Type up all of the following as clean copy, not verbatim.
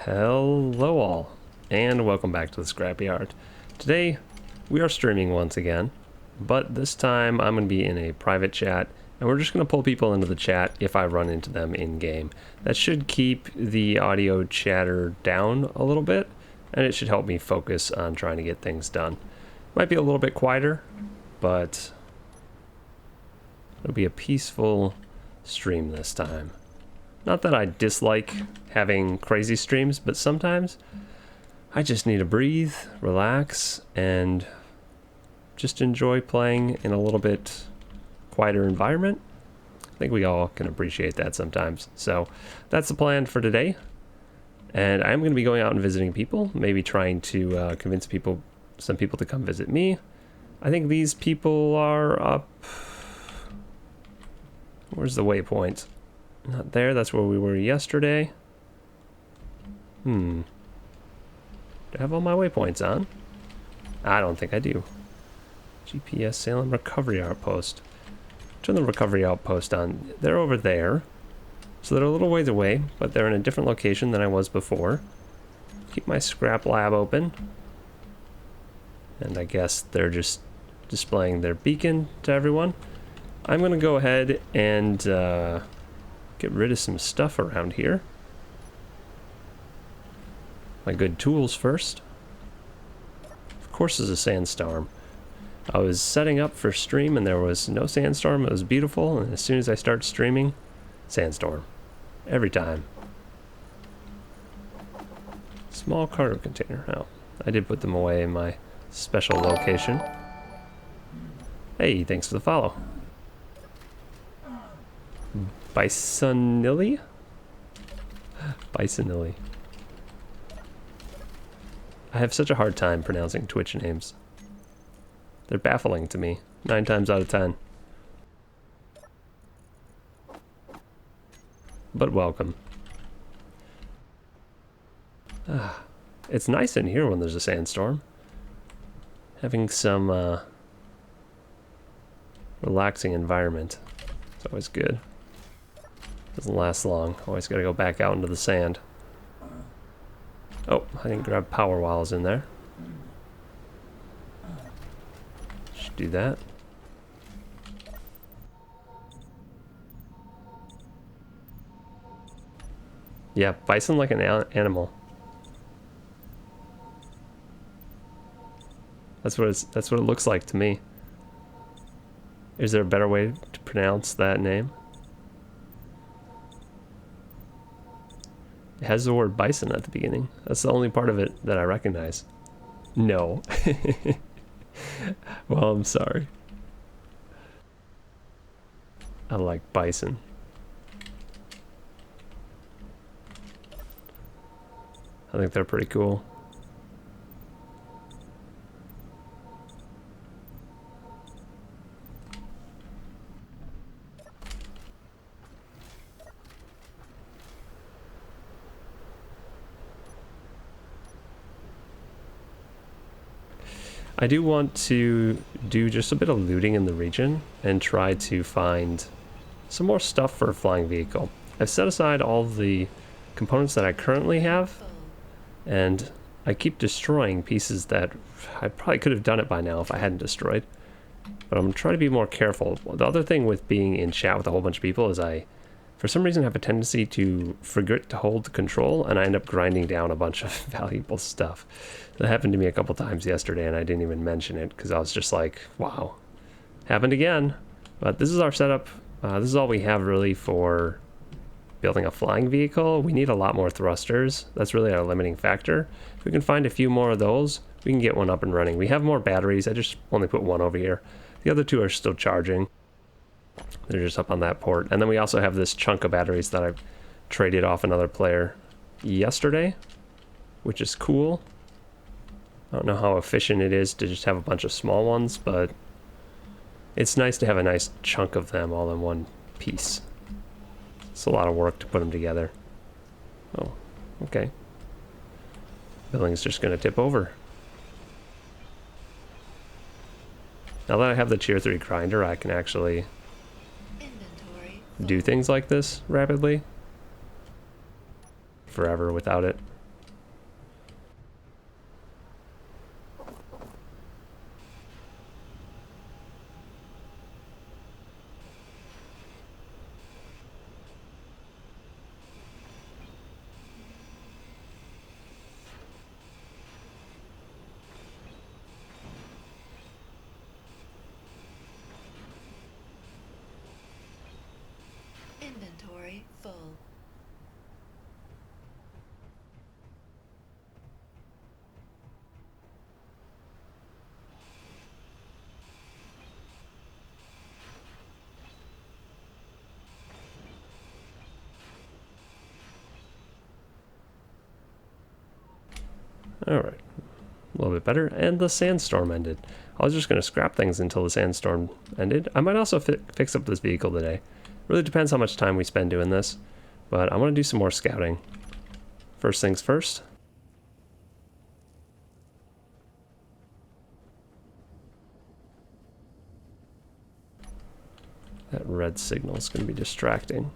Hello all, and welcome back to the Scrapyard. Today, we are streaming once again, but this time I'm going to be in a private chat, and we're just going to pull people into the chat if I run into them in-game. That should keep the audio chatter down a little bit, and it should help me focus on trying to get things done. Might be a little bit quieter, but it'll be a peaceful stream this time. Not that I dislike having crazy streams, but sometimes I just need to breathe, relax, and just enjoy playing in a little bit quieter environment. I think we all can appreciate that sometimes. So that's the plan for today. And I'm going to be going out and visiting people, maybe trying to convince some people to come visit me. I think these people are up. Where's the waypoint? Not there, that's where we were yesterday. Do I have all my waypoints on? I don't think I do. GPS Salem Recovery Outpost. Turn the Recovery Outpost on. They're over there. So they're a little ways away, but they're in a different location than I was before. Keep my ScrapLab open. And I guess they're just displaying their beacon to everyone. I'm going to go ahead and get rid of some stuff around here. My good tools first. Of course, there's a sandstorm. I was setting up for stream and there was no sandstorm. It was beautiful, and as soon as I start streaming, sandstorm. Every time. Small cargo container. Oh, I did put them away in my special location. Hey, thanks for the follow. Bisonilli? Bisonilli. I have such a hard time pronouncing Twitch names. They're baffling to me, 9 times out of 10. But welcome. It's nice in here when there's a sandstorm. Having some relaxing environment. It's always good. Doesn't last long. Always gotta go back out into the sand. Oh, I didn't grab power while I was in there. Should do that. Yeah, bison like an animal. That's what it looks like to me. Is there a better way to pronounce that name? It has the word bison at the beginning. That's the only part of it that I recognize. No. Well, I'm sorry. I like bison. I think they're pretty cool. I do want to do just a bit of looting in the region and try to find some more stuff for a flying vehicle. I've set aside all the components that I currently have, and I keep destroying pieces that I probably could have done it by now if I hadn't destroyed. But I'm trying to be more careful. The other thing with being in chat with a whole bunch of people is I, for some reason, have a tendency to forget to hold control, and I end up grinding down a bunch of valuable stuff. That happened to me a couple times yesterday, and I didn't even mention it because I was just like, wow, happened again. But this is our setup. This is all we have really for building a flying vehicle. We need a lot more thrusters. That's really our limiting factor. If we can find a few more of those, we can get one up and running. We have more batteries. I just only put one over here. The other two are still charging. They're just up on that port. And then we also have this chunk of batteries that I traded off another player yesterday, which is cool. I don't know how efficient it is to just have a bunch of small ones, but it's nice to have a nice chunk of them all in one piece. It's a lot of work to put them together. Oh, okay. Building's just going to tip over. Now that I have the tier 3 grinder, I can actually do things like this rapidly. Forever without it. Inventory full. Alright, a little bit better, and the sandstorm ended. I was just going to scrap things until the sandstorm ended. I might also fix up this vehicle today. Really depends how much time we spend doing this, but I want to do some more scouting. First things first. That red signal is going to be distracting.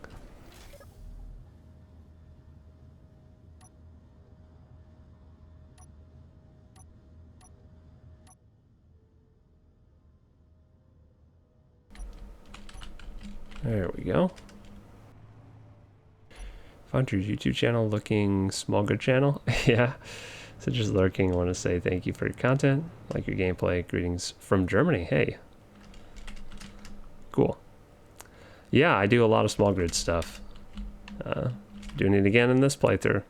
There we go. Found your YouTube channel looking small good channel. Yeah. So just lurking, I want to say thank you for your content. Like your gameplay. Greetings from Germany. Hey. Cool. Yeah, I do a lot of small grid stuff. Doing it again in this playthrough.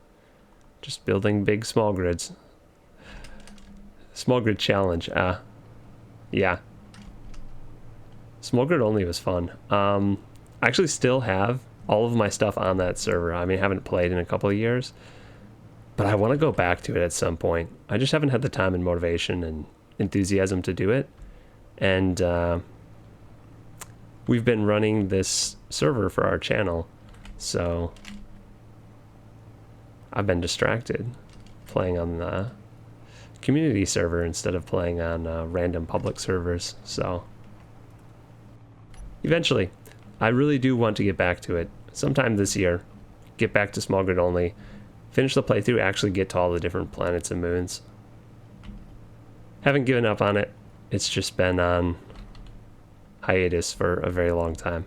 Just building big small grids. Small grid challenge. Yeah. Small grid only was fun. I actually still have all of my stuff on that server. I mean, I haven't played in a couple of years, but I want to go back to it at some point. I just haven't had the time and motivation and enthusiasm to do it. And we've been running this server for our channel, so I've been distracted playing on the community server instead of playing on random public servers. So eventually, I really do want to get back to it sometime this year. Get back to small grid only, finish the playthrough, actually get to all the different planets and moons. Haven't given up on it. It's just been on hiatus for a very long time.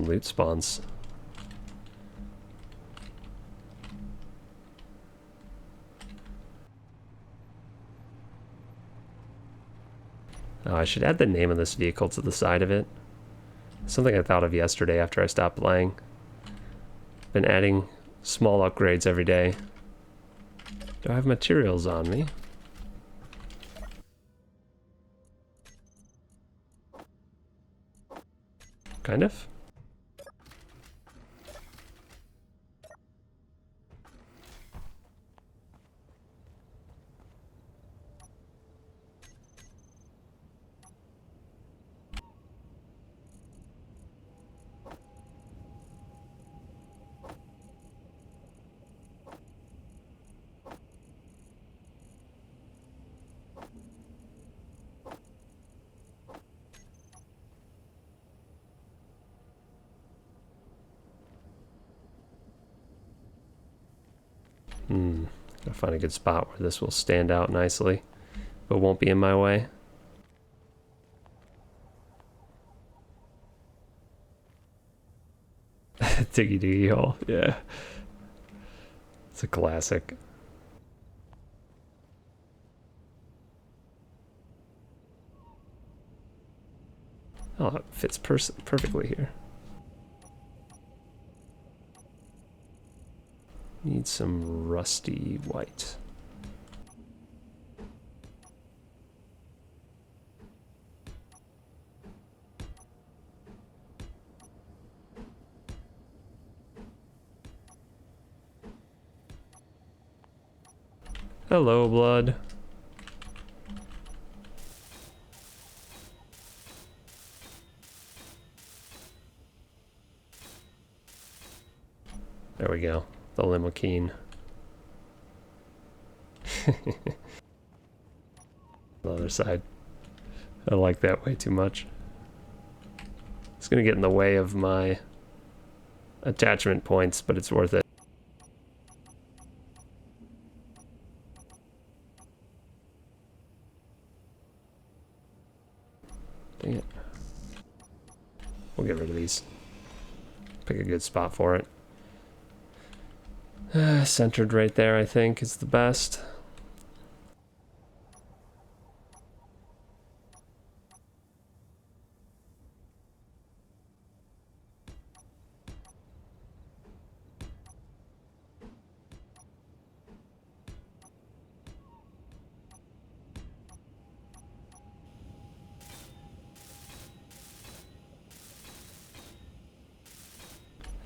Loot spawns. Oh, I should add the name of this vehicle to the side of it. Something I thought of yesterday after I stopped playing. Been adding small upgrades every day. Do I have materials on me? Kind of. Gotta find a good spot where this will stand out nicely, but won't be in my way. Diggy diggy hole, yeah. It's a classic. Oh, it fits perfectly here. Need some rusty white. Hello, blood. There we go. The limousine. The other side. I like that way too much. It's gonna get in the way of my attachment points, but it's worth it. Dang it. We'll get rid of these. pick a good spot for it. Centered right there, I think, is the best.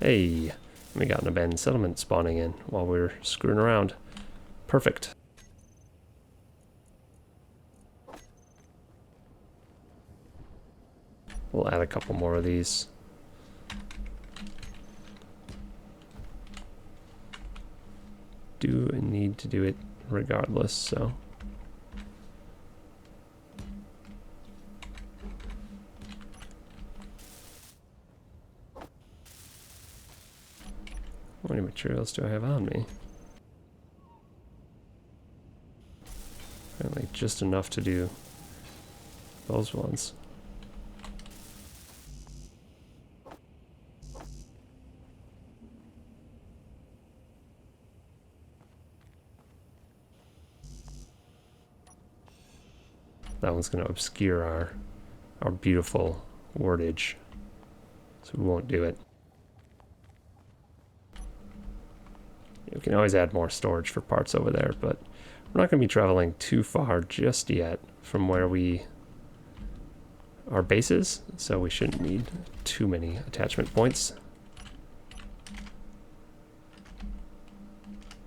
Hey, we got an abandoned settlement spawning in while we were screwing around. Perfect. We'll add a couple more of these. Do need to do it regardless, so. How many materials do I have on me? Apparently just enough to do those ones. That one's going to obscure our beautiful wordage, so we won't do it. We can always add more storage for parts over there, but we're not going to be traveling too far just yet from where our base is, so we shouldn't need too many attachment points.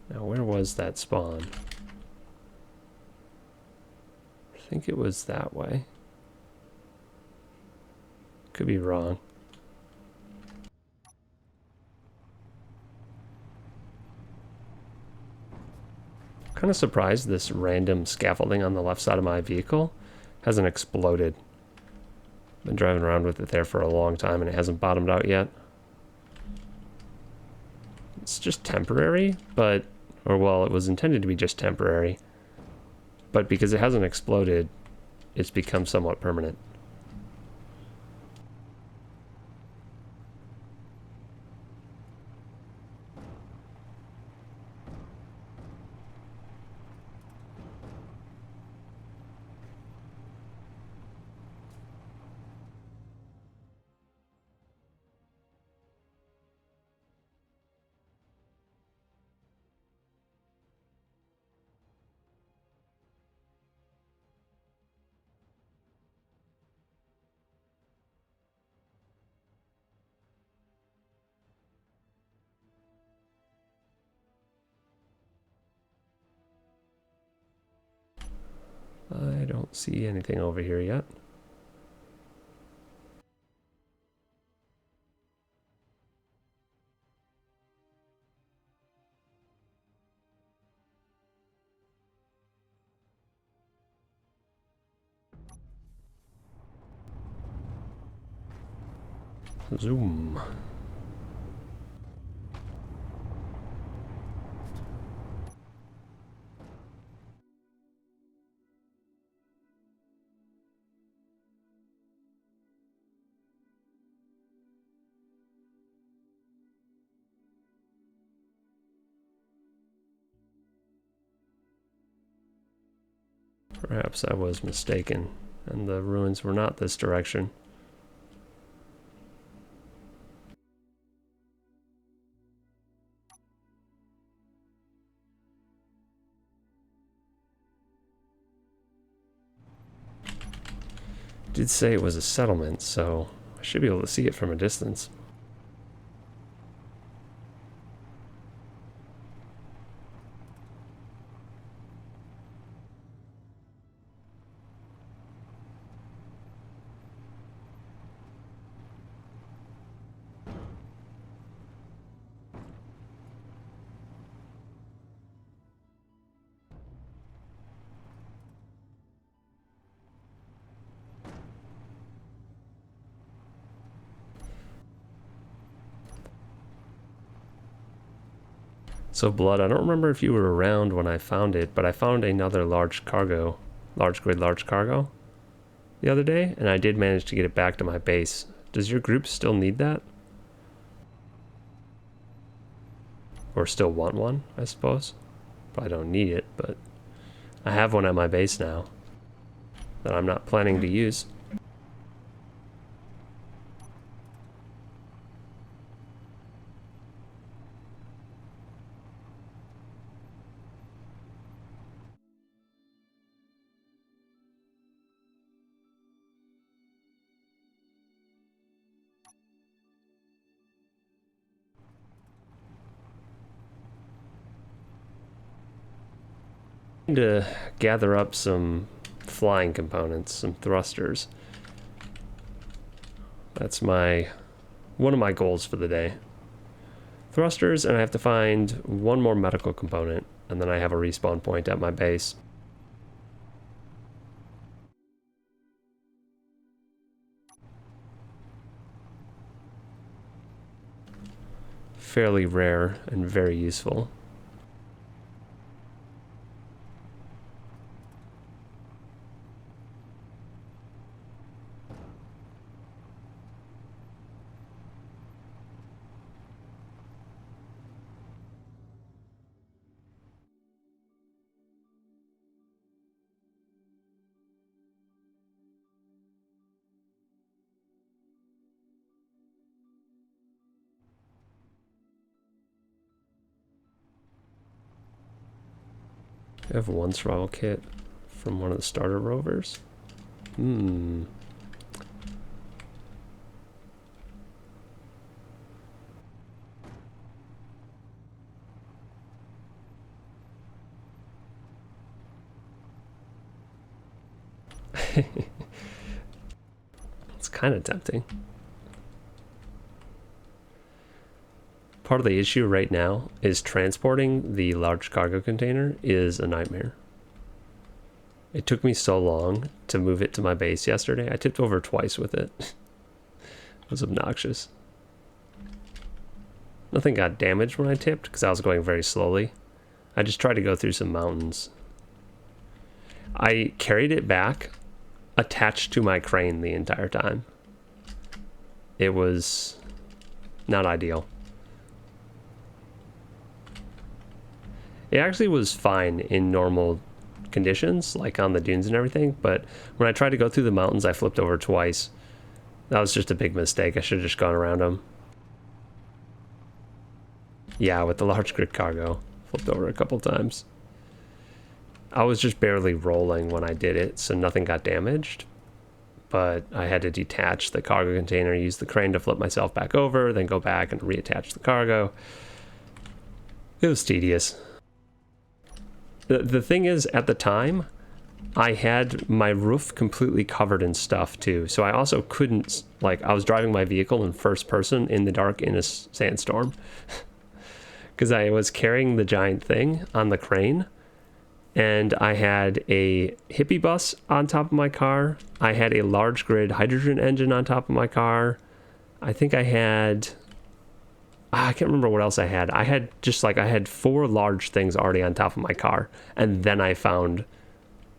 Now, where was that spawn? I think it was that way. Could be wrong. Kind of surprised this random scaffolding on the left side of my vehicle hasn't exploded. Been driving around with it there for a long time and it hasn't bottomed out yet. It's just temporary, but, or well, it was intended to be just temporary, but because it hasn't exploded, it's become somewhat permanent. I don't see anything over here yet. Zoom. Perhaps I was mistaken, and the ruins were not this direction. It did say it was a settlement, so I should be able to see it from a distance. So Blood, I don't remember if you were around when I found it, but I found another large cargo the other day, and I did manage to get it back to my base. Does your group still need that? or still want one, I suppose. Probably don't need it, but I have one at my base now that I'm not planning to use. To gather up some flying components, some thrusters. That's one of my goals for the day. Thrusters, and I have to find one more medical component, and then I have a respawn point at my base. Fairly rare and very useful. I have one survival kit from one of the starter rovers. It's kind of tempting. Part of the issue right now is transporting the large cargo container is a nightmare. It took me so long to move it to my base yesterday. I tipped over twice with it. It was obnoxious. Nothing got damaged when I tipped because I was going very slowly. I just tried to go through some mountains. I carried it back attached to my crane the entire time. It was not ideal. It actually was fine in normal conditions, like on the dunes and everything, but when I tried to go through the mountains, I flipped over twice. That was just a big mistake. I should have just gone around them. Yeah, with the large grid cargo, flipped over a couple times. I was just barely rolling when I did it, so nothing got damaged, but I had to detach the cargo container, use the crane to flip myself back over, then go back and reattach the cargo. It was tedious. The thing is, at the time, I had my roof completely covered in stuff too. So I also couldn't, like, I was driving my vehicle in first person in the dark in a sandstorm. Because I was carrying the giant thing on the crane. And I had a hippie bus on top of my car. I had a large grid hydrogen engine on top of my car. I think I had... I can't remember what else I had. I had 4 large things already on top of my car, and then I found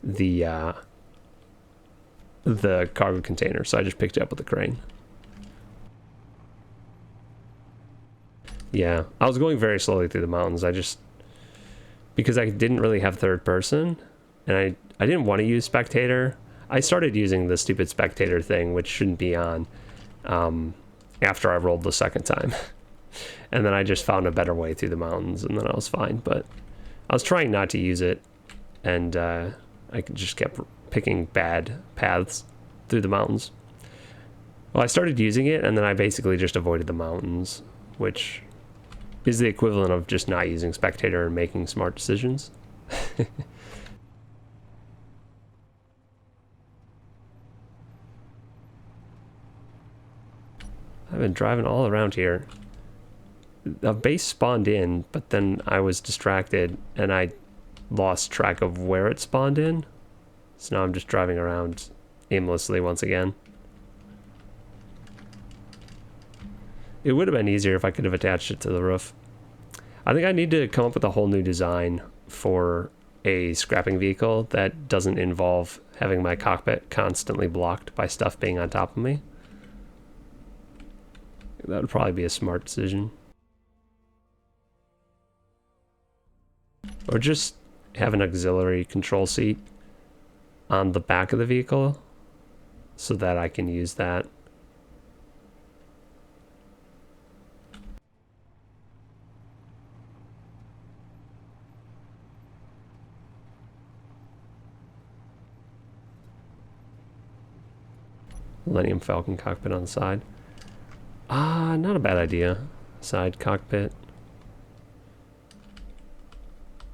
the cargo container, so I just picked it up with the crane. Yeah, I was going very slowly through the mountains. Because I didn't really have third person, and I didn't want to use spectator. I started using the stupid spectator thing, which shouldn't be on, after I rolled the second time. And then I just found a better way through the mountains, and then I was fine. But I was trying not to use it, and I just kept picking bad paths through the mountains. Well, I started using it, and then I basically just avoided the mountains, which is the equivalent of just not using spectator and making smart decisions. I've been driving all around here. A base spawned in, but then I was distracted and I lost track of where it spawned in. So now I'm just driving around aimlessly once again. It would have been easier if I could have attached it to the roof. I think I need to come up with a whole new design for a scrapping vehicle that doesn't involve having my cockpit constantly blocked by stuff being on top of me. That would probably be a smart decision. Or just have an auxiliary control seat on the back of the vehicle so that I can use that. Millennium Falcon cockpit on the side. Not a bad idea. Side cockpit.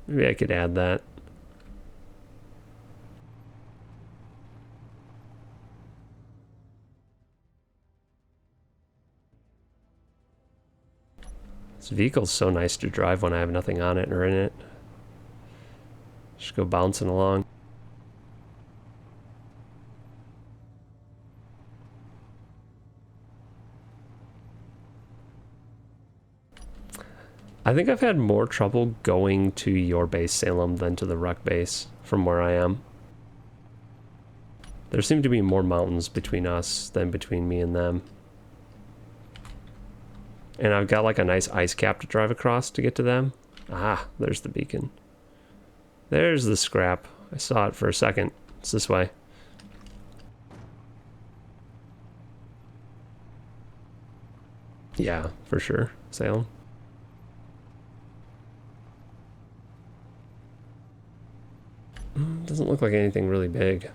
Maybe I could add that. This vehicle's so nice to drive when I have nothing on it or in it. Just go bouncing along. I think I've had more trouble going to your base, Salem, than to the Ruck base from where I am. There seem to be more mountains between us than between me and them. And I've got like a nice ice cap to drive across to get to them. Ah, there's the beacon. There's the scrap. I saw it for a second. It's this way. Yeah, for sure. Salem. Doesn't look like anything really big.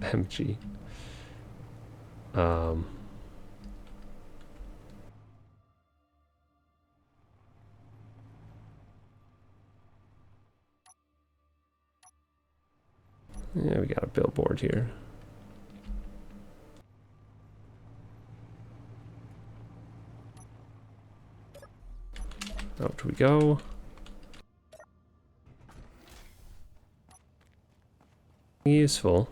MG. Yeah, we got a billboard here. Out we go. Useful.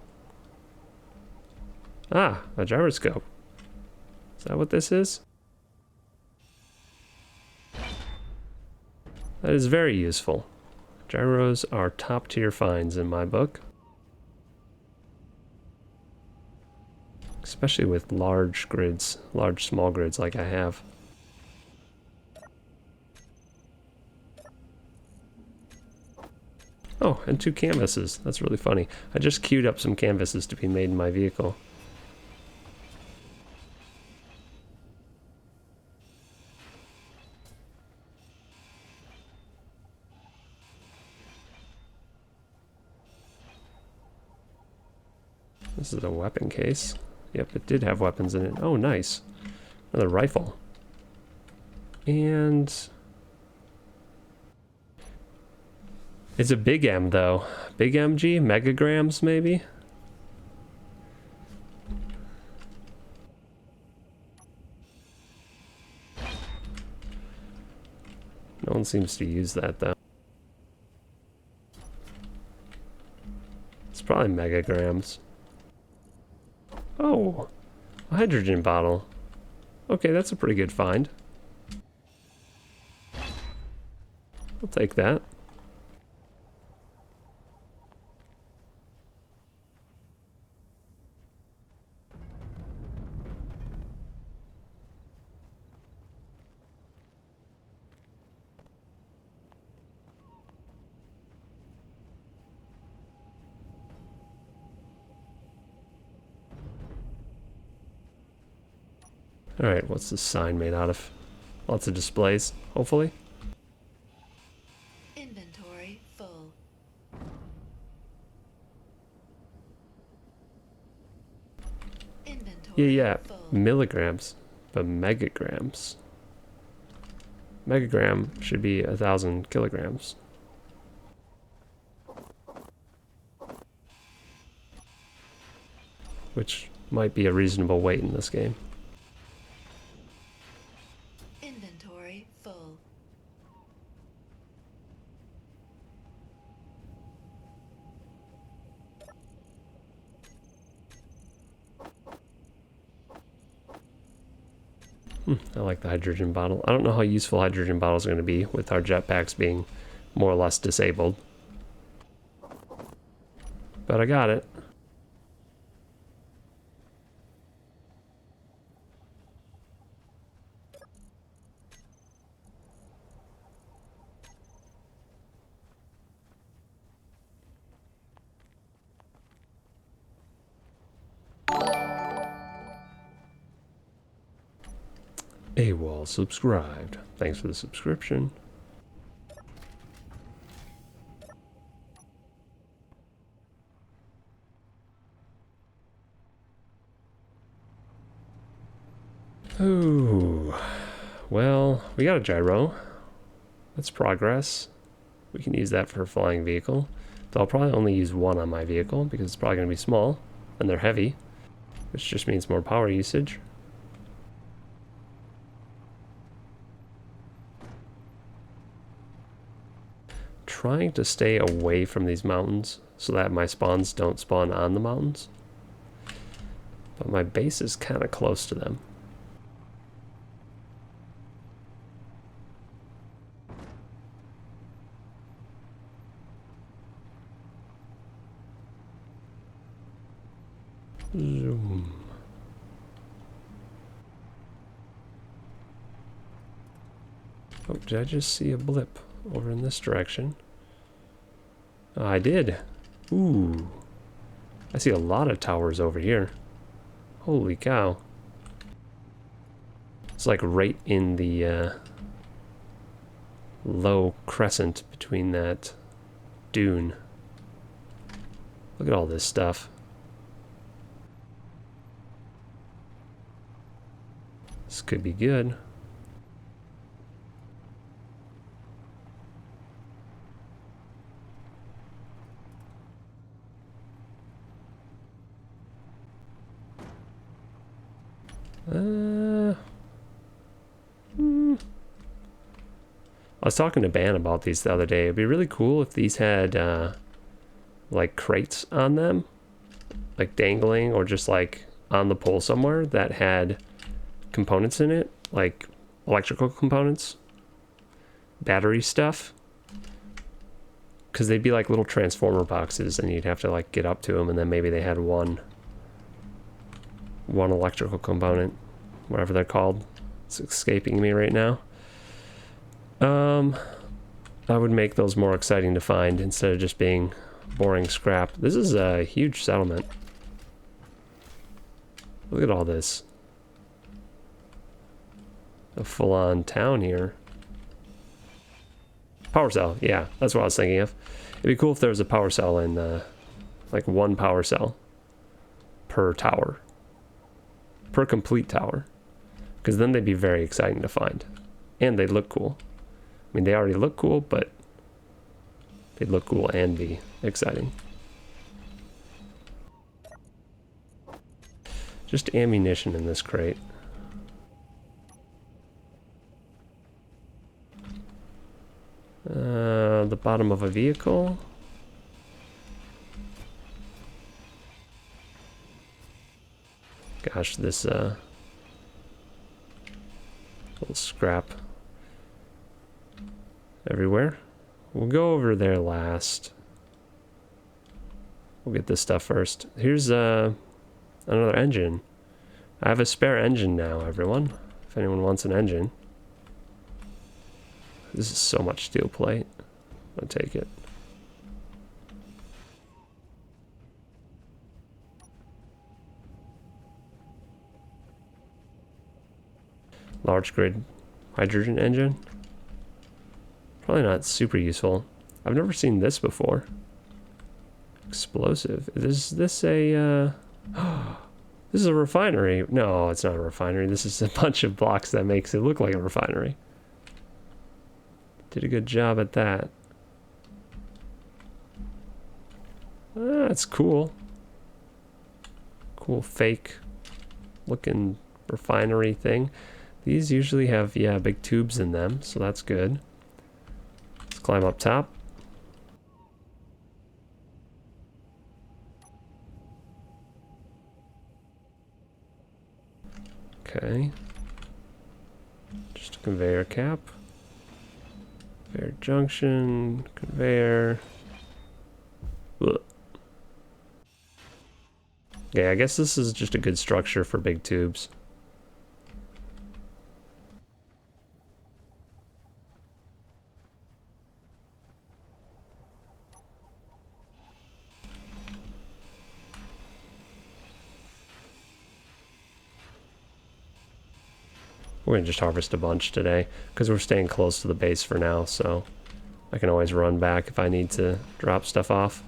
Ah, a gyroscope. Is that what this is? That is very useful. Gyros are top tier finds in my book. Especially with large grids, large small grids like I have. Oh, and 2 canvases. That's really funny. I just queued up some canvases to be made in my vehicle. This is a weapon case. Yep, it did have weapons in it. Oh, nice. Another rifle. And it's a big M, though. Big MG? Megagrams, maybe? No one seems to use that, though. It's probably megagrams. Oh, a hydrogen bottle. Okay, that's a pretty good find. I'll take that. Alright, what's this sign made out of? Lots of displays, hopefully. Inventory full. Inventory Yeah, full. milligrams, but megagrams. Megagram should be 1,000 kilograms. Which might be a reasonable weight in this game. Inventory full. I like the hydrogen bottle. I don't know how useful hydrogen bottles are going to be with our jetpacks being more or less disabled. but I got it. AWOL subscribed. Thanks for the subscription. Ooh. Well, we got a gyro. That's progress. We can use that for a flying vehicle. Though I'll probably only use one on my vehicle because it's probably going to be small and they're heavy, which just means more power usage. Trying to stay away from these mountains so that my spawns don't spawn on the mountains. But my base is kind of close to them. Zoom. Oh, did I just see a blip over in this direction? I did. Ooh. I see a lot of towers over here. Holy cow. It's like right in the low crescent between that dune. Look at all this stuff. This could be good. I was talking to Ban about these the other day. It'd be really cool if these had like crates on them, like dangling or just like on the pole somewhere that had components in it, like electrical components, battery stuff, because they'd be like little transformer boxes and you'd have to like get up to them, and then maybe they had one electrical component, whatever they're called. It's escaping me right now. I would make those more exciting to find instead of just being boring scrap. This is a huge settlement. Look at all this. A full-on town here. Power cell, yeah, that's what I was thinking of. It'd be cool if there was a power cell in, like one power cell per tower. Per complete tower. Because then they'd be very exciting to find. And they'd look cool. I mean, they already look cool, but they'd look cool and be exciting. Just ammunition in this crate. The bottom of a vehicle. Gosh, this little scrap everywhere. We'll go over there last. We'll get this stuff first. Here's another engine. I have a spare engine now, everyone. If anyone wants an engine. This is so much steel plate. I'll take it. Large grid hydrogen engine. Probably not super useful. I've never seen this before. Explosive. Is this a this is a refinery. No, it's not a refinery. This is a bunch of blocks that makes it look like a refinery. Did a good job at that. That's cool. Cool fake looking refinery thing. These usually have, yeah, big tubes in them, so that's good. Let's climb up top. Okay. Just a conveyor cap. Conveyor junction, conveyor. Ugh. Yeah, I guess this is just a good structure for big tubes. We're gonna just harvest a bunch today because we're staying close to the base for now, so I can always run back if I need to drop stuff off.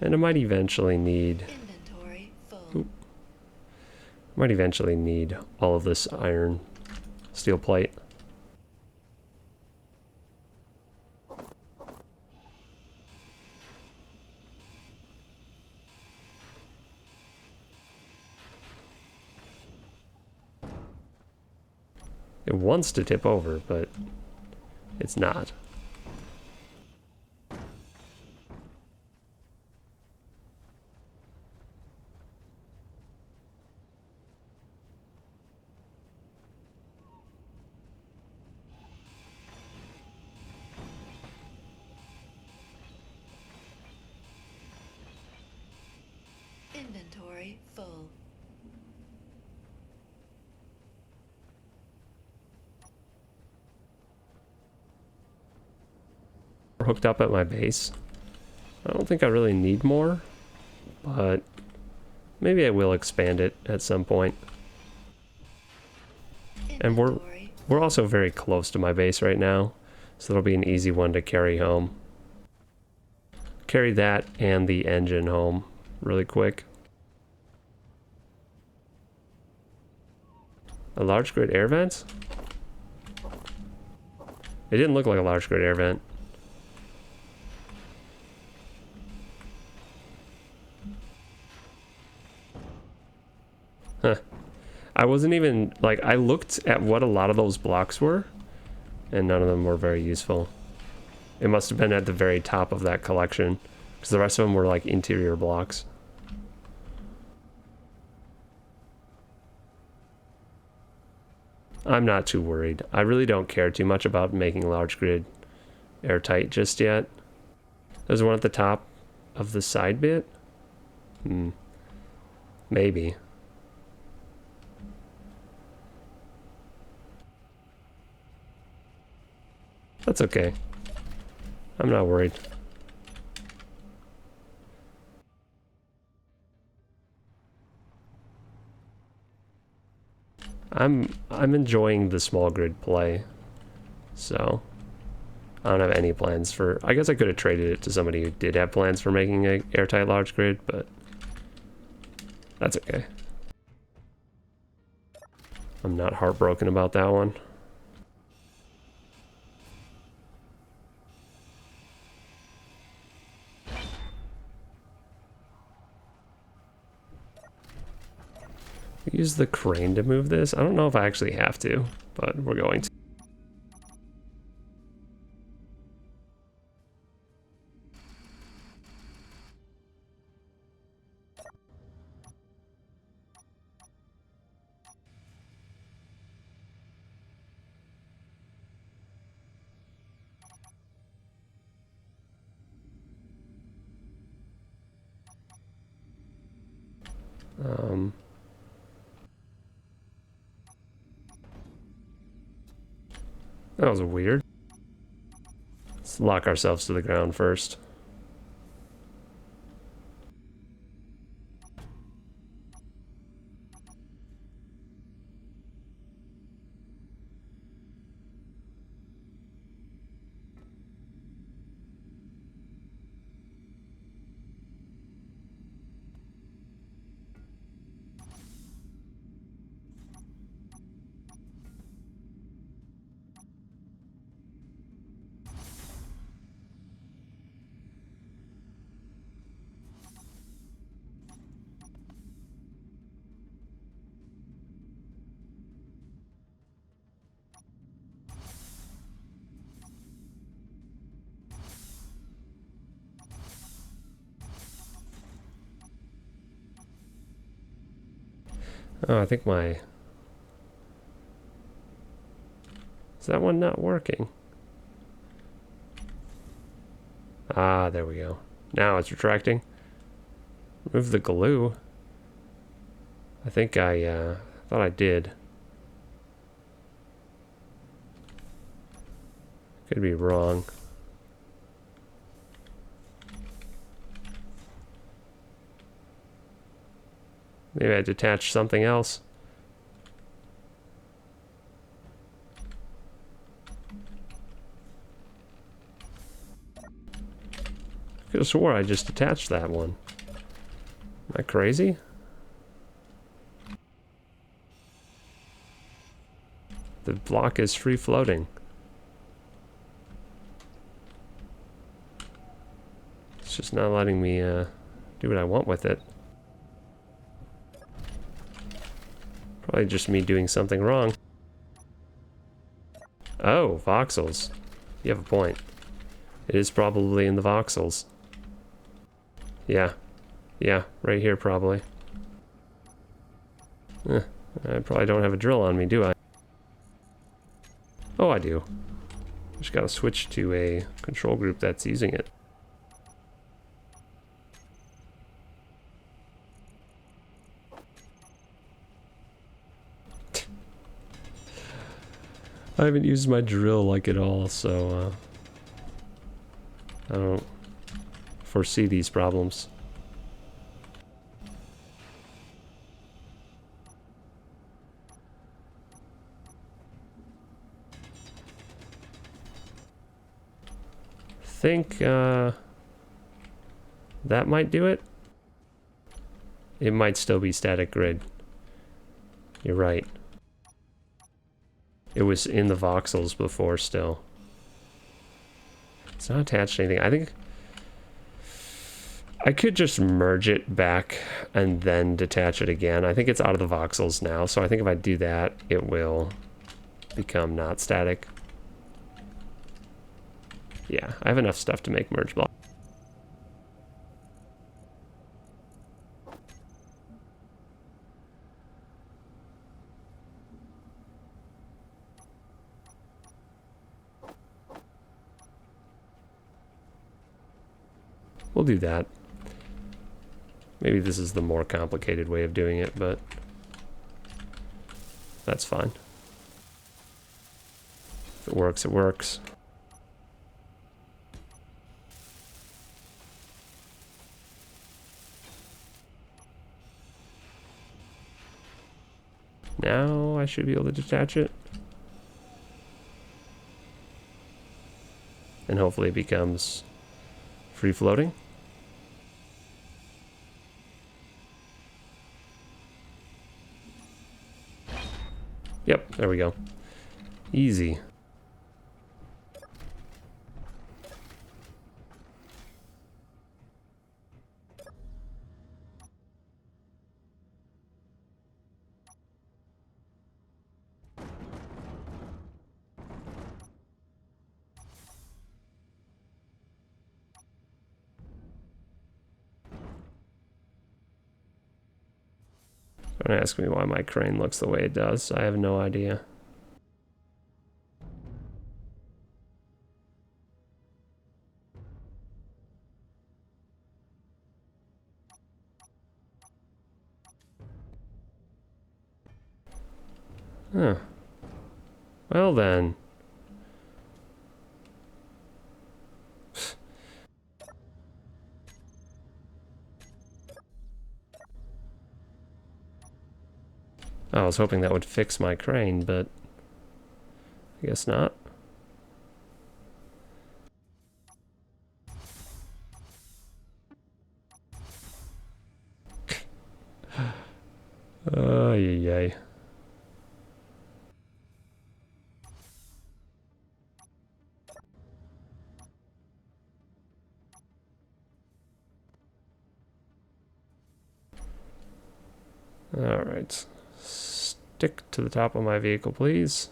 And I might eventually need... Inventory full. Oop. Might eventually need all of this iron steel plate. It wants to tip over, but it's not. Inventory full. We're hooked up at my base. I don't think I really need more, but maybe I will expand it at some point. And we're also very close to my base right now, so it'll be an easy one to carry home. Carry that and the engine home really quick. A large grid air vent? It didn't look like a large grid air vent. Huh. I wasn't even, like, I looked at what a lot of those blocks were, and none of them were very useful. It must have been at the very top of that collection, because the rest of them were like interior blocks. I'm not too worried. I really don't care too much about making large grid airtight just yet. There's one at the top of the side bit? Maybe. That's okay. I'm not worried. I'm enjoying the small grid play, so I don't have any plans for... I guess I could have traded it to somebody who did have plans for making an airtight large grid, but that's okay. I'm not heartbroken about that one. Use the crane to move this. I don't know if I actually have to, but we're going to. That was weird. Let's lock ourselves to the ground first. Oh, I think my... Is that one not working? Ah, there we go. Now it's retracting. Remove the glue. I think I thought I did. Could be wrong. Maybe I detached something else. Could have swore I just detached that one. Am I crazy? The block is free floating. It's just not letting me do what I want with it. Probably just me doing something wrong. Oh, voxels. You have a point. It is probably in the voxels. Yeah. Yeah, right here probably. I probably don't have a drill on me, do I? Oh, I do. Just gotta switch to a control group that's using it. I haven't used my drill like at all, so I don't foresee these problems. Think that might do it. It might still be static grid. You're right. It was in the voxels before still. It's not attached to anything. I think I could just merge it back and then detach it again. I think it's out of the voxels now, so I think if I do that, it will become not static. Yeah, I have enough stuff to make merge block. We'll do that. Maybe this is the more complicated way of doing it, but that's fine. If it works, it works. Now I should be able to detach it. And hopefully it becomes free floating. Yep, there we go. Easy. Don't ask me why my crane looks the way it does. I have no idea. Huh. Well then. I was hoping that would fix my crane, but I guess not. Yay. Alright. Stick to the top of my vehicle, please.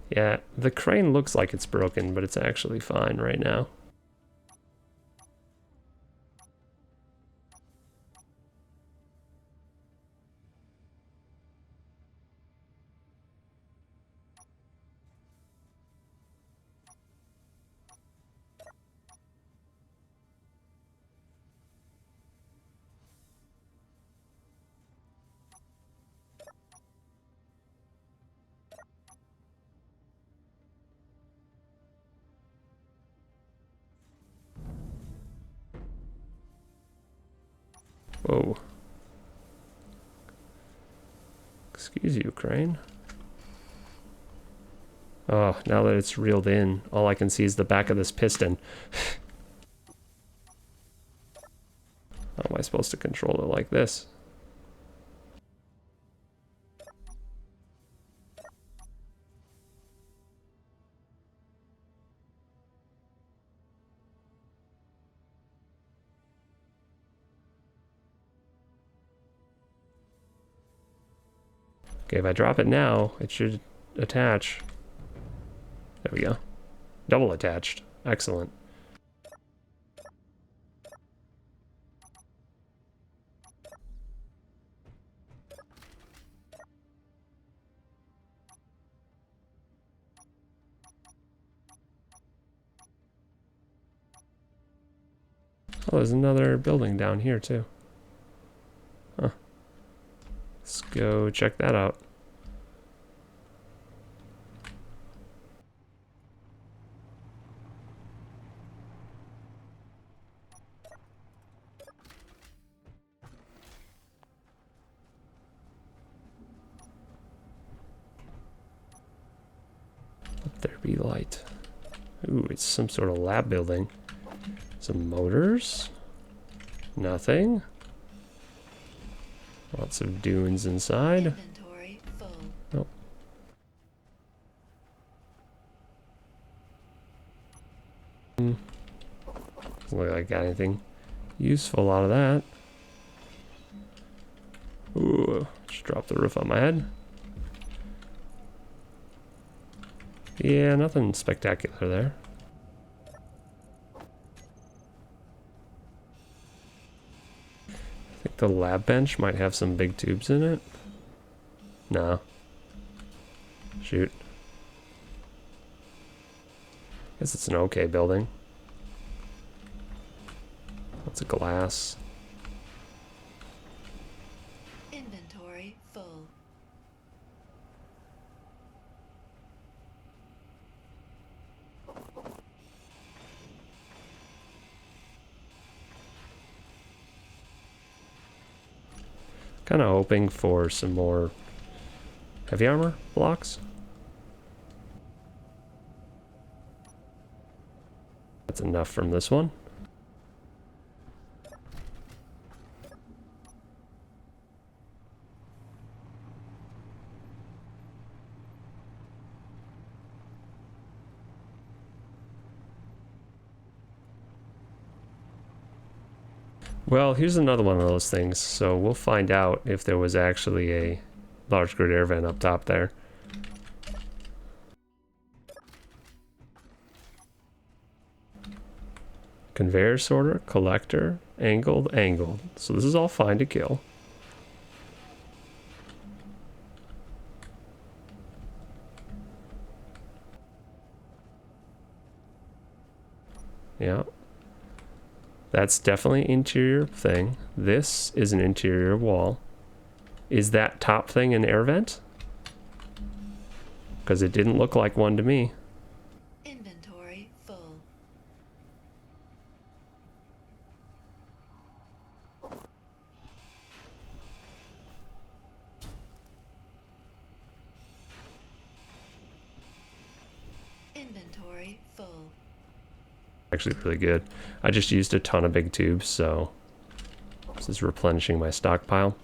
Yeah, the crane looks like it's broken, but it's actually fine right now. Whoa. Excuse you, crane. Oh, now that it's reeled in, all I can see is the back of this piston. How am I supposed to control it like this? Okay, if I drop it now, it should attach. There we go. Double attached. Excellent. Oh, there's another building down here too. Huh. Let's go check that out. Let there be light. Ooh, it's some sort of lab building. Some motors. Nothing. Lots of dunes inside. Inventory full. Oh. Doesn't look like I got anything useful out of that. Ooh, just dropped the roof on my head. Yeah, nothing spectacular there. I think the lab bench might have some big tubes in it. No. Shoot. Guess it's an okay building. Lots of glass. Inventory full. Kind of hoping for some more heavy armor blocks. That's enough from this one. Well, here's another one of those things, so we'll find out if there was actually a large grid air vent up top there. Conveyor sorter, collector, angled, angled. So this is all fine to kill. Yeah. That's definitely interior thing. This is an interior wall. Is that top thing an air vent? Because it didn't look like one to me. Inventory full. Inventory full. Actually really good. I just used a ton of big tubes, so this is replenishing my stockpile.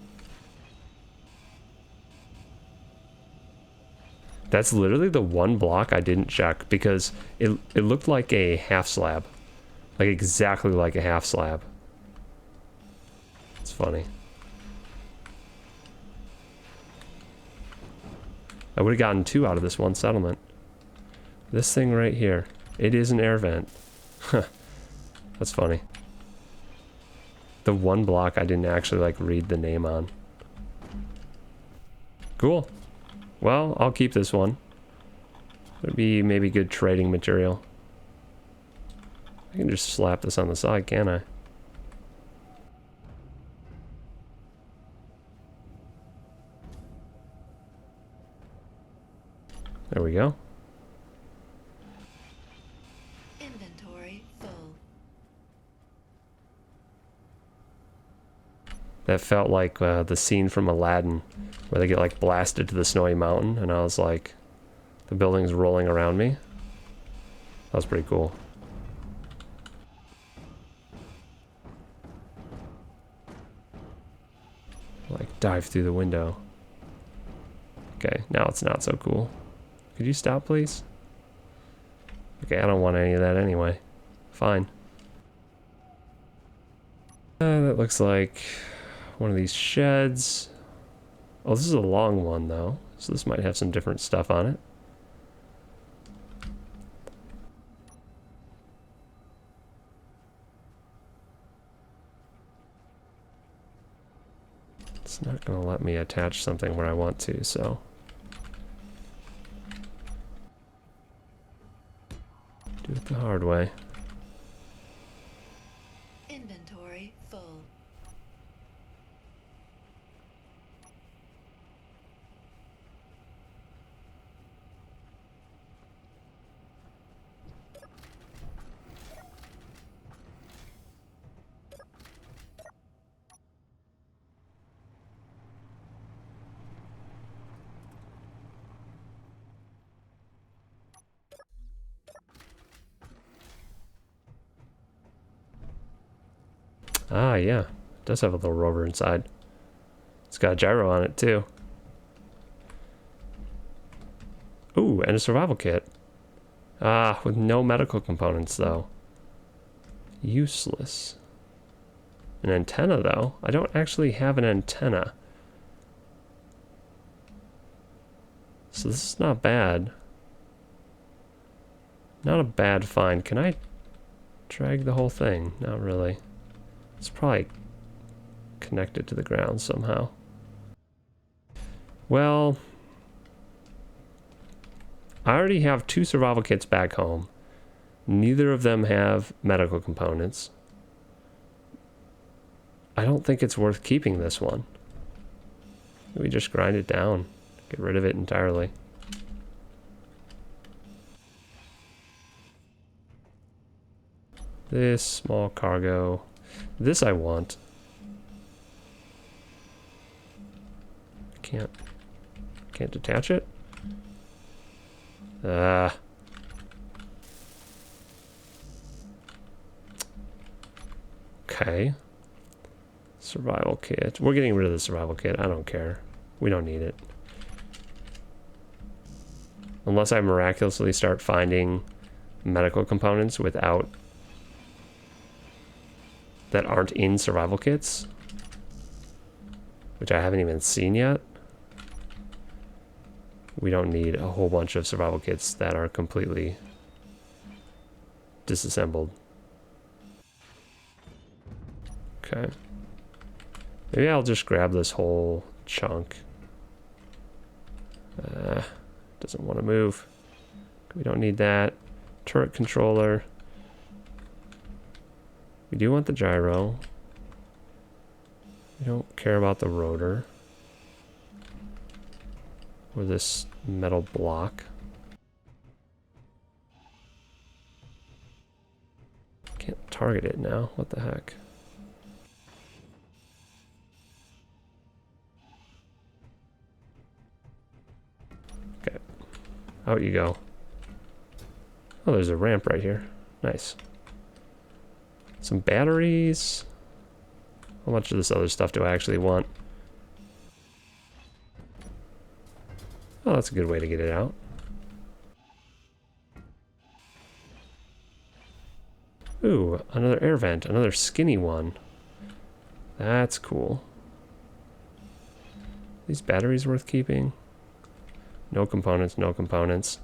That's literally the one block I didn't check because it looked like a half slab. Like exactly like a half slab. It's funny. I would have gotten 2 out of this one settlement. This thing right here, it is an air vent. That's funny. The one block I didn't actually like read the name on. Cool. Well, I'll keep this one. It'd be maybe good trading material. I can just slap this on the side, can't I? There we go. Inventory full. That felt like the scene from Aladdin where they get like blasted to the snowy mountain and I was like, the building's rolling around me. That was pretty cool. Like dive through the window. Okay, now it's not so cool. Could you stop, please? Okay, I don't want any of that anyway. Fine. That looks like one of these sheds. Oh, this is a long one, though. So this might have some different stuff on it. It's not going to let me attach something where I want to, so... do it the hard way. Inventory full. Ah, yeah. It does have a little rover inside. It's got a gyro on it, too. Ooh, and a survival kit. Ah, with no medical components, though. Useless. An antenna, though. I don't actually have an antenna. So this is not bad. Not a bad find. Can I drag the whole thing? Not really. It's probably connected to the ground somehow. Well, I already have 2 survival kits back home. Neither of them have medical components. I don't think it's worth keeping this one. We just grind it down. Get rid of it entirely. This small cargo. This I want. Can't detach it? Okay. Survival kit. We're getting rid of the survival kit. I don't care. We don't need it. Unless I miraculously start finding medical components without... that aren't in survival kits. Which I haven't even seen yet. We don't need a whole bunch of survival kits that are completely disassembled. Okay. Maybe I'll just grab this whole chunk. Doesn't want to move. We don't need that. Turret controller. We do want the gyro. We don't care about the rotor. Or this metal block. Can't target it now. What the heck? Okay. Out you go. Oh, there's a ramp right here. Nice. Some batteries. How much of this other stuff do I actually want? Oh, that's a good way to get it out. Ooh, another air vent, another skinny one. That's cool. These batteries worth keeping? No components, no components.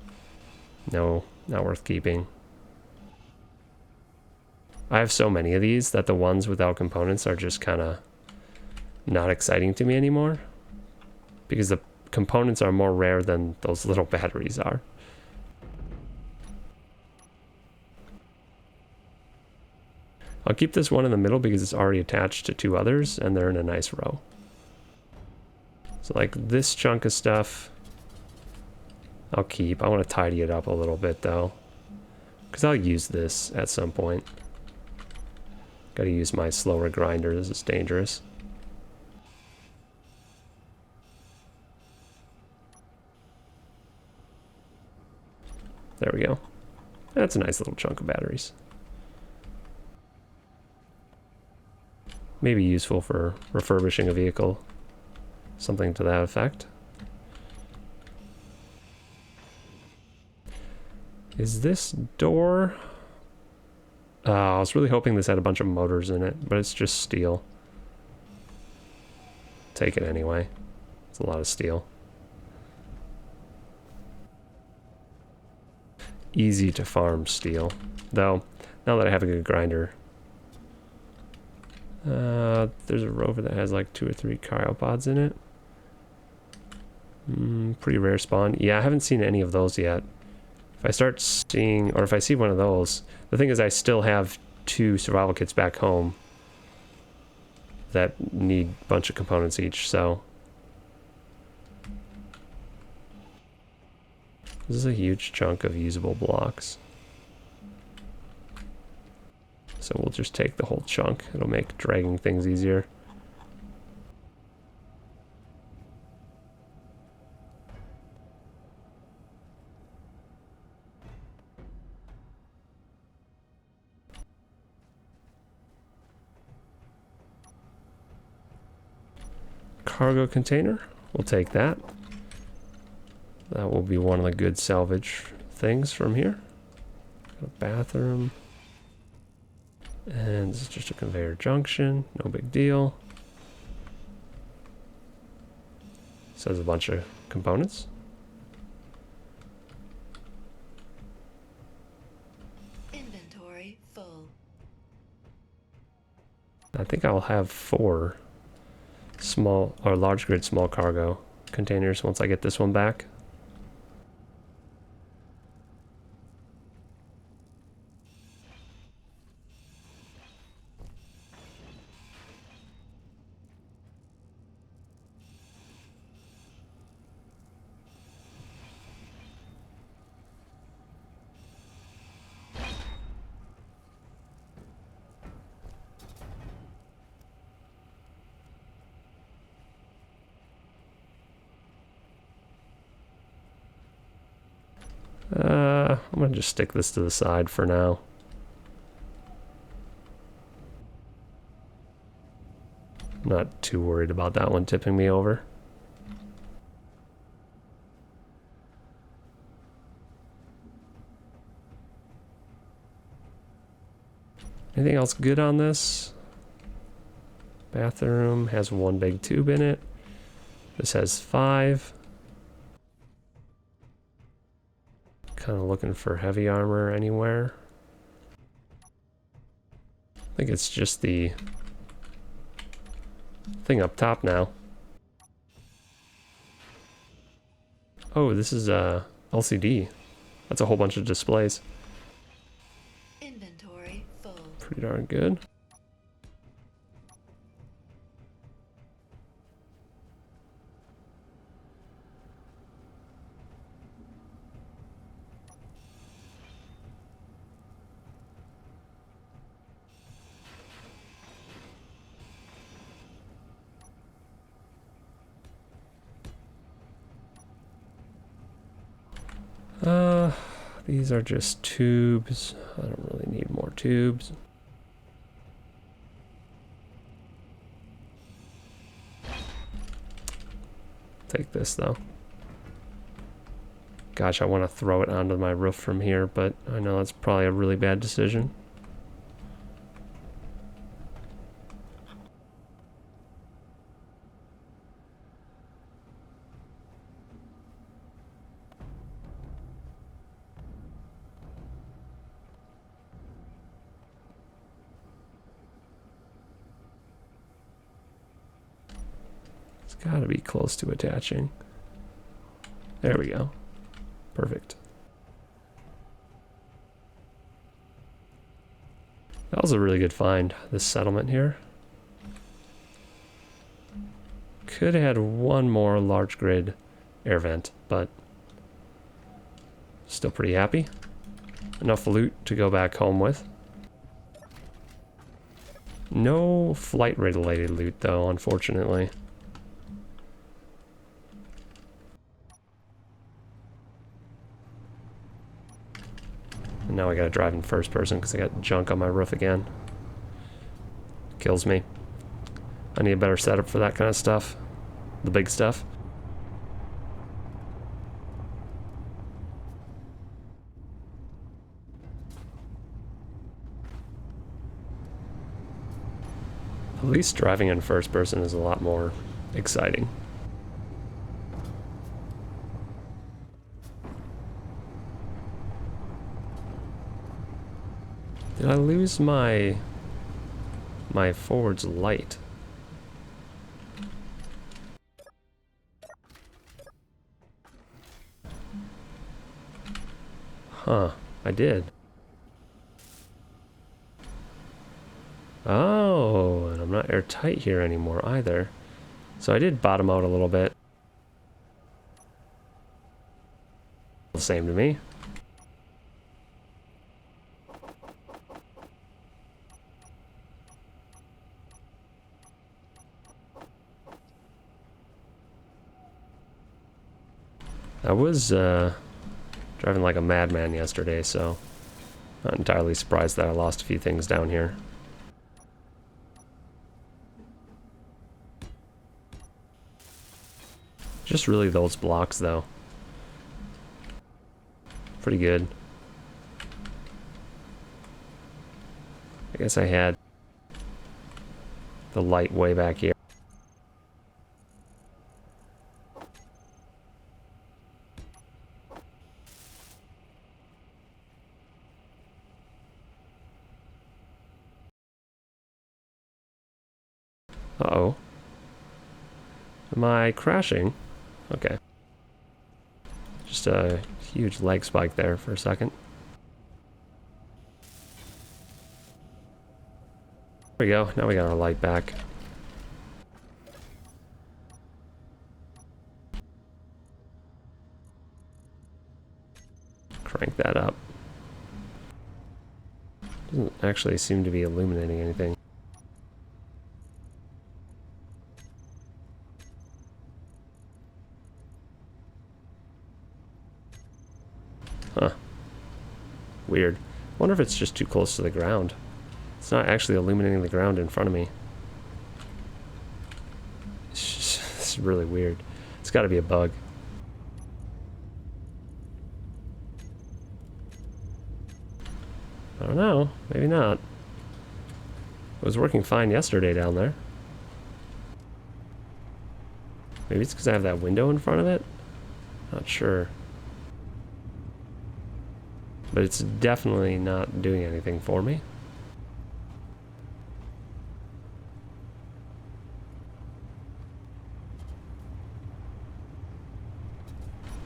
No, not worth keeping. I have so many of these that the ones without components are just kind of not exciting to me anymore. Because the components are more rare than those little batteries are. I'll keep this one in the middle because it's already attached to 2 others and they're in a nice row. So like this chunk of stuff, I'll keep. I want to tidy it up a little bit though, because I'll use this at some point. Gotta use my slower grinder, this is dangerous. There we go. That's a nice little chunk of batteries. Maybe useful for refurbishing a vehicle. Something to that effect. Is this door... I was really hoping this had a bunch of motors in it, but it's just steel. Take it anyway. It's a lot of steel. Easy to farm steel. Though, now that I have a good grinder... there's a rover that has like 2 or 3 cryopods in it. Pretty rare spawn. Yeah, I haven't seen any of those yet. If I start seeing, or if I see one of those, the thing is I still have 2 survival kits back home that need a bunch of components each, so. This is a huge chunk of usable blocks. So we'll just take the whole chunk. It'll make dragging things easier. Cargo container. We'll take that. That will be one of the good salvage things from here. Got a bathroom. And this is just a conveyor junction. No big deal. Says a bunch of components. Inventory full. I think I'll have 4 small or large grid small cargo containers once I get this one back. I'm gonna just stick this to the side for now. I'm not too worried about that one tipping me over. Anything else good on this? Bathroom has 1 big tube in it. This has 5. Kind of looking for heavy armor anywhere. I think it's just the thing up top now. Oh, this is a LCD. That's a whole bunch of displays. Inventory full. Pretty darn good. These are just tubes. I don't really need more tubes. Take this though. Gosh, I want to throw it onto my roof from here, but I know that's probably a really bad decision. Gotta be close to attaching. There we go. Perfect. That was a really good find, this settlement here. Could have had 1 more large grid air vent, but still pretty happy. Enough loot to go back home with. No flight related loot though, unfortunately. Now I gotta drive in first person because I got junk on my roof again. Kills me. I need a better setup for that kind of stuff. The big stuff. At least driving in first person is a lot more exciting. Did I lose my forward's light? Huh, I did. Oh, and I'm not airtight here anymore either. So I did bottom out a little bit. The same to me. I was driving like a madman yesterday, so not entirely surprised that I lost a few things down here. Just really those blocks, though. Pretty good. I guess I had the light way back here. Uh-oh. Am I crashing? Okay. Just a huge leg spike there for a second. There we go. Now we got our light back. Crank that up. Doesn't actually seem to be illuminating anything. Huh. Weird. Wonder if it's just too close to the ground. It's not actually illuminating the ground in front of me. It's really weird. It's got to be a bug. I don't know. Maybe not. It was working fine yesterday down there. Maybe it's because I have that window in front of it? Not sure. But it's definitely not doing anything for me.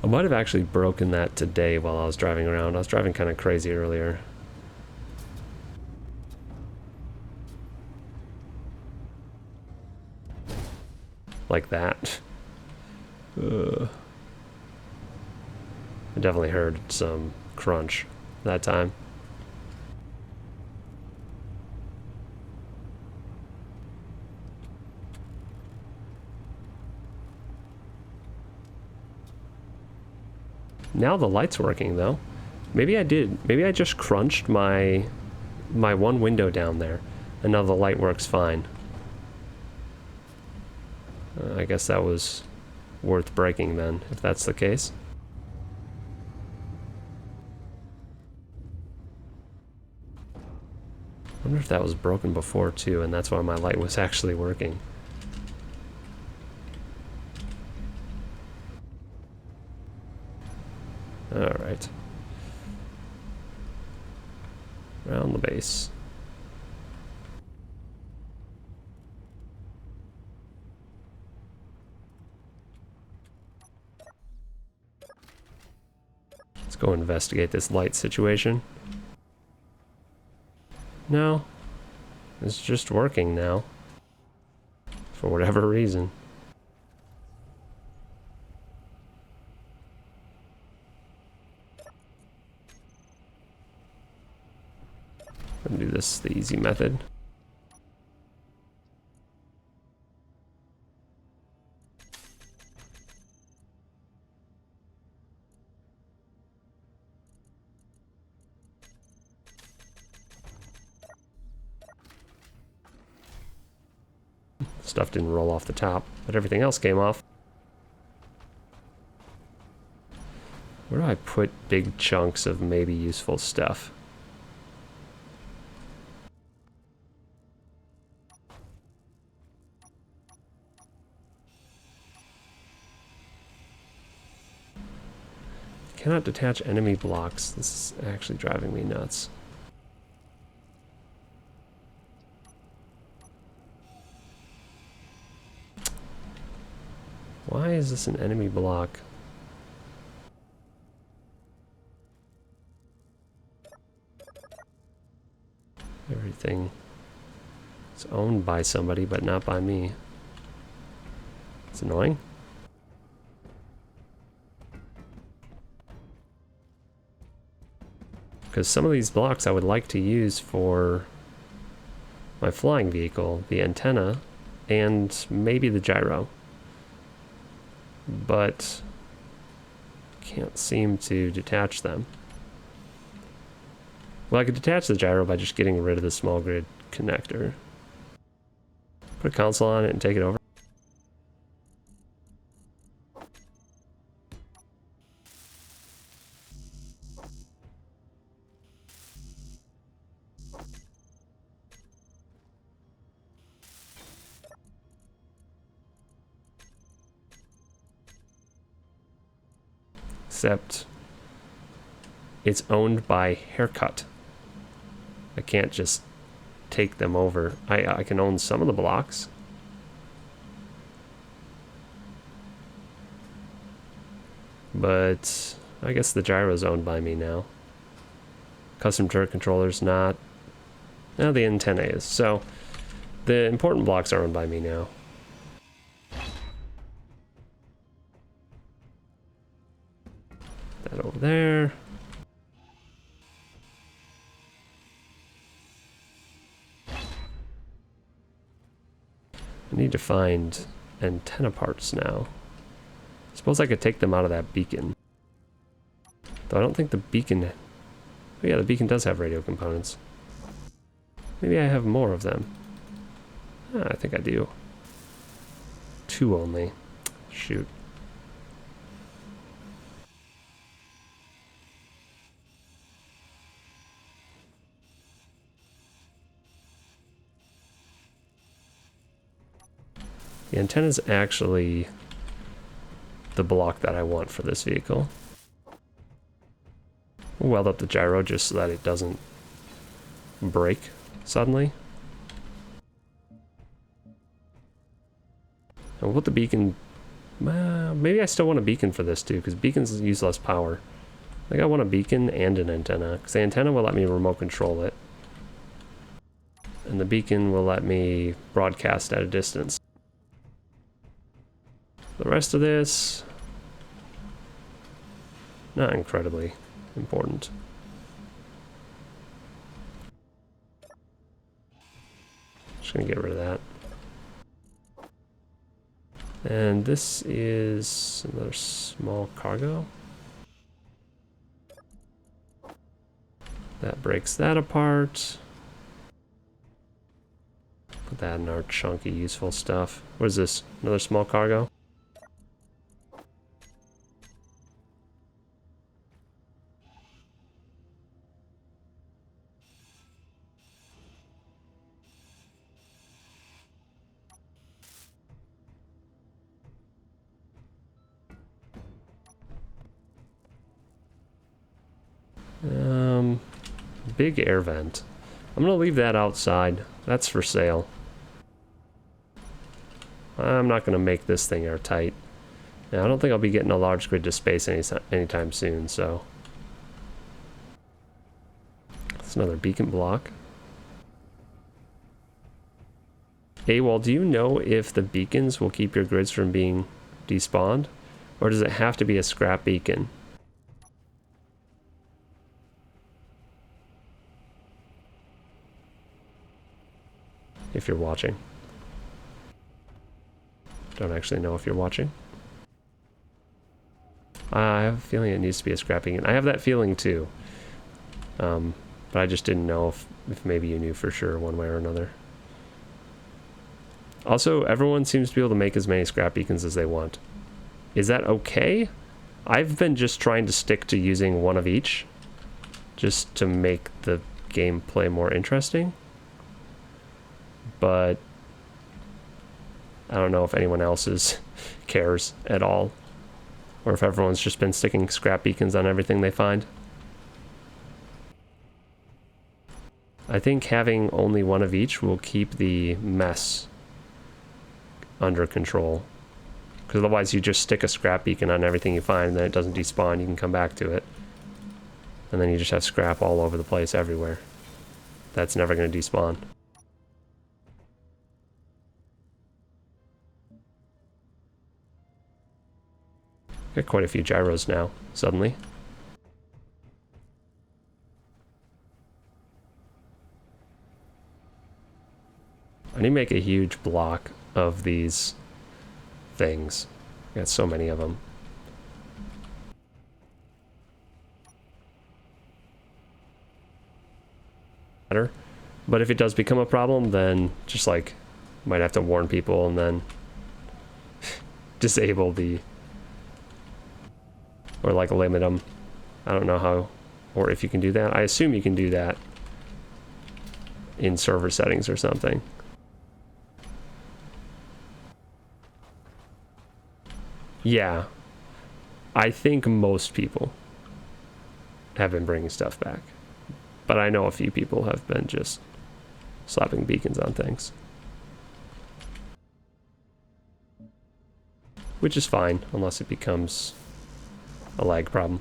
I might have actually broken that today while I was driving around. I was driving kind of crazy earlier. Like that. I definitely heard some crunch that time. Now the light's working though. Maybe I did. Maybe I just crunched my one window down there, and now the light works fine. I guess that was worth breaking then, if that's the case. I wonder if that was broken before too, and that's why my light was actually working. Alright. Around the base. Let's go investigate this light situation. No. It's just working now. For whatever reason. I'm gonna do this the easy method. Stuff didn't roll off the top, but everything else came off. Where do I put big chunks of maybe useful stuff? Cannot detach enemy blocks. This is actually driving me nuts. Why is this an enemy block? Everything is owned by somebody, but not by me. It's annoying. Because some of these blocks I would like to use for my flying vehicle, the antenna, and maybe the gyro. But can't seem to detach them. Well, I could detach the gyro by just getting rid of the small grid connector. Put a console on it and take it over. Except it's owned by Haircut. I can't just take them over. I can own some of the blocks. But I guess the gyro is owned by me now. Custom turret controller's not. Now the antenna is. So the important blocks are owned by me now. That over there. I need to find antenna parts now. Suppose I could take them out of that beacon. Though I don't think the beacon... Oh yeah, the beacon does have radio components. Maybe I have more of them. Ah, I think I do. 2 only. Shoot. The antenna is actually the block that I want for this vehicle. We'll weld up the gyro just so that it doesn't break suddenly. And we'll put the beacon... maybe I still want a beacon for this too, because beacons use less power. I think I want a beacon and an antenna, because the antenna will let me remote control it. And the beacon will let me broadcast at a distance. The rest of this, not incredibly important. Just gonna get rid of that. And this is another small cargo. That breaks that apart. Put that in our chunky useful stuff. What is this? Another small cargo? Big air vent. I'm gonna leave that outside. That's for sale. I'm not gonna make this thing airtight. Now, I don't think I'll be getting a large grid to space anytime soon, so. That's another beacon block. AWOL, do you know if the beacons will keep your grids from being despawned? Or does it have to be a scrap beacon? If you're watching. Don't actually know if you're watching. I have a feeling it needs to be a scrap beacon. I have that feeling too. But I just didn't know if maybe you knew for sure one way or another. Also, everyone seems to be able to make as many scrap beacons as they want. Is that okay? I've been just trying to stick to using one of each, just to make the gameplay more interesting. But I don't know if anyone else cares at all, or if everyone's just been sticking scrap beacons on everything they find. I think having only one of each will keep the mess under control. Because otherwise you just stick a scrap beacon on everything you find and then it doesn't despawn, you can come back to it. And then you just have scrap all over the place everywhere. That's never going to despawn. Got quite a few gyros now, suddenly. I need to make a huge block of these things. Got so many of them. But if it does become a problem, then just like might have to warn people and then disable the, or like limit them. I don't know how or if you can do that. I assume you can do that in server settings or something. Yeah, I think most people have been bringing stuff back, but I know a few people have been just slapping beacons on things, which is fine unless it becomes a lag problem.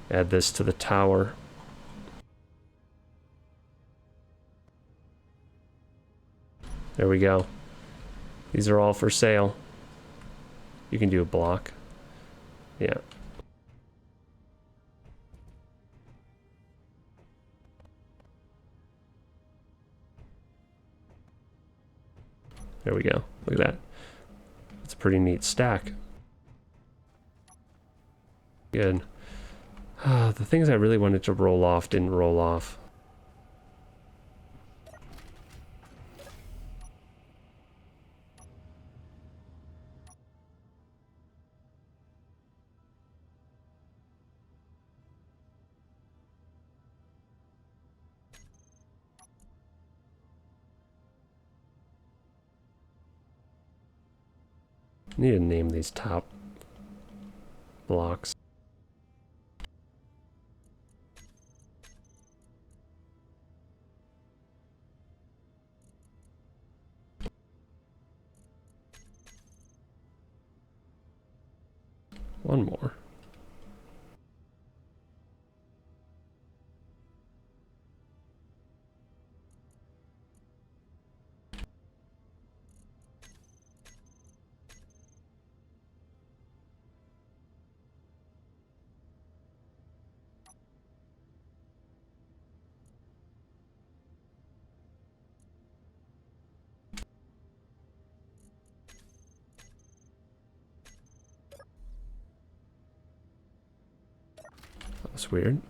Add this to the tower. There we go. These are all for sale. You can do a block. Yeah. There we go. Look at that. It's a pretty neat stack. Good. The things I really wanted to roll off didn't roll off. I need to name these top blocks. One more. That's weird.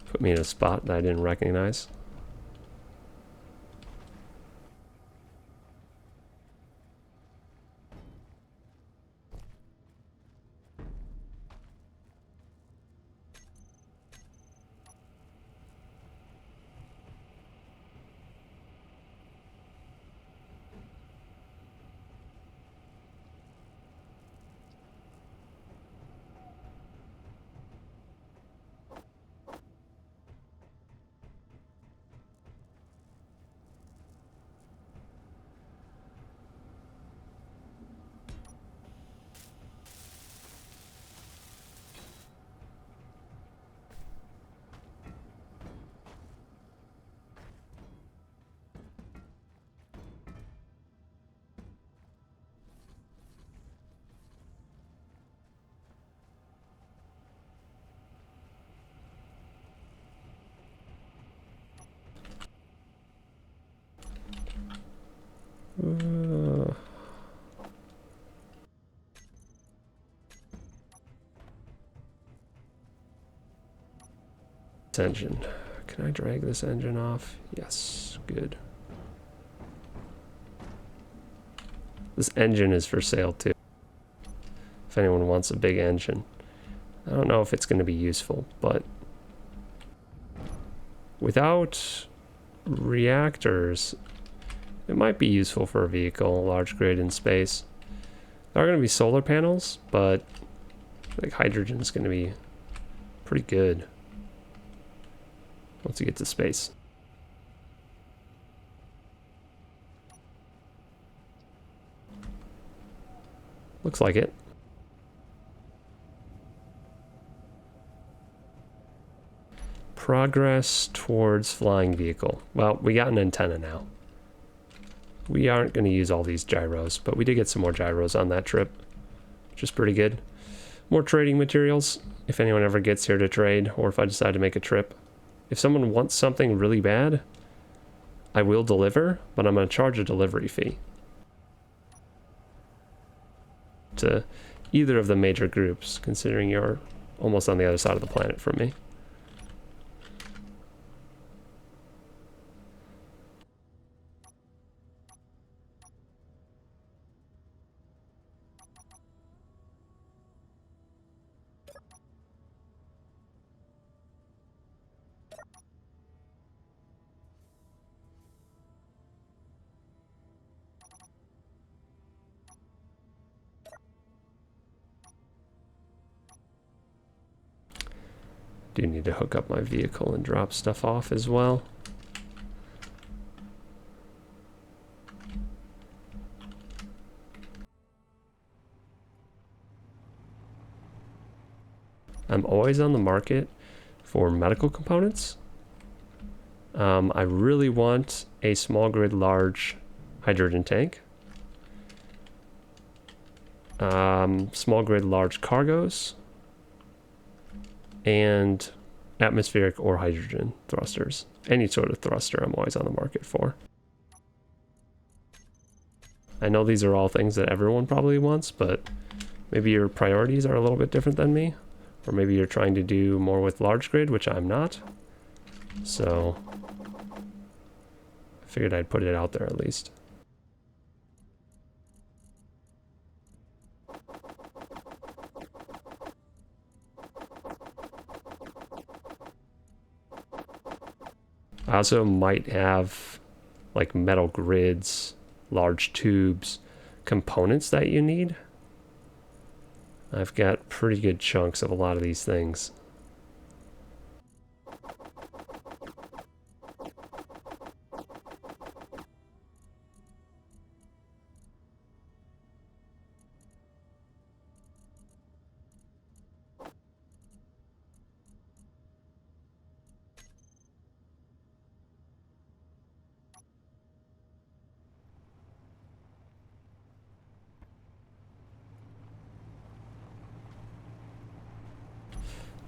Put me in a spot that I didn't recognize. Attention. Can I drag this engine off? Yes, good. This engine is for sale too. If anyone wants a big engine. I don't know if it's going to be useful, but without reactors, it might be useful for a vehicle, a large grid in space. There are going to be solar panels, but like hydrogen is going to be pretty good once you get to space. Looks like it. Progress towards flying vehicle. Well, we got an antenna now. We aren't going to use all these gyros, but we did get some more gyros on that trip, which is pretty good. More trading materials, if anyone ever gets here to trade, or if I decide to make a trip. If someone wants something really bad, I will deliver, but I'm going to charge a delivery fee to either of the major groups, considering you're almost on the other side of the planet from me. Do need to hook up my vehicle and drop stuff off as well. I'm always on the market for medical components. I really want a small grid large hydrogen tank. Small grid large cargos. And atmospheric or hydrogen thrusters. Any sort of thruster I'm always on the market for. I know these are all things that everyone probably wants, but maybe your priorities are a little bit different than me. Or maybe you're trying to do more with large grid, which I'm not. So I figured I'd put it out there at least. I also might have like metal grids, large tubes, components that you need. I've got pretty good chunks of a lot of these things.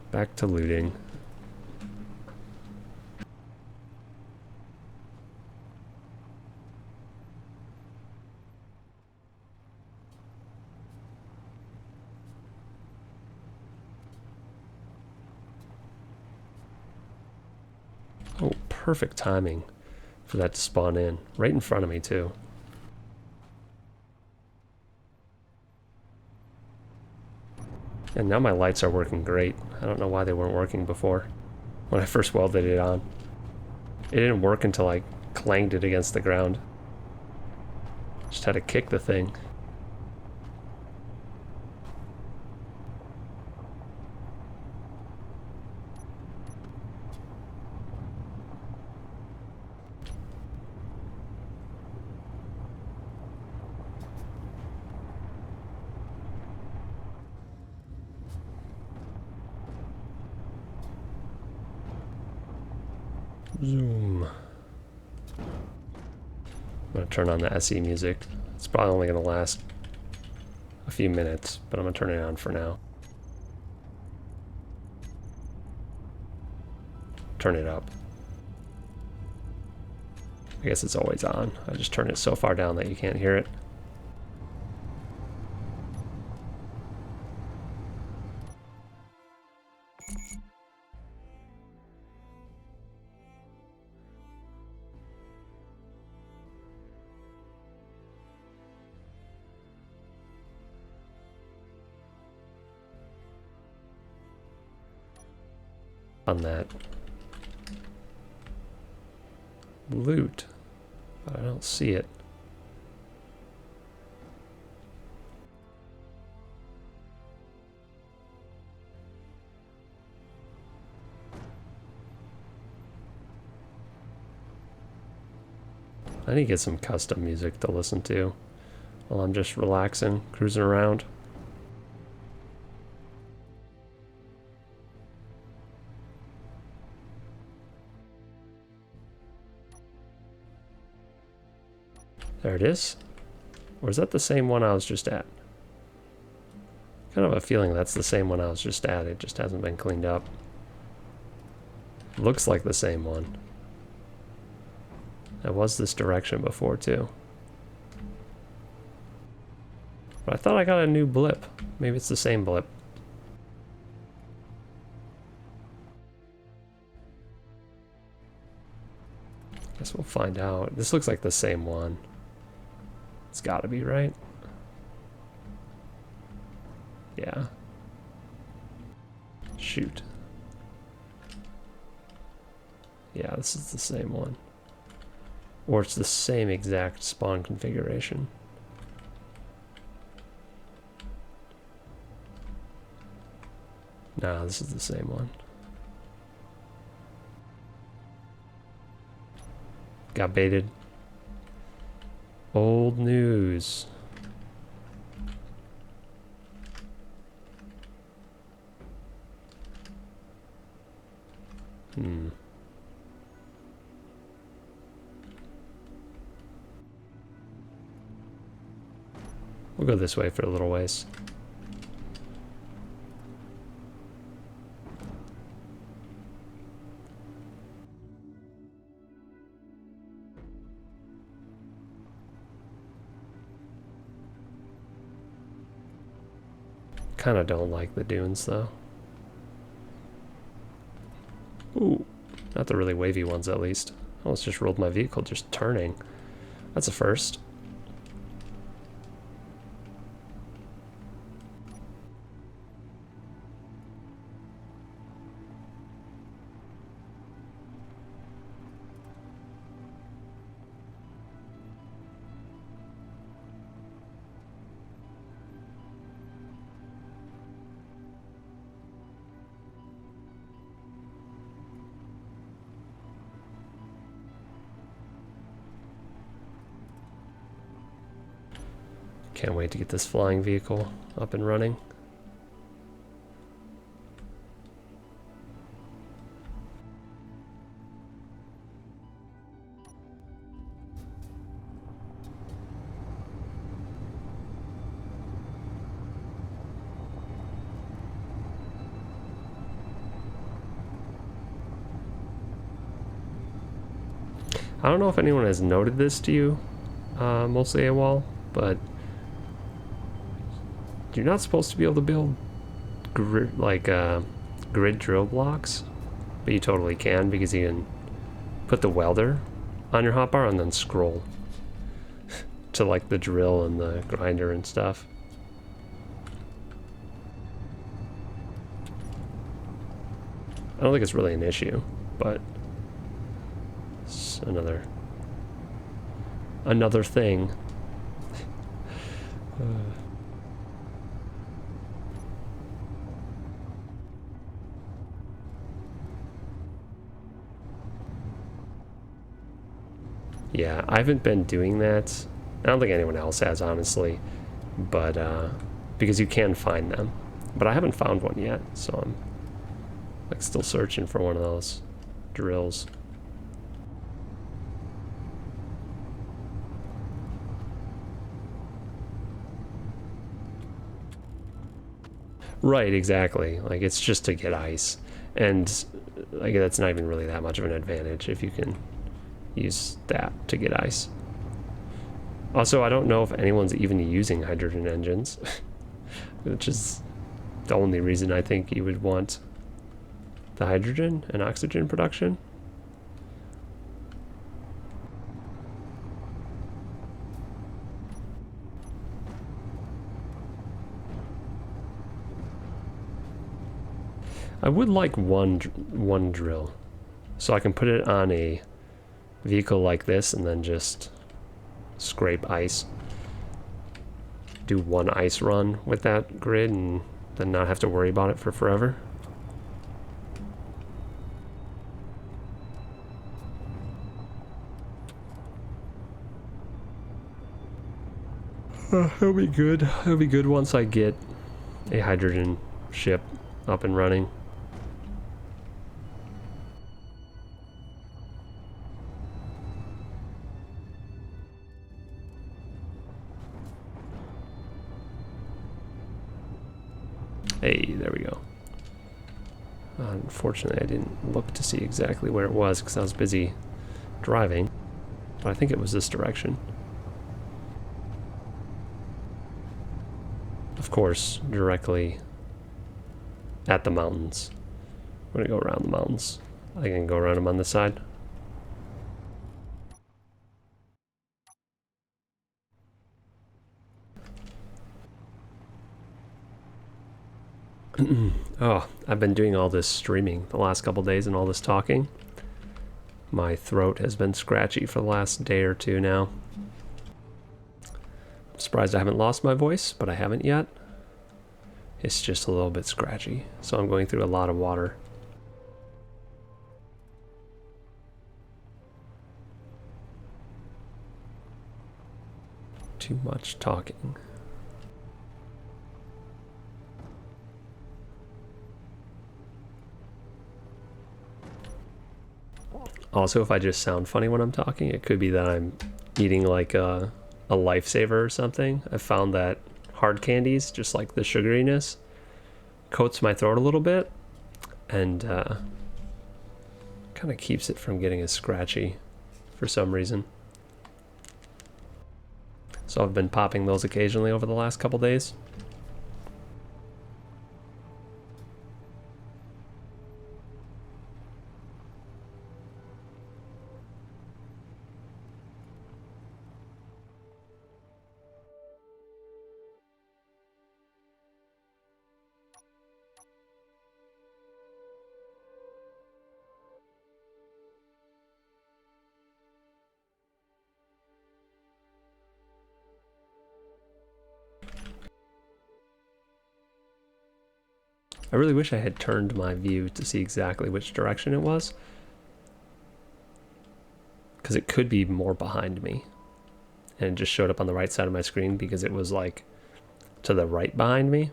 Back to looting. Oh, perfect timing for that to spawn in. Right in front of me, too. And now my lights are working great. I don't know why they weren't working before. When I first welded it on. It didn't work until I clanged it against the ground. Just had to kick the thing. Zoom. I'm gonna turn on the SE music. It's probably only gonna last a few minutes, but I'm gonna turn it on for now. Turn it up. I guess it's always on. I just turn it so far down that you can't hear it. on that. Loot. But I don't see it. I need to get some custom music to listen to while I'm just relaxing, cruising around. There it is. Or is that the same one I was just at? Kind of a feeling that's the same one I was just at. It just hasn't been cleaned up. Looks like the same one. It was this direction before too. But I thought I got a new blip. Maybe it's the same blip. Guess we'll find out. This looks like the same one. It's gotta be, right? Yeah. Shoot. Yeah, this is the same one. Or it's the same exact spawn configuration. Nah, this is the same one. Got baited. Old news. We'll go this way for a little ways. Kind of don't like the dunes though. Ooh, not the really wavy ones at least. I almost just rolled my vehicle just turning. That's a first. Can't wait to get this flying vehicle up and running. I don't know if anyone has noted this to you, mostly AWOL, but you're not supposed to be able to build grid drill blocks, but you totally can because you can put the welder on your hotbar and then scroll to like the drill and the grinder and stuff. I don't think it's really an issue, but it's another thing. Yeah, I haven't been doing that. I don't think anyone else has, honestly, but because you can find them, but I haven't found one yet, so I'm like still searching for one of those drills. Right, exactly. Like it's just to get ice, and like that's not even really that much of an advantage if you can use that to get ice. Also, I don't know if anyone's even using hydrogen engines, which is the only reason I think you would want the hydrogen and oxygen production. I would like one drill, so I can put it on a vehicle like this and then just scrape ice. Do one ice run with that grid and then not have to worry about it for forever. It'll be good. It'll be good once I get a hydrogen ship up and running. Hey, there we go. Unfortunately, I didn't look to see exactly where it was because I was busy driving, but I think it was this direction. Of course, directly at the mountains. I'm gonna go around the mountains. I can go around them on this side. Oh, I've been doing all this streaming the last couple days and all this talking. My throat has been scratchy for the last day or two now. I'm surprised I haven't lost my voice, but I haven't yet. It's just a little bit scratchy, so I'm going through a lot of water. Too much talking. Also, if I just sound funny when I'm talking, it could be that I'm eating like a lifesaver or something. I found that hard candies, just like the sugariness, coats my throat a little bit and kind of keeps it from getting as scratchy for some reason. So I've been popping those occasionally over the last couple days. I really wish I had turned my view to see exactly which direction it was, because it could be more behind me, and it just showed up on the right side of my screen because it was like to the right behind me.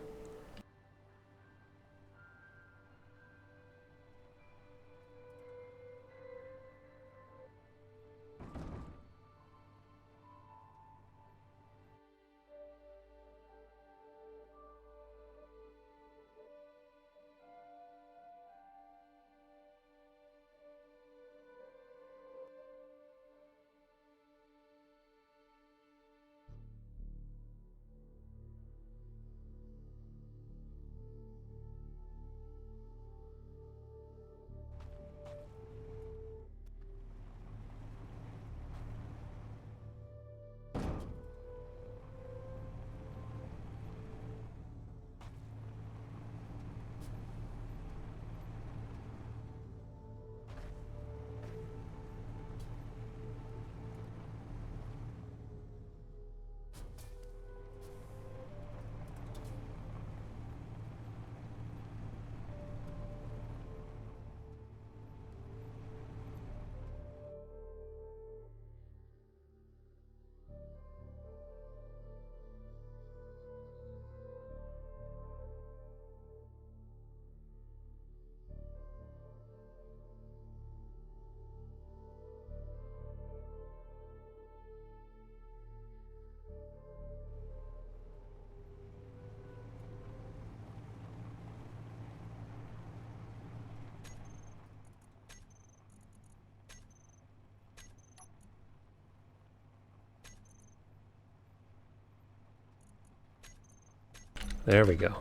There we go.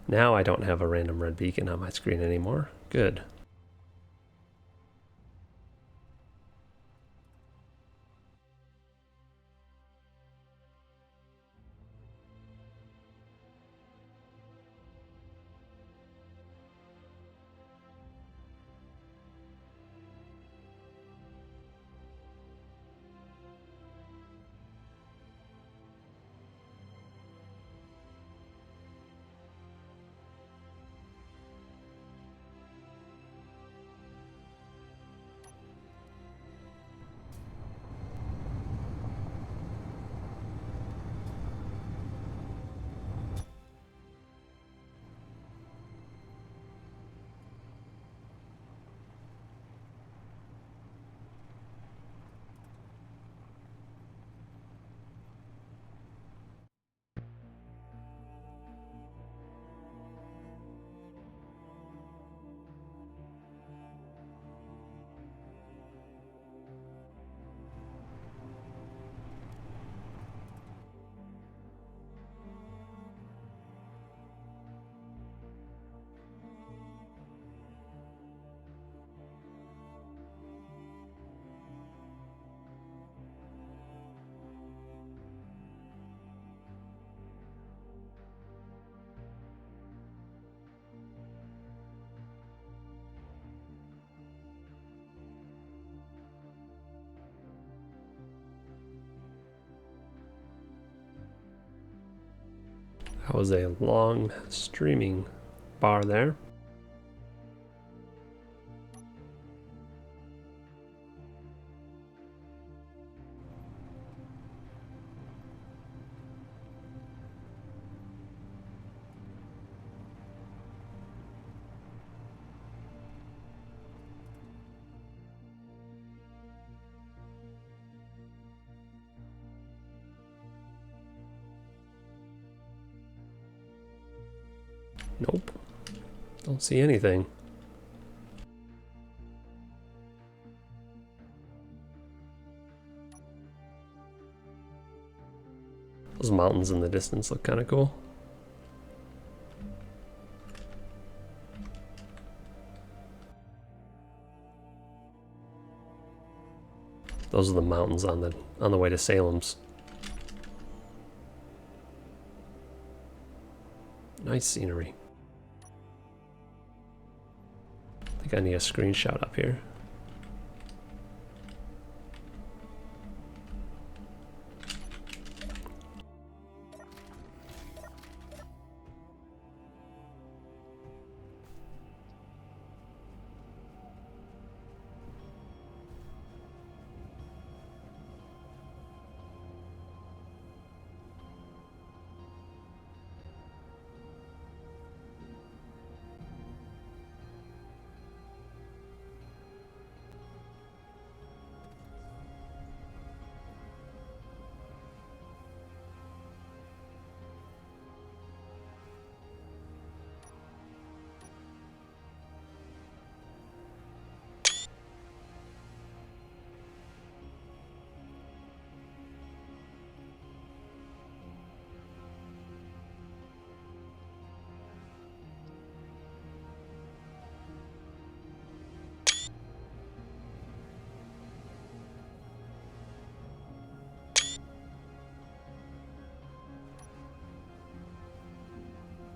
Now I don't have a random red beacon on my screen anymore. Good. That was a long streaming bar there. Nope. Don't see anything. Those mountains in the distance look kind of cool. Those are the mountains on the way to Salem's. Nice scenery. I think I need a screenshot up here.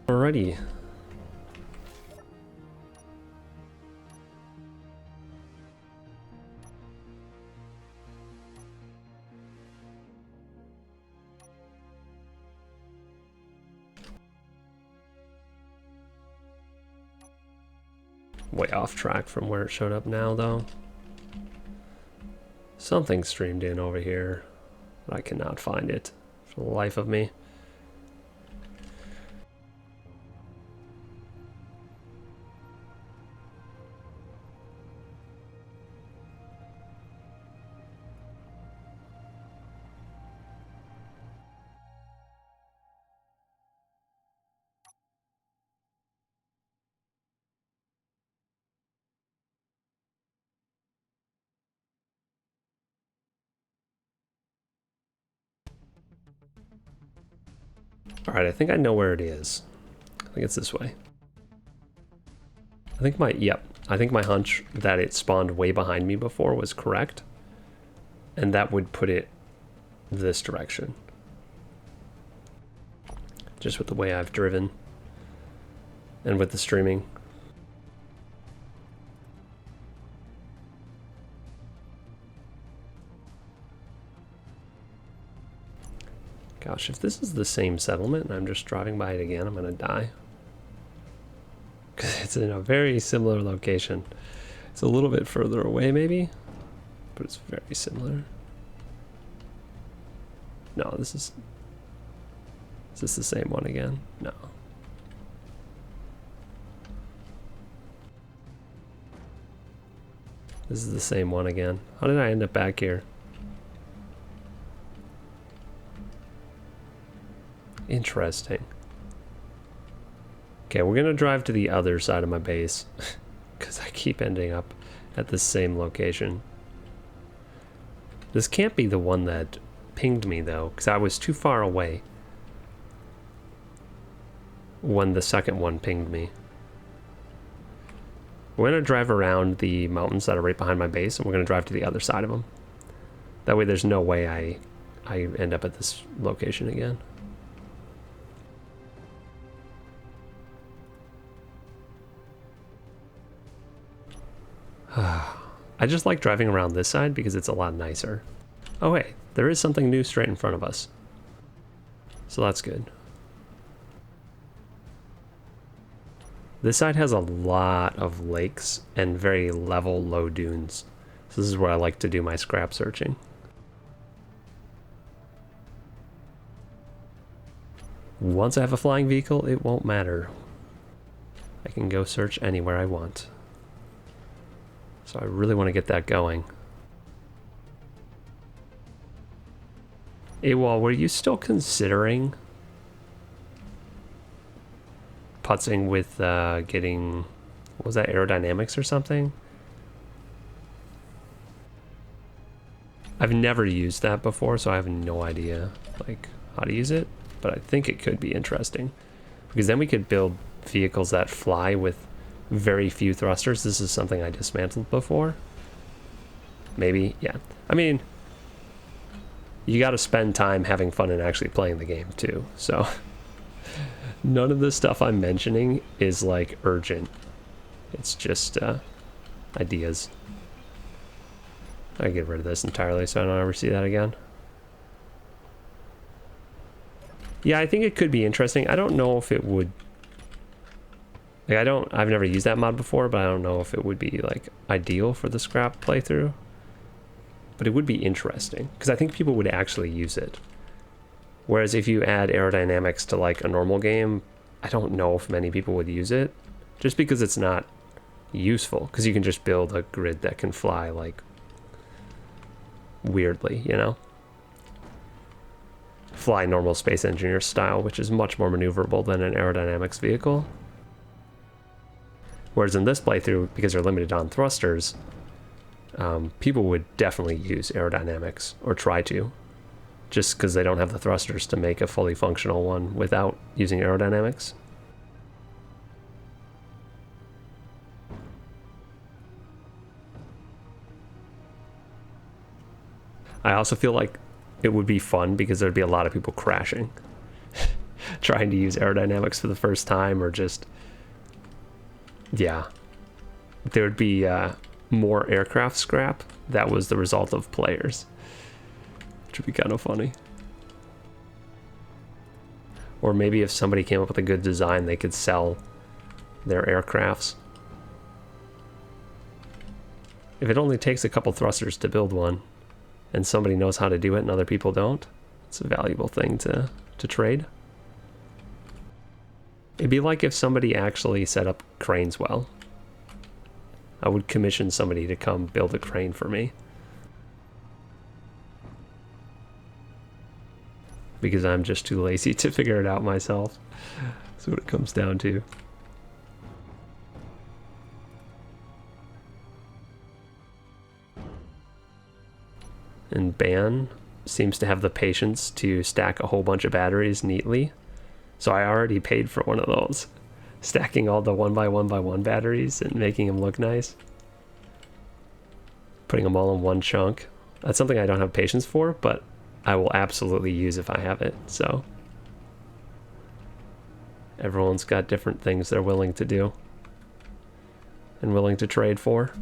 Alrighty. Way off track from where it showed up now, though. Something streamed in over here, but I cannot find it for the life of me. Alright, I think I know where it is. I think it's this way. I think my hunch that it spawned way behind me before was correct. And that would put it this direction. Just with the way I've driven. And with the streaming. Gosh, if this is the same settlement and I'm just driving by it again, I'm gonna die. Because it's in a very similar location. It's a little bit further away maybe, but it's very similar. No, is this the same one again? No. This is the same one again. How did I end up back here? Interesting. Okay, we're gonna drive to the other side of my base because I keep ending up at the same location. This can't be the one that pinged me though, because I was too far away when the second one pinged me. We're gonna drive around the mountains that are right behind my base, and we're gonna drive to the other side of them. That way there's no way I end up at this location again. I just like driving around this side because it's a lot nicer. Oh hey, there is something new straight in front of us. So that's good. This side has a lot of lakes and very level low dunes. So this is where I like to do my scrap searching. Once I have a flying vehicle, it won't matter. I can go search anywhere I want. So I really want to get that going. AWOL, were you still considering putzing with getting, what was that, aerodynamics or something? I've never used that before, so I have no idea like how to use it, but I think it could be interesting because then we could build vehicles that fly with very few thrusters. This is something I dismantled before. Maybe, yeah. I mean, you got to spend time having fun and actually playing the game too, so none of the stuff I'm mentioning is like urgent. It's just ideas. I get rid of this entirely so I don't ever see that again. Yeah, I think it could be interesting. I don't know if it would, like, I've never used that mod before, but I don't know if it would be like ideal for the scrap playthrough. But it would be interesting because I think people would actually use it. Whereas if you add aerodynamics to like a normal game, I don't know if many people would use it just because it's not useful, because you can just build a grid that can fly like weirdly, you know? Fly normal space engineer style, which is much more maneuverable than an aerodynamics vehicle. Whereas in this playthrough, because they're limited on thrusters, people would definitely use aerodynamics, or try to, just because they don't have the thrusters to make a fully functional one without using aerodynamics. I also feel like it would be fun because there'd be a lot of people crashing trying to use aerodynamics for the first time, or just, yeah, there would be more aircraft scrap that was the result of players, which would be kind of funny. Or maybe if somebody came up with a good design, they could sell their aircrafts. If it only takes a couple thrusters to build one, and somebody knows how to do it and other people don't, it's a valuable thing to trade. It'd be like if somebody actually set up cranes well. I would commission somebody to come build a crane for me, because I'm just too lazy to figure it out myself. That's what it comes down to. And Ban seems to have the patience to stack a whole bunch of batteries neatly. So I already paid for one of those. Stacking all the 1x1x1 batteries and making them look nice. Putting them all in one chunk. That's something I don't have patience for, but I will absolutely use if I have it, so. Everyone's got different things they're willing to do and willing to trade for.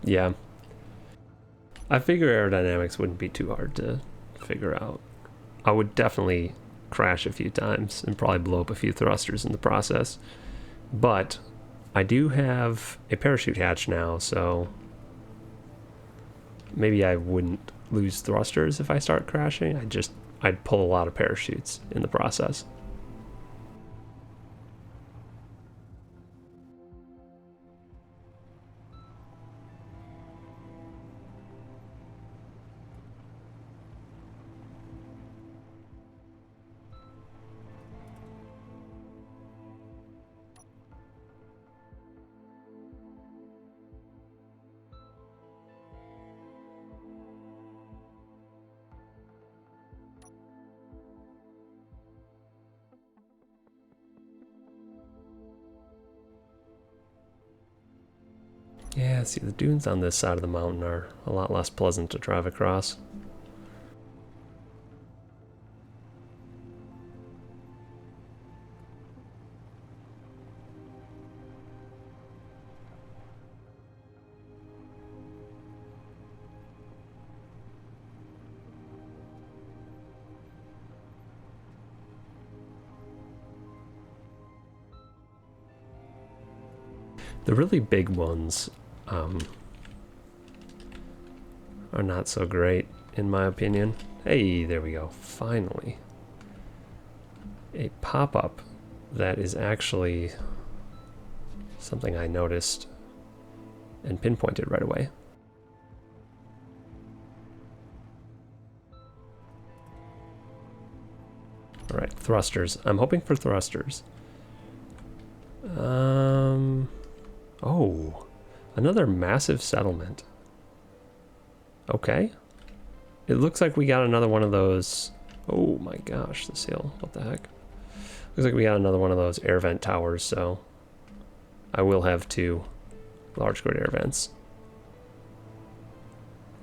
Yeah. I figure aerodynamics wouldn't be too hard to figure out. I would definitely crash a few times and probably blow up a few thrusters in the process. But I do have a parachute hatch now, so maybe I wouldn't lose thrusters if I start crashing. I'd pull a lot of parachutes in the process. Yeah, see, the dunes on this side of the mountain are a lot less pleasant to drive across. The really big ones are not so great, in my opinion. Hey, there we go. Finally. A pop-up that is actually something I noticed and pinpointed right away. Alright, thrusters. I'm hoping for thrusters. Oh, another massive settlement. Okay. It looks like we got another one of those. Oh my gosh, this hill. What the heck? Looks like we got another one of those air vent towers, so I will have 2 large grid air vents.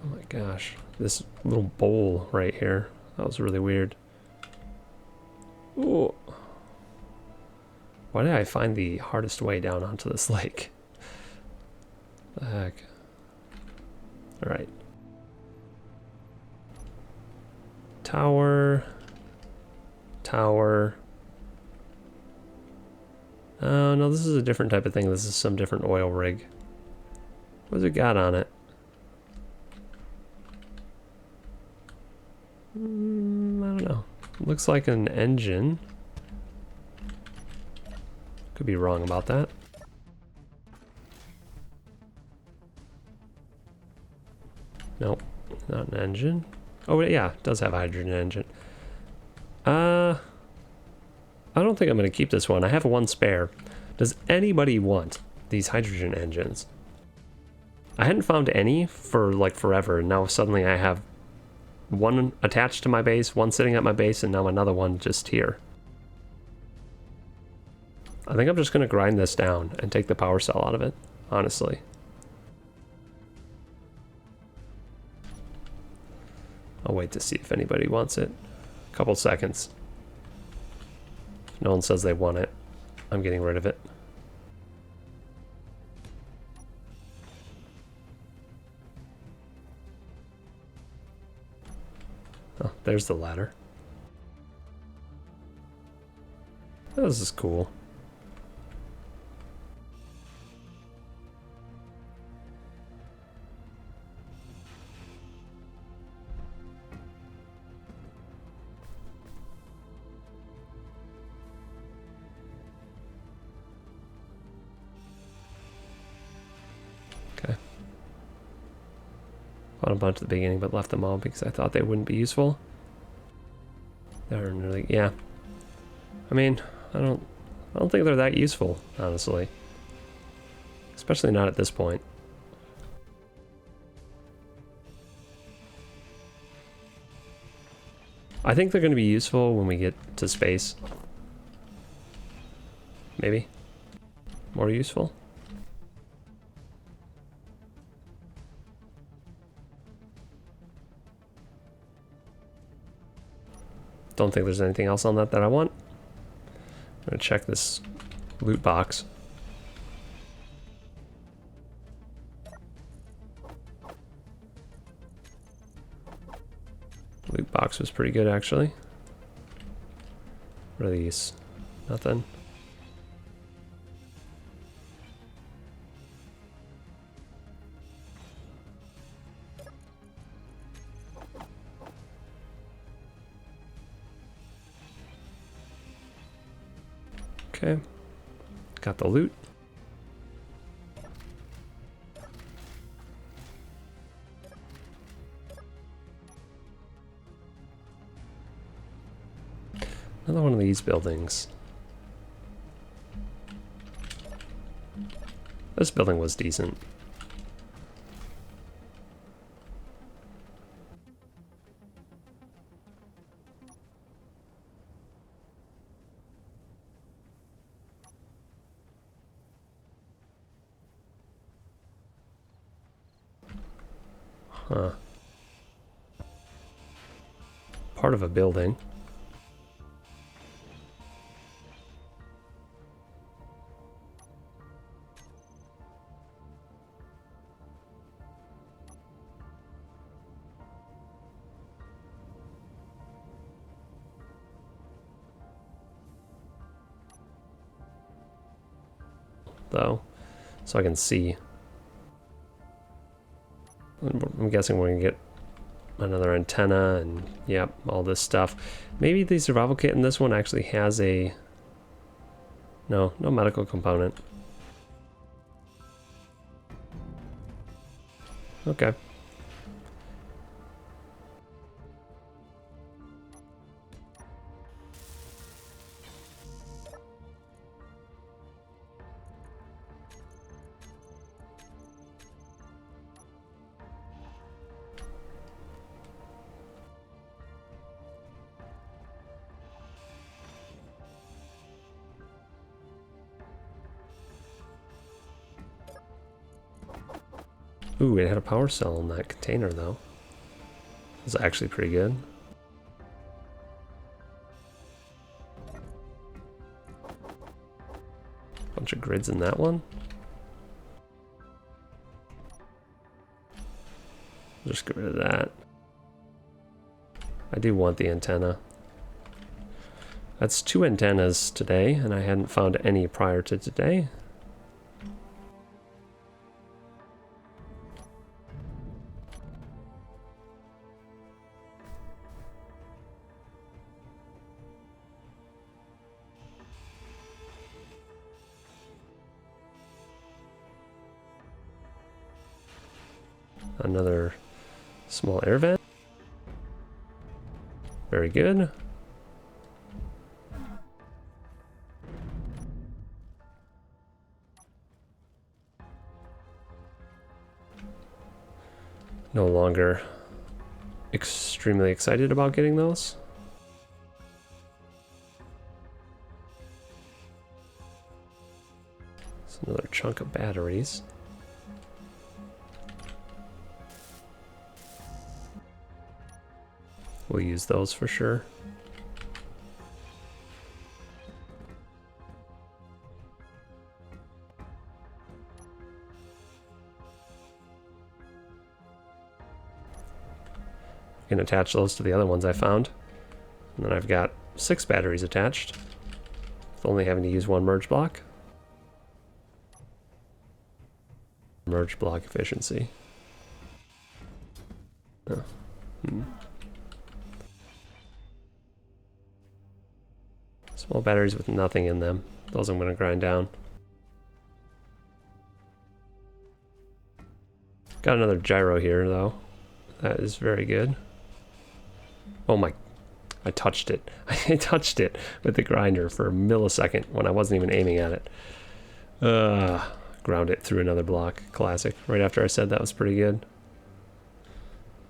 Oh my gosh. This little bowl right here. That was really weird. Ooh. Why did I find the hardest way down onto this lake? The heck? Alright. Tower. Tower. Oh, no, this is a different type of thing. This is some different oil rig. What's it got on it? I don't know. Looks like an engine. Could be wrong about that. Nope, not an engine. Oh yeah, it does have a hydrogen engine. I don't think I'm gonna keep this one. I have one spare. Does anybody want these hydrogen engines? I hadn't found any for like forever, and now suddenly I have one attached to my base, one sitting at my base, and now another one just here. I think I'm just gonna grind this down and take the power cell out of it, honestly. I'll wait to see if anybody wants it. A couple seconds. If no one says they want it, I'm getting rid of it. Oh, there's the ladder. This is cool. Bought a bunch at the beginning, but left them all because I thought they wouldn't be useful. They're really, yeah. I mean, I don't think they're that useful, honestly. Especially not at this point. I think they're going to be useful when we get to space. Maybe. More useful. Don't think there's anything else on that I want. I'm gonna check this loot box. Loot box was pretty good, actually. What are these? Nothing. Okay, got the loot. Another one of these buildings. This building was decent. huh? Part of a building. Though, so I can see. I'm guessing we're gonna get another antenna and yep, all this stuff. Maybe the survival kit in this one actually has a no medical component. Okay. Ooh, it had a power cell in that container though. It's actually pretty good. Bunch of grids in that one. Just get rid of that. I do want the antenna. That's 2 antennas today, and I hadn't found any prior to today. Another small air vent. Very good. No longer extremely excited about getting those. It's another chunk of batteries. We'll use those for sure. I can attach those to the other ones I found. And then I've got 6 batteries attached, with only having to use 1 merge block. Merge block efficiency. Oh. Small batteries with nothing in them. Those I'm going to grind down. Got another gyro here though. That is very good. Oh my, I touched it. I touched it with the grinder for a millisecond when I wasn't even aiming at it. Ground it through another block. Classic. Right after I said that was pretty good.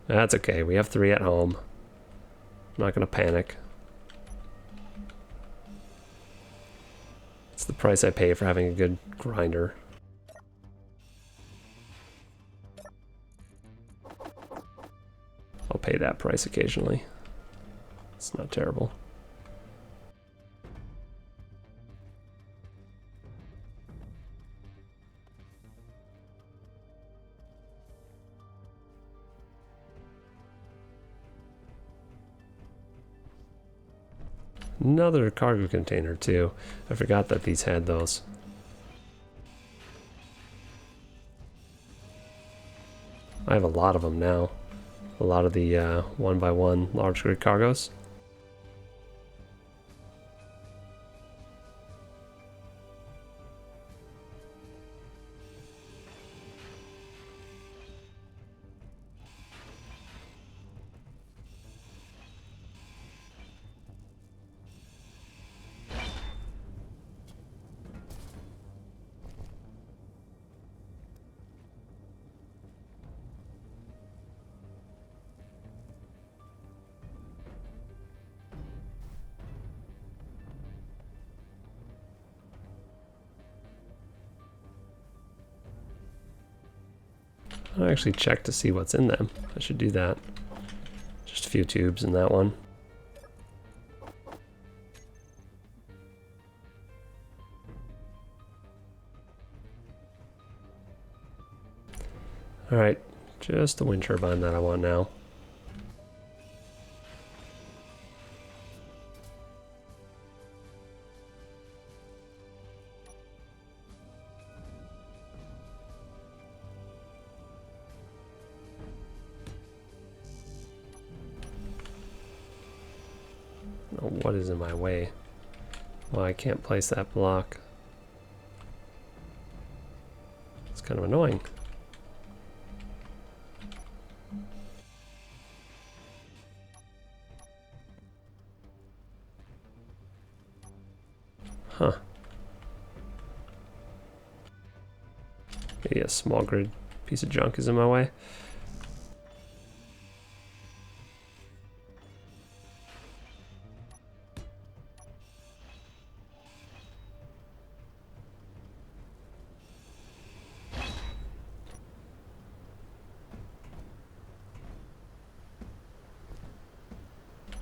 That's okay. We have 3 at home. I'm not going to panic. It's the price I pay for having a good grinder. I'll pay that price occasionally. It's not terrible. Another cargo container too. I forgot that these had those. I have a lot of them now. A lot of the 1x1 large grid cargos. I'll actually check to see what's in them. I should do that. Just a few tubes in that one. Alright, just the wind turbine that I want now. Oh, what is in my way? Well, I can't place that block. It's kind of annoying. Huh. Maybe a small grid piece of junk is in my way.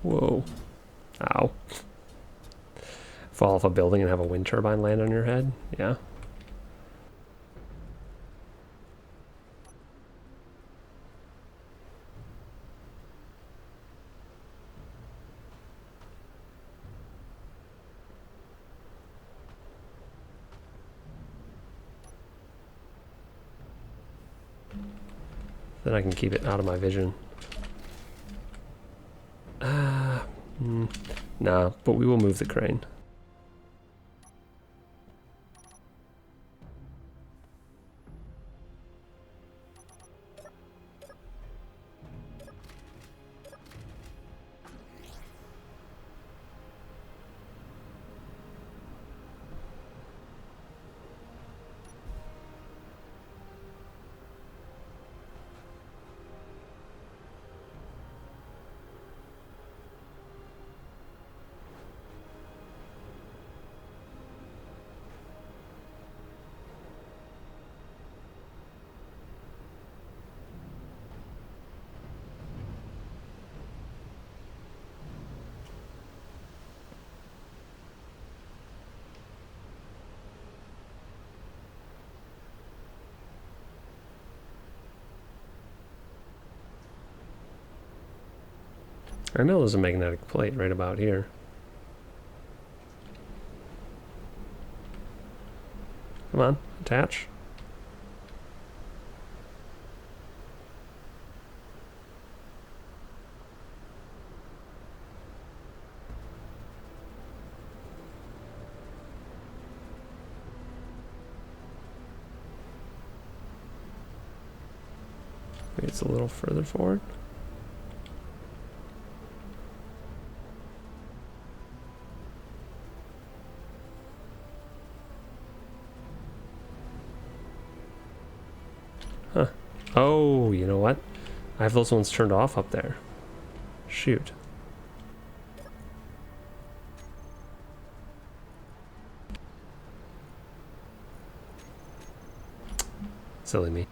Whoa. Ow. Fall off a building and have a wind turbine land on your head? Yeah. Then I can keep it out of my vision. Nah, but we will move the crane. I know there's a magnetic plate right about here. Come on, attach. Maybe it's a little further forward. Huh. Oh, you know what? I have those ones turned off up there. Shoot. Silly me.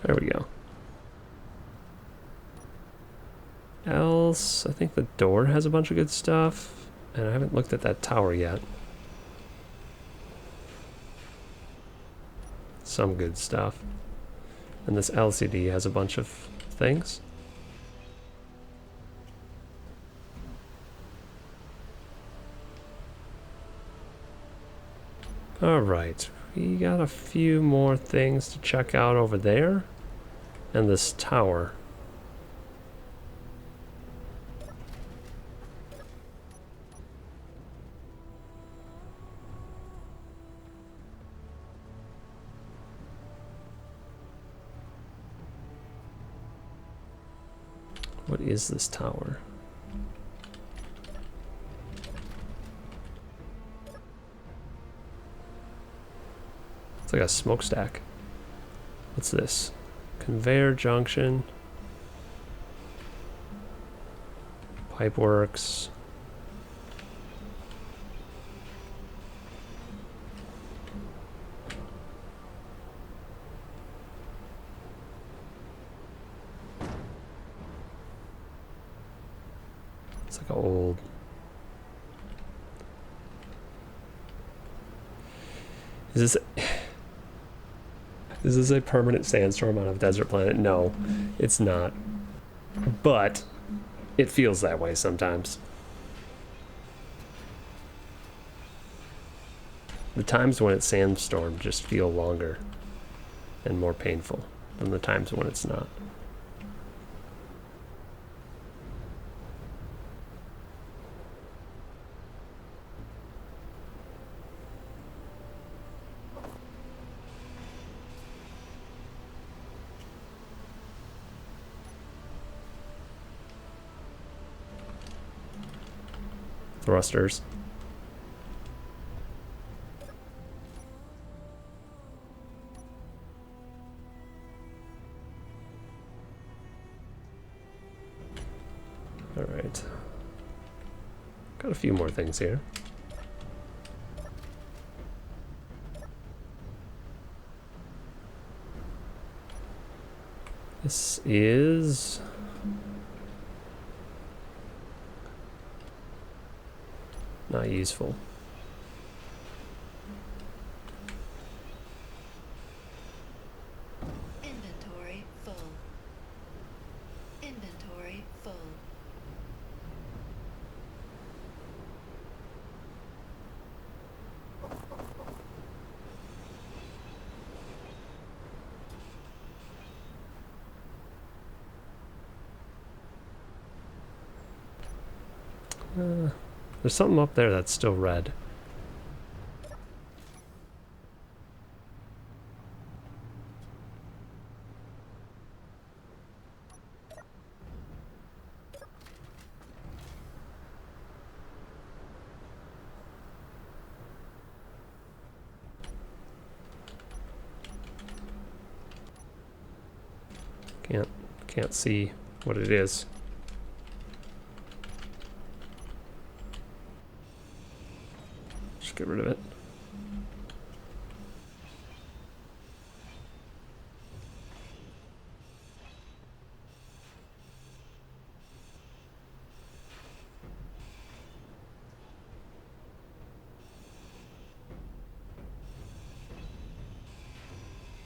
There we go. Else, I think the door has a bunch of good stuff, and I haven't looked at that tower yet. Some good stuff. And this LCD has a bunch of things. Alright, we got a few more things to check out over there. And this tower. What is this tower? It's like a smokestack. What's this? Conveyor junction. Pipe works. It's like an old... Is this a permanent sandstorm on a desert planet? No, it's not. But it feels that way sometimes. The times when it's sandstorm just feel longer and more painful than the times when it's not. Thrusters. All right. Got a few more things here. This is... not useful. Inventory full. Inventory full. There's something up there that's still red. Can't see what it is. Just get rid of it.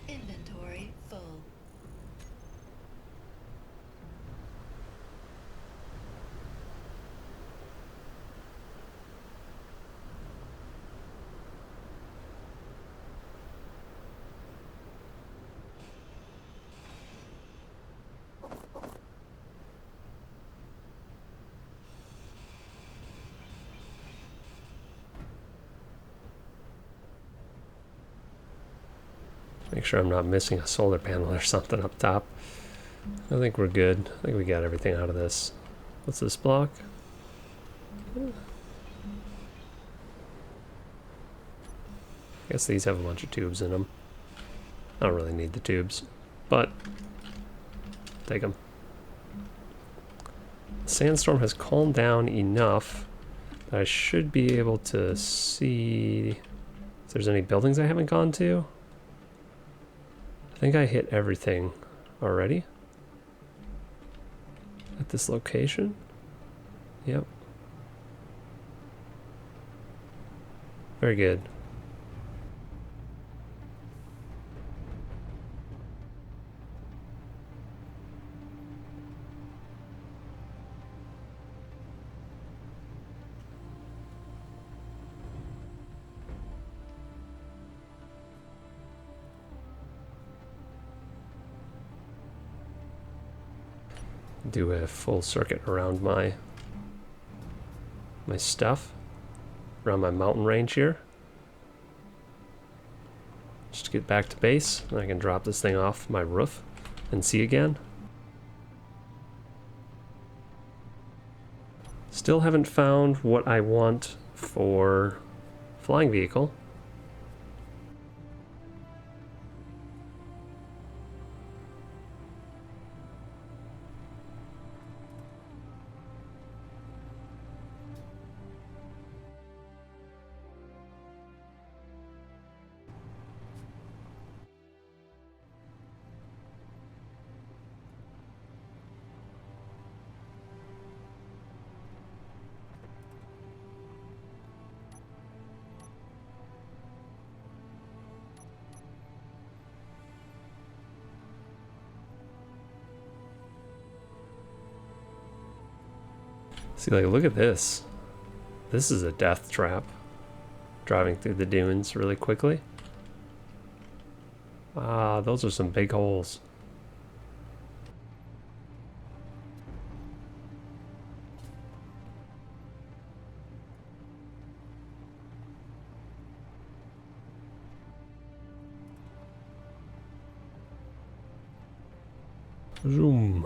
Inventory full. Make sure I'm not missing a solar panel or something up top. I think we're good. I think we got everything out of this. What's this block? I guess these have a bunch of tubes in them. I don't really need the tubes, but take them. The sandstorm has calmed down enough that I should be able to see if there's any buildings I haven't gone to. I think I hit everything already at this location. Yep. Very good. Do a full circuit around my stuff, around my mountain range here, just to get back to base, and I can drop this thing off my roof and see again. Still haven't found what I want for flying vehicle. See, like, look at this. This is a death trap. Driving through the dunes really quickly. Ah, those are some big holes. Zoom.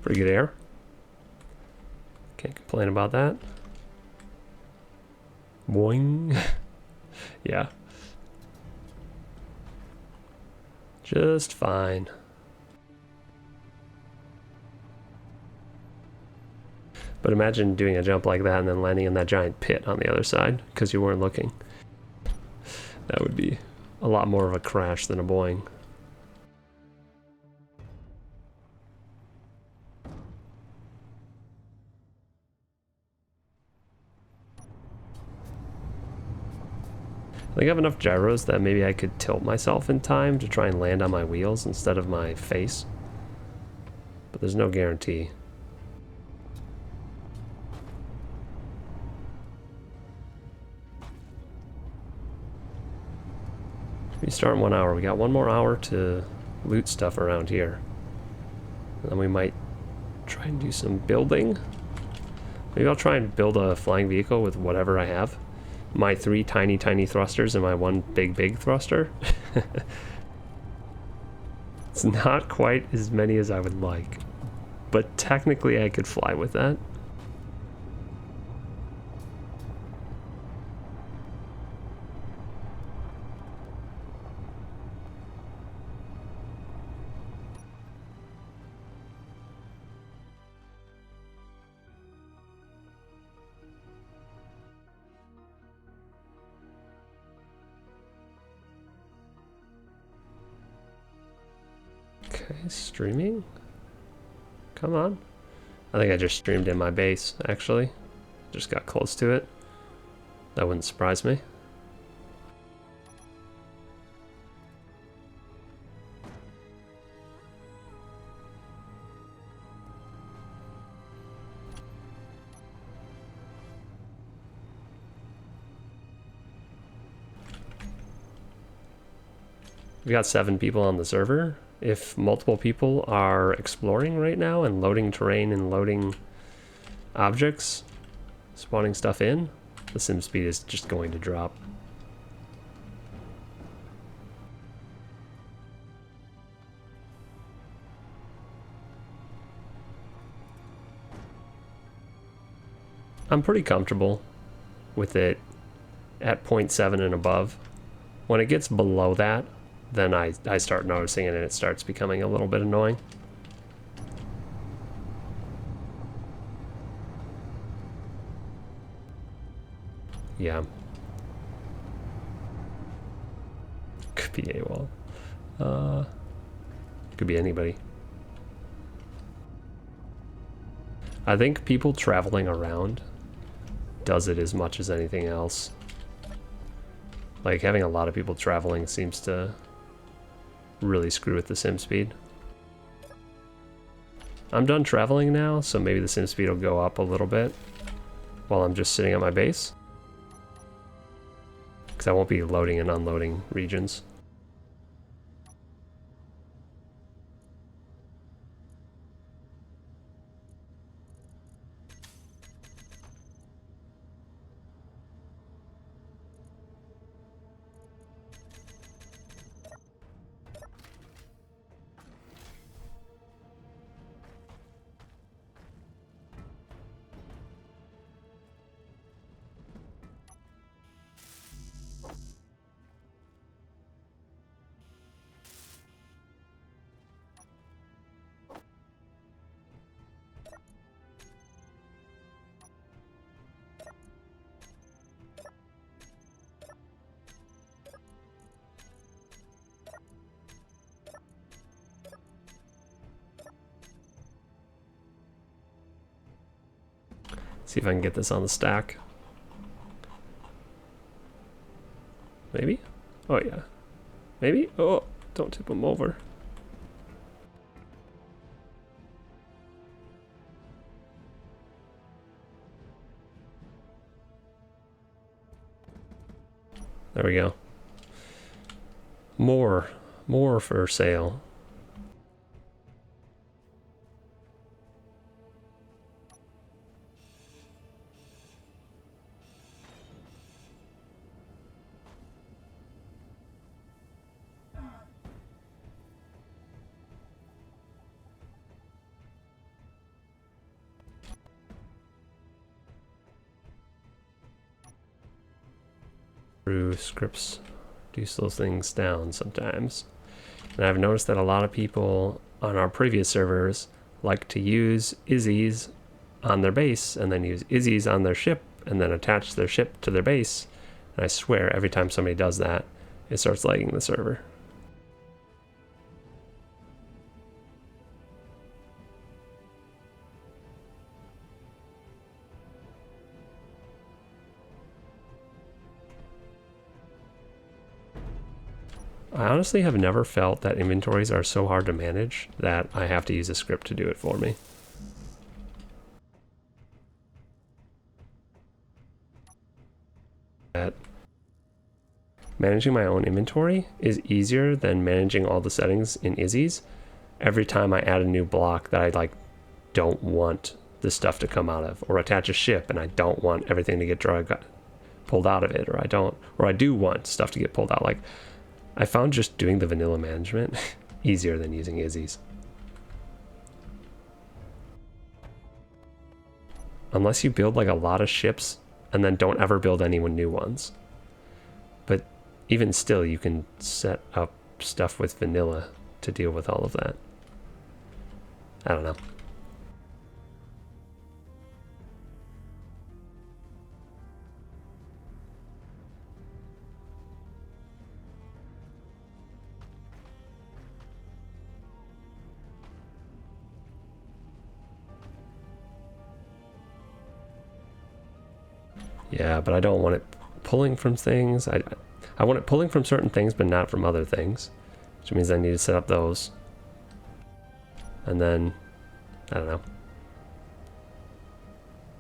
Pretty good air. Can't complain about that. Boing. Yeah. Just fine. But imagine doing a jump like that and then landing in that giant pit on the other side because you weren't looking. That would be a lot more of a crash than a boing. I think I have enough gyros that maybe I could tilt myself in time to try and land on my wheels instead of my face. But there's no guarantee. We start in 1 hour. We got 1 more hour to loot stuff around here. And then we might try and do some building. Maybe I'll try and build a flying vehicle with whatever I have. My 3 tiny thrusters and my 1 big thruster. It's not quite as many as I would like, but technically I could fly with that. Okay, streaming? Come on. I think I just streamed in my base, actually. Just got close to it. That wouldn't surprise me. We got 7 people on the server. If multiple people are exploring right now and loading terrain and loading objects, spawning stuff in, the sim speed is just going to drop. I'm pretty comfortable with it at 0.7 and above. When it gets below that, then I start noticing it and it starts becoming a little bit annoying. Yeah. Could be AWOL. Could be anybody. I think people traveling around does it as much as anything else. Like, having a lot of people traveling seems to really screw with the sim speed. I'm done traveling now, so maybe the sim speed will go up a little bit while I'm just sitting at my base, because I won't be loading and unloading regions. See if I can get this on the stack. Maybe? Oh yeah. Maybe? Oh, don't tip them over. There we go. More for sale. Scripts do slow things down sometimes. And I've noticed that a lot of people on our previous servers like to use Izzies on their base and then use Izzies on their ship and then attach their ship to their base. And I swear every time somebody does that, it starts lagging the server. I honestly have never felt that inventories are so hard to manage that I have to use a script to do it for me. That managing my own inventory is easier than managing all the settings in Izzy's. Every time I add a new block that I don't want the stuff to come out of, or attach a ship and I don't want everything to get pulled out of it, or I do want stuff to get pulled out. I found just doing the vanilla management easier than using Izzy's. Unless you build a lot of ships and then don't ever build any new ones. But even still, you can set up stuff with vanilla to deal with all of that. I don't know. Yeah, but I don't want it pulling from things. I want it pulling from certain things, but not from other things. Which means I need to set up those. And then, I don't know.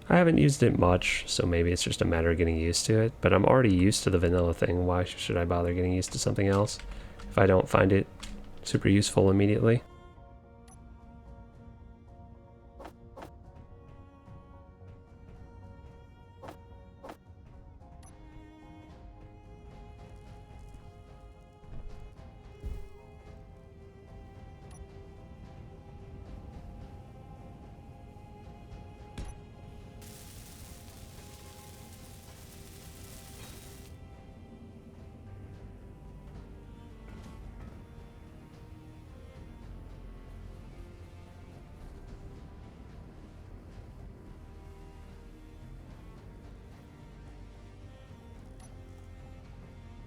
I haven't used it much, so maybe it's just a matter of getting used to it. But I'm already used to the vanilla thing. Why should I bother getting used to something else if I don't find it super useful immediately?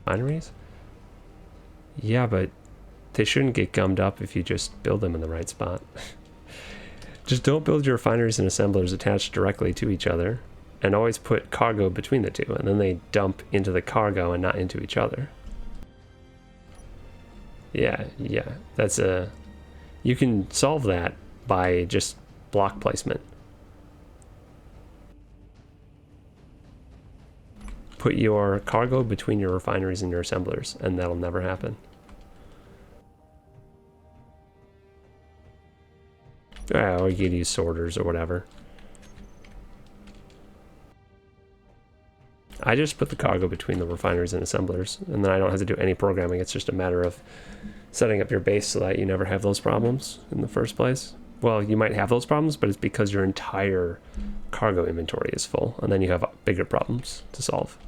Refineries? Yeah, but they shouldn't get gummed up if you just build them in the right spot. Just don't build your refineries and assemblers attached directly to each other, and always put cargo between the two, and then they dump into the cargo and not into each other. Yeah, that's you can solve that by just block placement. Put your cargo between your refineries and your assemblers, and that'll never happen. Or you could use sorters or whatever. I just put the cargo between the refineries and assemblers, and then I don't have to do any programming. It's just a matter of setting up your base so that you never have those problems in the first place. Well, you might have those problems, but it's because your entire cargo inventory is full, and then you have bigger problems to solve.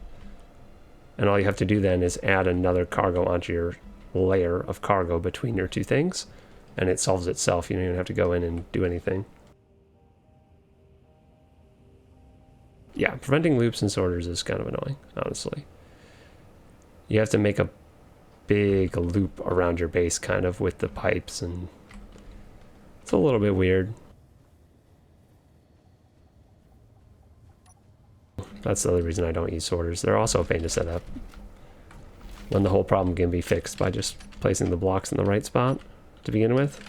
And all you have to do then is add another cargo onto your layer of cargo between your two things, and it solves itself. You don't even have to go in and do anything. Yeah, preventing loops and sorters is kind of annoying, honestly. You have to make a big loop around your base kind of with the pipes, and it's a little bit weird. That's the other reason I don't use sorters. They're also a pain to set up, when the whole problem can be fixed by just placing the blocks in the right spot to begin with.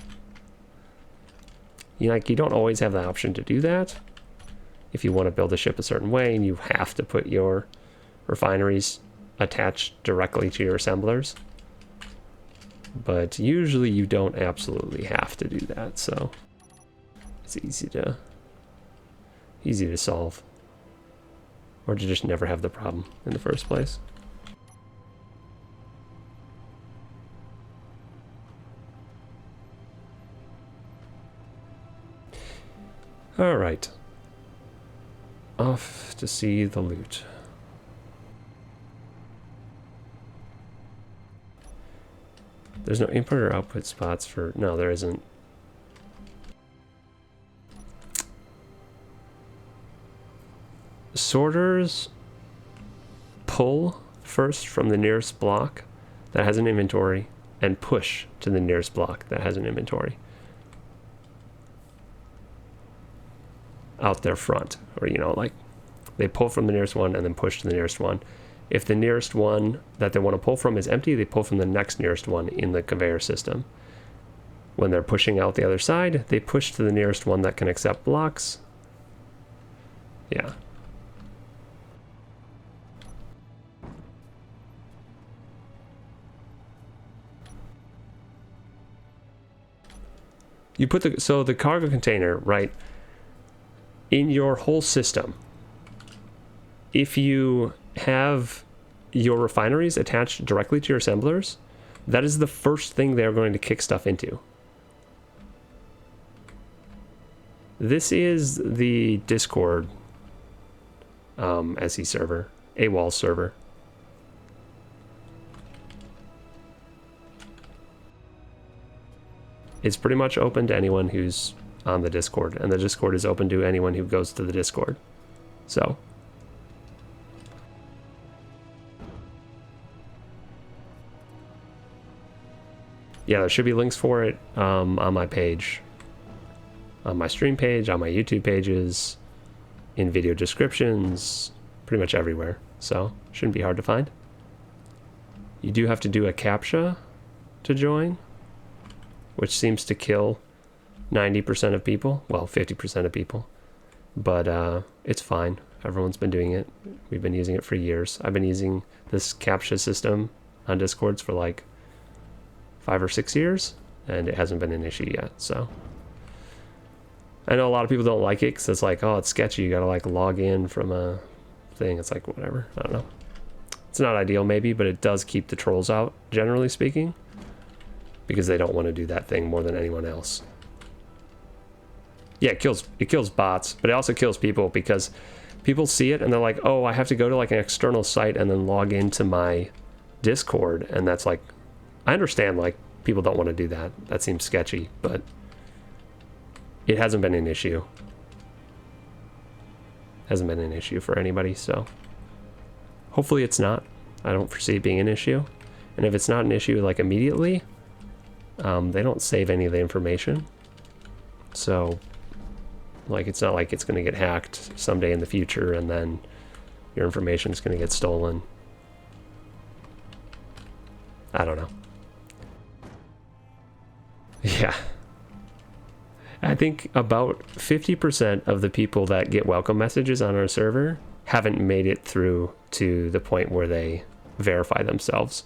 You don't always have the option to do that if you want to build a ship a certain way, and you have to put your refineries attached directly to your assemblers. But usually you don't absolutely have to do that, so it's easy to solve, or to just never have the problem in the first place. All right, off to see the loot. There's no input or output spots for, no, there isn't. Sorters pull first from the nearest block that has an inventory and push to the nearest block that has an inventory out their front, or like they pull from the nearest one and then push to the nearest one. If the nearest one that they want to pull from is empty, they pull from the next nearest one in the conveyor system. When they're pushing out the other side, they push to the nearest one that can accept blocks. Yeah. You put the cargo container, right, in your whole system. If you have your refineries attached directly to your assemblers, that is the first thing they're going to kick stuff into. This is the Discord SE server, AWOL server. It's pretty much open to anyone who's on the Discord, and the Discord is open to anyone who goes to the Discord. So yeah, there should be links for it on my page, on my stream page, on my YouTube pages, in video descriptions, pretty much everywhere. So shouldn't be hard to find. You do have to do a CAPTCHA to join, which seems to kill 90% of people, well, 50% of people, but it's fine. Everyone's been doing it. We've been using it for years. I've been using this CAPTCHA system on Discords for like 5 or 6 years, and it hasn't been an issue yet. So I know a lot of people don't like it because it's like, oh, it's sketchy. You gotta like log in from a thing. It's like, whatever. I don't know. It's not ideal maybe, but it does keep the trolls out, generally speaking, because they don't want to do that thing more than anyone else. Yeah, it kills bots, but it also kills people because people see it and they're like, oh, I have to go to like an external site and then log into my Discord, and that's like, I understand like people don't want to do that. That seems sketchy, but it hasn't been an issue. Hasn't been an issue for anybody, so hopefully it's not. I don't foresee it being an issue. And if it's not an issue like immediately, they don't save any of the information. So like it's not like it's going to get hacked someday in the future and then your information is going to get stolen. I don't know. Yeah. I think about 50% of the people that get welcome messages on our server haven't made it through to the point where they verify themselves.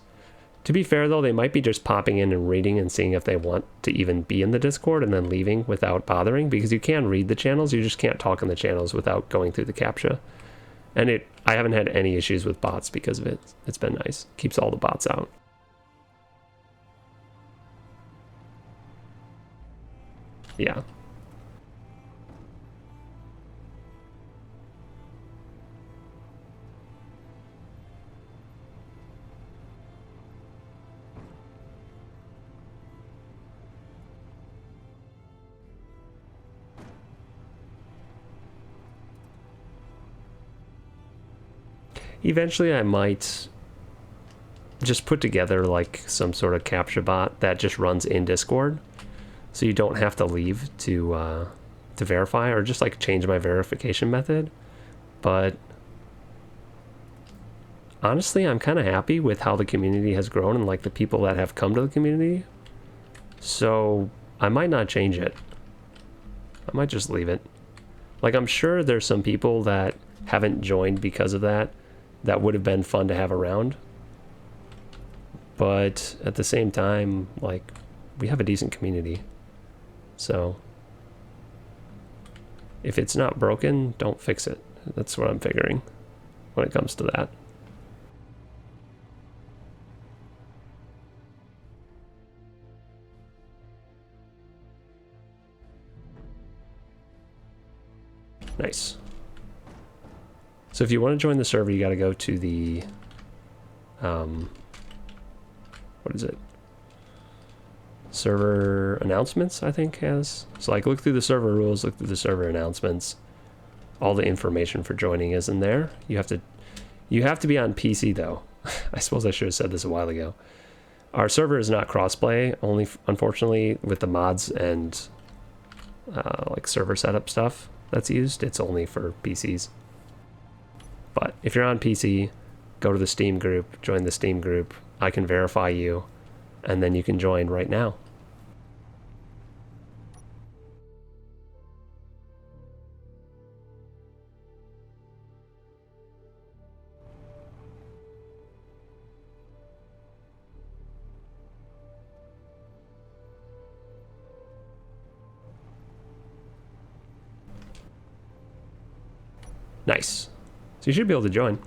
To be fair, though, they might be just popping in and reading and seeing if they want to even be in the Discord and then leaving without bothering, because you can read the channels, you just can't talk in the channels without going through the CAPTCHA. And I haven't had any issues with bots because of it. It's been nice. Keeps all the bots out. Yeah. Eventually I might just put together like some sort of CAPTCHA bot that just runs in Discord, so you don't have to leave to verify, or just like change my verification method. But honestly, I'm kind of happy with how the community has grown and like the people that have come to the community. So I might not change it. I might just leave it. Like, I'm sure there's some people that haven't joined because of that would have been fun to have around. But at the same time, like, we have a decent community. So if it's not broken, don't fix it. That's what I'm figuring when it comes to that. Nice. So if you want to join the server, you got to go to the, what is it? Server announcements, I think has. So like look through the server rules, look through the server announcements. All the information for joining is in there. You have to be on PC though. I suppose I should have said this a while ago. Our server is not crossplay, only unfortunately with the mods and like server setup stuff that's used, it's only for PCs. But if you're on PC, go to the Steam group, join the Steam group. I can verify you, and then you can join right now. Nice. So you should be able to join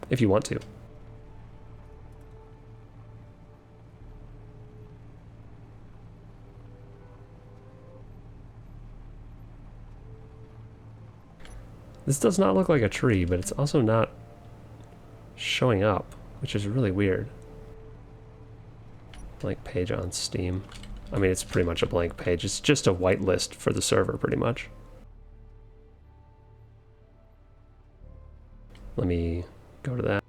if you want to. This does not look like a tree, but it's also not showing up, which is really weird. Blank page on Steam. I mean, it's pretty much a blank page. It's just a whitelist for the server, pretty much. Let me go to that.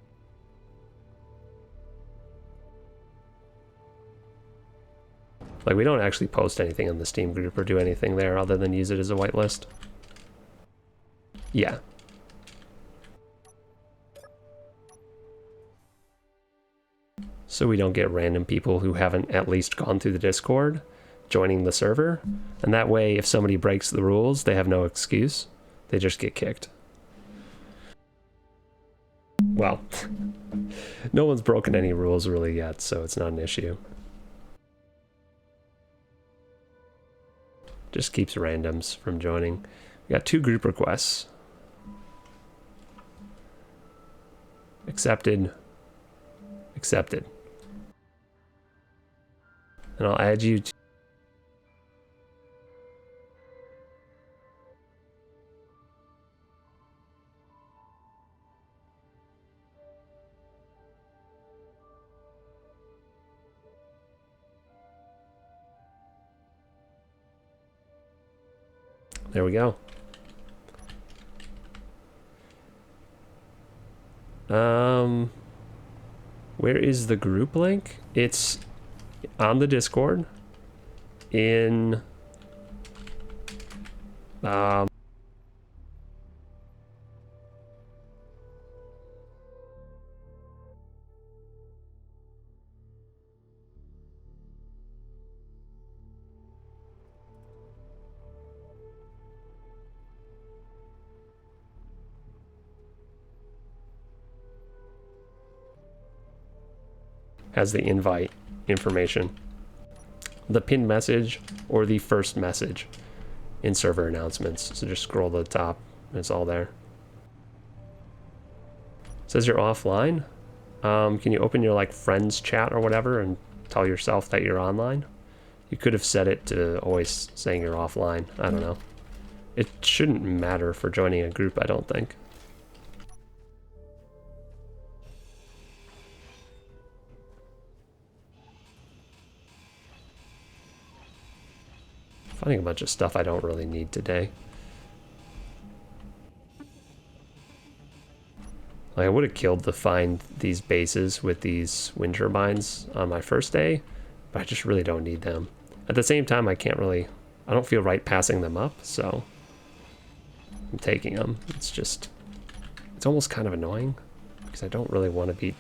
Like, we don't actually post anything in the Steam group or do anything there other than use it as a whitelist. Yeah. So we don't get random people who haven't at least gone through the Discord joining the server. And that way, if somebody breaks the rules, they have no excuse. They just get kicked. Well, no one's broken any rules really yet, so it's not an issue. Just keeps randoms from joining. We got 2 group requests. Accepted. Accepted. And I'll add you to... There we go. Where is the group link? It's on the Discord in has the invite information, the pinned message or the first message in server announcements. So just scroll to the top and it's all there. It says you're offline. Can you open your like friends chat or whatever and tell yourself that you're online? You could have set it to always saying you're offline. I don't know. It shouldn't matter for joining a group, I don't think. Finding a bunch of stuff I don't really need today. Like, I would have killed to find these bases with these wind turbines on my first day, but I just really don't need them. At the same time, I don't feel right passing them up, so I'm taking them. It's almost kind of annoying. because I don't really want to be...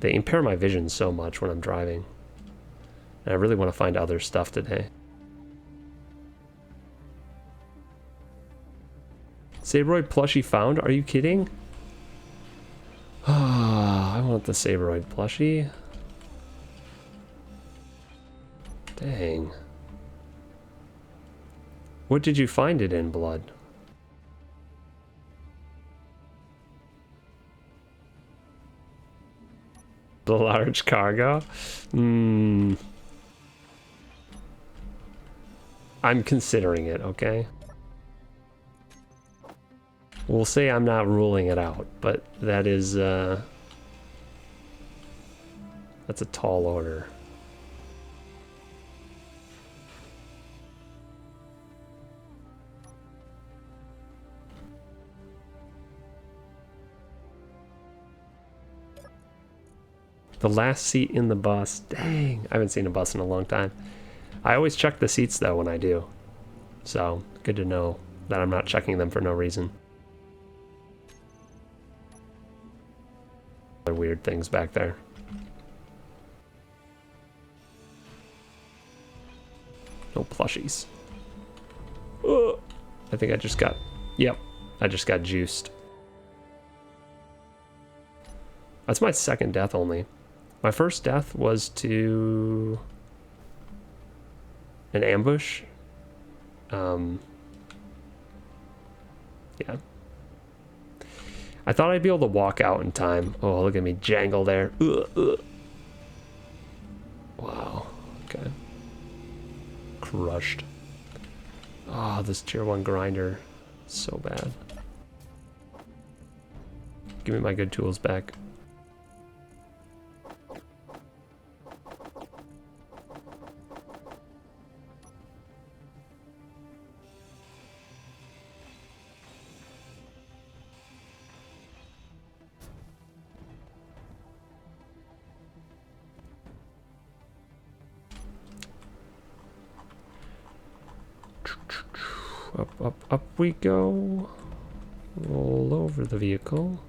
They impair my vision so much when I'm driving. And I really want to find other stuff today. Saberoid plushie found? Are you kidding? Ah, I want the Saberoid plushie. Dang. What did you find it in, Blood? The large cargo? I'm considering it, okay? We'll say I'm not ruling it out, but that is, that's a tall order. The last seat in the bus. Dang, I haven't seen a bus in a long time. I always check the seats though when I do. So, good to know that I'm not checking them for no reason. Other weird things back there. No plushies. I think I just got... Yep, I just got juiced. That's my second death only. My first death was to an ambush. Yeah. I thought I'd be able to walk out in time. Oh, look at me jangle there. Wow. Okay. Crushed. Oh, this tier 1 grinder. So bad. Give me my good tools back. Up we go. Roll over the vehicle.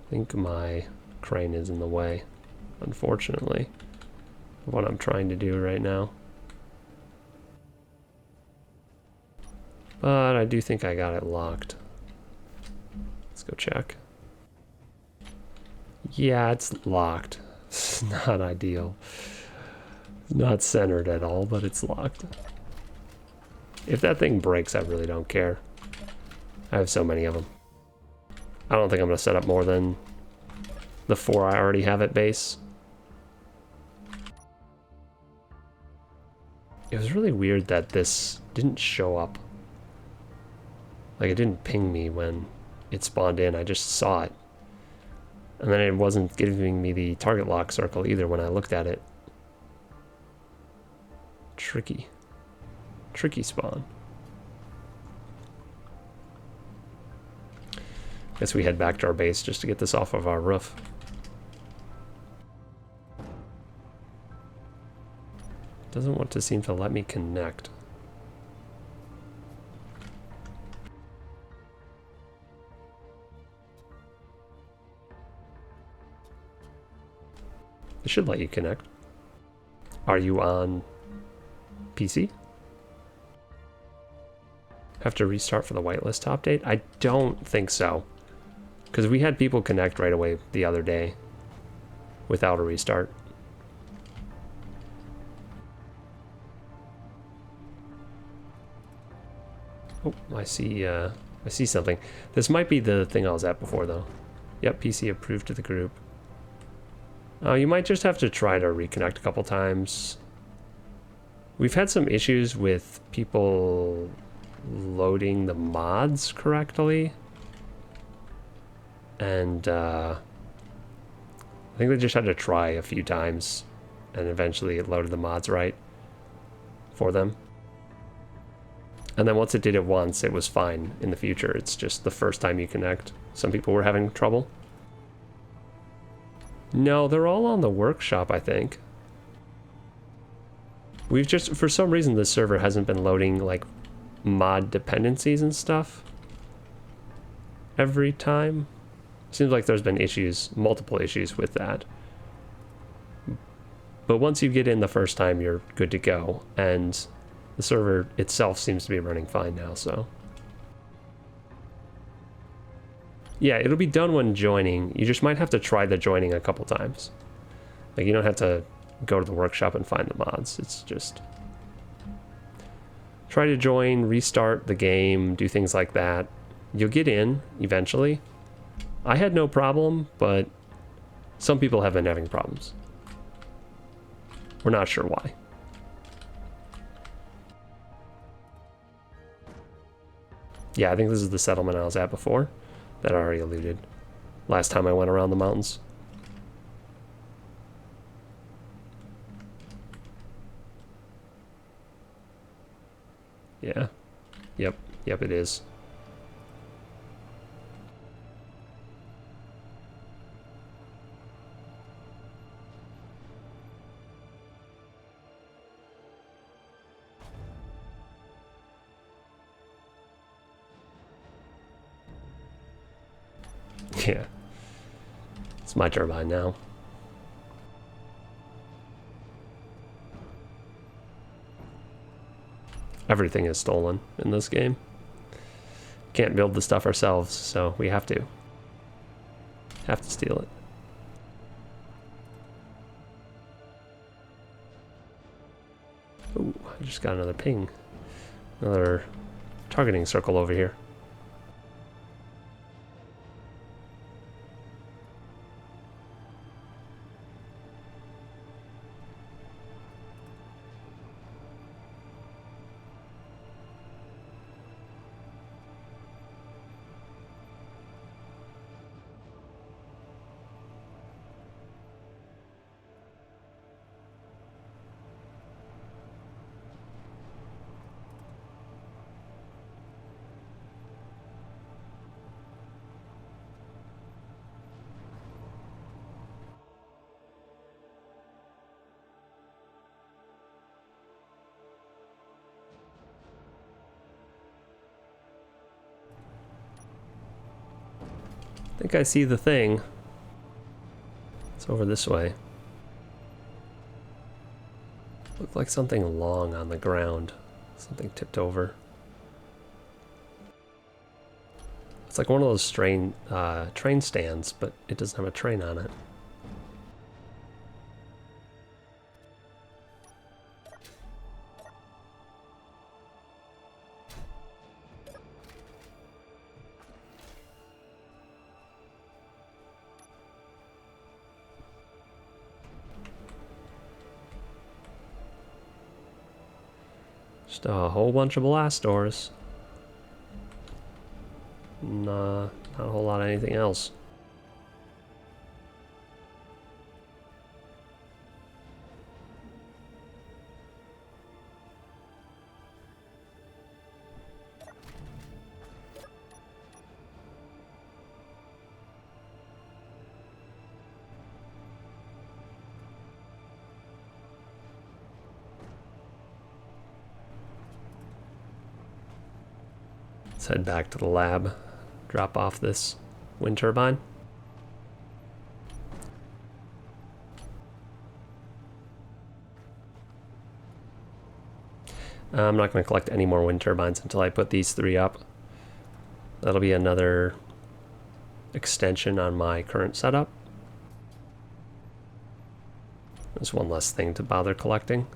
I think my crane is in the way, unfortunately, of what I'm trying to do right now. But I do think I got it locked. Let's go check. Yeah, it's locked. It's not ideal. Not centered at all, but it's locked. If that thing breaks, I really don't care. I have so many of them. I don't think I'm going to set up more than the 4 I already have at base. It was really weird that this didn't show up. Like, it didn't ping me when it spawned in. I just saw it. And then it wasn't giving me the target lock circle either when I looked at it. Tricky. Tricky spawn. Guess we head back to our base just to get this off of our roof. Doesn't want to seem to let me connect. It should let you connect. Are you on PC? Have to restart for the whitelist update? I don't think so. Because we had people connect right away the other day without a restart. Oh, I see something. This might be the thing I was at before though. Yep, PC approved to the group. You might just have to try to reconnect a couple times. We've had some issues with people loading the mods correctly. And I think they just had to try a few times and eventually it loaded the mods right for them. And then once it did it once, it was fine in the future. It's just the first time you connect. Some people were having trouble. No, they're all on the workshop, I think. We've just, for some reason, this server hasn't been loading like mod dependencies and stuff every time. Seems like there's been issues, multiple issues with that. But once you get in the first time, you're good to go. And the server itself seems to be running fine now, so. Yeah, it'll be done when joining. You just might have to try the joining a couple times. Like, you don't have to go to the workshop and find the mods. It's just try to join, restart the game, do things like that. You'll get in eventually. I had no problem, but some people have been having problems. We're not sure why. Yeah, I think this is the settlement I was at before that I already eluded last time I went around the mountains. Yeah. Yep, it is. Yeah. It's my turbine now. Everything is stolen in this game. Can't build the stuff ourselves, so we have to steal it. Ooh, I just got another ping. Another targeting circle over here. I think I see the thing. It's over this way. Looked like something long on the ground. Something tipped over. It's like one of those train stands, but it doesn't have a train on it. Just a whole bunch of blast doors. Nah, not a whole lot of anything else. Let's head back to the lab, drop off this wind turbine. I'm not going to collect any more wind turbines until I put these 3 up. That'll be another extension on my current setup. There's one less thing to bother collecting.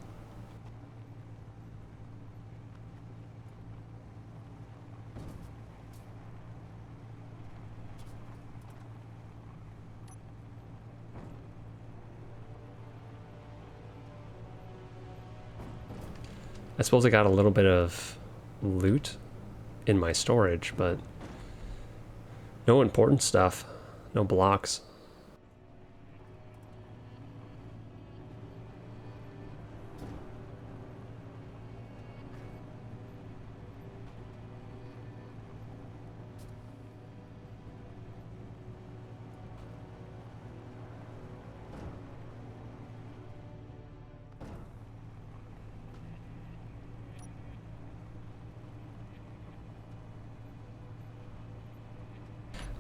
I suppose I got a little bit of loot in my storage, but no important stuff, no blocks.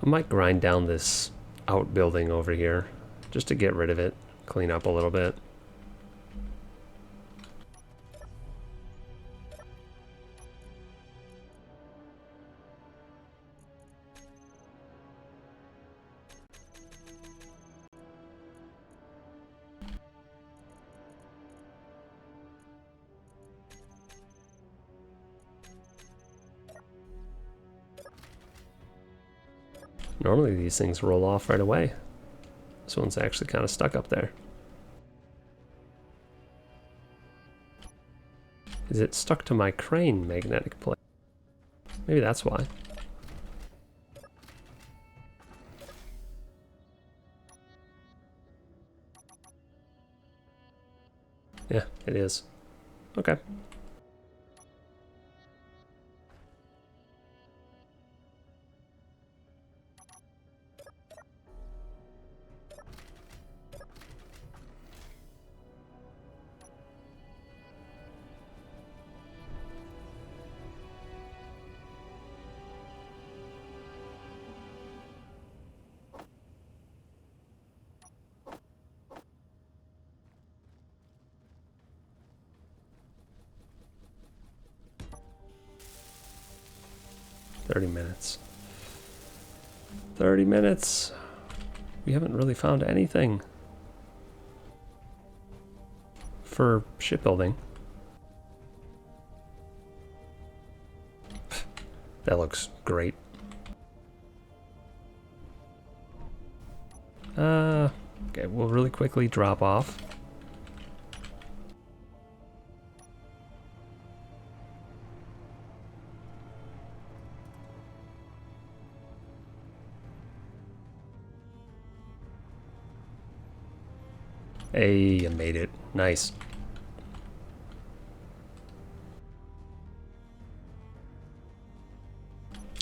I might grind down this outbuilding over here just to get rid of it, clean up a little bit. Normally these things roll off right away. This one's actually kind of stuck up there. Is it stuck to my crane magnetic plate? Maybe that's why. Yeah, it is. Okay. $30. 30 minutes. We haven't really found anything for shipbuilding. That looks great. Okay, we'll really quickly drop off. Hey, I made it. Nice.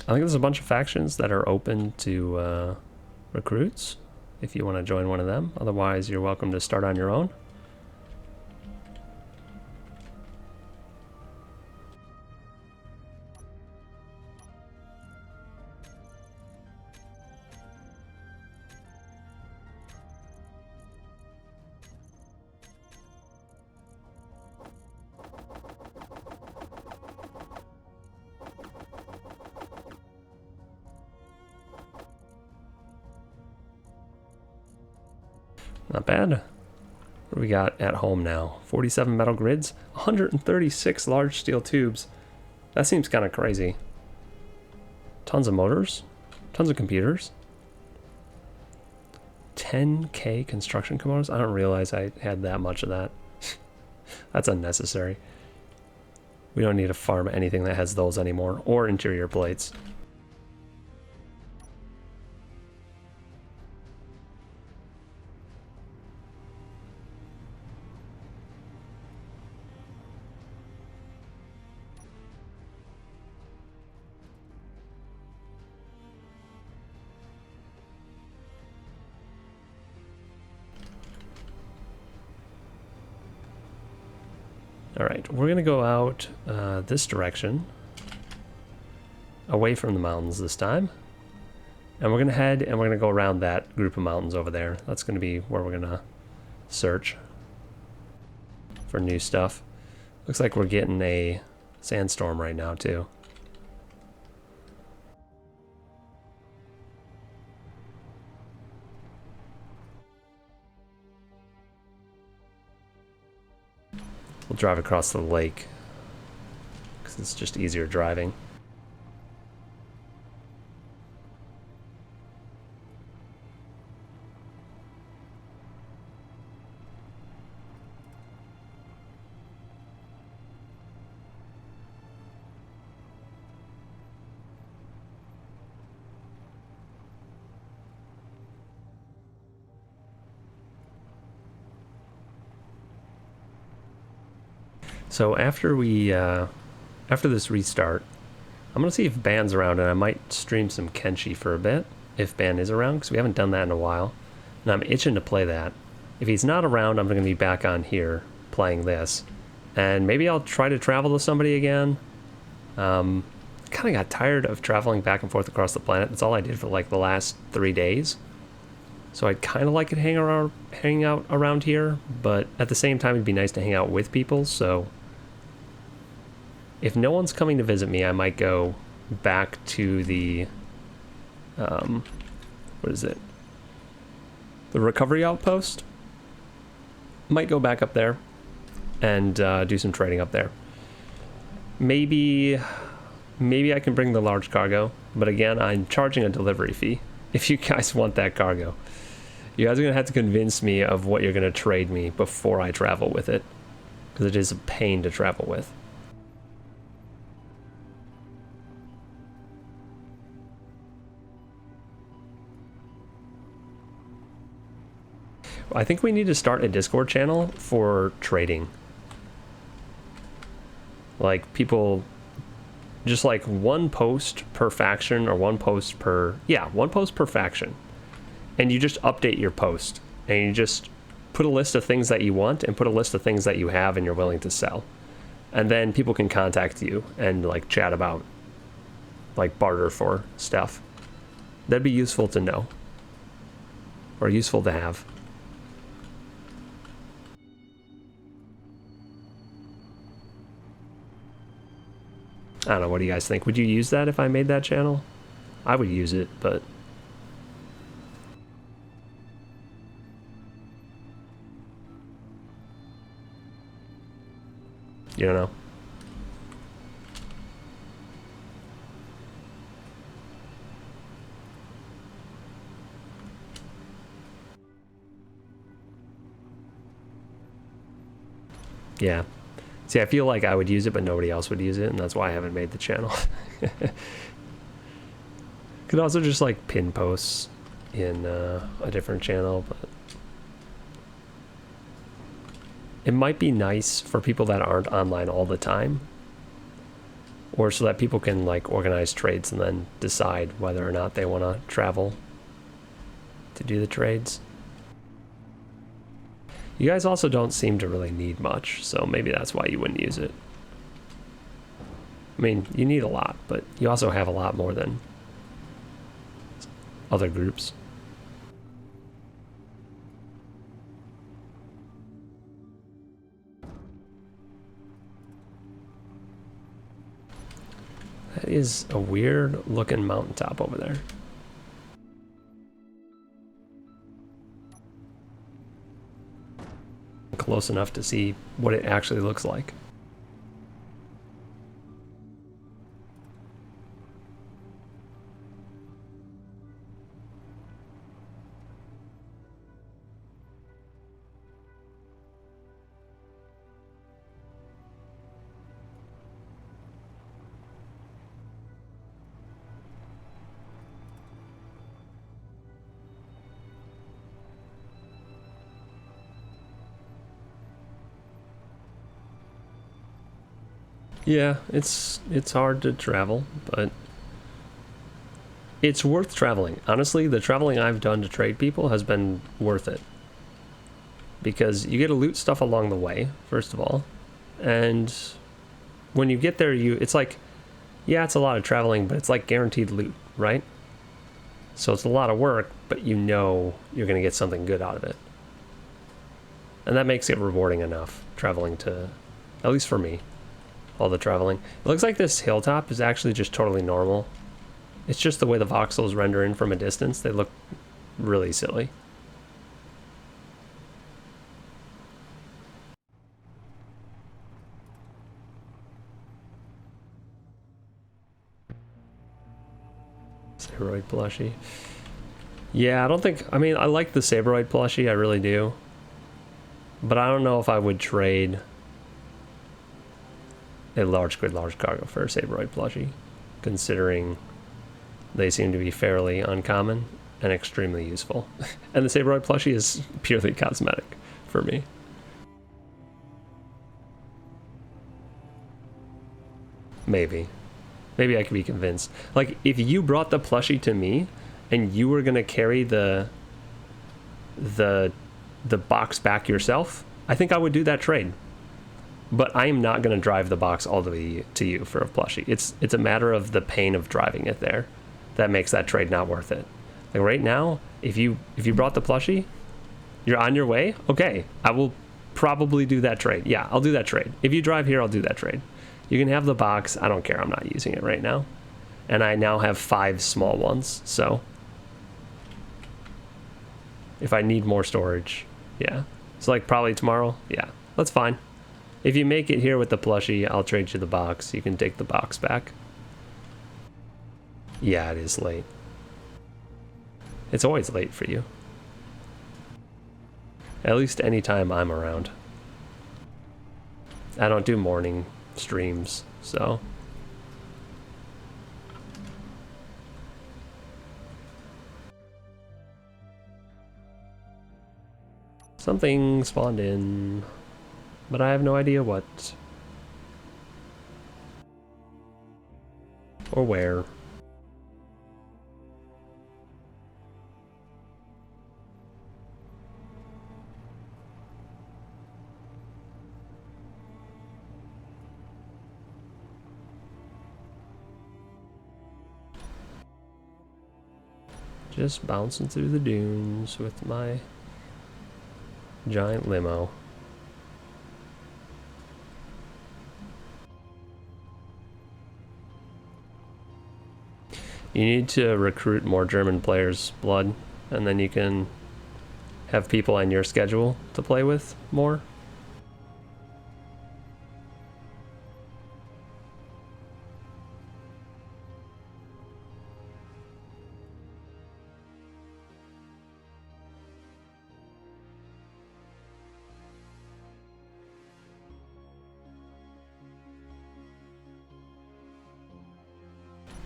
I think there's a bunch of factions that are open to recruits, if you want to join one of them. Otherwise, you're welcome to start on your own. Not bad. What do we got at home now? 47 metal grids, 136 large steel tubes. That seems kind of crazy. Tons of motors, tons of computers. 10K construction components? I don't realize I had that much of that. That's unnecessary. We don't need to farm anything that has those anymore, or interior plates. Alright, we're going to go out this direction, away from the mountains this time. And we're going to head and we're going to go around that group of mountains over there. That's going to be where we're going to search for new stuff. Looks like we're getting a sandstorm right now too. We'll drive across the lake because it's just easier driving. So after this restart, I'm gonna see if Ban's around, and I might stream some Kenshi for a bit if Ban is around, because we haven't done that in a while, and I'm itching to play that. If he's not around, I'm gonna be back on here playing this, and maybe I'll try to travel to somebody again. kind of got tired of traveling back and forth across the planet. That's all I did for like the last 3 days. So I'd kind of like to hang out around here, but at the same time, it'd be nice to hang out with people. So if no one's coming to visit me, I might go back to the, what is it? The recovery outpost. Might go back up there and do some trading up there. Maybe I can bring the large cargo, but again, I'm charging a delivery fee. If you guys want that cargo, you guys are gonna have to convince me of what you're gonna trade me before I travel with it, because it is a pain to travel with. I think we need to start a Discord channel for trading. Like people, just like one post per faction or one post per faction. And you just update your post and you just put a list of things that you want and put a list of things that you have and you're willing to sell. And then people can contact you and like chat about, like barter for stuff. That'd be useful to know or useful to have. I don't know, what do you guys think? Would you use that if I made that channel? I would use it, but you don't know. Yeah. See, I feel like I would use it, but nobody else would use it, and that's why I haven't made the channel. Could also just like pin posts in a different channel, but it might be nice for people that aren't online all the time, or so that people can like organize trades and then decide whether or not they want to travel to do the trades. You guys also don't seem to really need much, so maybe that's why you wouldn't use it. I mean, you need a lot, but you also have a lot more than other groups. That is a weird looking mountaintop over there. Close enough to see what it actually looks like. Yeah, it's hard to travel, but it's worth traveling. Honestly, the traveling I've done to trade people has been worth it. Because you get to loot stuff along the way, first of all. And when you get there, it's like, yeah, it's a lot of traveling, but it's like guaranteed loot, right? So it's a lot of work, but you know you're going to get something good out of it. And that makes it rewarding enough, traveling to, at least for me. All the traveling. It looks like this hilltop is actually just totally normal. It's just the way the voxels render in from a distance. They look really silly. Saberoid plushie. Yeah, I mean, I like the Saberoid plushie, I really do. But I don't know if I would trade a large squid, large cargo for a Saberoid plushie, considering they seem to be fairly uncommon and extremely useful. And the Saberoid plushie is purely cosmetic for me. Maybe I could be convinced. Like, if you brought the plushie to me and you were gonna carry the box back yourself, I think I would do that trade. but I am not going to drive the box all the way to you for a plushie. It's a matter of the pain of driving it there that makes that trade not worth it. Like right now, if you brought the plushie, you're on your way. Okay, I will probably do that trade. Yeah, I'll do that trade. If you drive here, I'll do that trade. You can have the box. I don't care. I'm not using it right now. And I now have 5 small ones. So if I need more storage, yeah. So like probably tomorrow. Yeah, that's fine. If you make it here with the plushie, I'll trade you the box. You can take the box back. Yeah, it is late. It's always late for you. At least anytime I'm around. I don't do morning streams, so. Something spawned in, but I have no idea what. Or where. Just bouncing through the dunes with my giant limo. You need to recruit more German players, Blood, and then you can have people on your schedule to play with more.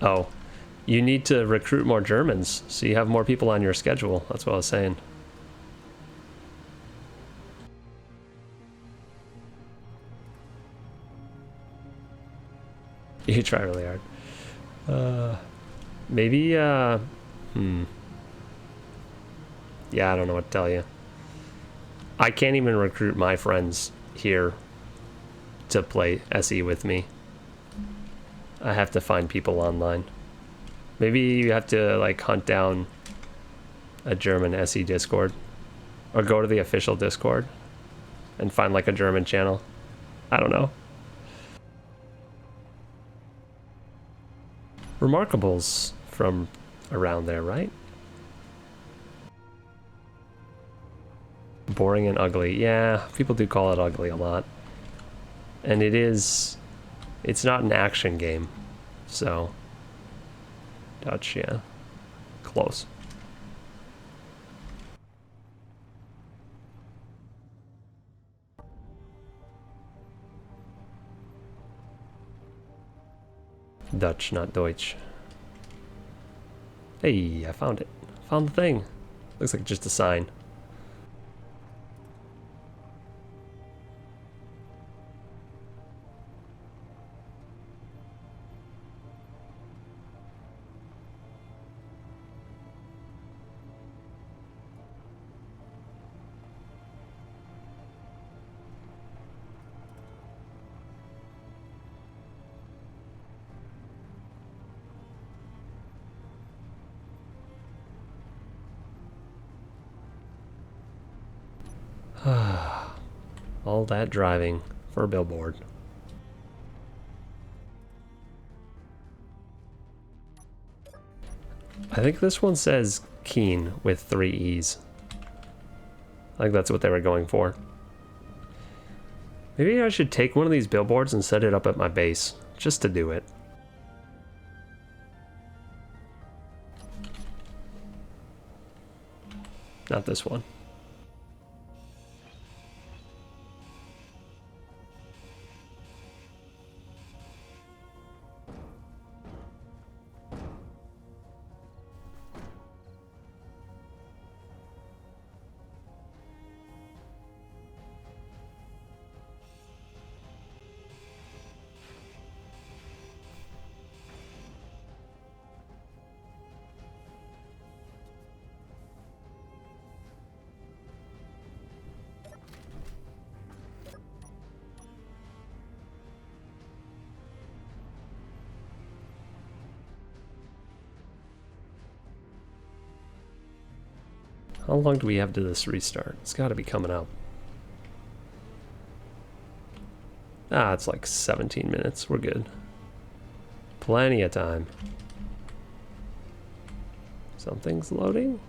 Oh, you need to recruit more Germans so you have more people on your schedule. That's what I was saying. You try really hard. Maybe, Yeah, I don't know what to tell you. I can't even recruit my friends here to play SE with me. I have to find people online. Maybe you have to like hunt down a German SE Discord or go to the official Discord and find like a German channel. I don't know. Remarkables from around there, right? Boring and ugly. Yeah, people do call it ugly a lot. And it's not an action game. So, Dutch, yeah. Close. Dutch, not Deutsch. Hey, I found it. Found the thing. Looks like just a sign. All that driving for a billboard. I think this one says Keen with 3 E's. I think that's what they were going for. Maybe I should take one of these billboards and set it up at my base, just to do it. Not this one. How long do we have to this restart? It's got to be coming up. Ah, it's like 17 minutes. We're good. Plenty of time. Something's loading?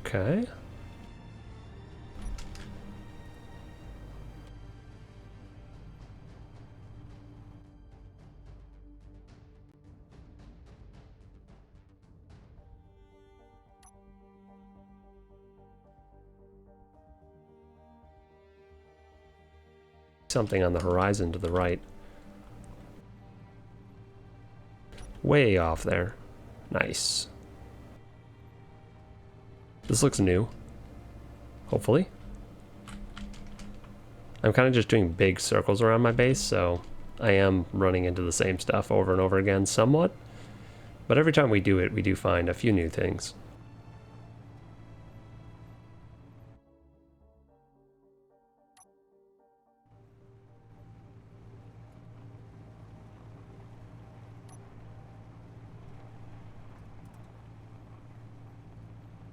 Okay. Something on the horizon to the right. Way off there. Nice. This looks new. Hopefully. I'm kind of just doing big circles around my base, so I am running into the same stuff over and over again somewhat. But every time we do it, we do find a few new things.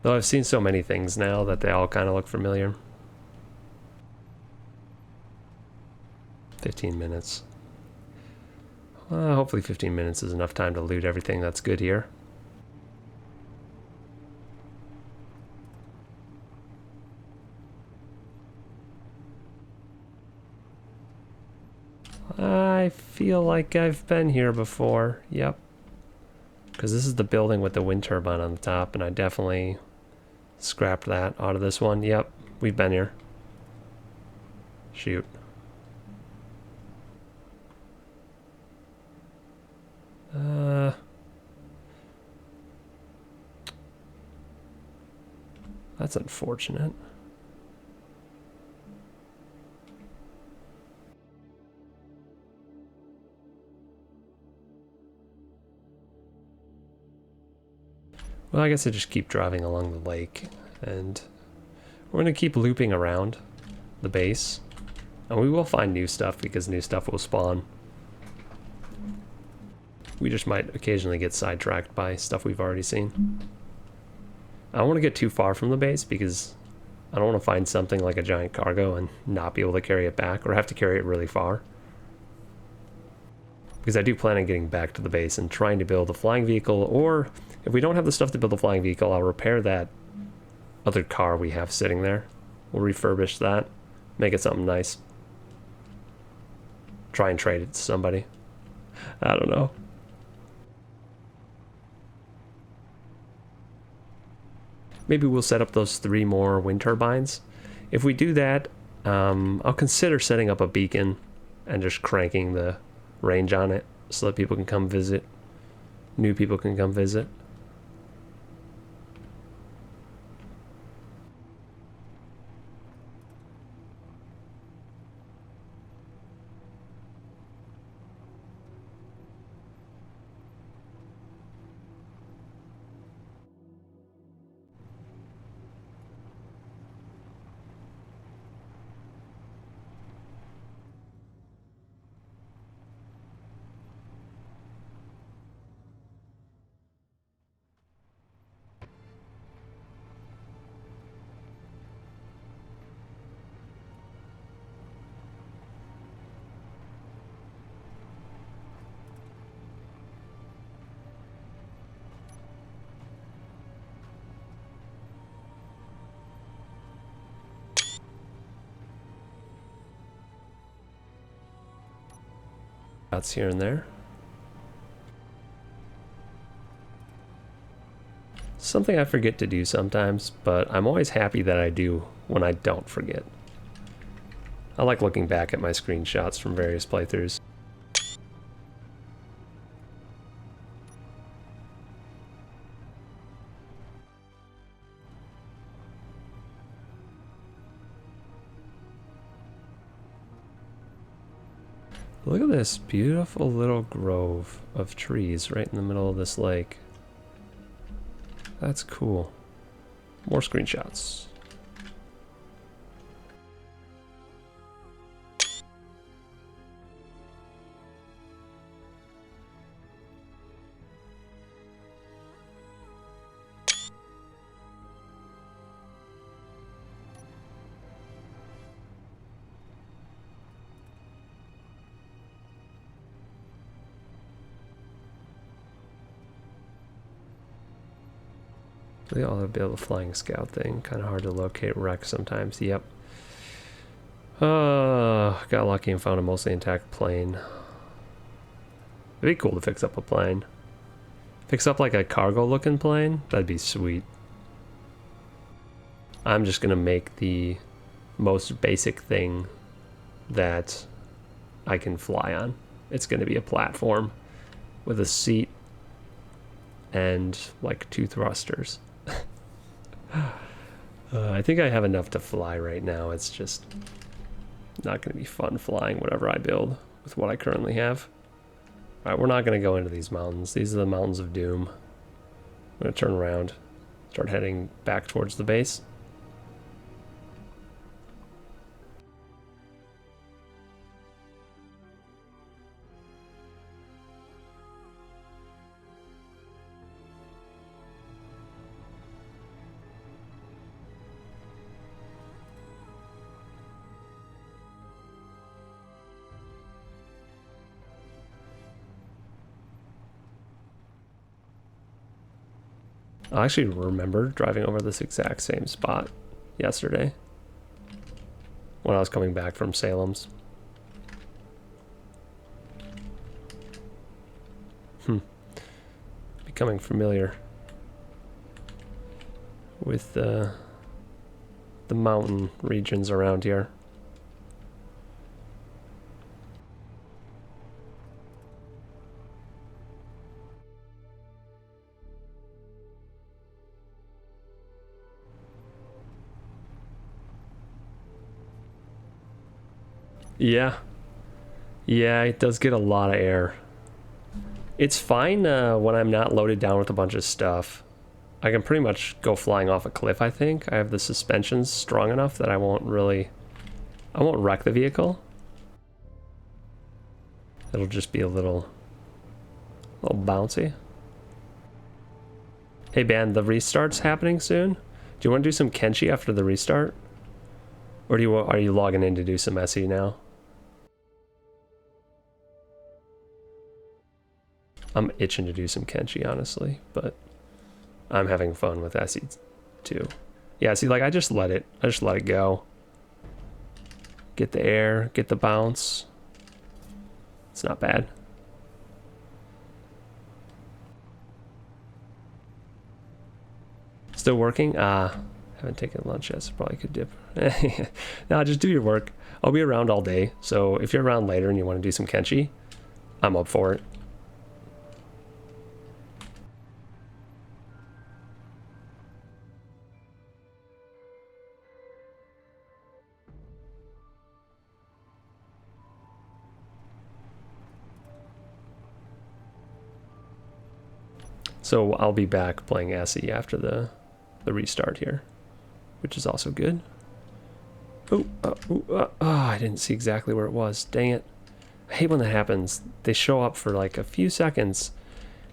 Though I've seen so many things now that they all kind of look familiar. 15 minutes. Hopefully 15 minutes is enough time to loot everything that's good here. I feel like I've been here before. Yep. Because this is the building with the wind turbine on the top, and I definitely scrapped that out of this one. Yep, we've been here. Shoot. That's unfortunate. Well, I guess I just keep driving along the lake, and we're going to keep looping around the base, and we will find new stuff because new stuff will spawn. We just might occasionally get sidetracked by stuff we've already seen. I don't want to get too far from the base because I don't want to find something like a giant cargo and not be able to carry it back, or have to carry it really far. Because I do plan on getting back to the base and trying to build a flying vehicle, or if we don't have the stuff to build a flying vehicle, I'll repair that other car we have sitting there. We'll refurbish that, make it something nice. Try and trade it to somebody. I don't know. Maybe we'll set up those 3 more wind turbines. If we do that, I'll consider setting up a beacon and just cranking the range on it so that people can come visit. New people can come visit. Shots here and there. Something I forget to do sometimes, but I'm always happy that I do when I don't forget. I like looking back at my screenshots from various playthroughs. Look at this beautiful little grove of trees right in the middle of this lake. That's cool. More screenshots. They all have a flying scout thing. Kind of hard to locate wreck sometimes. Yep. Got lucky and found a mostly intact plane. It'd be cool to fix up a plane. Fix up like a cargo looking plane? That'd be sweet. I'm just gonna make the most basic thing that I can fly on. It's gonna be a platform with a seat and like 2 thrusters. I think I have enough to fly right now. It's just not gonna be fun flying whatever I build with what I currently have. Alright, we're not going to go into these mountains. These are the mountains of doom. I'm going to turn around, start heading back towards the base. I actually remember driving over this exact same spot yesterday when I was coming back from Salem's. Becoming familiar with the mountain regions around here. Yeah. Yeah, it does get a lot of air. It's fine when I'm not loaded down with a bunch of stuff. I can pretty much go flying off a cliff, I think. I have the suspensions strong enough that I won't wreck the vehicle. It'll just be a little bouncy. Hey, Ben, the restart's happening soon. Do you want to do some Kenshi after the restart? Or are you logging in to do some SE now? I'm itching to do some Kenshi, honestly, but I'm having fun with SE too. Yeah, see, like I just let it go. Get the air, get the bounce. It's not bad. Still working? Haven't taken lunch yet, so probably could dip. No, just do your work. I'll be around all day, so if you're around later and you want to do some Kenshi, I'm up for it. So I'll be back playing SE after the restart here, which is also good. I didn't see exactly where it was. Dang it. I hate when that happens. They show up for like a few seconds,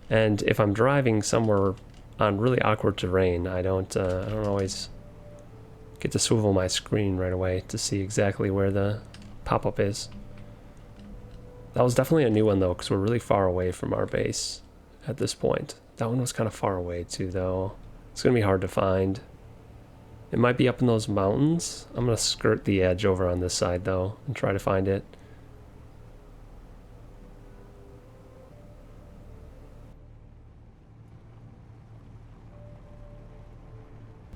and if I'm driving somewhere on really awkward terrain, I don't always get to swivel my screen right away to see exactly where the pop-up is. That was definitely a new one though, because we're really far away from our base at this point. That one was kind of far away too though. It's gonna be hard to find. It might be up in those mountains. I'm gonna skirt the edge over on this side though and try to find it.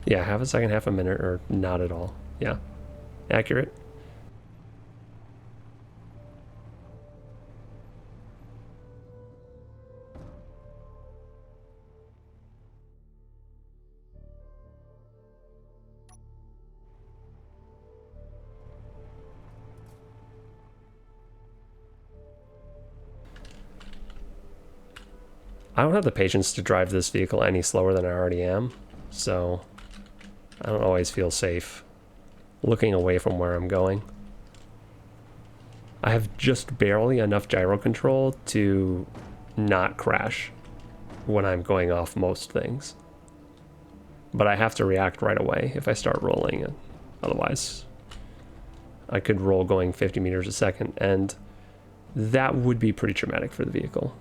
Yeah, half a second, half a minute, or not at all. Yeah, accurate. I don't have the patience to drive this vehicle any slower than I already am, so I don't always feel safe looking away from where I'm going. I have just barely enough gyro control to not crash when I'm going off most things. But I have to react right away if I start rolling. Otherwise, I could roll going 50 meters a second, and that would be pretty traumatic for the vehicle.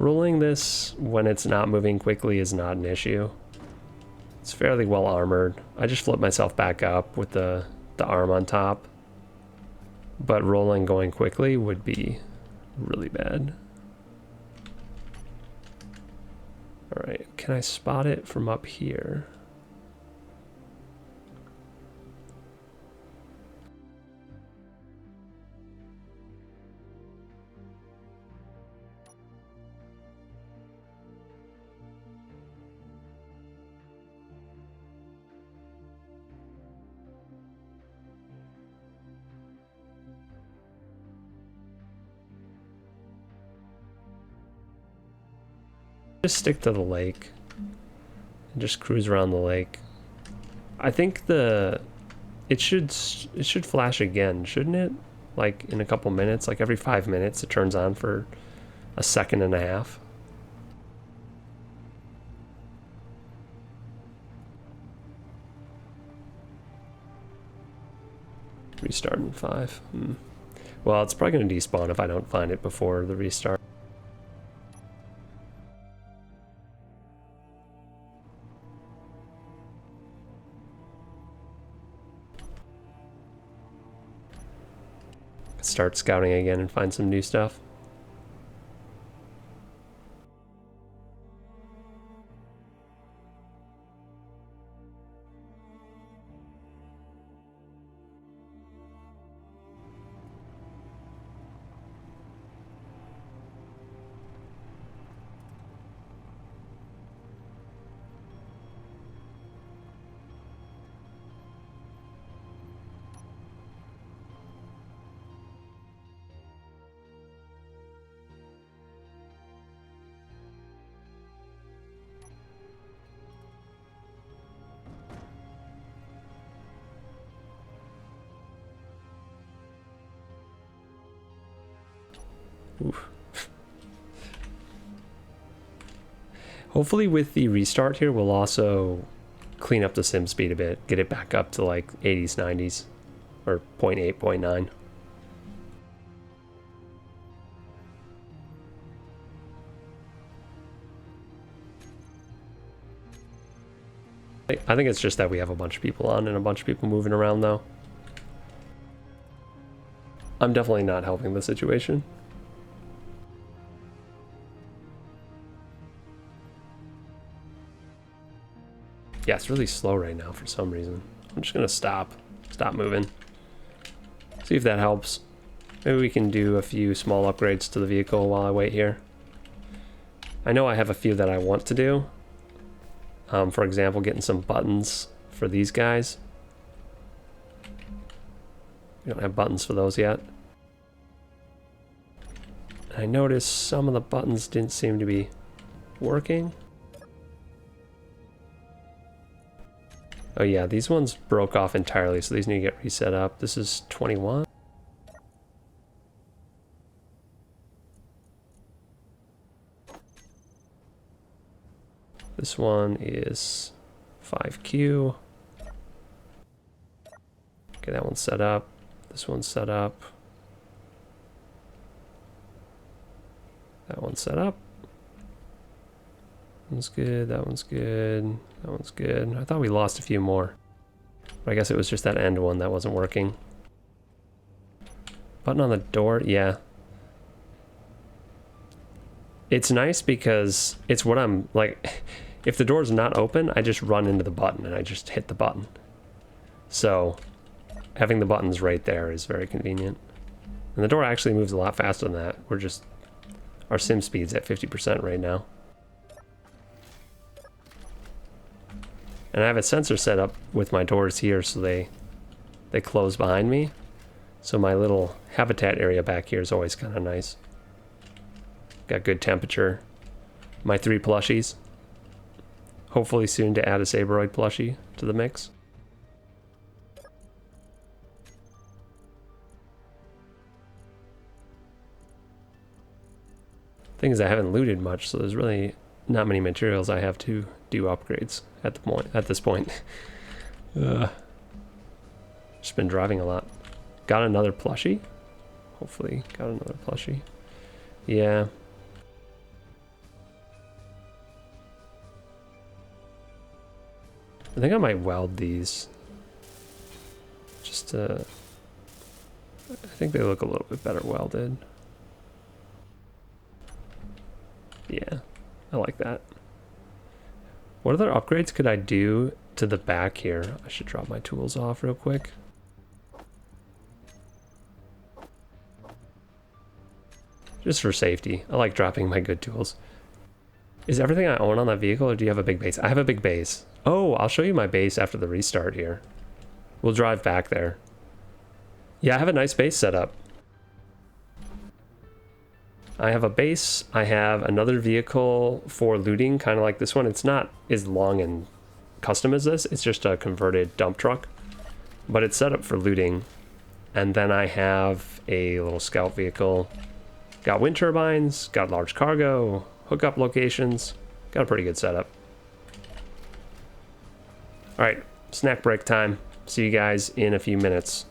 Rolling this when it's not moving quickly is not an issue. It's fairly well armored. I just flip myself back up with the arm on top. But rolling going quickly would be really bad. Alright, can I spot it from up here? Just stick to the lake and just cruise around the lake. I think it should flash again, shouldn't it? Like in a couple minutes, like every 5 minutes it turns on for a second and a half. Restart in 5. Well, it's probably going to despawn if I don't find it before the restart. Start scouting again and find some new stuff. Oof. Hopefully with the restart here, we'll also clean up the sim speed a bit, get it back up to like 80s, 90s, or 0.8, 0.9. I think it's just that we have a bunch of people on and a bunch of people moving around though. I'm definitely not helping the situation. Yeah, it's really slow right now for some reason. I'm just gonna stop moving. See if that helps. Maybe we can do a few small upgrades to the vehicle while I wait here. I know I have a few that I want to do. For example, getting some buttons for these guys. We don't have buttons for those yet. I noticed some of the buttons didn't seem to be working. Oh yeah, these ones broke off entirely, so these need to get reset up. This is 21. This one is 5Q. Okay, that one's set up. This one's set up. That one's set up. That one's good, that one's good, that one's good. I thought we lost a few more. But I guess it was just that end one that wasn't working. Button on the door, yeah. It's nice because it's what I'm like, if the door's not open, I just run into the button and I just hit the button. So having the buttons right there is very convenient. And the door actually moves a lot faster than that. Our sim speed's at 50% right now. And I have a sensor set up with my doors here so they close behind me. So my little habitat area back here is always kind of nice. Got good temperature. My 3 plushies. Hopefully soon to add a Saberoid plushie to the mix. Thing is, I haven't looted much, so there's really not many materials I have to do upgrades at this point. Just been driving a lot. Got another plushie. Hopefully got another plushie. Yeah. I think I might weld these. Just to... I think they look a little bit better welded. Yeah, I like that. What other upgrades could I do to the back here? I should drop my tools off real quick. Just for safety. I like dropping my good tools. Is everything I own on that vehicle, or do you have a big base? I have a big base. Oh, I'll show you my base after the restart here. We'll drive back there. Yeah, I have a nice base set up. I have a base. I have another vehicle for looting, kind of like this one. It's not as long and custom as this. It's just a converted dump truck, but it's set up for looting. And then I have a little scout vehicle. Got wind turbines, got large cargo, hookup locations. Got a pretty good setup. All right, snack break time. See you guys in a few minutes.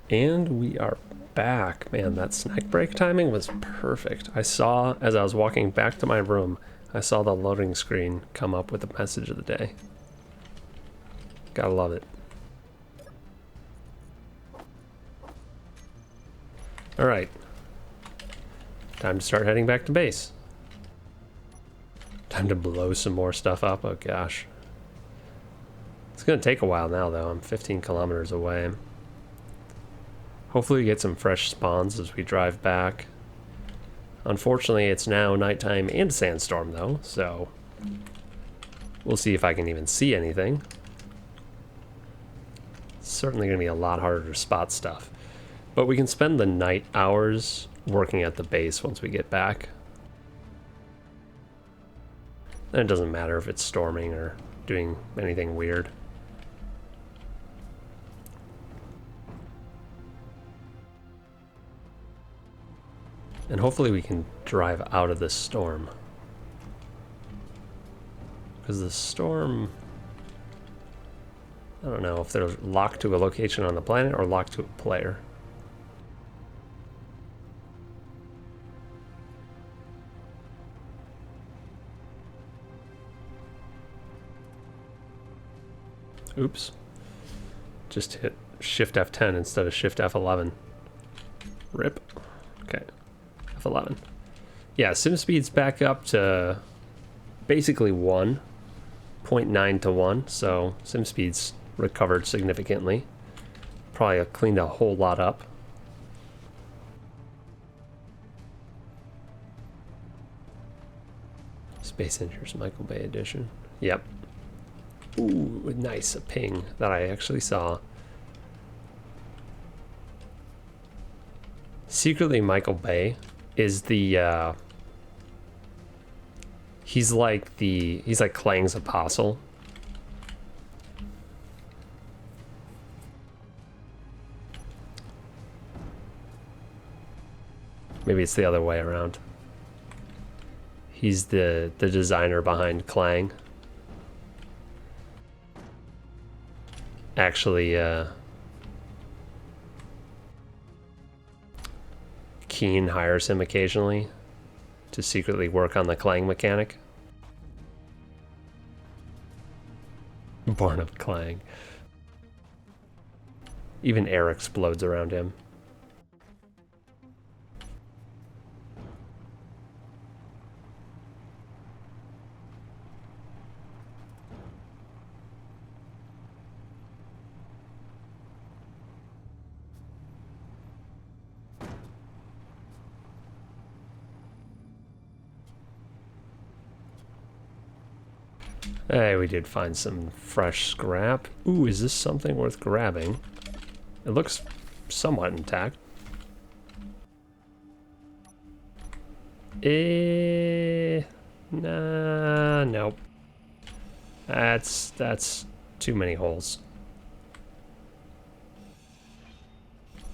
And we are back. Man, that snack break timing was perfect. I saw, as I was walking back to my room, I saw the loading screen come up with the message of the day. Gotta love it. All right. Time to start heading back to base. Time to blow some more stuff up. Oh gosh. It's gonna take a while now though. I'm 15 kilometers away. Hopefully we get some fresh spawns as we drive back. Unfortunately, it's now nighttime and a sandstorm though, so we'll see if I can even see anything. It's certainly gonna be a lot harder to spot stuff. But we can spend the night hours working at the base once we get back. And it doesn't matter if it's storming or doing anything weird. And hopefully we can drive out of this storm. Because the storm... I don't know if they're locked to a location on the planet or locked to a player. Oops. Just hit Shift F10 instead of Shift F11. Rip. Okay. F11. Yeah, sim speed's back up to basically 1. 0.9 to 1, so sim speed's recovered significantly. Probably cleaned a whole lot up. Space Injuries Michael Bay edition. Yep. Ooh, nice. A ping that I actually saw. Secretly, Michael Bay is the he's like Klang's apostle. Maybe it's the other way around. He's the designer behind Klang. Actually, Keen hires him occasionally to secretly work on the Klang mechanic. Born of Klang. Even air explodes around him. Hey, we did find some fresh scrap. Ooh, is this something worth grabbing? It looks somewhat intact. Nah, nope. That's too many holes.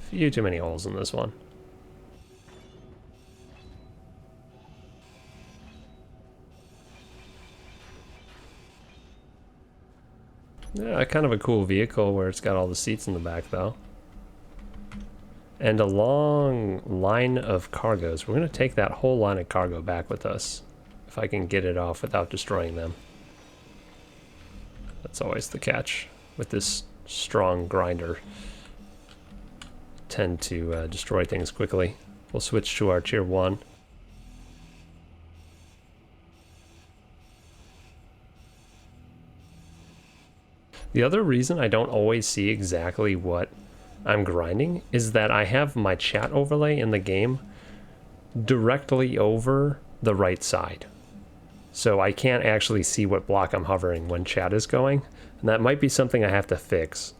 Few too many holes in this one. Yeah, kind of a cool vehicle where it's got all the seats in the back, though. And a long line of cargoes. We're going to take that whole line of cargo back with us, if I can get it off without destroying them. That's always the catch with this strong grinder. Tend to destroy things quickly. We'll switch to our tier 1. The other reason I don't always see exactly what I'm grinding is that I have my chat overlay in the game directly over the right side. So I can't actually see what block I'm hovering when chat is going, and that might be something I have to fix.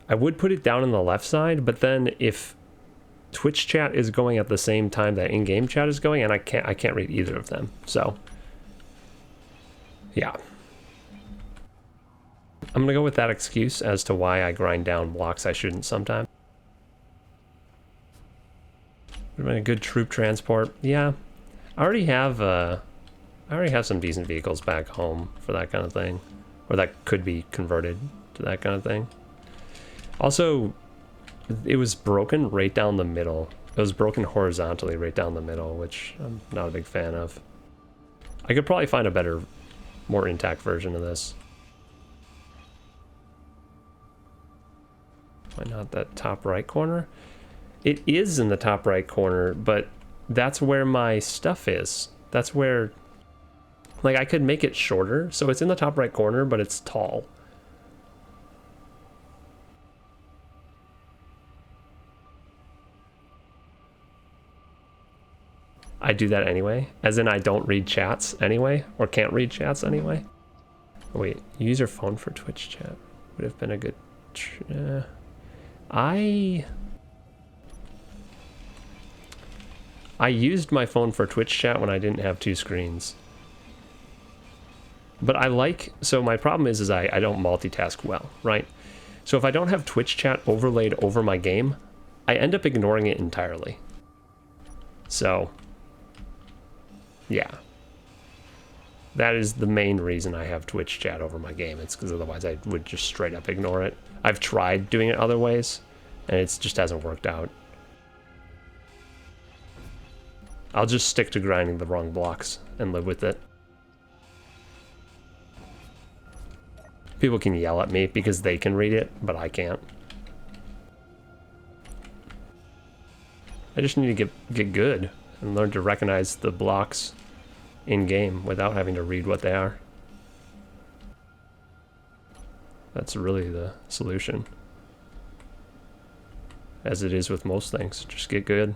I would put it down on the left side, but then if Twitch chat is going at the same time that in-game chat is going, and I can't read either of them. So yeah. I'm gonna go with that excuse as to why I grind down blocks I shouldn't sometimes. Would have been a good troop transport. Yeah, I already have some decent vehicles back home for that kind of thing, or that could be converted to that kind of thing. Also, it was broken right down the middle. It was broken horizontally right down the middle, which I'm not a big fan of. I could probably find a better, more intact version of this. Why not that top right corner? It is in the top right corner, but that's where my stuff is. That's where, like, I could make it shorter, so it's in the top right corner, but it's tall. I do that anyway, as in I don't read chats anyway, or can't read chats anyway. Wait, use your phone for Twitch chat would have been a good... I used my phone for Twitch chat when I didn't have 2 screens. But I like, so my problem is I don't multitask well, right? So if I don't have Twitch chat overlaid over my game, I end up ignoring it entirely. So, yeah. That is the main reason I have Twitch chat over my game. It's because otherwise I would just straight up ignore it. I've tried doing it other ways, and it just hasn't worked out. I'll just stick to grinding the wrong blocks and live with it. People can yell at me because they can read it, but I can't. I just need to get good and learn to recognize the blocks in-game without having to read what they are. That's really the solution. As it is with most things, just get good.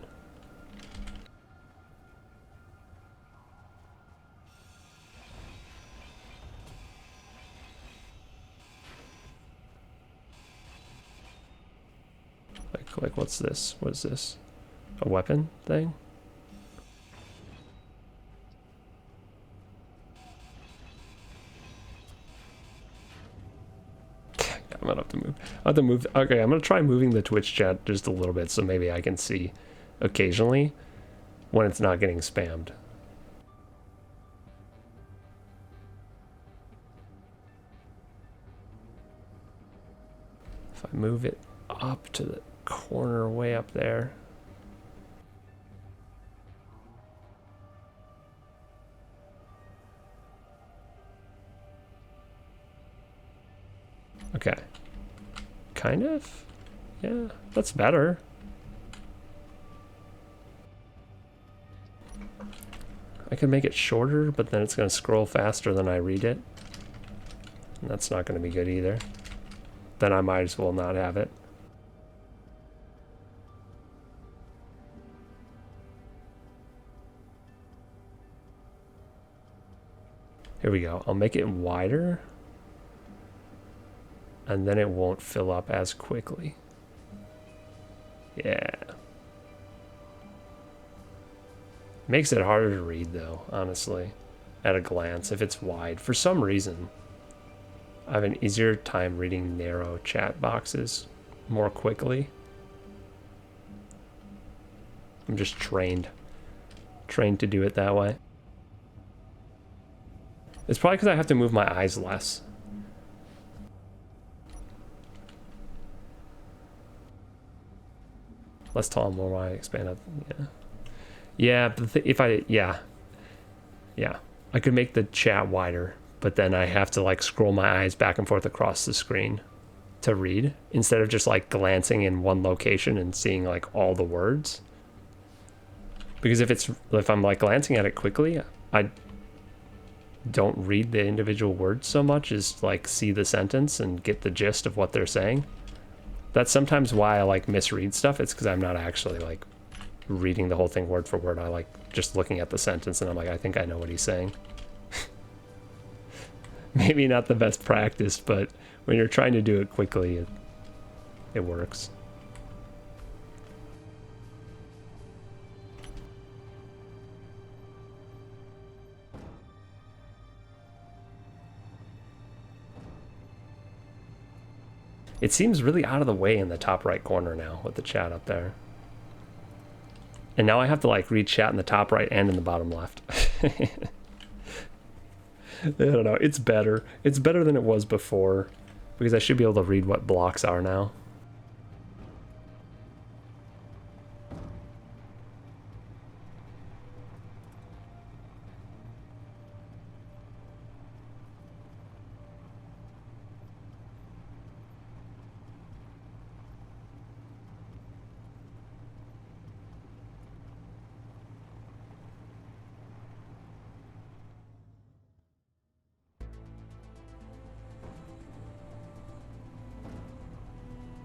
Like what's this? What is this? A weapon thing? I'm gonna have to move. I have to move. Okay, I'm gonna try moving the Twitch chat just a little bit so maybe I can see occasionally when it's not getting spammed. If I move it up to the corner way up there. Okay. Kind of? Yeah, that's better. I could make it shorter, but then it's going to scroll faster than I read it. And that's not going to be good either. Then I might as well not have it. Here we go. I'll make it wider. And then it won't fill up as quickly. Yeah. Makes it harder to read though, honestly, at a glance, if it's wide. For some reason, I have an easier time reading narrow chat boxes more quickly. I'm just trained to do it that way. It's probably because I have to move my eyes less. Less tall, more wide, expand up. Yeah. Yeah, but if I, yeah. I could make the chat wider, but then I have to like scroll my eyes back and forth across the screen to read instead of just like glancing in one location and seeing like all the words. Because if I'm like glancing at it quickly, I don't read the individual words so much as like see the sentence and get the gist of what they're saying. That's sometimes why I like misread stuff. It's because I'm not actually like reading the whole thing word for word. I like just looking at the sentence and I'm like, I think I know what he's saying. Maybe not the best practice, but when you're trying to do it quickly, it works. It seems really out of the way in the top right corner now with the chat up there. And now I have to like read chat in the top right and in the bottom left. I don't know. It's better. It's better than it was before because I should be able to read what blocks are now.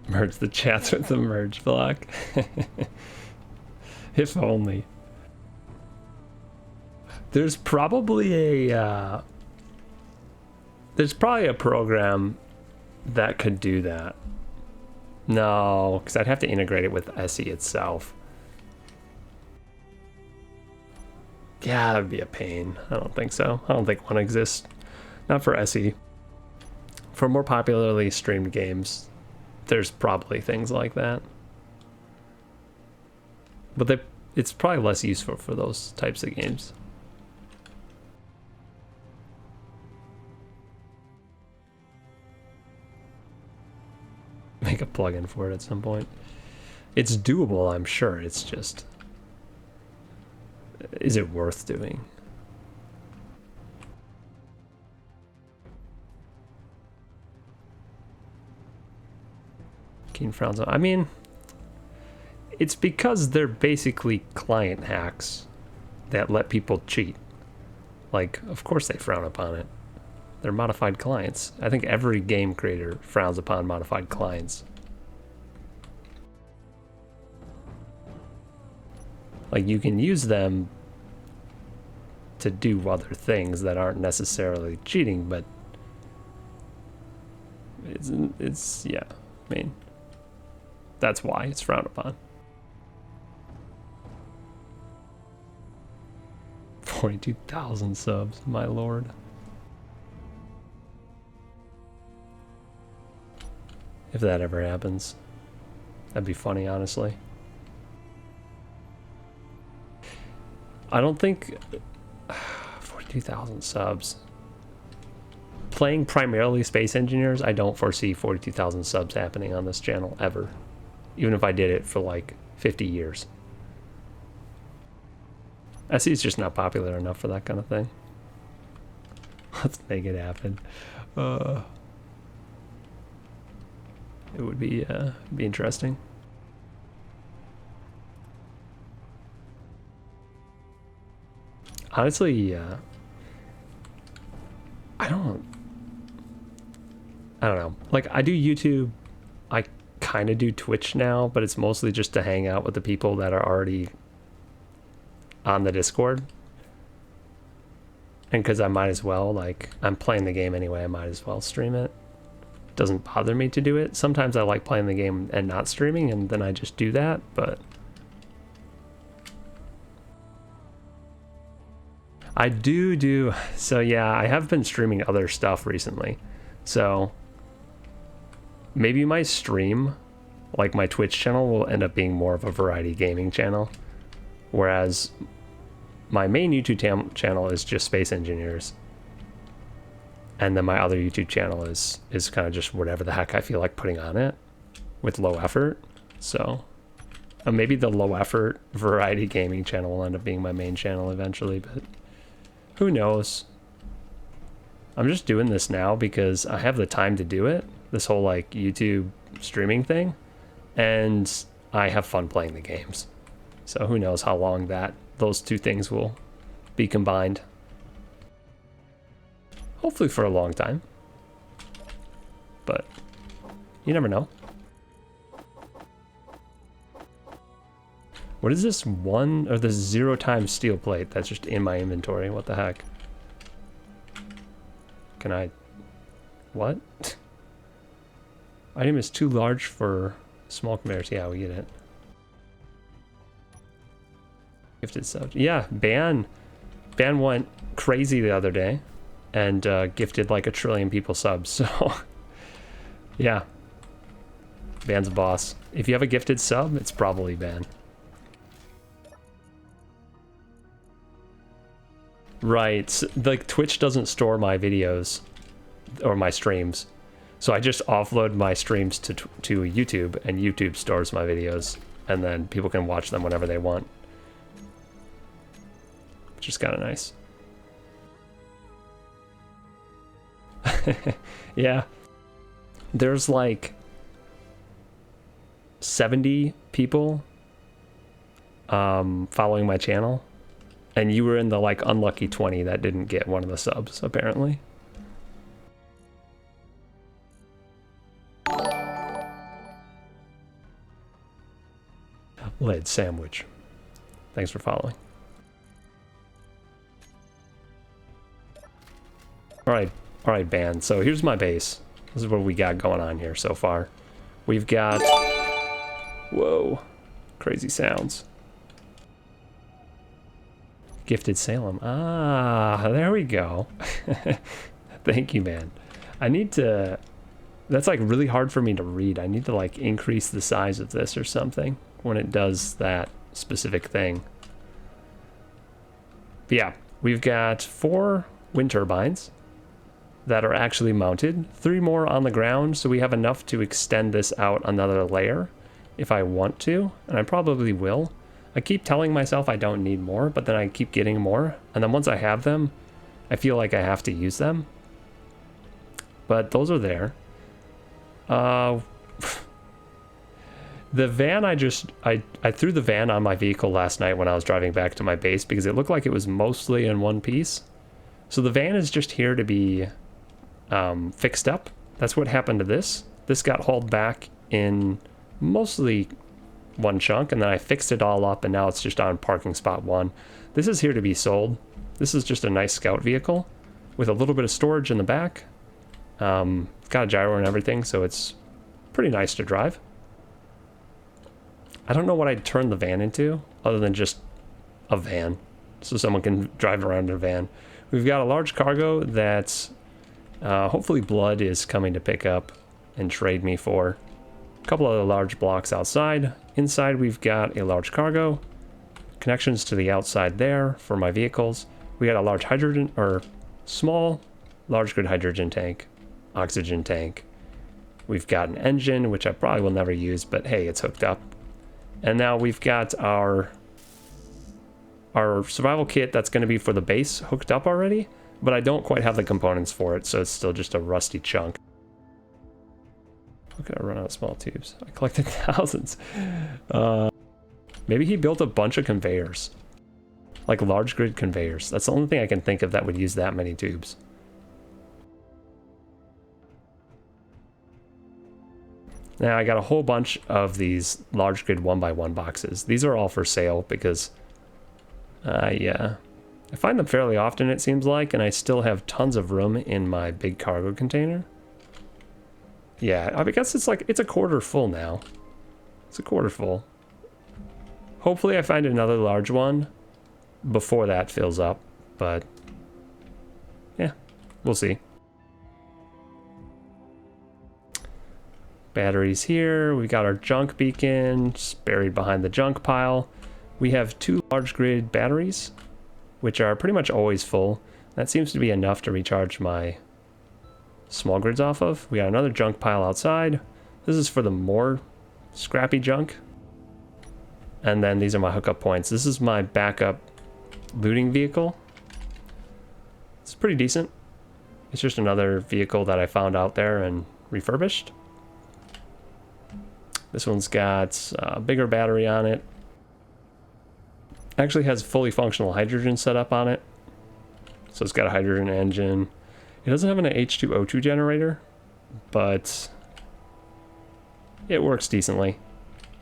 Merge the chats with the merge block. If only. There's probably a program that could do that. No, because I'd have to integrate it with SE itself. Yeah, that would be a pain. I don't think so. I don't think one exists. Not for SE. For more popularly streamed games, there's probably things like that. But it's probably less useful for those types of games. Make a plugin for it at some point. It's doable, I'm sure. It's just, is it worth doing? Keen frowns on. I mean, it's because they're basically client hacks that let people cheat. Like, of course they frown upon it. They're modified clients. I think every game creator frowns upon modified clients. Like, you can use them to do other things that aren't necessarily cheating, but it's yeah, I mean, that's why it's frowned upon. 42,000 subs, my lord. If that ever happens, that'd be funny, honestly. I don't think 42,000 subs. Playing primarily Space Engineers, I don't foresee 42,000 subs happening on this channel ever. Even if I did it for like 50 years. SE is just not popular enough for that kind of thing. Let's make it happen. It would be interesting. Honestly, I don't know. Like, I do YouTube. I kind of do Twitch now, but it's mostly just to hang out with the people that are already on the Discord. And because I might as well, like, I'm playing the game anyway, I might as well stream it. Doesn't bother me to do it. Sometimes I like playing the game and not streaming, and then I just do that, but I do. So yeah, I have been streaming other stuff recently. So maybe my stream, like my Twitch channel, will end up being more of a variety gaming channel. Whereas my main YouTube channel is just Space Engineers. And then my other YouTube channel is kind of just whatever the heck I feel like putting on it with low effort. So maybe the low effort variety gaming channel will end up being my main channel eventually, but who knows? I'm just doing this now because I have the time to do it, this whole like YouTube streaming thing, and I have fun playing the games. So who knows how long those two things will be combined. Hopefully for a long time, but you never know. What is this this 0 times steel plate that's just in my inventory? What the heck? Can I... What? Item is too large for small conveyors. Yeah, we get it. Gifted sub. Yeah, Ban went crazy the other day and gifted like 1 trillion people subs. So yeah, Ban's a boss. If you have a gifted sub, it's probably Ban. Right, so, like Twitch doesn't store my videos or my streams, so I just offload my streams to YouTube, and YouTube stores my videos, and then people can watch them whenever they want, which is kind of nice. Yeah, there's like 70 people following my channel. And you were in the like unlucky 20 that didn't get one of the subs, apparently. Lead sandwich. Thanks for following. All right, Ban. So here's my base. This is what we got going on here so far. We've got... Whoa. Crazy sounds. Gifted Salem. Ah, there we go. Thank you, man. I need to... That's like really hard for me to read. I need to like increase the size of this or something when it does that specific thing. But yeah, we've got 4 wind turbines that are actually mounted, 3 more on the ground, so we have enough to extend this out another layer if I want to, and I probably will. I keep telling myself I don't need more, but then I keep getting more, and then once I have them, I feel like I have to use them. But those are there. The van I threw the van on my vehicle last night when I was driving back to my base because it looked like it was mostly in one piece. So the van is just here to be fixed up. That's what happened to this. This got hauled back in mostly one chunk, and then I fixed it all up, and now it's just on parking spot 1. This is here to be sold. This is just a nice scout vehicle with a little bit of storage in the back. Got a gyro and everything, so it's pretty nice to drive. I don't know what I'd turn the van into other than just a van, so someone can drive around in a van. We've got a large cargo that hopefully Blood is coming to pick up and trade me for. A couple of large blocks outside. Inside we've got a large cargo, connections to the outside there for my vehicles. We got a large hydrogen, or small large grid hydrogen tank, oxygen tank. We've got an engine, which I probably will never use, but hey, it's hooked up. And now we've got our survival kit that's going to be for the base hooked up already, but I don't quite have the components for it, so it's still just a rusty chunk. How could I run out of small tubes? I collected thousands. Maybe he built a bunch of conveyors, like large grid conveyors. That's the only thing I can think of that would use that many tubes. Now I got a whole bunch of these large grid 1x1 boxes. These are all for sale because I find them fairly often, it seems like, and I still have tons of room in my big cargo container. Yeah, I guess it's like, it's a quarter full now. It's a quarter full. Hopefully I find another large one before that fills up, but yeah, we'll see. Batteries here. We got our junk beacon just buried behind the junk pile. We have 2 large grid batteries, which are pretty much always full. That seems to be enough to recharge my small grids off of. We got another junk pile outside. This is for the more scrappy junk. And then these are my hookup points. This is my backup looting vehicle. It's pretty decent. It's just another vehicle that I found out there and refurbished. This one's got a bigger battery on it. Actually has fully functional hydrogen set up on it. So it's got a hydrogen engine. It doesn't have an H2O2 generator, but it works decently.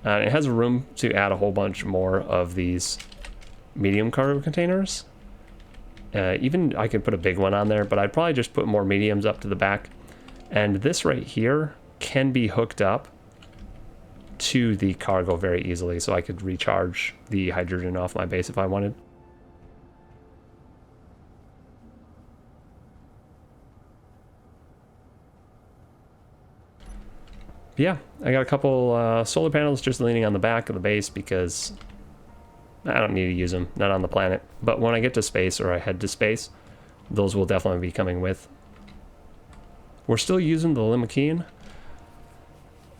It has room to add a whole bunch more of these medium cargo containers. Even I could put a big one on there, but I'd probably just put more mediums up to the back. And this right here can be hooked up to the cargo very easily, so I could recharge the hydrogen off my base if I wanted. Yeah, I got a couple solar panels just leaning on the back of the base because I don't need to use them, not on the planet. But when I get to space, or I head to space, those will definitely be coming with. We're still using the Limousine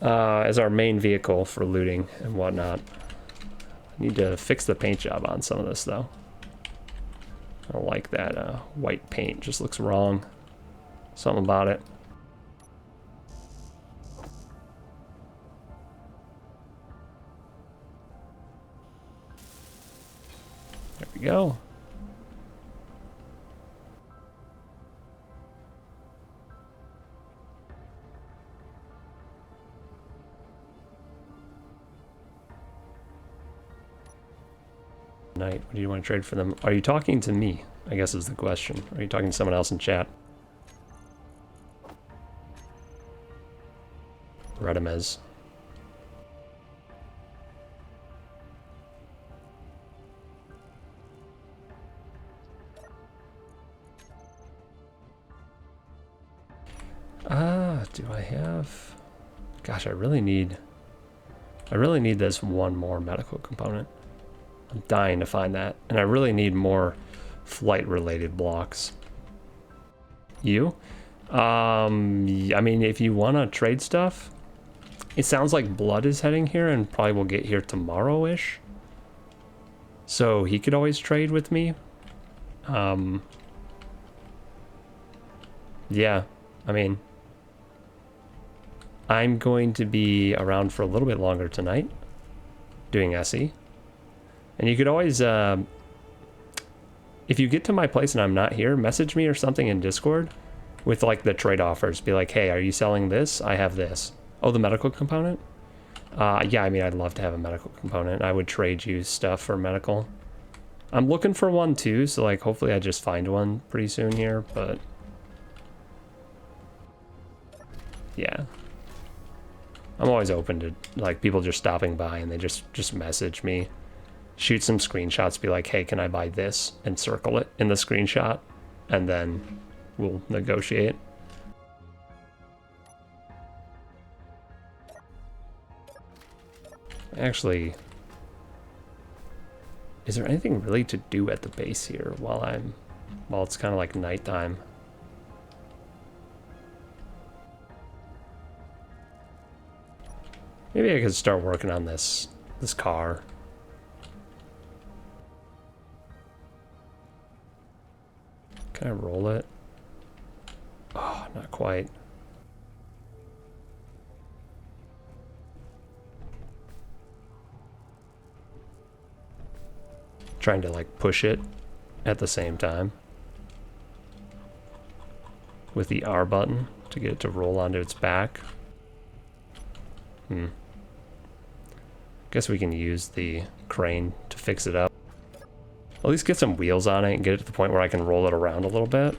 as our main vehicle for looting and whatnot. I need to fix the paint job on some of this though. I don't like that white paint, just looks wrong. Something about it. There we go. Night. What do you want to trade for them? Are you talking to me? I guess is the question. Are you talking to someone else in chat? Redemez. Do I have... Gosh, I really need this one more medical component. I'm dying to find that. And I really need more flight-related blocks. You? I mean, if you want to trade stuff, it sounds like Blood is heading here and probably will get here tomorrow-ish. So he could always trade with me. Yeah, I mean, I'm going to be around for a little bit longer tonight doing SE. And you could always, if you get to my place and I'm not here, message me or something in Discord with like the trade offers. Be like, hey, are you selling this? I have this. Oh, the medical component? Yeah, I mean, I'd love to have a medical component. I would trade you stuff for medical. I'm looking for one too, so like hopefully I just find one pretty soon here, but yeah. I'm always open to like people just stopping by and they just message me, shoot some screenshots, be like, hey, can I buy this? And circle it in the screenshot, and then we'll negotiate. Actually, is there anything really to do at the base here while it's kind of like nighttime? Maybe I could start working on this car. Can I roll it? Oh, not quite. Trying to like push it at the same time with the R button to get it to roll onto its back. Guess we can use the crane to fix it up. At least get some wheels on it and get it to the point where I can roll it around a little bit.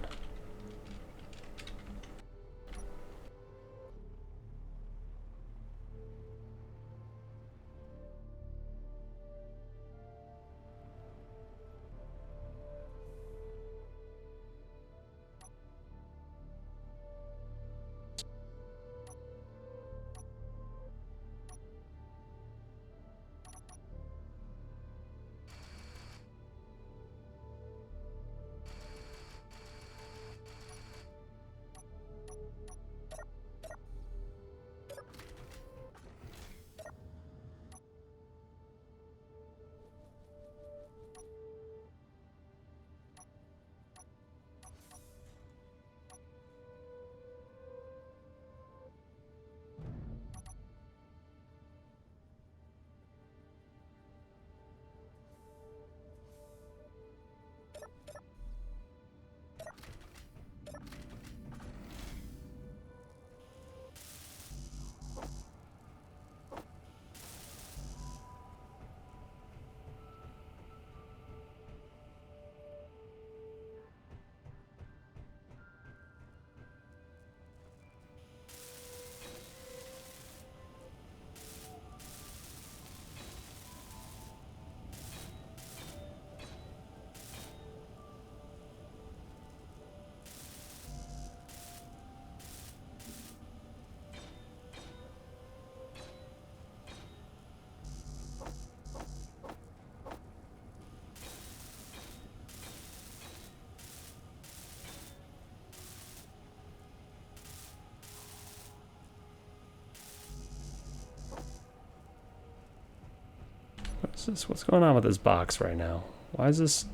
What's going on with this box right now? Why is this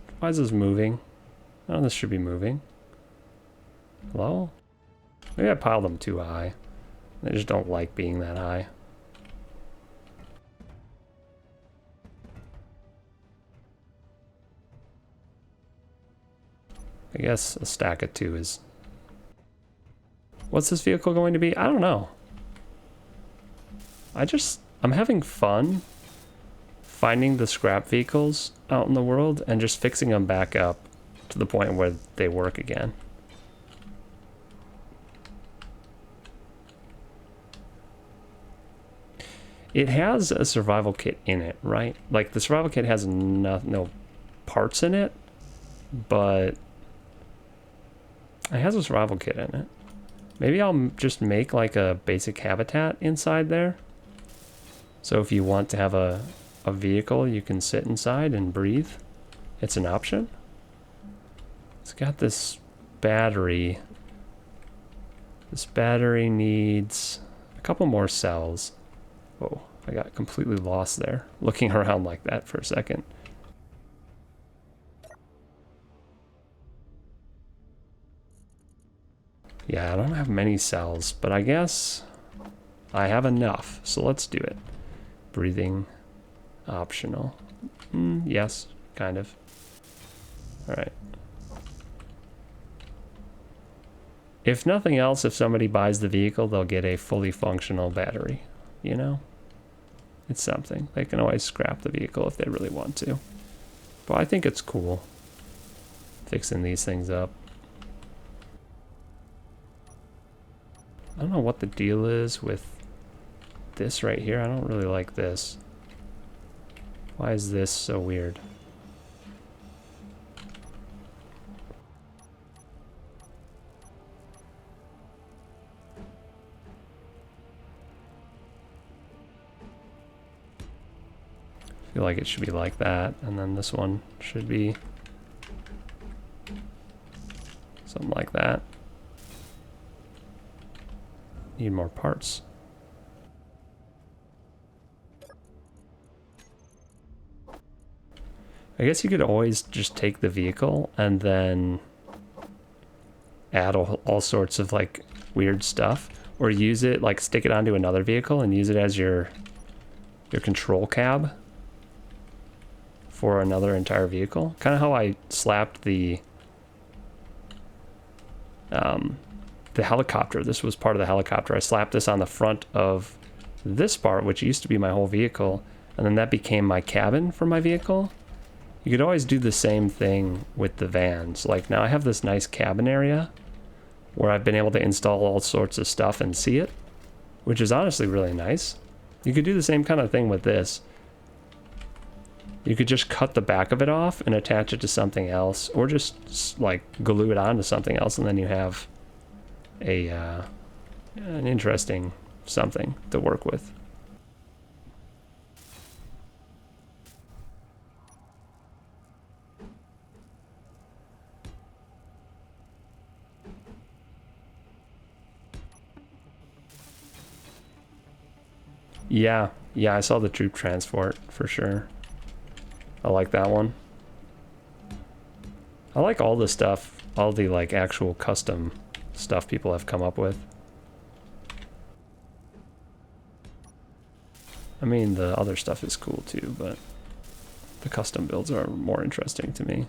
moving? Oh, this should be moving. Hello? Maybe I piled them too high. I just don't like being that high. I guess a stack of 2 is... What's this vehicle going to be? I don't know. I'm having fun finding the scrap vehicles out in the world and just fixing them back up to the point where they work again. It has a survival kit in it, right? Like the survival kit has no parts in it, but it has a survival kit in it. Maybe I'll just make like a basic habitat inside there. So if you want to have a vehicle, you can sit inside and breathe. It's an option. It's got this battery. This battery needs a couple more cells. Whoa, I got completely lost there, looking around like that for a second. Yeah, I don't have many cells, but I guess I have enough, so let's do it. Breathing, optional. Yes, kind of. All right. If nothing else, if somebody buys the vehicle, they'll get a fully functional battery, you know? It's something. They can always scrap the vehicle if they really want to. But I think it's cool fixing these things up. I don't know what the deal is with this right here. I don't really like this. Why is this so weird? I feel like it should be like that, and then this one should be something like that. Need more parts. I guess you could always just take the vehicle and then add all sorts of like weird stuff, or use it, like stick it onto another vehicle and use it as your control cab for another entire vehicle. Kind of how I slapped the helicopter. This was part of the helicopter. I slapped this on the front of this part, which used to be my whole vehicle, and then that became my cabin for my vehicle. You could always do the same thing with the vans. Like now I have this nice cabin area where I've been able to install all sorts of stuff and see it, which is honestly really nice. You could do the same kind of thing with this. You could just cut the back of it off and attach it to something else, or just like glue it onto something else, and then you have an interesting something to work with. Yeah, I saw the troop transport for sure. I like that one. I like all the stuff, all the like actual custom stuff people have come up with. I mean, the other stuff is cool too, but the custom builds are more interesting to me.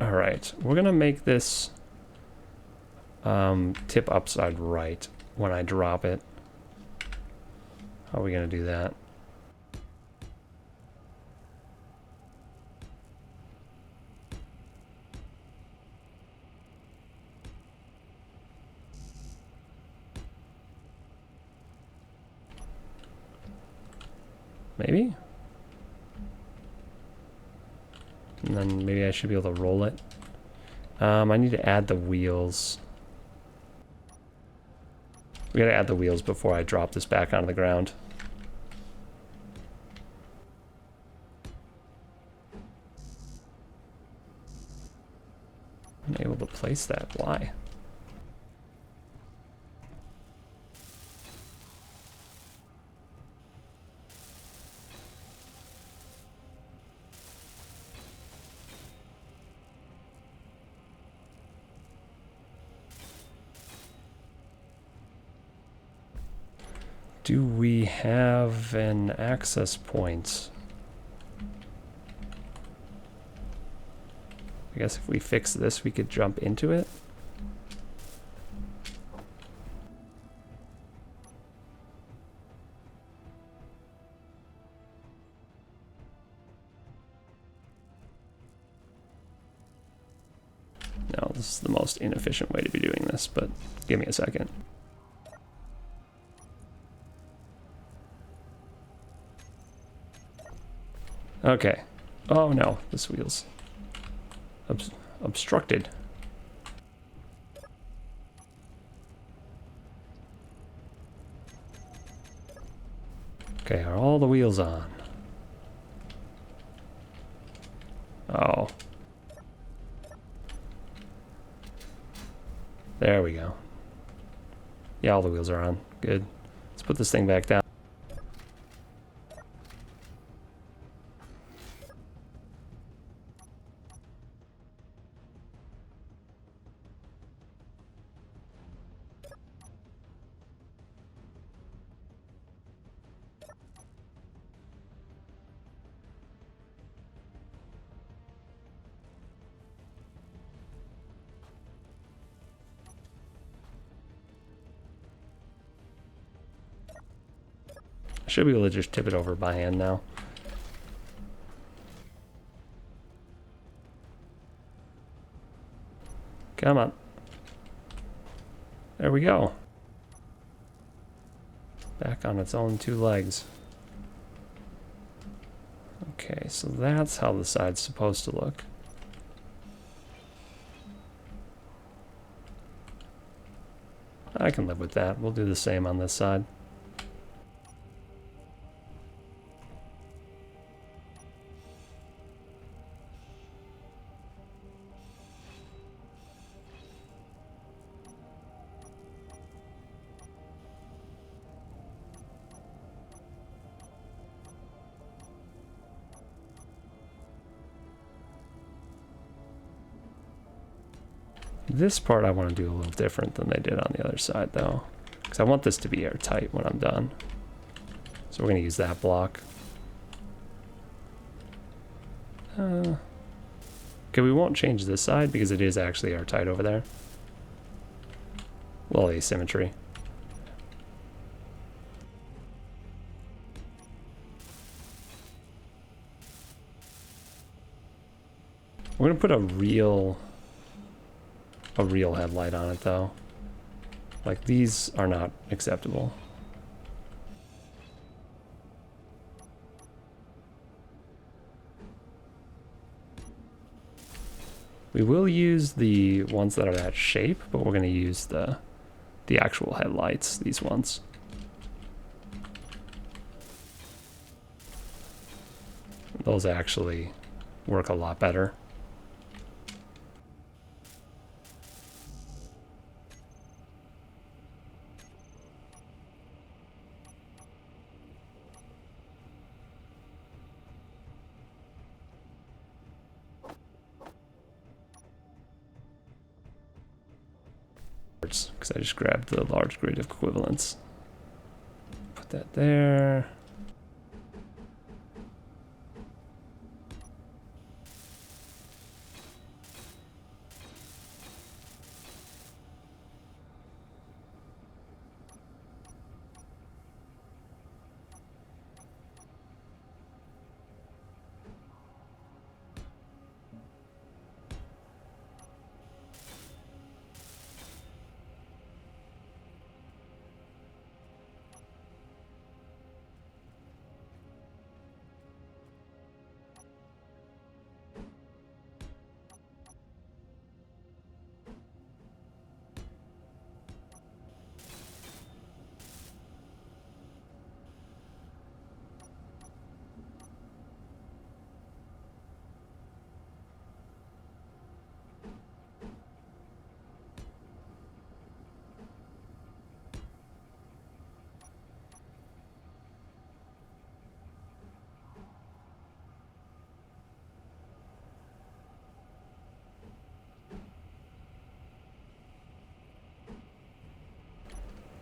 All right, we're gonna make this tip upside right when I drop it. How are we gonna do that? Maybe? And then maybe I should be able to roll it. I need to add the wheels. We gotta add the wheels before I drop this back onto the ground. I'm unable to place that. Why? Do we have an access point? I guess if we fix this, we could jump into it. No, this is the most inefficient way to be doing this, but give me a second. Okay. Oh no, this wheel's obstructed. Okay, are all the wheels on? Oh. There we go. Yeah, all the wheels are on. Good. Let's put this thing back down. I should be able to just tip it over by hand now. Come on. There we go. Back on its own two legs. Okay, so that's how the side's supposed to look. I can live with that. We'll do the same on this side. This part I want to do a little different than they did on the other side though, because I want this to be airtight when I'm done. So we're going to use that block. Okay, we won't change this side because it is actually airtight over there. A little asymmetry. We're going to put a real headlight on it though. Like, these are not acceptable. We will use the ones that are that shape, but we're going to use the actual headlights, these ones. Those actually work a lot better. Because I just grabbed the large grid of equivalents. Put that there.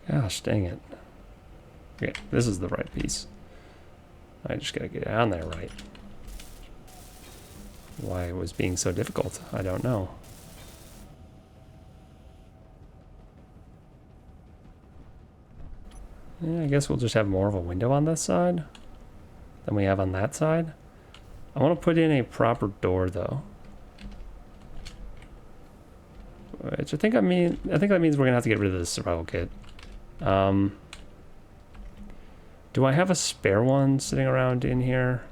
Gosh, dang it. Okay, this is the right piece. I just gotta get it on there right. Why it was being so difficult, I don't know. Yeah, I guess we'll just have more of a window on this side than we have on that side. I want to put in a proper door though. Which I think that means we're gonna have to get rid of this survival kit. Do I have a spare one sitting around in here?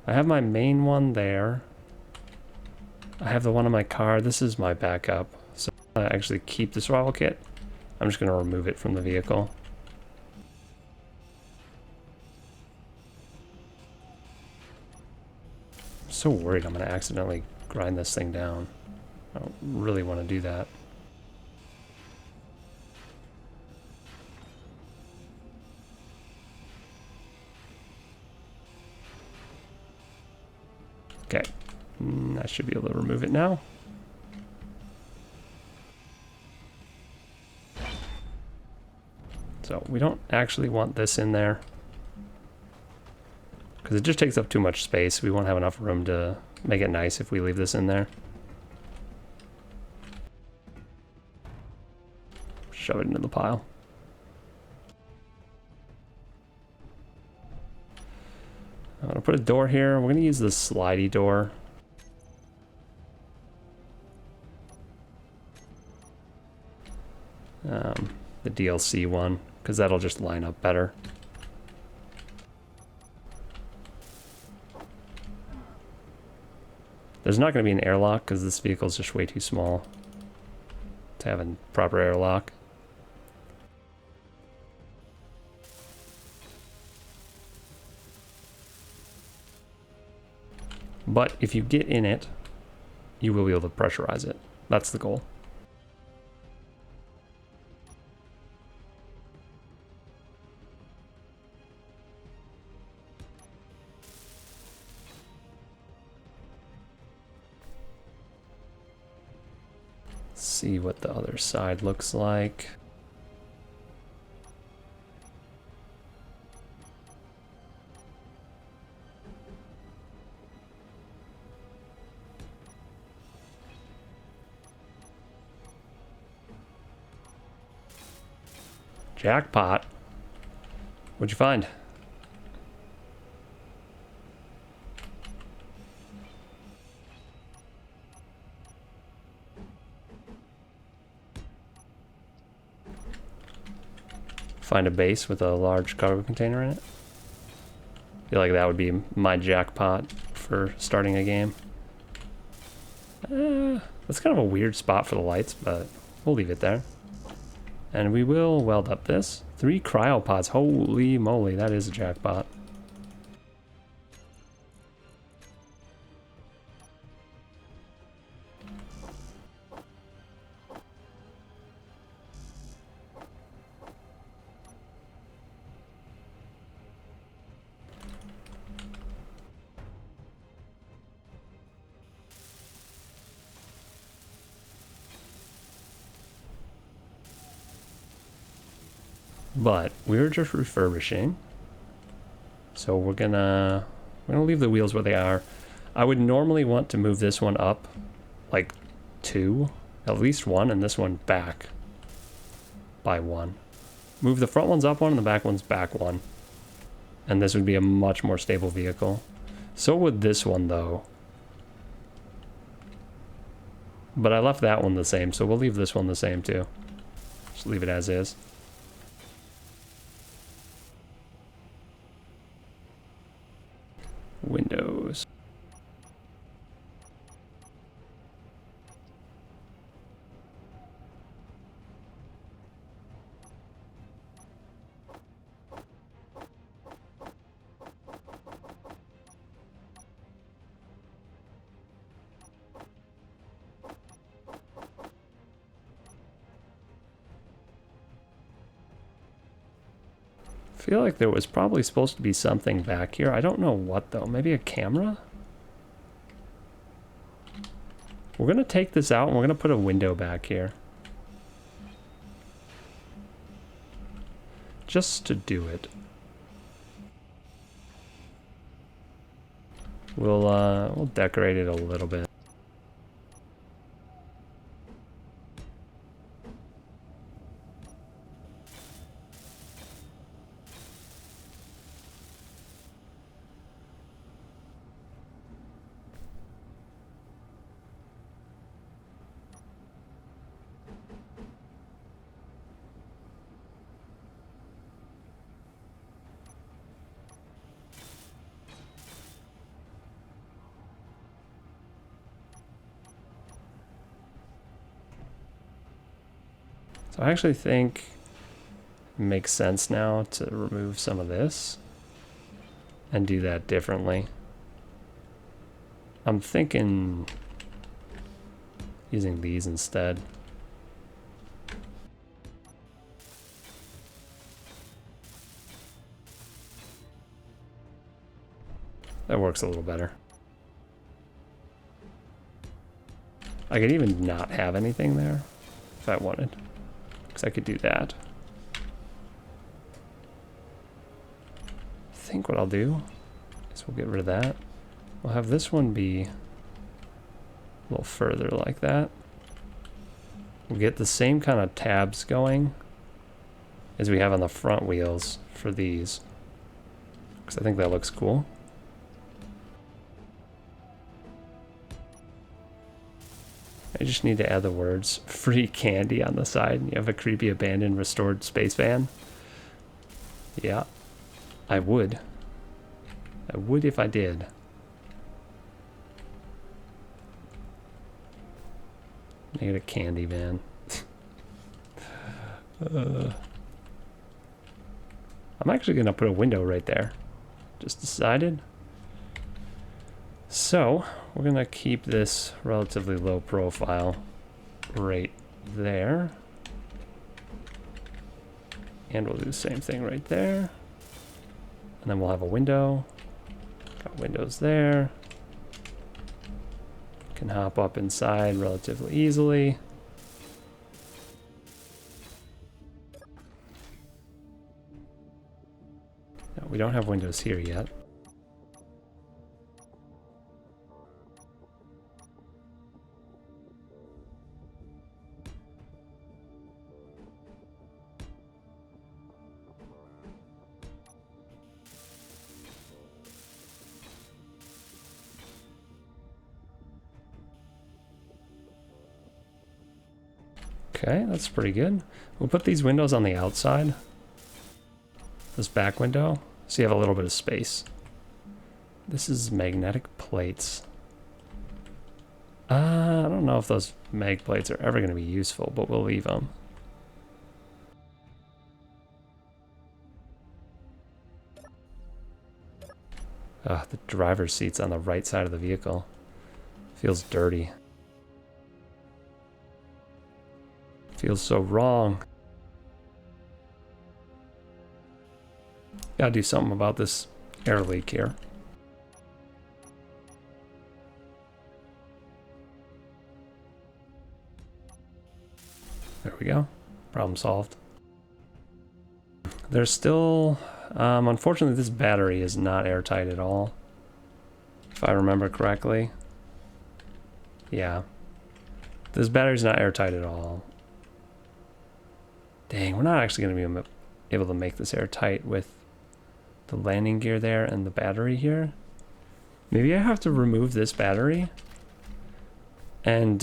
I have my main one there. I have the one in my car. This is my backup. So I actually keep the survival kit. I'm just going to remove it from the vehicle. so worried I'm going to accidentally grind this thing down. I don't really want to do that. Okay, I should be able to remove it now. So we don't actually want this in there, because it just takes up too much space. We won't have enough room to make it nice if we leave this in there. Shove it into the pile. I'm gonna put a door here. We're gonna use the slidey door. The DLC one, because that'll just line up better. There's not going to be an airlock because this vehicle is just way too small to have a proper airlock. But if you get in it, you will be able to pressurize it. That's the goal. See what the other side looks like. Jackpot. What'd you find? Find a base with a large cargo container in it. I feel like that would be my jackpot for starting a game. That's kind of a weird spot for the lights, but we'll leave it there. And we will weld up this. 3 cryopods. Holy moly, that is a jackpot. But we're just refurbishing, so we're gonna leave the wheels where they are. I would normally want to move this one up like 2, at least 1, and this one back by 1. Move the front ones up 1 and the back ones back 1, and this would be a much more stable vehicle. So would this one though, but I left that one the same, so we'll leave this one the same too. Just leave it as is. Windows. I feel like there was probably supposed to be something back here. I don't know what though. Maybe a camera? We're gonna take this out and we're gonna put a window back here. Just to do it. We'll decorate it a little bit. So I actually think it makes sense now to remove some of this and do that differently. I'm thinking using these instead. That works a little better. I could even not have anything there if I wanted, because I could do that. I think what I'll do is we'll get rid of that. We'll have this one be a little further like that. We'll get the same kind of tabs going as we have on the front wheels for these, because I think that looks cool. I just need to add the words free candy on the side. You have a creepy abandoned restored space van. Yeah, I would. I would if I did. Make it a candy van. I'm actually gonna put a window right there. Just decided. So we're gonna keep this relatively low profile right there. And we'll do the same thing right there. And then we'll have a window. Got windows there. Can hop up inside relatively easily. No, we don't have windows here yet. Okay, that's pretty good. We'll put these windows on the outside. This back window, so you have a little bit of space. This is magnetic plates. I don't know if those mag plates are ever going to be useful, but we'll leave them. The driver's seat's on the right side of the vehicle. Feels dirty. Feels so wrong. Gotta do something about this air leak here. There we go. Problem solved. There's still... unfortunately, this battery is not airtight at all. If I remember correctly. Yeah. This battery's not airtight at all. Dang, we're not actually going to be able to make this airtight with the landing gear there and the battery here. Maybe I have to remove this battery and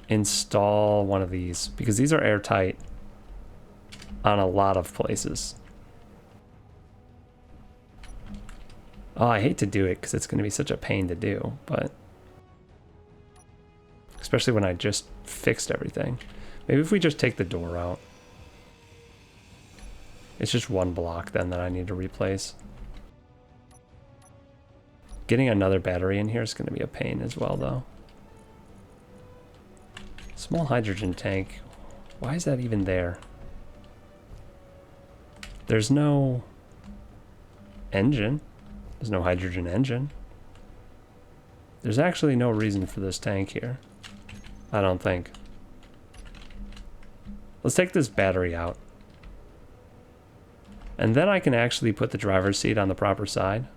install one of these, because these are airtight on a lot of places. Oh, I hate to do it because it's going to be such a pain to do, but especially when I just fixed everything. Maybe if we just take the door out. It's just one block then that I need to replace. Getting another battery in here is going to be a pain as well, though. Small hydrogen tank. Why is that even there? There's no engine. There's no hydrogen engine. There's actually no reason for this tank here. I don't think. Let's take this battery out. And then I can actually put the driver's seat on the proper side.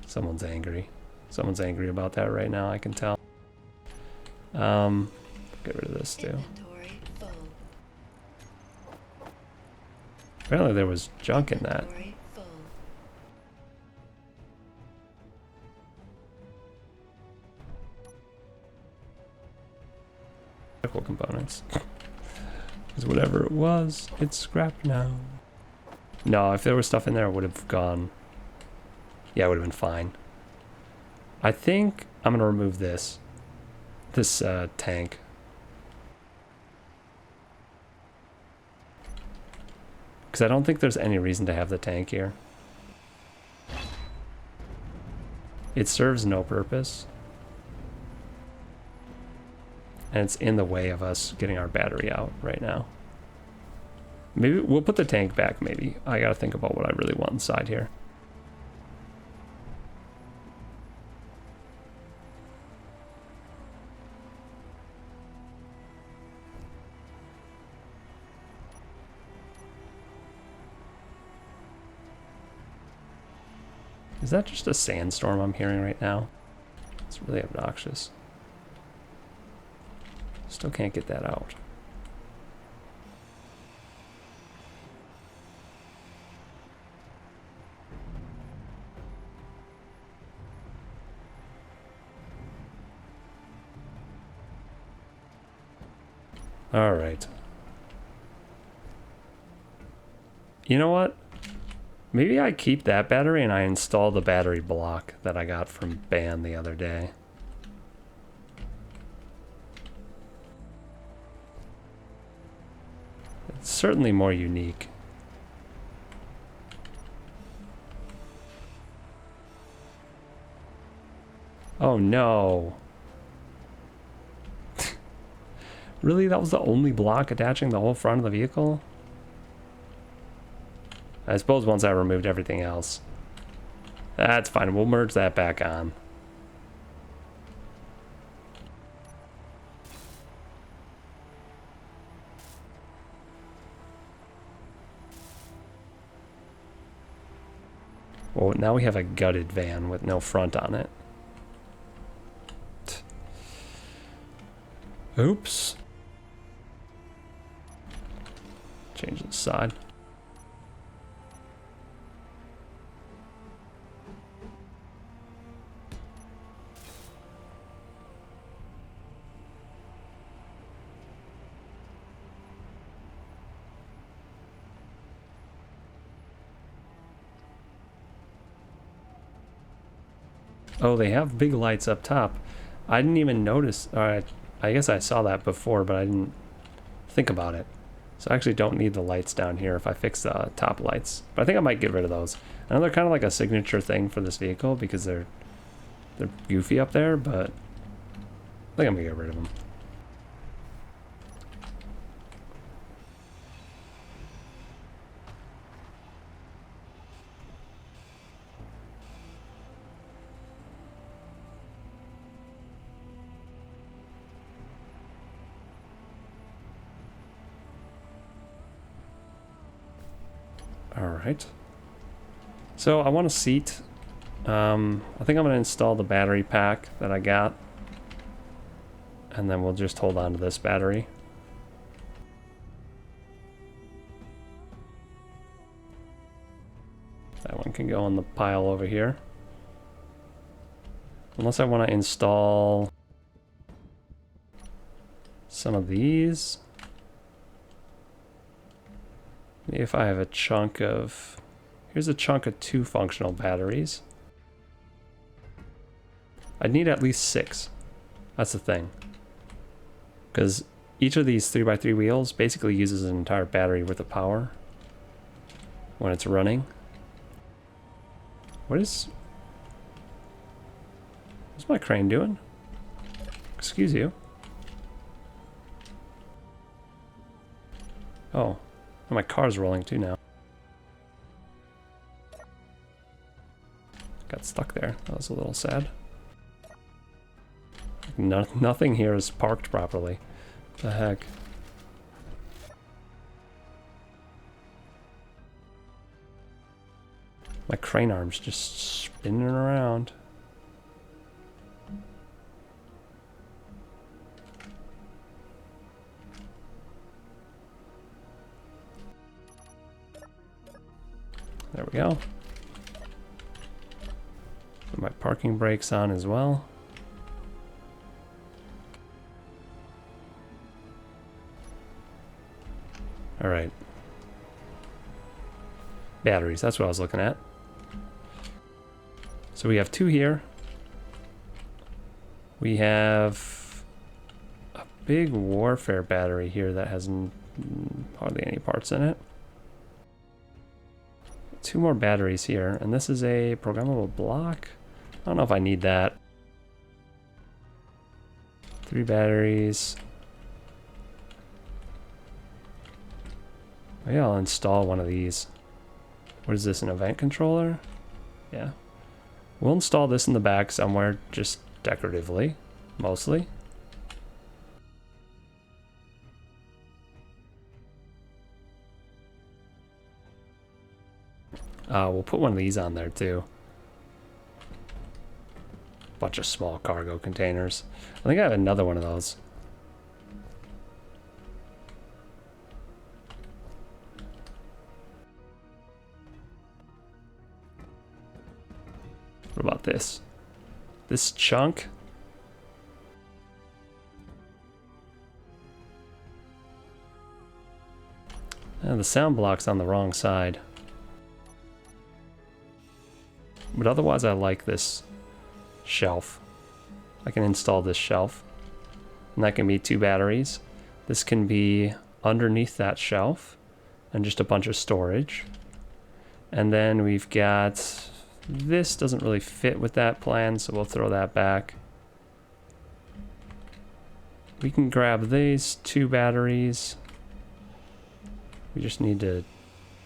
Someone's angry. Someone's angry about that right now, I can tell. Get rid of this too. Inventory full. Apparently there was junk in that. Inventory full. Medical components. Because whatever it was, it's scrapped now. No, if there was stuff in there, it would have gone. Yeah, it would have been fine. I think I'm going to remove this. This tank. Because I don't think there's any reason to have the tank here. It serves no purpose. And it's in the way of us getting our battery out right now. Maybe we'll put the tank back, maybe. I gotta think about what I really want inside here. Is that just a sandstorm I'm hearing right now? It's really obnoxious. Still can't get that out. All right. You know what? Maybe I keep that battery and I install the battery block that I got from Ban the other day. It's certainly more unique. Oh no. Really? That was the only block attaching the whole front of the vehicle? I suppose once I removed everything else. That's fine. We'll merge that back on. Well, now we have a gutted van with no front on it. Oops. Change the side. Oh, they have big lights up top. I didn't even notice. I guess I saw that before, but I didn't think about it. So I actually don't need the lights down here if I fix the top lights. But I think I might get rid of those. I know they're kind of like a signature thing for this vehicle because they're goofy up there, but I think I'm gonna get rid of them. Alright. So I want a seat. I think I'm going to install the battery pack that I got. And then we'll just hold on to this battery. That one can go in the pile over here. Unless I want to install some of these. Maybe if I have a chunk of... Here's a chunk of 2 functional batteries. I'd need at least 6. That's the thing. Because each of these 3x3 wheels basically uses an entire battery worth of power when it's running. What's my crane doing? Excuse you. Oh. My car's rolling too now. Got stuck there. That was a little sad. Nothing here is parked properly. What the heck? My crane arm's just spinning around. There we go. Put my parking brakes on as well. All right. Batteries, that's what I was looking at. So we have 2 here. We have a big warfare battery here that has hardly any parts in it. 2 more batteries here, and this is a programmable block. I don't know if I need that. 3 batteries. Maybe I'll install one of these. What is this, an event controller? Yeah. We'll install this in the back somewhere, just decoratively, mostly. We'll put one of these on there too. Bunch of small cargo containers. I think I have another one of those. What about this? This chunk? And the sound block's on the wrong side. But otherwise I like this shelf. I can install this shelf. And that can be 2 batteries. This can be underneath that shelf and just a bunch of storage. And then we've got, this doesn't really fit with that plan, so we'll throw that back. We can grab these 2 batteries. We just need to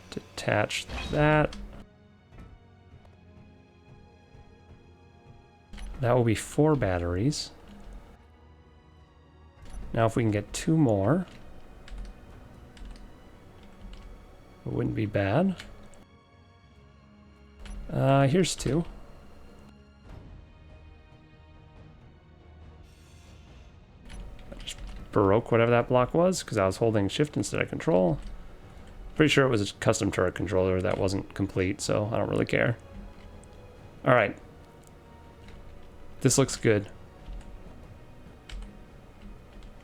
detach that. That will be 4 batteries. Now if we can get 2 more, it wouldn't be bad. Here's 2. I just broke whatever that block was because I was holding shift instead of control. Pretty sure it was a custom turret controller that wasn't complete, so I don't really care. Alright. This looks good.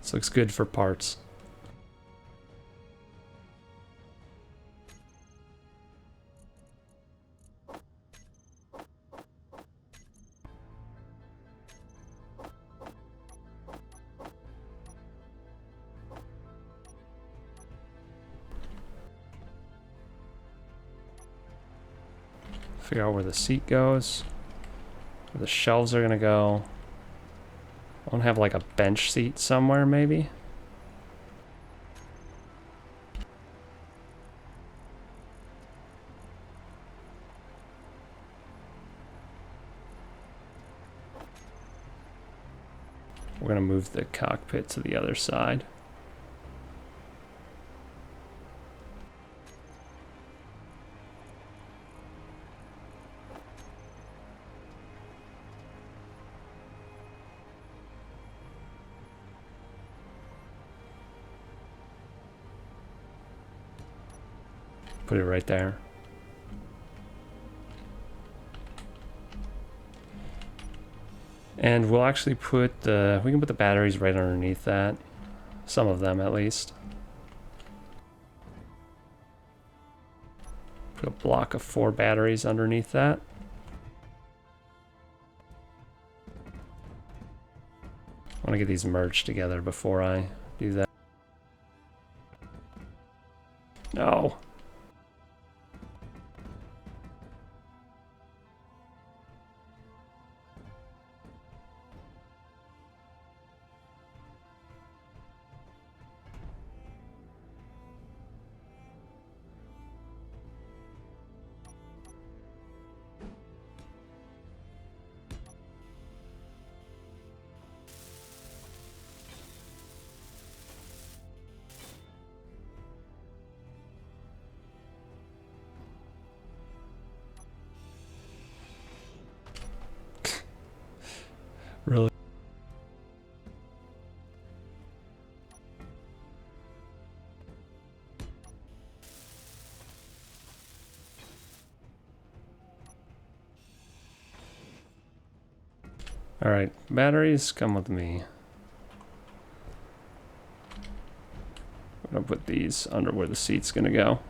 This looks good for parts. Figure out where the seat goes. Where the shelves are gonna go. I want to have like a bench seat somewhere, maybe. We're gonna move the cockpit to the other side. Put it right there. And we'll actually put the, we can put the batteries right underneath that. Some of them at least. Put a block of 4 batteries underneath that. I want to get these merged together before I do that. No. Really? Alright, batteries, come with me. I'm gonna put these under where the seat's gonna go.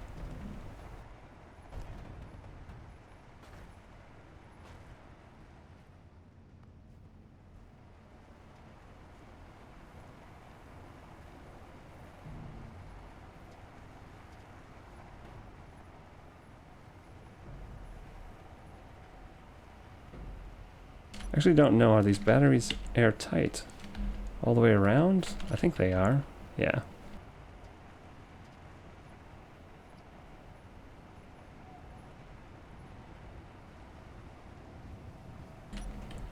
Actually don't know, are these batteries airtight all the way around? I think they are. Yeah.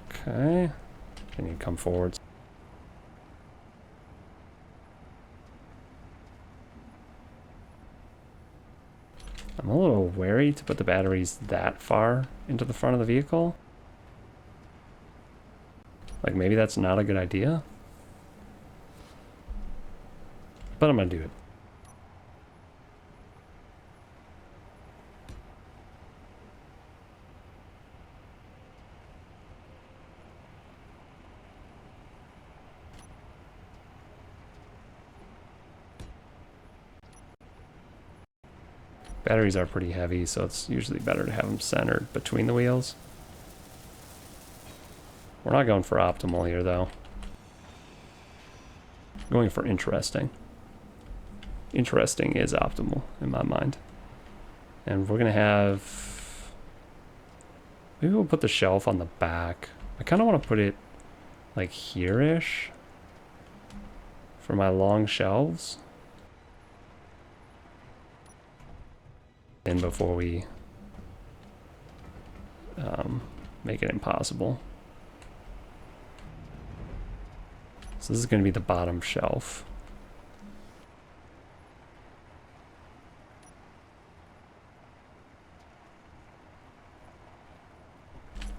Okay. Can you come forward? I'm a little wary to put the batteries that far into the front of the vehicle. Like, maybe that's not a good idea. But I'm gonna do it. Batteries are pretty heavy, so it's usually better to have them centered between the wheels. We're not going for optimal here, though. Going for interesting. Interesting is optimal, in my mind. And we're going to have... Maybe we'll put the shelf on the back. I kind of want to put it, like, here-ish. For my long shelves. And before we make it impossible. So this is going to be the bottom shelf.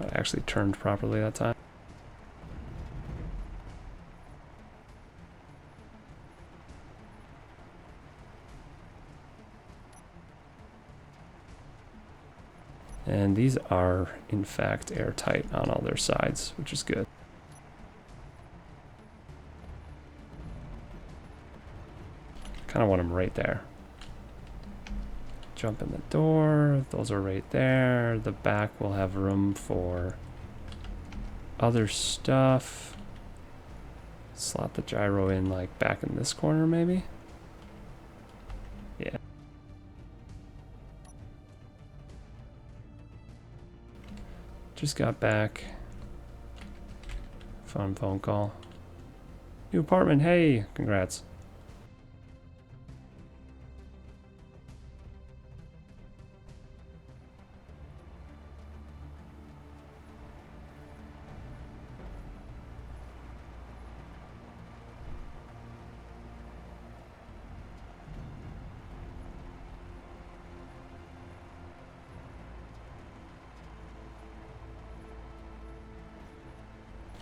I actually turned properly that time. And these are, in fact, airtight on all their sides, which is good. Kind of want them right there. Jump in the door. Those are right there. The back will have room for other stuff. Slot the gyro in, like, back in this corner, maybe? Yeah. Just got back. Fun phone call. New apartment, hey! Congrats.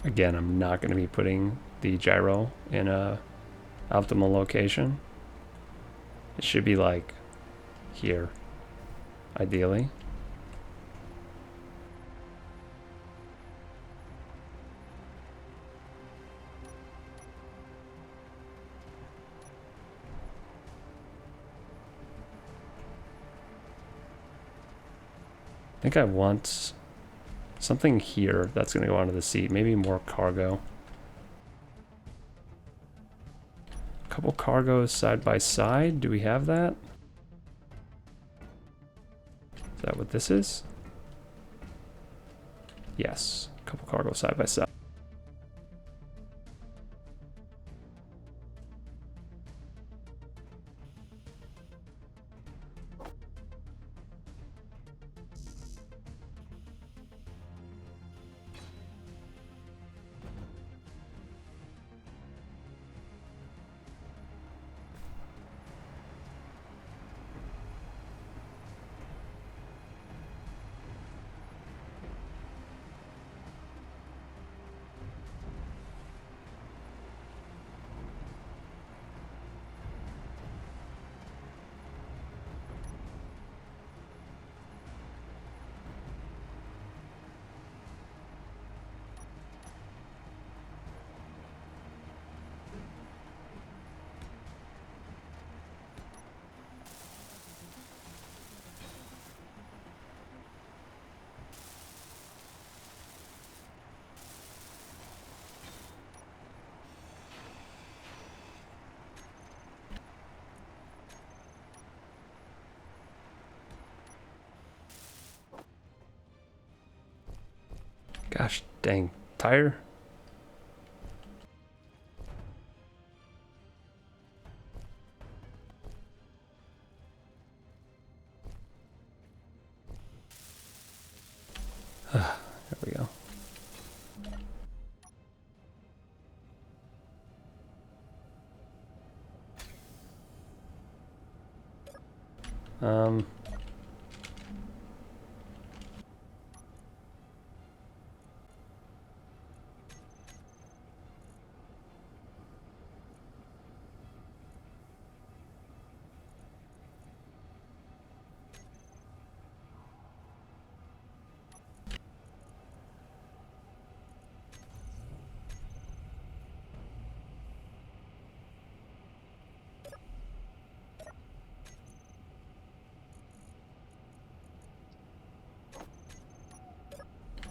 Again, I'm not going to be putting the gyro in a optimal location. It should be like here, ideally. I think I want something here that's going to go onto the seat. Maybe more cargo. A couple cargos side by side. Do we have that? Is that what this is? Yes. A couple cargos side by side. Gosh Dang, tire. There we go.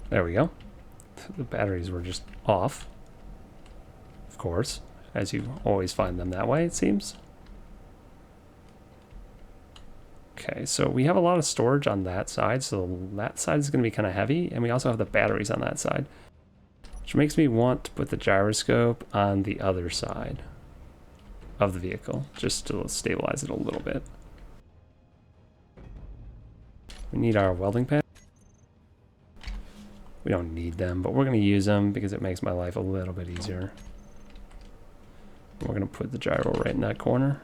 There we go. The batteries were just off. Of course, as you always find them that way, it seems. Okay, so we have a lot of storage on that side, so that side is going to be kind of heavy, and we also have the batteries on that side, which makes me want to put the gyroscope on the other side of the vehicle, just to stabilize it a little bit. We need our welding pad. We don't need them, but we're going to use them because it makes my life a little bit easier. We're going to put the gyro right in that corner.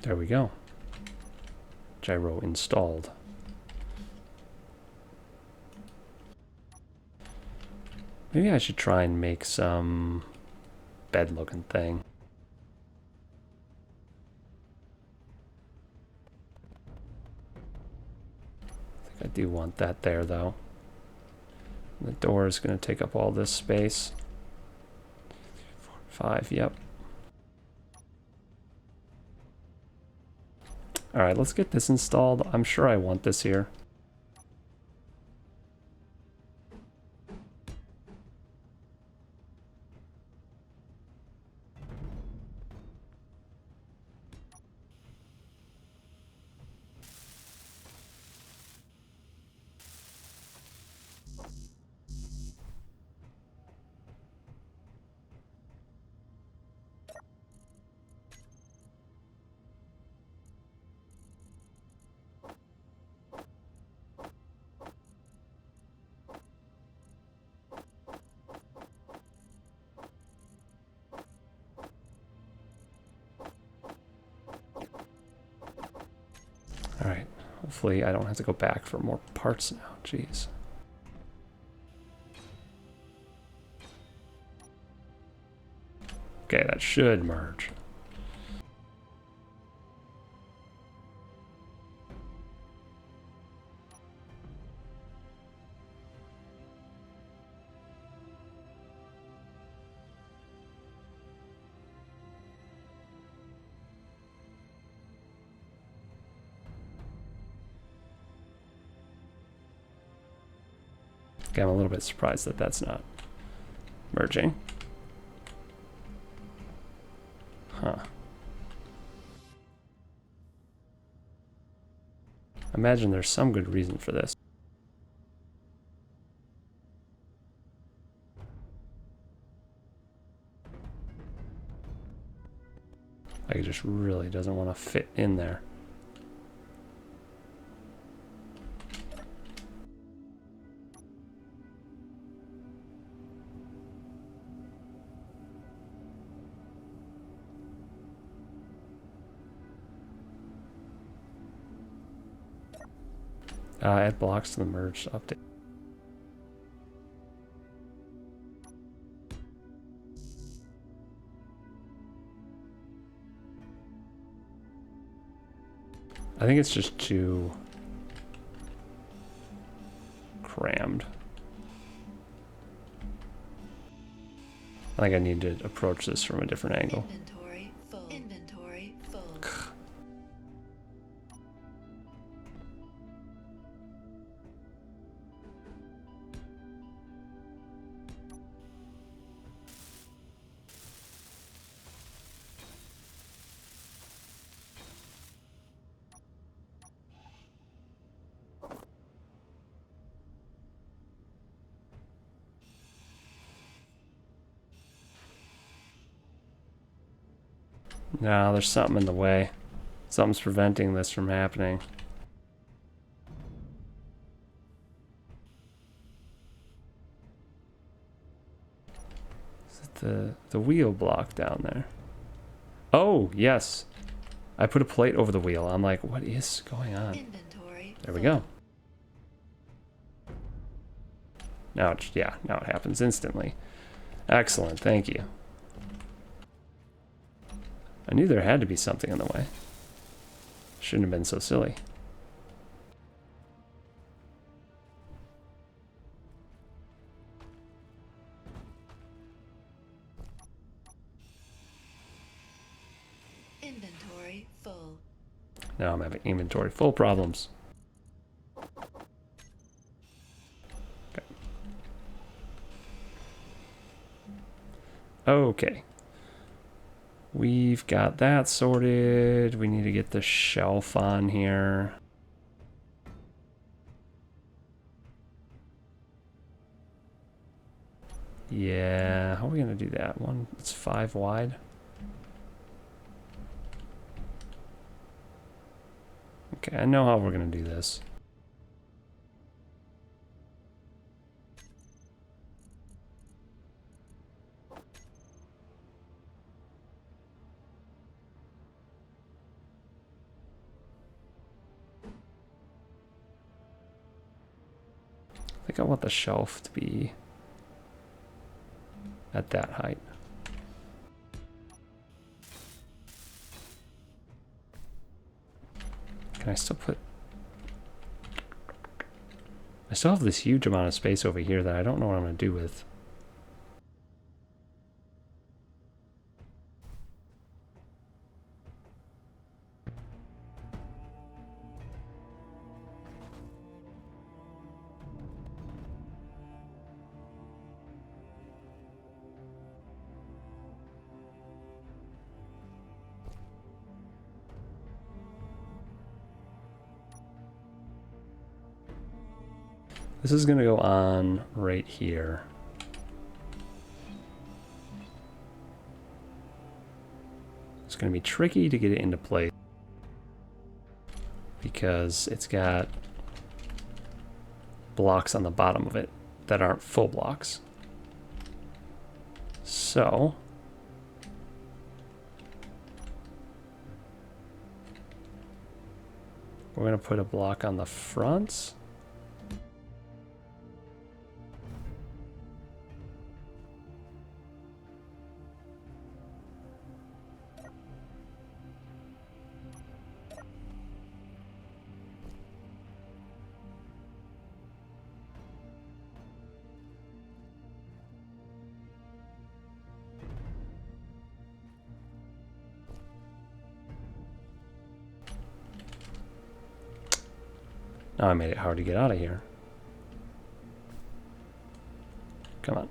There we go. Gyro installed. Maybe I should try and make some bed looking thing. I think I do want that there though. The door is going to take up all this space. 5, yep. Alright, let's get this installed. I'm sure I want this here. Alright, hopefully I don't have to go back for more parts now. Jeez. Okay, that should merge. Okay, I'm a little bit surprised that that's not merging. Huh. I imagine there's some good reason for this. Like it just really doesn't want to fit in there. Add blocks to the merge update. I think it's just too crammed. I think I need to approach this from a different angle. Inventory full. Inventory full. No, there's something in the way. Something's preventing this from happening. Is it the wheel block down there? Oh, yes. I put a plate over the wheel. I'm like, what is going on? Inventory There we full. go. Now it, yeah, now it happens instantly. Excellent, thank you. I knew there had to be something in the way. Shouldn't have been so silly. Inventory full. Now I'm having inventory full problems. Okay. Okay. We've got that sorted. We need to get the shelf on here. Yeah, how are we gonna do that? It's 5 wide. Okay, I know how we're gonna do this. I think I want the shelf to be at that height. Can I still put... I still have this huge amount of space over here that I don't know what I'm going to do with. This is going to go on right here. It's going to be tricky to get it into place because it's got blocks on the bottom of it that aren't full blocks. So we're going to put a block on the front. Now I made it hard to get out of here. Come on.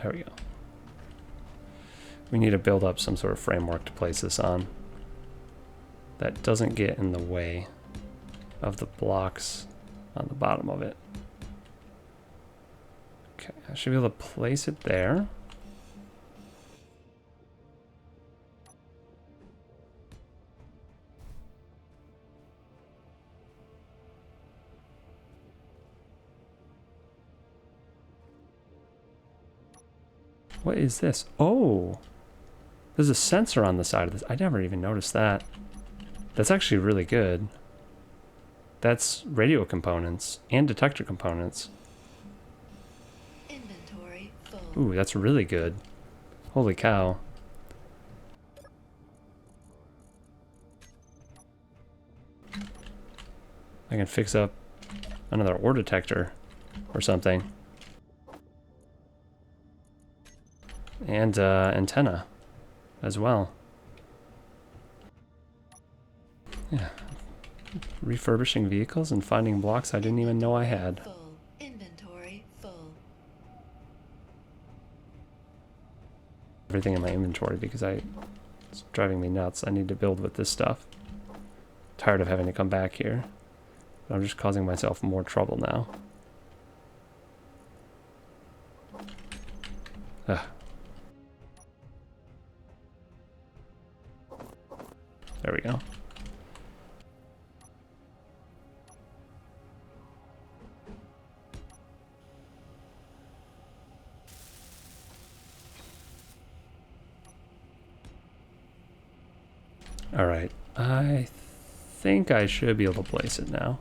There we go. We need to build up some sort of framework to place this on that doesn't get in the way of the blocks on the bottom of it. Okay, I should be able to place it there. What is this? Oh, there's a sensor on the side of this. I never even noticed that. That's actually really good. That's radio components and detector components. Inventory full. Ooh, that's really good. Holy cow. I can fix up another ore detector or something. And antenna as well. Yeah. Refurbishing vehicles and finding blocks I didn't even know I had. Full. Inventory full. Everything in my inventory because it's driving me nuts. I need to build with this stuff. Tired of having to come back here. But I'm just causing myself more trouble now. Ugh. There we go. All right, I think I should be able to place it now.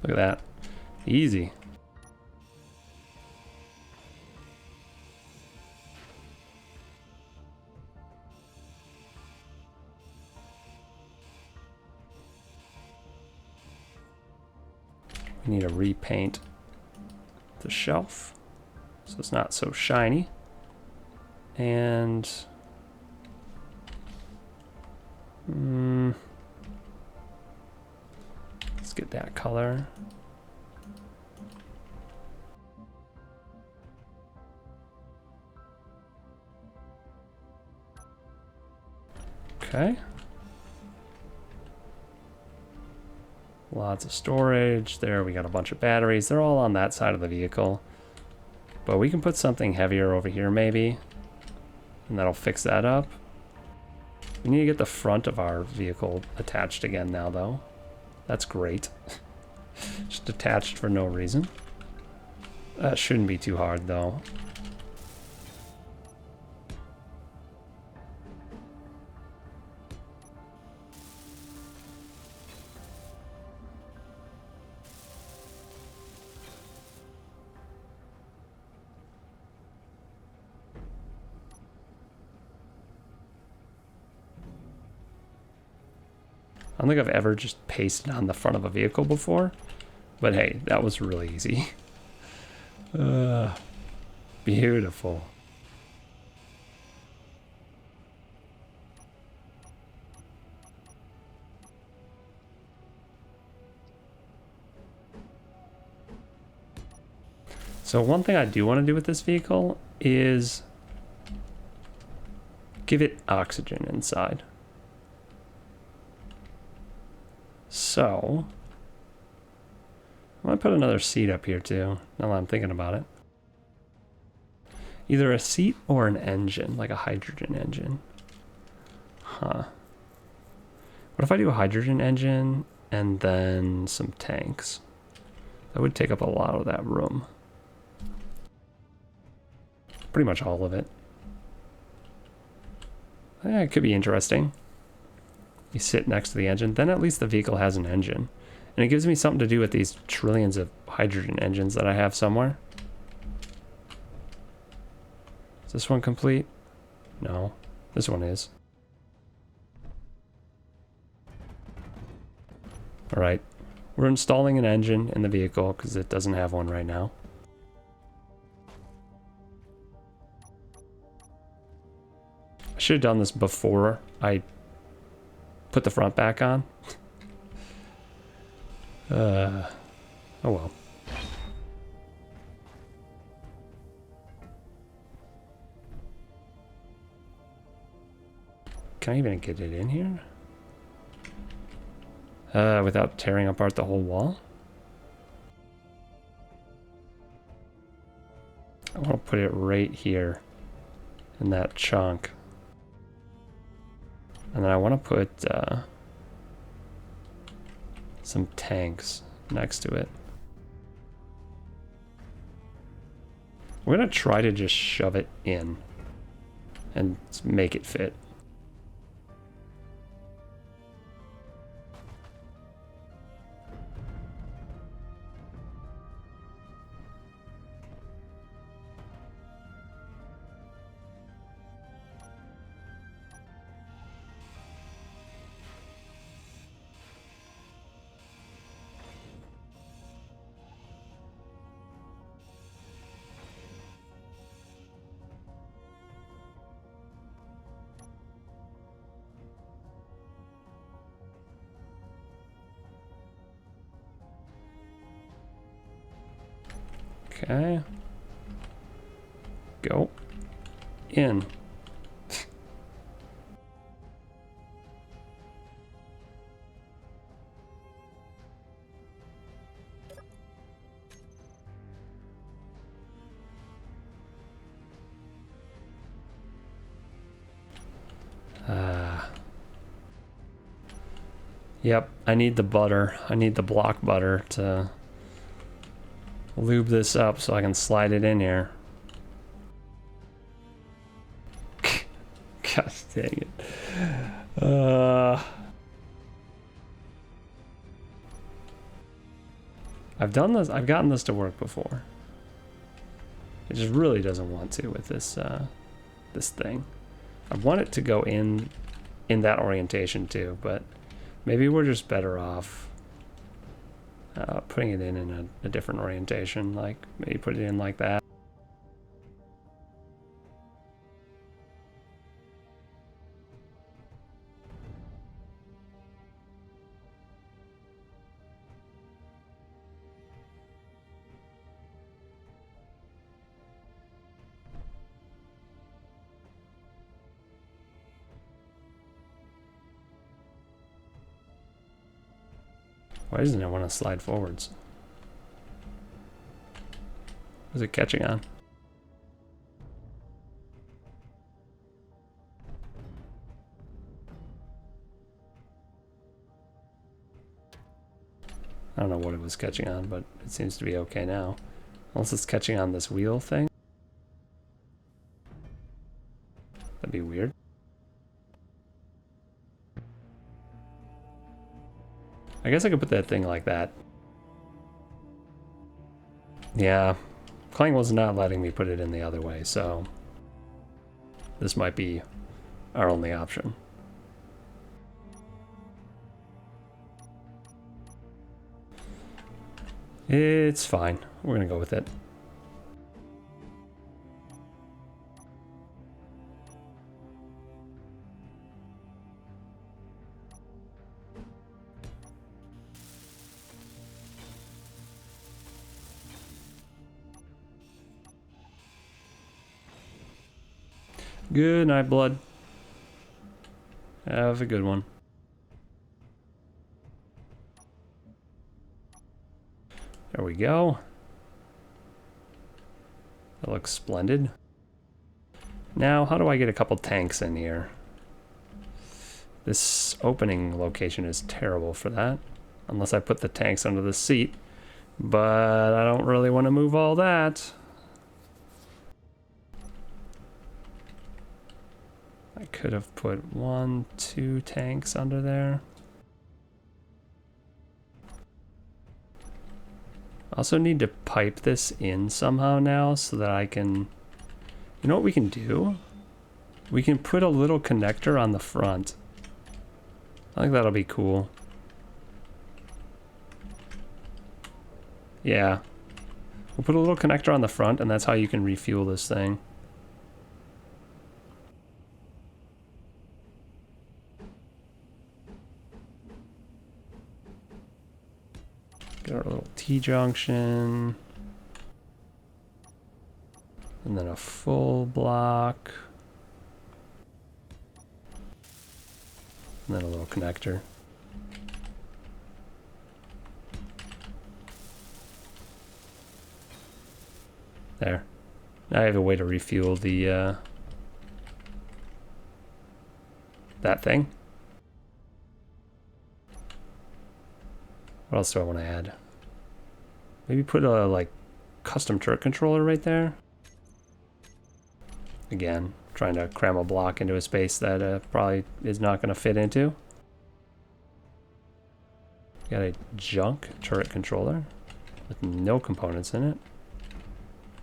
Look at that. Easy. We need to repaint the shelf so it's not so shiny. And let's get that color. Okay. Lots of storage. There, we got a bunch of batteries. They're all on that side of the vehicle. But we can put something heavier over here maybe. And that'll fix that up. We need to get the front of our vehicle attached again now though. That's great. Just attached for no reason. That shouldn't be too hard though. I don't think I've ever just pasted on the front of a vehicle before, but hey, that was really easy. Beautiful. So one thing I do want to do with this vehicle is give it oxygen inside. So, I'm going to put another seat up here too, now that I'm thinking about it. Either a seat or an engine, like a hydrogen engine. Huh. What if I do a hydrogen engine and then some tanks? That would take up a lot of that room. Pretty much all of it. Yeah, it could be interesting. You sit next to the engine, then at least the vehicle has an engine. And it gives me something to do with these trillions of hydrogen engines that I have somewhere. Is this one complete? No. This one is. Alright. We're installing an engine in the vehicle because it doesn't have one right now. I should have done this before I put the front back on. Oh well. Can I even get it in here? Without tearing apart the whole wall? I want to put it right here in that chunk. And then I want to put some tanks next to it. We're gonna try to just shove it in and make it fit. Okay. Go. In. Yep, I need the butter. I need the block butter to lube this up so I can slide it in here. God dang it. I've done this, I've gotten this to work before. It just really doesn't want to with this this thing. I want it to go in that orientation too, but maybe we're just better off putting it in a different orientation, like maybe put it in like that. Why doesn't it want to slide forwards? Is it catching on? I don't know what it was catching on, but it seems to be okay now. Unless it's catching on this wheel thing. That'd be weird. I guess I could put that thing like that. Yeah, Clang was not letting me put it in the other way, so this might be our only option. It's fine. We're gonna go with it. Good night, blood. Have a good one. There we go. That looks splendid. Now, how do I get a couple tanks in here? This opening location is terrible for that. Unless I put the tanks under the seat. But I don't really want to move all that. I could have put 1, 2 tanks under there. I also need to pipe this in somehow now so that I can... You know what we can do? We can put a little connector on the front. I think that'll be cool. Yeah. We'll put a little connector on the front and that's how you can refuel this thing. Get our little T-junction. And then a full block. And then a little connector. There. Now I have a way to refuel the that thing. What else do I want to add? Maybe put a like custom turret controller right there. Again, trying to cram a block into a space that probably is not going to fit into. Got a junk turret controller with no components in it.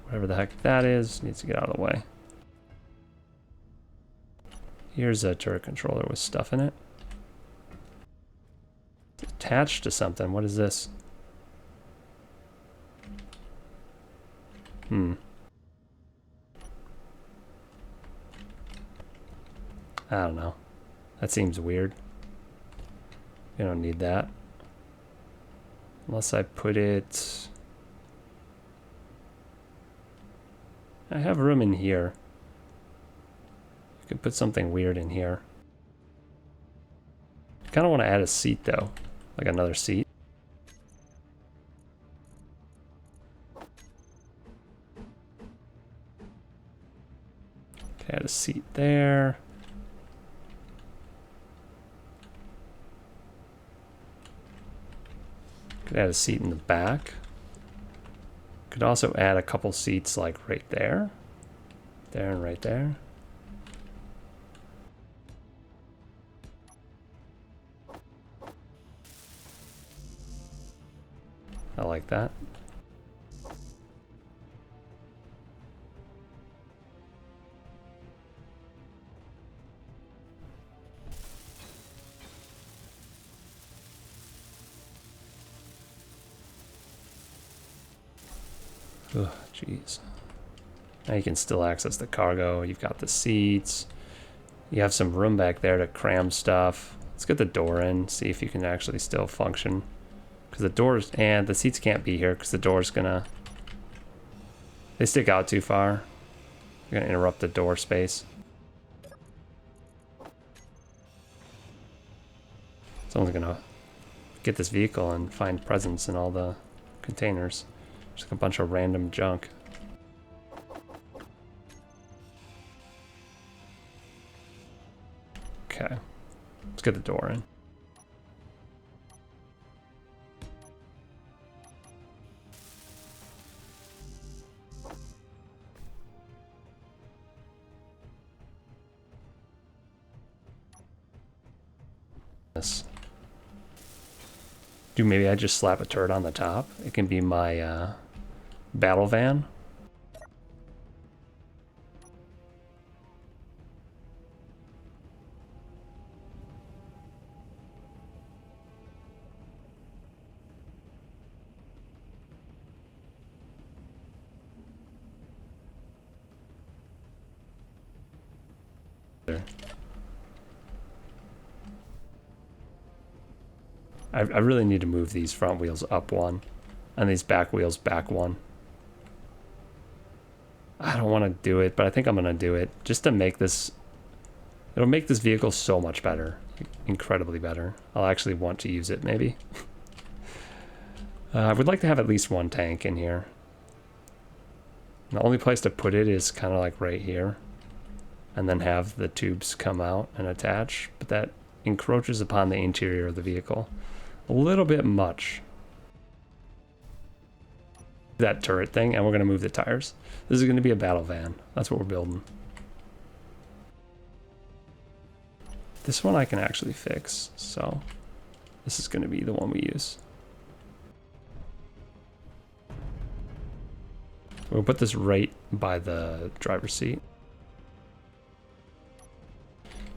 Whatever the heck that is, needs to get out of the way. Here's a turret controller with stuff in it. It's attached to something. What is this? I don't know. That seems weird. You don't need that. Unless I put it... I have room in here. You could put something weird in here. I kind of want to add a seat though. Like another seat. Okay, add a seat there. Could add a seat in the back. Could also add a couple seats like right there. There and right there. I like that. Ugh, jeez. Now you can still access the cargo. You've got the seats. You have some room back there to cram stuff. Let's get the door in, see if you can actually still function. Because the doors, and the seats can't be here because the door's gonna... They stick out too far. You're gonna interrupt the door space. Someone's gonna get this vehicle and find presents in all the containers. Just like a bunch of random junk. Okay, let's get the door in. This. Dude, maybe I just slap a turret on the top. It can be my battle van. There. I really need to move these front wheels up one and these back wheels back one. I don't want to do it, but I think I'm going to do it just to make this... It'll make this vehicle so much better. Incredibly better. I'll actually want to use it, maybe. I would like to have at least one tank in here. The only place to put it is kind of like right here. And then have the tubes come out and attach. But that encroaches upon the interior of the vehicle a little bit much. That turret thing, and we're going to move the tires. This is going to be a battle van. That's what we're building. This one I can actually fix, so this is going to be the one we use. We'll put this right by the driver's seat.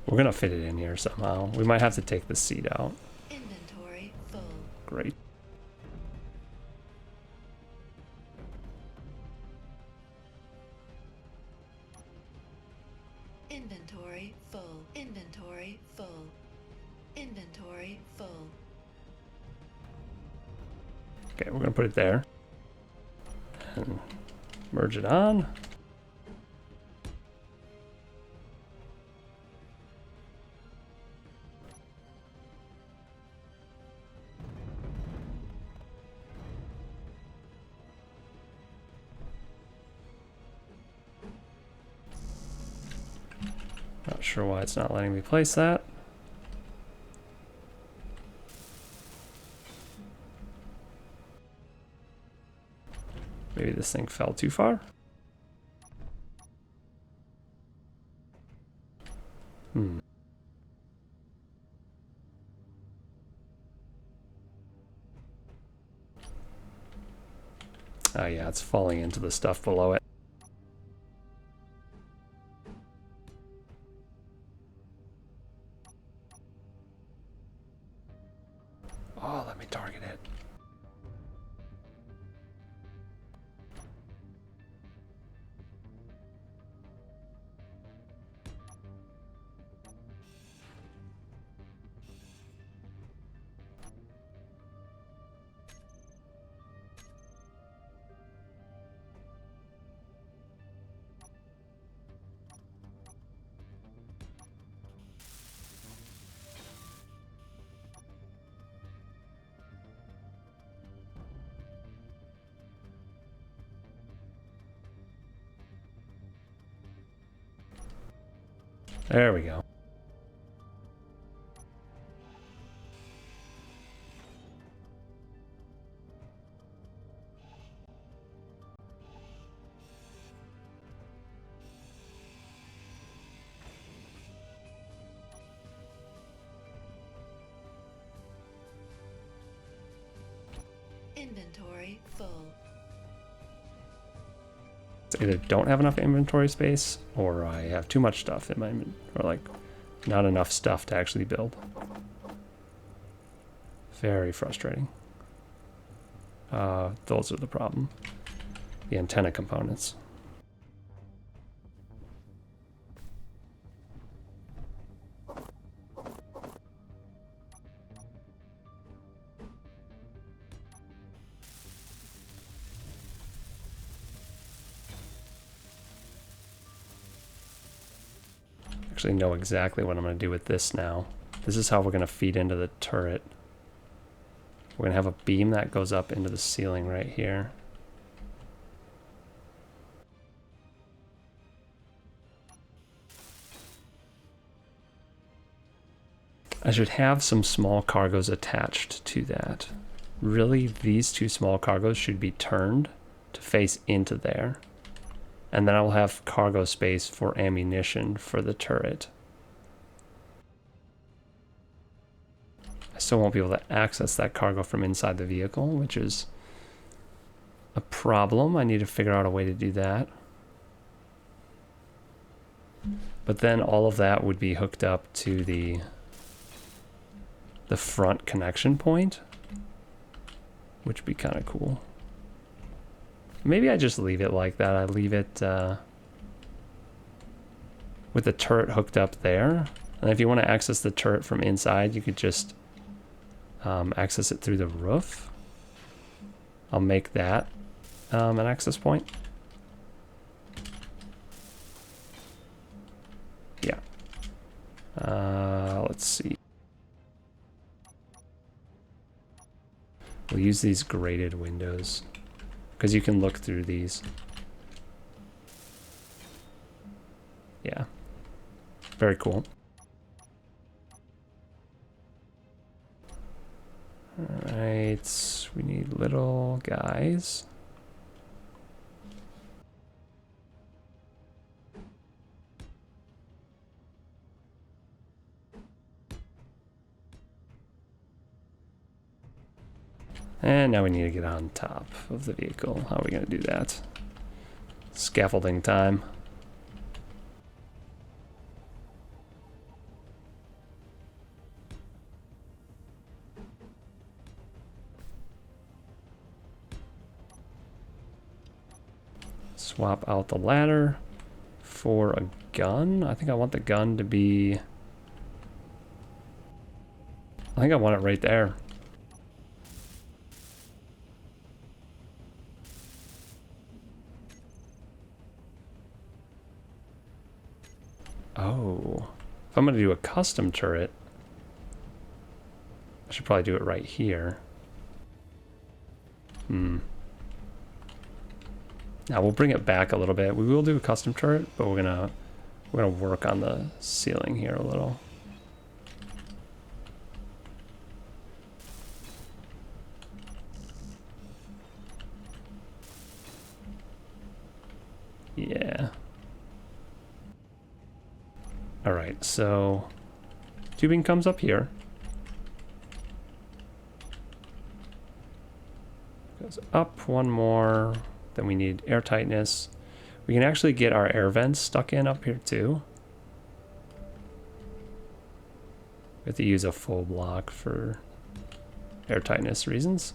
We're going to fit it in here somehow. We might have to take the seat out. Inventory full. Great. Inventory full. Inventory full. Inventory full. Okay, we're going to put it there. And merge it on. Not sure why it's not letting me place that. Maybe this thing fell too far. Hmm. Oh yeah, it's falling into the stuff below it. Oh, let me target it. There we go. Inventory full. Either don't have enough inventory space, or I have too much stuff in my, or like not enough stuff to actually build. Very frustrating. Those are the problem. The antenna components. Actually know exactly what I'm going to do with this now. This is how we're going to feed into the turret. We're going to have a beam that goes up into the ceiling right here. I should have some small cargos attached to that. Really, these two small cargos should be turned to face into there. And then I will have cargo space for ammunition for the turret. I still won't be able to access that cargo from inside the vehicle, which is a problem. I need to figure out a way to do that. But then all of that would be hooked up to the front connection point, which would be kind of cool. Maybe I just leave it like that. I leave it with the turret hooked up there. And if you want to access the turret from inside, you could just access it through the roof. I'll make that an access point. Yeah. Let's see. We'll use these grated windows because you can look through these. Yeah. Very cool. Alright, we need little guys. And now we need to get on top of the vehicle. How are we going to do that? Scaffolding time. Swap out the ladder for a gun. I think I want the gun to be... I think I want it right there. Oh, if I'm going to do a custom turret, I should probably do it right here. Now we'll bring it back a little bit. We will do a custom turret, but we're gonna work on the ceiling here a little. Yeah. All right, so tubing comes up here. Goes up one more. Then we need air tightness. We can actually get our air vents stuck in up here too. We have to use a full block for air tightness reasons.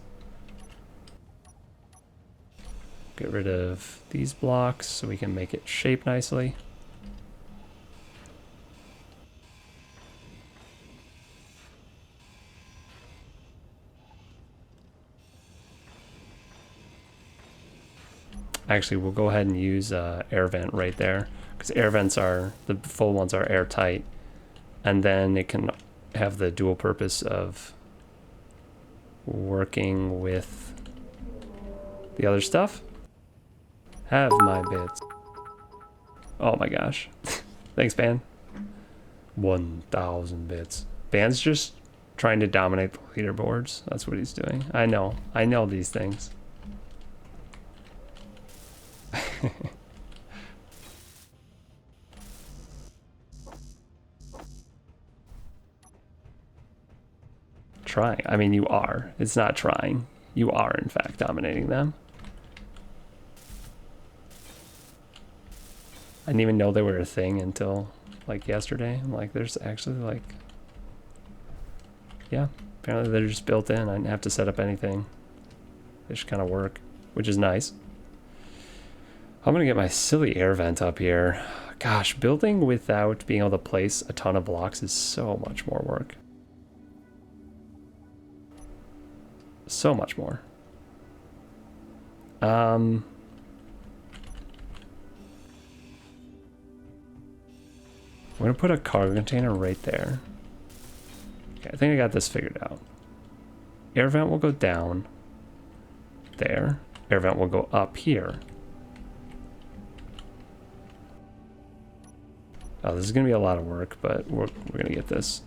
Get rid of these blocks so we can make it shape nicely. Actually, we'll go ahead and use air vent right there, because air vents are, the full ones are airtight, and then it can have the dual purpose of working with the other stuff. Have my bits. Oh my gosh. Thanks, Ban. 1,000 bits. Ban's just trying to dominate the leaderboards. That's what he's doing. I know these things. Trying. I mean, you are. It's not trying. You are, in fact, dominating them. I didn't even know they were a thing until, like, yesterday. I'm like, there's actually, like... Yeah, apparently they're just built in. I didn't have to set up anything. They just kind of work, which is nice. I'm gonna get my silly air vent up here. Gosh, building without being able to place a ton of blocks is so much more work. So much more. I'm gonna put a cargo container right there. Okay, I think I got this figured out. Air vent will go down there. Air vent will go up here. Oh, this is gonna be a lot of work, but we're gonna get this.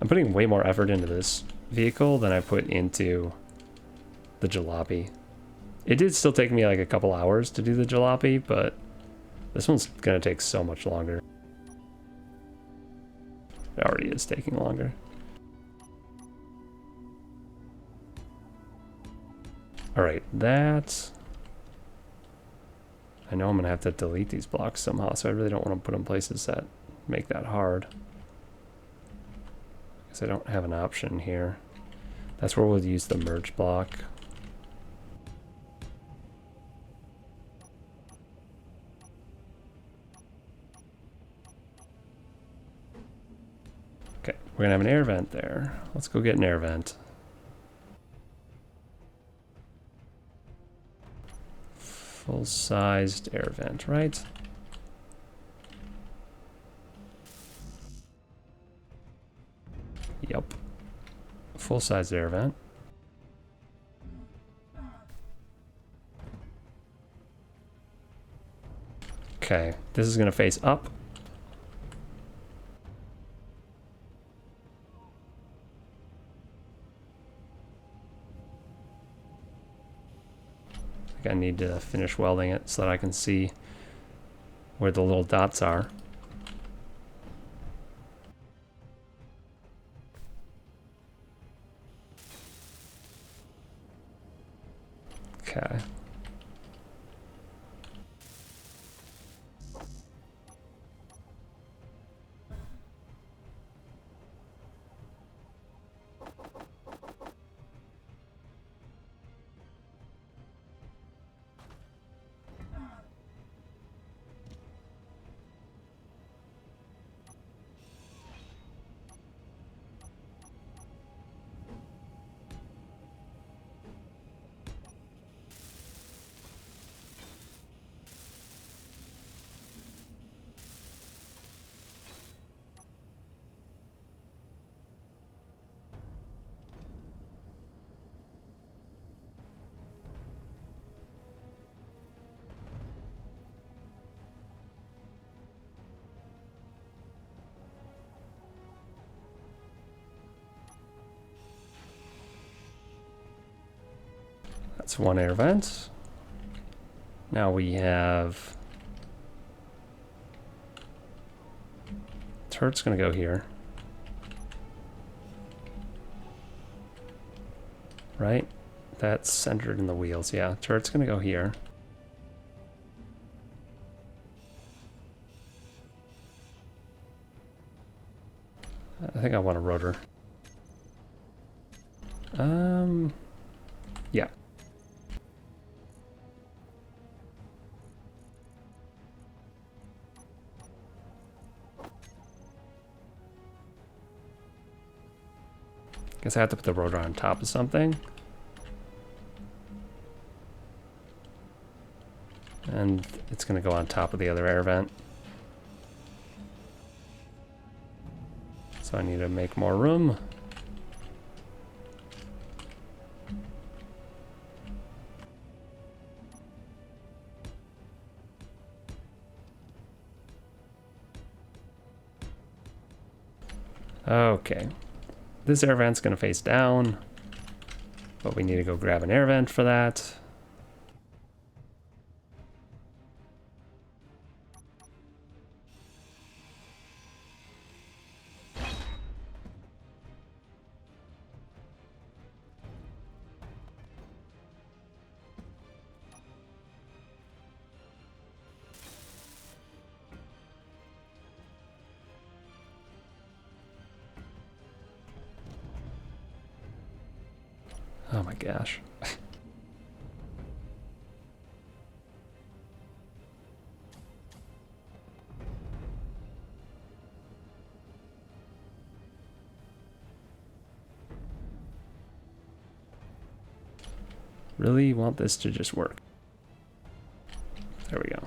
I'm putting way more effort into this vehicle than I put into the jalopy. It did still take me like a couple hours to do the jalopy, but this one's gonna take so much longer. It already is taking longer. All right, that... I know I'm gonna have to delete these blocks somehow, so I really don't want to put them places that make that hard. Because I don't have an option here. That's where we'll use the merge block. Okay, we're gonna have an air vent there. Let's go get an air vent. Full-sized air vent, right? Yep. Full-sized air vent. Okay, this is gonna face up. I think I need to finish welding it so that I can see where the little dots are. Okay. That's one air vent. Now we have Turret's gonna go here. Right? That's centered in the wheels, yeah. Turret's gonna go here. I think I want a rotor. Yeah. Guess I have to put the rotor on top of something. And it's gonna go on top of the other air vent. So I need to make more room. Okay. This air vent's gonna face down, but we need to go grab an air vent for that. Oh my gosh. Really want this to just work. There we go.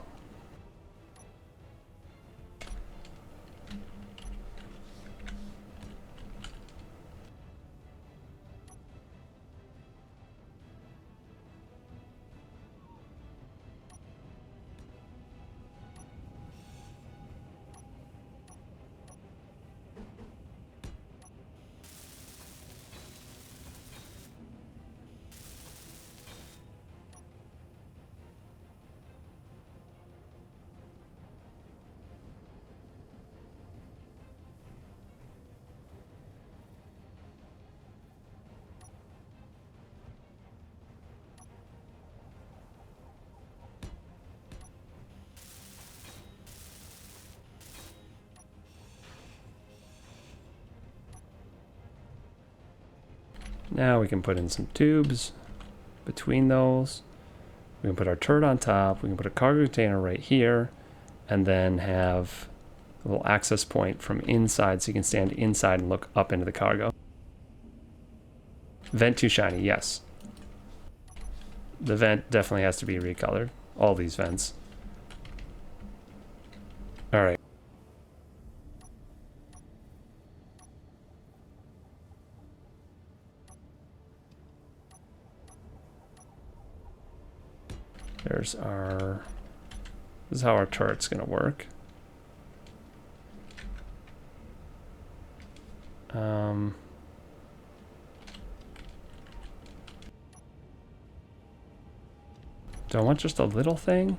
Now we can put in some tubes between those. We can put our turret on top. We can put a cargo container right here, and then have a little access point from inside so you can stand inside and look up into the cargo. Vent too shiny, yes. The vent definitely has to be recolored. All these vents. All right. There's our, this is how our turret's gonna work. Do I want just a little thing?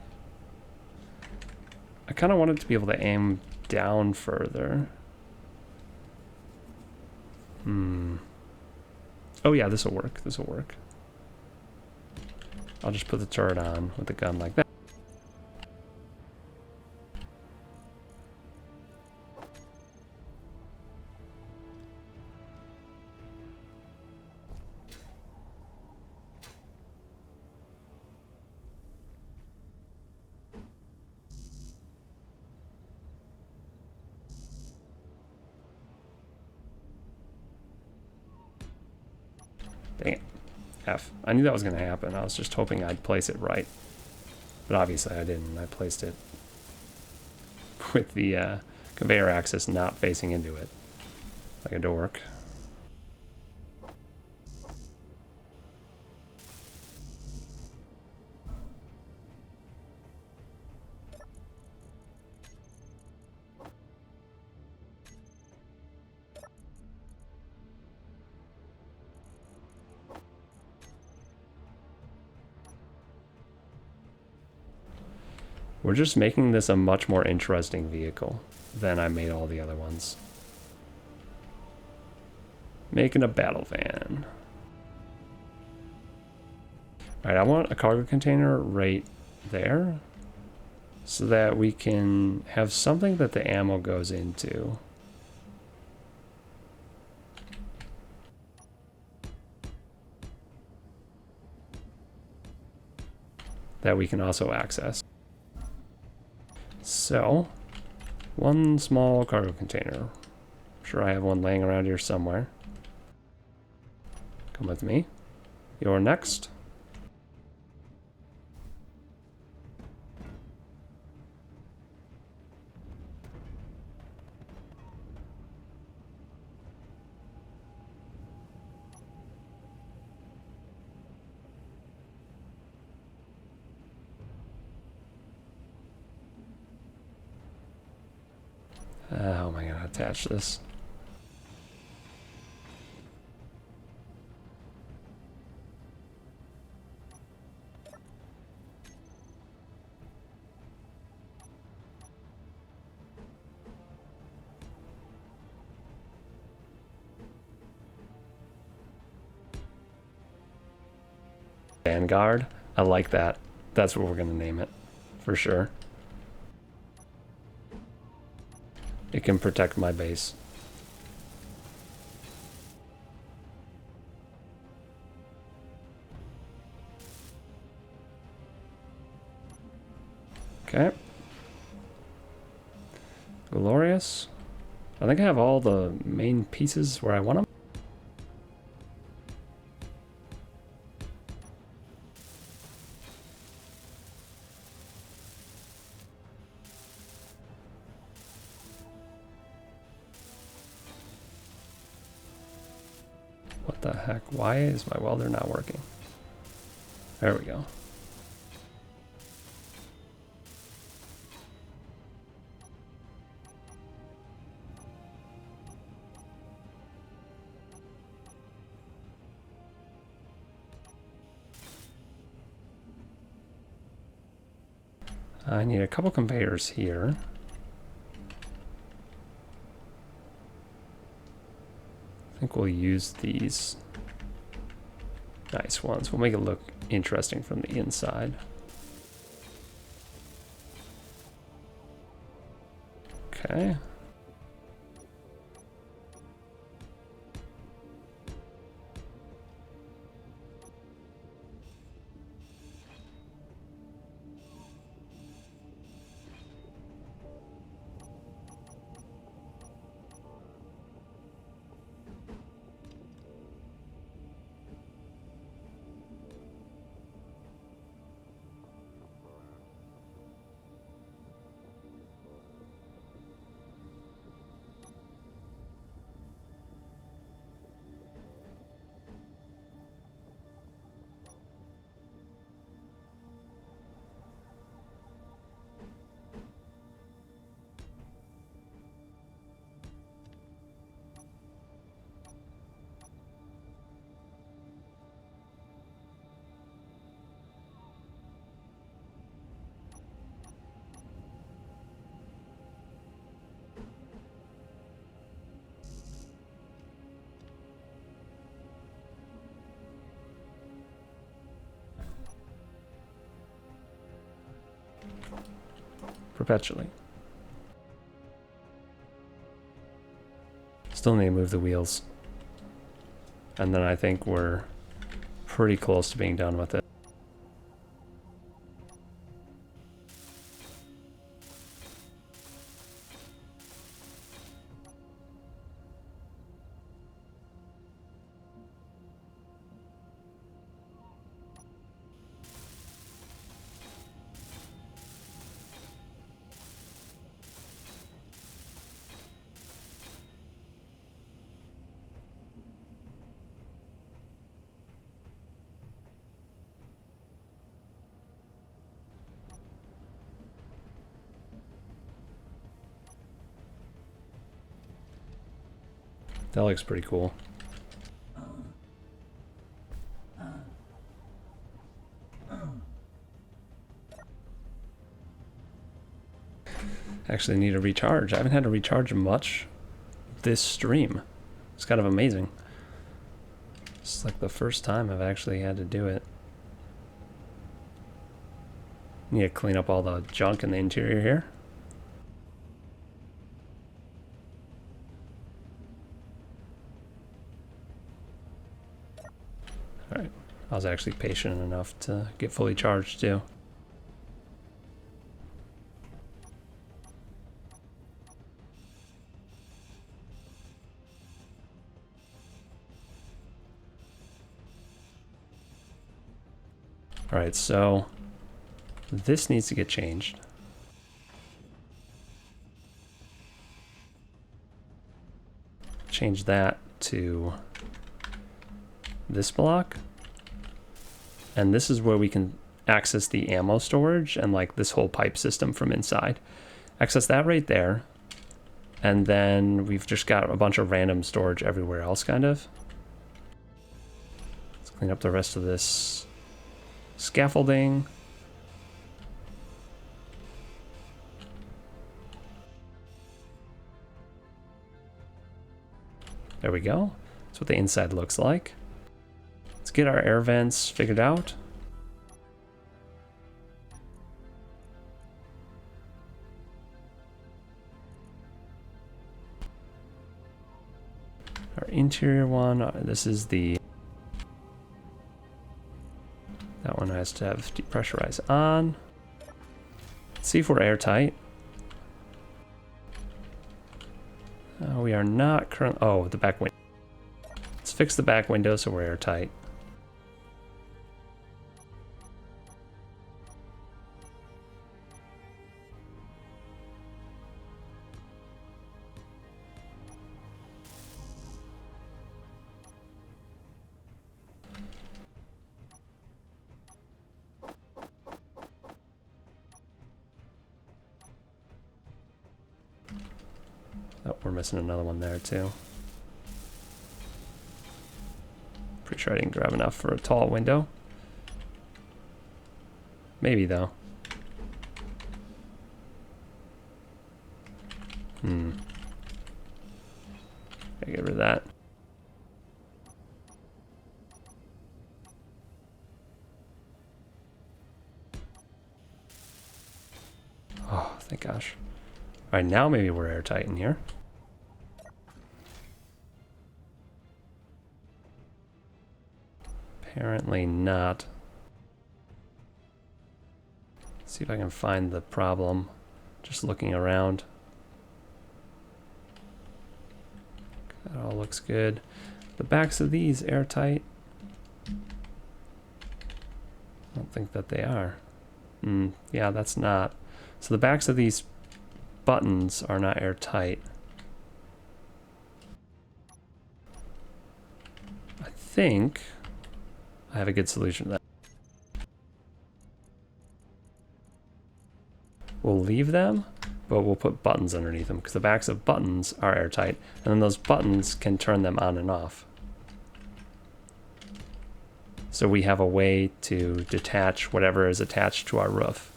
I kind of want it to be able to aim down further. Oh yeah, this will work. This will work. I'll just put the turret on with the gun like that. Dang it. F. I knew that was going to happen. I was just hoping I'd place it right. But obviously I didn't. I placed it with the conveyor axis not facing into it. Like a dork. We're just making this a much more interesting vehicle than I made all the other ones. Making a battle van. Alright, I want a cargo container right there so that we can have something that the ammo goes into. That we can also access. So, one small cargo container. I'm sure I have one laying around here somewhere. Come with me. You're next. How am I going to attach this? Vanguard. I like that. That's what we're going to name it. For sure. It can protect my base. Okay. Glorious. I think I have all the main pieces where I want them. What the heck? Why is my welder not working? There we go. I need a couple conveyors here. I think we'll use these nice ones. We'll make it look interesting from the inside. Okay. Perpetually. Still need to move the wheels. And then I think we're pretty close to being done with it. That looks pretty cool. Actually need a recharge. I haven't had to recharge much this stream. It's kind of amazing. It's like the first time I've actually had to do it. Need to clean up all the junk in the interior here. Alright, I was actually patient enough to get fully charged too. Alright, so this needs to get changed. Change that to this block. And this is where we can access the ammo storage and like this whole pipe system from inside. Access that right there. And then we've just got a bunch of random storage everywhere else, kind of. Let's clean up the rest of this scaffolding. There we go. That's what the inside looks like. Let's get our air vents figured out. Our interior one, this is the... That one has to have depressurize on. Let's see if we're airtight. We are not currently... Oh, the back window. Let's fix the back window so we're airtight. Oh, we're missing another one there too. Pretty sure I didn't grab enough for a tall window. Maybe though. Gotta get rid of that. Oh, thank gosh. Alright, now maybe we're airtight in here. Apparently not. Let's see if I can find the problem. Just looking around. That all looks good. The backs of these airtight. I don't think that they are. Yeah, that's not. So the backs of these buttons are not airtight. I think I have a good solution to that. We'll leave them, but we'll put buttons underneath them because the backs of buttons are airtight, and then those buttons can turn them on and off. So we have a way to detach whatever is attached to our roof.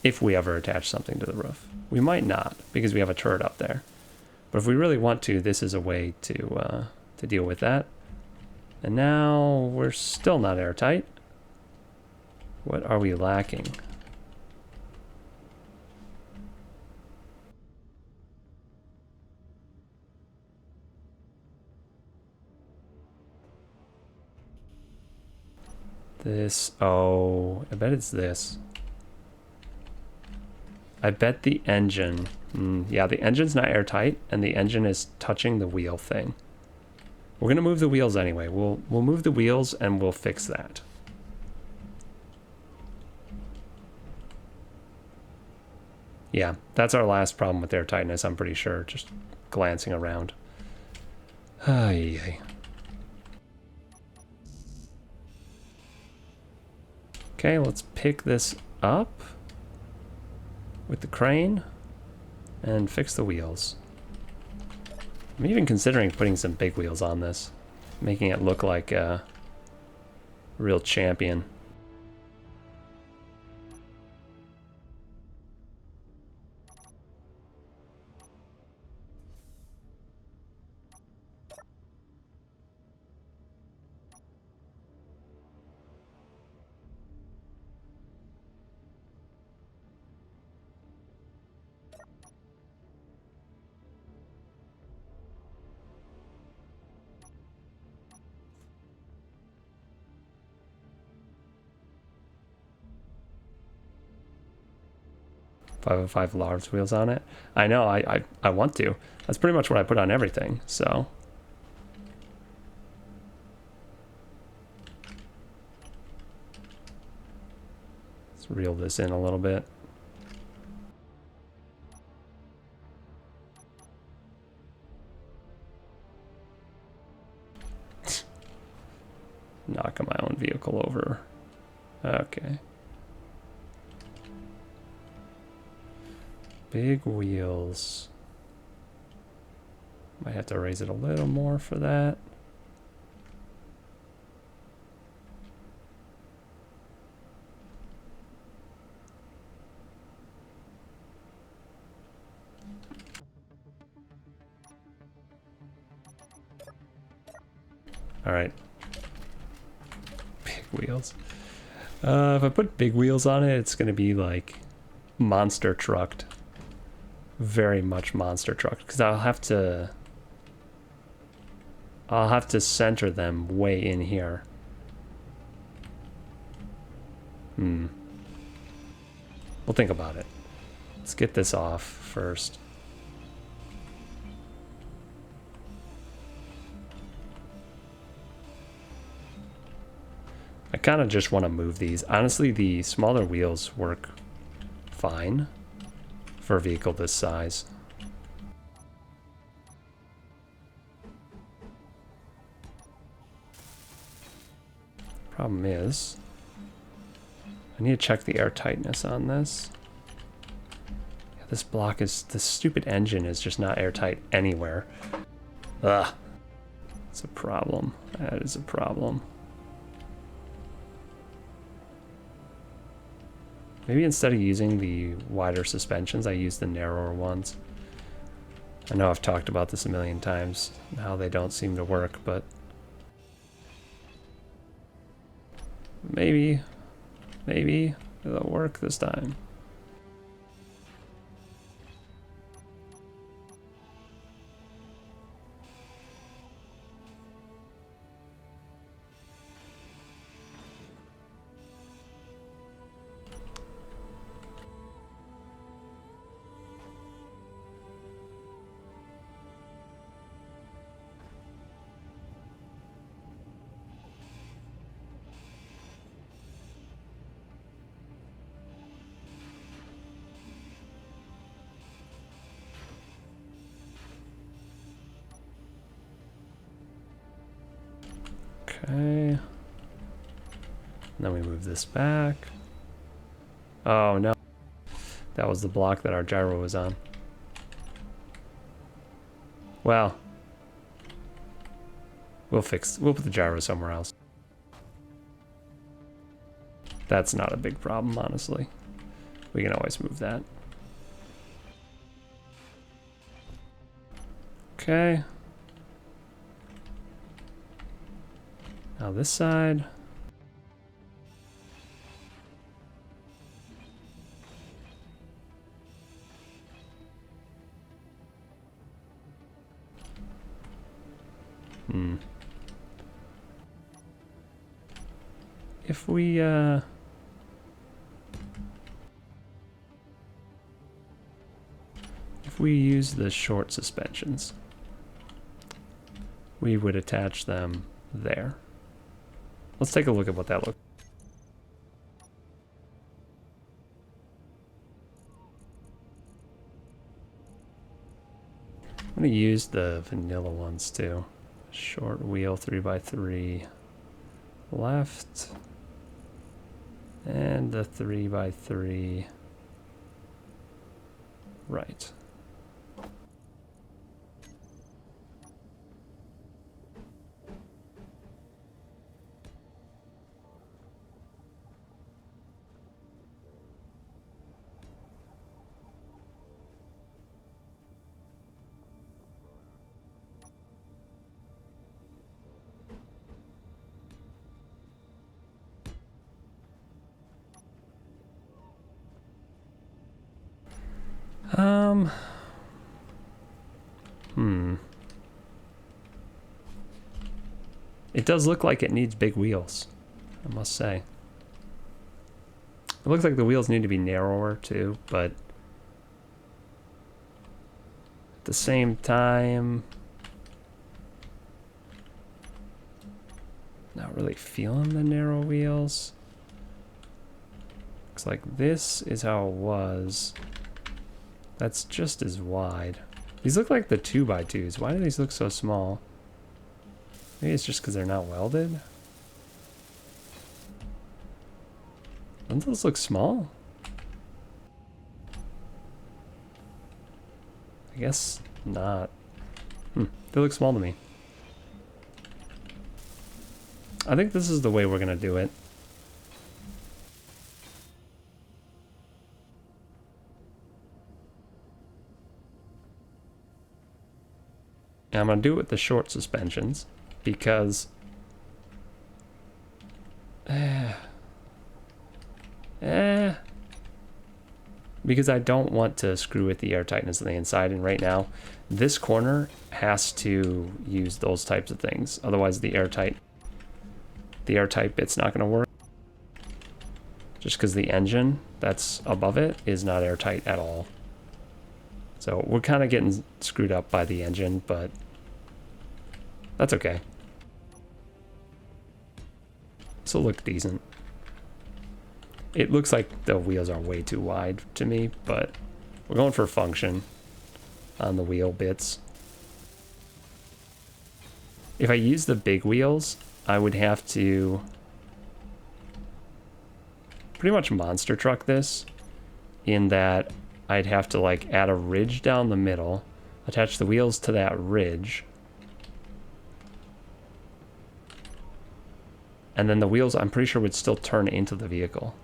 If we ever attach something to the roof. We might not, because we have a turret up there. But if we really want to, this is a way to deal with that. And now we're still not airtight. What are we lacking? This, oh, I bet it's this. I bet the engine, yeah, the engine's not airtight, and the engine is touching the wheel thing. We're gonna move the wheels anyway. We'll move the wheels and we'll fix that. Yeah, that's our last problem with airtightness, I'm pretty sure, just glancing around. Ay. Okay, let's pick this up with the crane and fix the wheels. I'm even considering putting some big wheels on this, making it look like a real champion. 505 large wheels on it. I know, I want to. That's pretty much what I put on everything, so. Let's reel this in a little bit. Knocking my own vehicle over. Okay. Big wheels. Might have to raise it a little more for that. All right. Big wheels. If I put big wheels on it, it's going to be like monster trucked. Very much monster trucked, because I'll have to center them way in here. We'll think about it. Let's get this off first. I kind of just want to move these. Honestly, the smaller wheels work fine for a vehicle this size. Problem is, I need to check the air tightness on this. Yeah, this block is, this stupid engine is just not airtight anywhere. Ugh. It's a problem. That is a problem. Maybe instead of using the wider suspensions, I use the narrower ones. I know I've talked about this a million times, how they don't seem to work, but maybe it'll work this time. Okay. And then we move this back. Oh no. That was the block that our gyro was on. Well, we'll put the gyro somewhere else. That's not a big problem, honestly. We can always move that. Okay. Now this side. If we use the short suspensions, we would attach them there. Let's take a look at what that looks like. I'm going to use the vanilla ones too. Short wheel 3x3 left. And the 3x3 right. It does look like it needs big wheels, I must say. It looks like the wheels need to be narrower too, but the same time, not really feeling the narrow wheels. Looks like this is how it was. That's just as wide. These look like the 2x2s. Why do these look so small? Maybe it's just because they're not welded. Don't those look small? I guess not. They look small to me. I think this is the way we're gonna do it. And I'm gonna do it with the short suspensions because because I don't want to screw with the air tightness on the inside, and right now this corner has to use those types of things, otherwise the airtight bit's not going to work, just because the engine that's above it is not airtight at all. So we're kind of getting screwed up by the engine, but that's okay. This will look decent. It looks like the wheels are way too wide to me, but we're going for function on the wheel bits. If I use the big wheels, I would have to pretty much monster truck this, in that I'd have to like add a ridge down the middle, attach the wheels to that ridge, and then the wheels I'm pretty sure would still turn into the vehicle.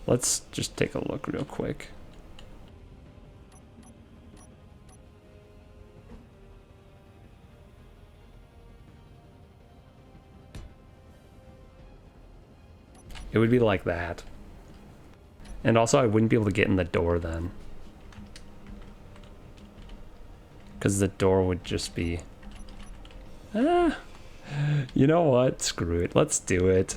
Let's just take a look real quick. It would be like that. And also I wouldn't be able to get in the door then, because the door would just be... you know what? Screw it. Let's do it.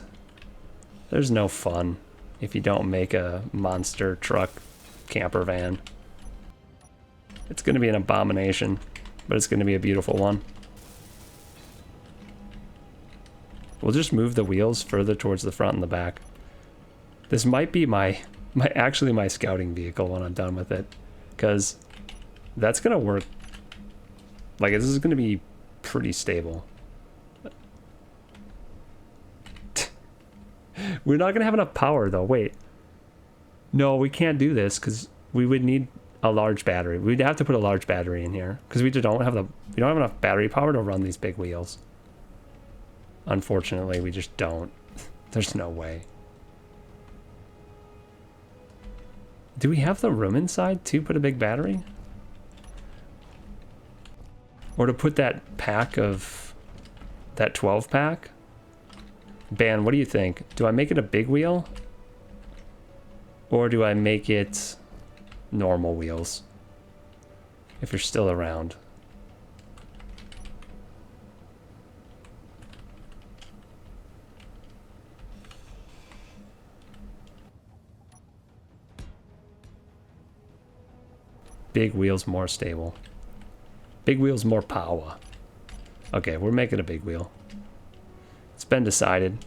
There's no fun if you don't make a monster truck camper van. It's going to be an abomination, but it's going to be a beautiful one. We'll just move the wheels further towards the front and the back. This might be actually my scouting vehicle when I'm done with it, because that's going to work. Like, this is going to be pretty stable. We're not gonna have enough power though. Wait, no, we can't do this because we would need a large battery. We'd have to put a large battery in here because we don't have enough battery power to run these big wheels. Unfortunately, we just don't. There's no way. Do we have the room inside to put a big battery? Or to put that pack of... that 12 pack? Ben, what do you think? Do I make it a big wheel? Or do I make it normal wheels? If you're still around. Big wheels more stable. Big wheels more power. Okay, we're making a big wheel. It's been decided.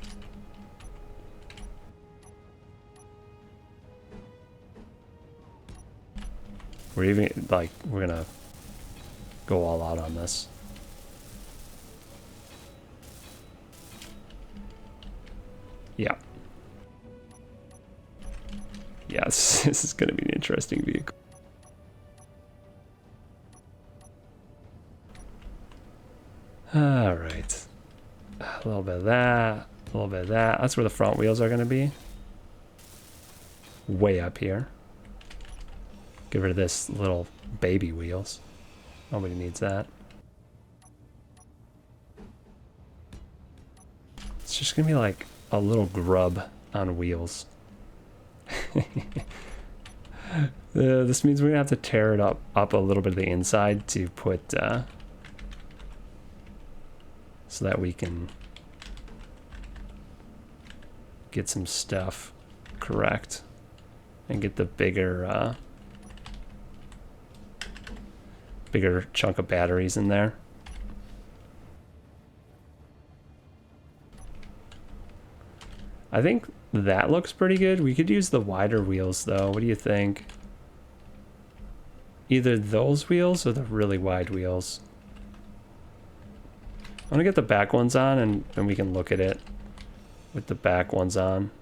We're even, like, we're gonna go all out on this. Yeah. Yes, this is gonna be an interesting vehicle. All right. A little bit of that, a little bit of that. That's where the front wheels are going to be. Way up here. Get rid of this little baby wheels. Nobody needs that. It's just going to be like a little grub on wheels. This means we're going to have to tear it up a little bit of the inside to put... so that we can get some stuff correct and get the bigger bigger chunk of batteries in there. I think that looks pretty good. We could use the wider wheels though. What do you think? Either those wheels or the really wide wheels. I'm gonna get the back ones on and we can look at it with the back ones on.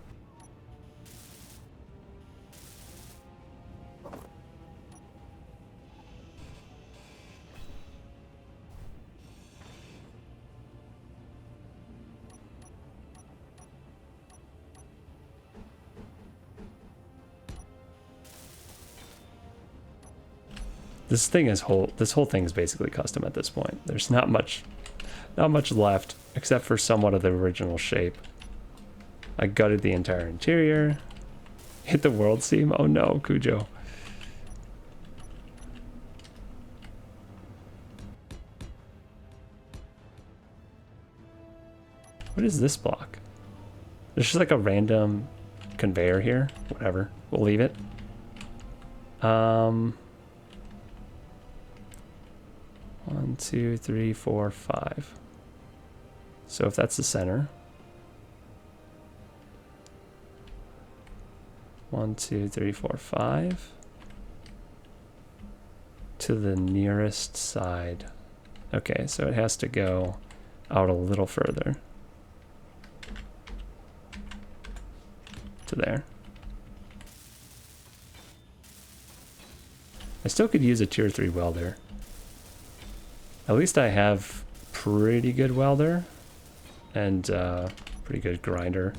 This whole thing is basically custom at this point. There's not much left except for somewhat of the original shape. I gutted the entire interior. Hit the world seam. Oh no, Cujo. What is this block? There's just like a random conveyor here. Whatever. We'll leave it. 1, 2, 3, 4, 5. So if that's the center. 1, 2, 3, 4, 5. To the nearest side. Okay, so it has to go out a little further. To there. I still could use a tier 3 welder. At least I have pretty good welder and pretty good grinder.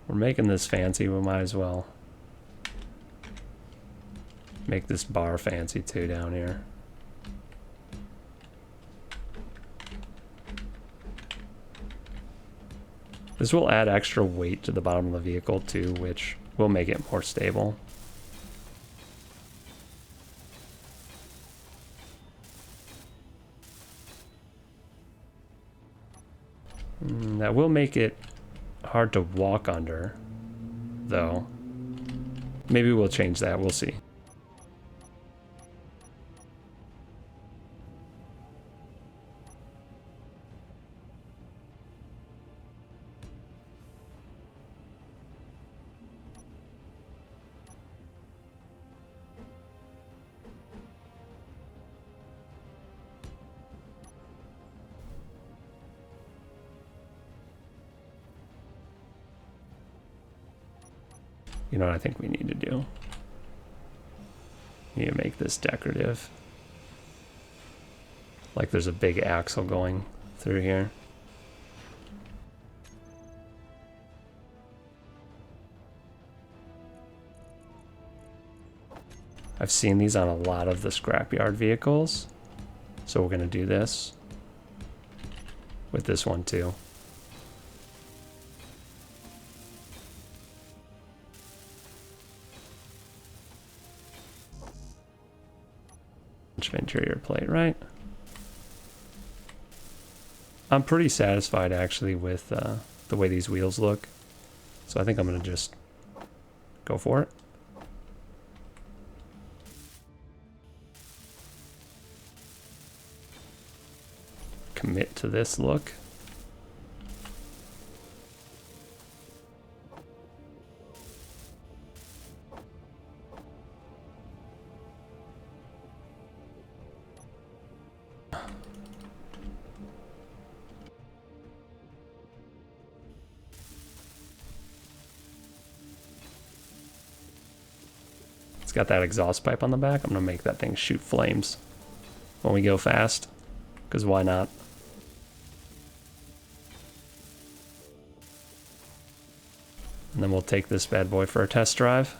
We're making this fancy, we might as well make this bar fancy too down here. This will add extra weight to the bottom of the vehicle too, which will make it more stable. That will make it hard to walk under, though. Maybe we'll change that, we'll see. You know what I think we need to do? We need to make this decorative. Like there's a big axle going through here. I've seen these on a lot of the scrapyard vehicles. So we're gonna do this with this one too. Interior plate, right? I'm pretty satisfied actually with the way these wheels look, so I think I'm gonna just go for it. Commit to this look. Got that exhaust pipe on the back. I'm gonna make that thing shoot flames when we go fast, because why not? And then we'll take this bad boy for a test drive.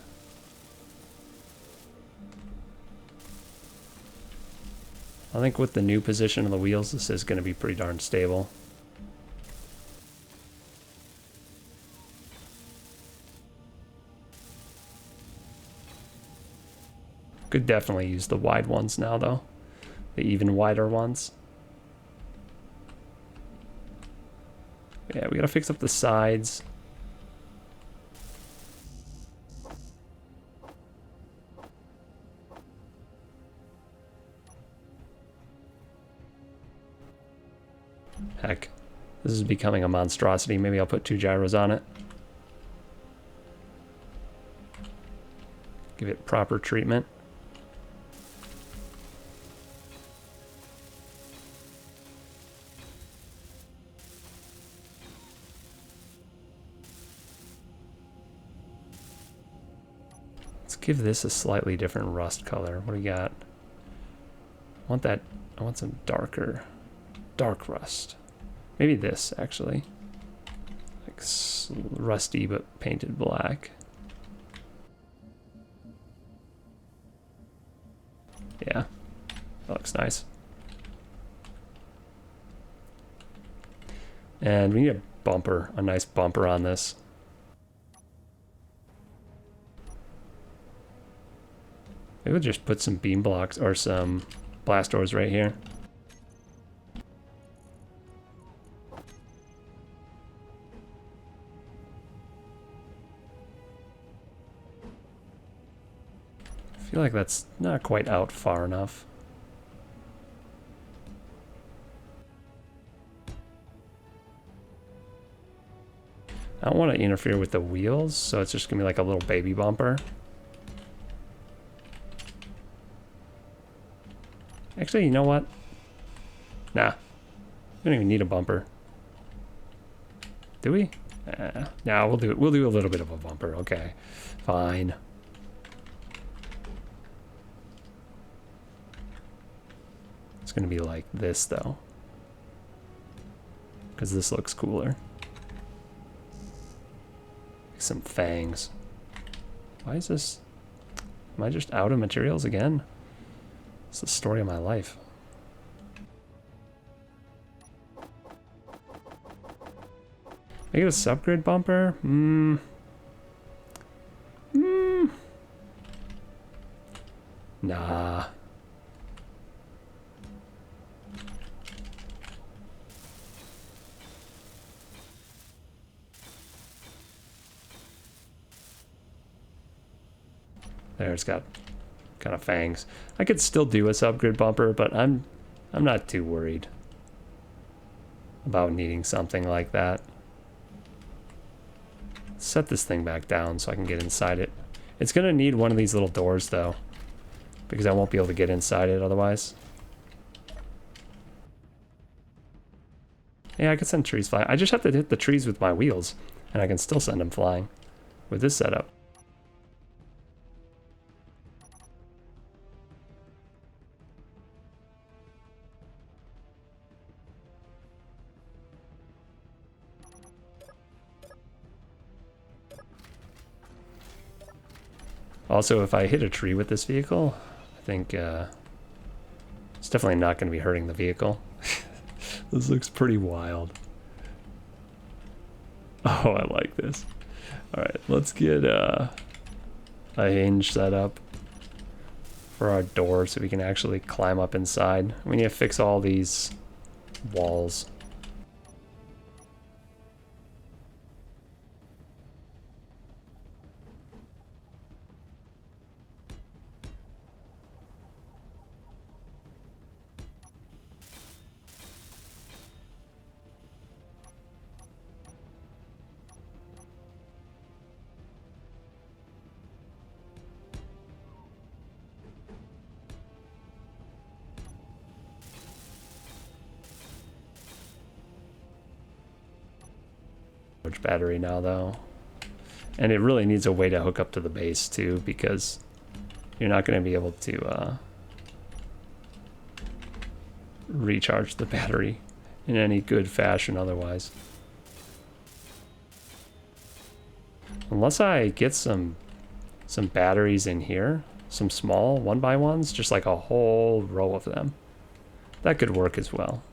I think with the new position of the wheels, this is going to be pretty darn stable. Could definitely use the wide ones now though. The even wider ones. Yeah, we gotta fix up the sides. This is becoming a monstrosity. Maybe I'll put 2 gyros on it. Give it proper treatment. Let's give this a slightly different rust color. What do we got? I want some dark rust. Maybe this, actually. Like rusty, but painted black. Yeah, that looks nice. And we need a bumper, a nice bumper on this. Maybe we'll just put some beam blocks or some blast doors right here. I feel like that's not quite out far enough. I don't want to interfere with the wheels, so it's just gonna be like a little baby bumper. Actually, you know what? Nah, we don't even need a bumper. Do we? No, we'll do it. We'll do a little bit of a bumper. Okay, fine. It's gonna be like this though, because this looks cooler. Some fangs. Why is this? Am I just out of materials again? It's the story of my life. Make it a subgrid bumper? Nah. There, it's got kind of fangs. I could still do a subgrid bumper, but I'm not too worried about needing something like that. Set this thing back down so I can get inside it. It's gonna need one of these little doors though, because I won't be able to get inside it otherwise. Yeah, I could send trees flying. I just have to hit the trees with my wheels, and I can still send them flying with this setup. Also, if I hit a tree with this vehicle, I think it's definitely not going to be hurting the vehicle. This looks pretty wild. Oh, I like this. All right, let's get a hinge set up for our door so we can actually climb up inside. We need to fix all these walls. Battery now though, and it really needs a way to hook up to the base too, because you're not going to be able to recharge the battery in any good fashion otherwise, unless I get some batteries in here, some small 1x1s, just like a whole row of them. That could work as well.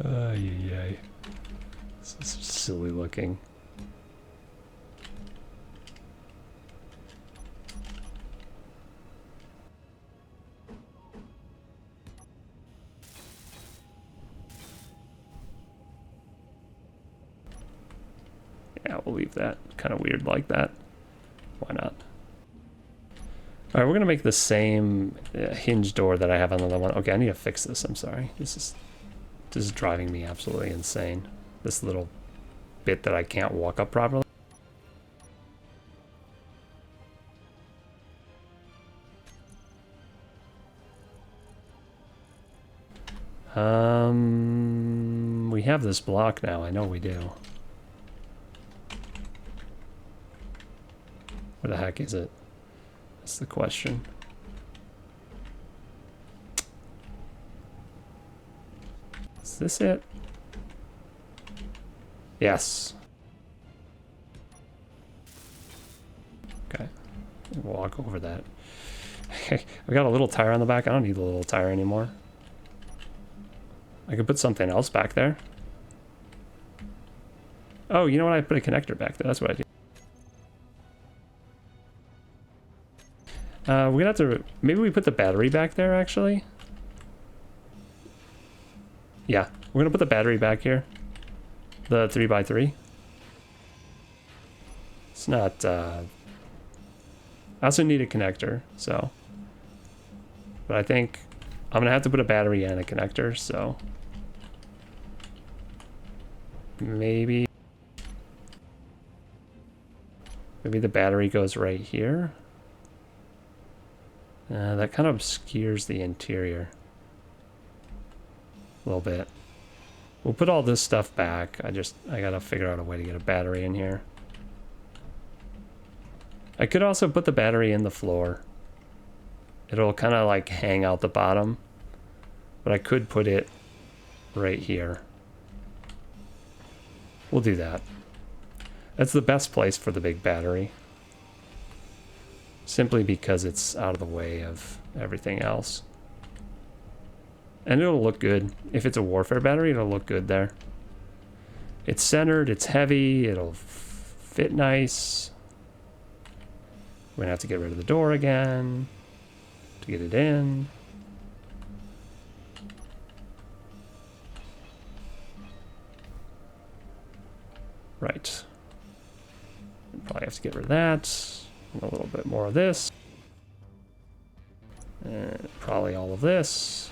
Ay. This is silly looking. Yeah, we'll leave that kind of weird like that. Why not? All right, we're gonna make the same hinge door that I have on the other one. Okay, I need to fix this. I'm sorry. This is driving me absolutely insane. This little bit that I can't walk up properly. We have this block now. I know we do. Where the heck is it? That's the question. Is this it? Yes. Okay. Walk over that. I got a little tire on the back. I don't need the little tire anymore. I could put something else back there. Oh, you know what? I put a connector back there. That's what I do. We're gonna have to... Maybe we put the battery back there, actually. Yeah, we're gonna put the battery back here. The 3x3. It's not... I also need a connector, so... But I think I'm gonna have to put a battery and a connector, so... Maybe the battery goes right here. That kind of obscures the interior a little bit. We'll put all this stuff back. I gotta figure out a way to get a battery in here. I could also put the battery in the floor. It'll kind of like hang out the bottom, but I could put it right here. We'll do that. That's the best place for the big battery. Simply because it's out of the way of everything else. And it'll look good. If it's a warfare battery, it'll look good there. It's centered, it's heavy, it'll fit nice. We're gonna have to get rid of the door again to get it in. Right. Probably have to get rid of that. And a little bit more of this. And probably all of this.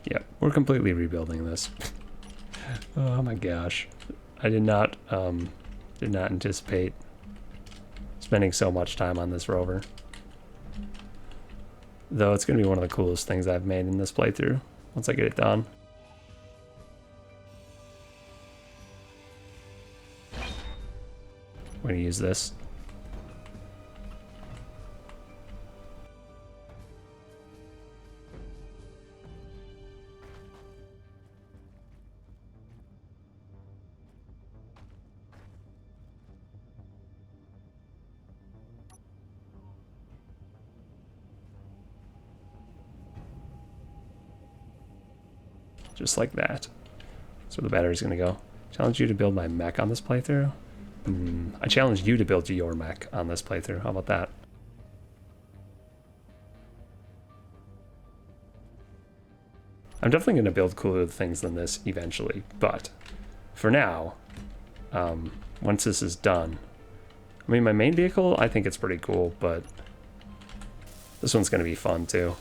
Yep, we're completely rebuilding this. Oh my gosh. I did not anticipate spending so much time on this rover. Though it's going to be one of the coolest things I've made in this playthrough once I get it done. We're going to use this. Just like that. So the battery's gonna go. Challenge you to build my mech on this playthrough? I challenge you to build your mech on this playthrough. How about that? I'm definitely gonna build cooler things than this eventually, but for now, once this is done, I mean, my main vehicle, I think it's pretty cool, but this one's gonna be fun too.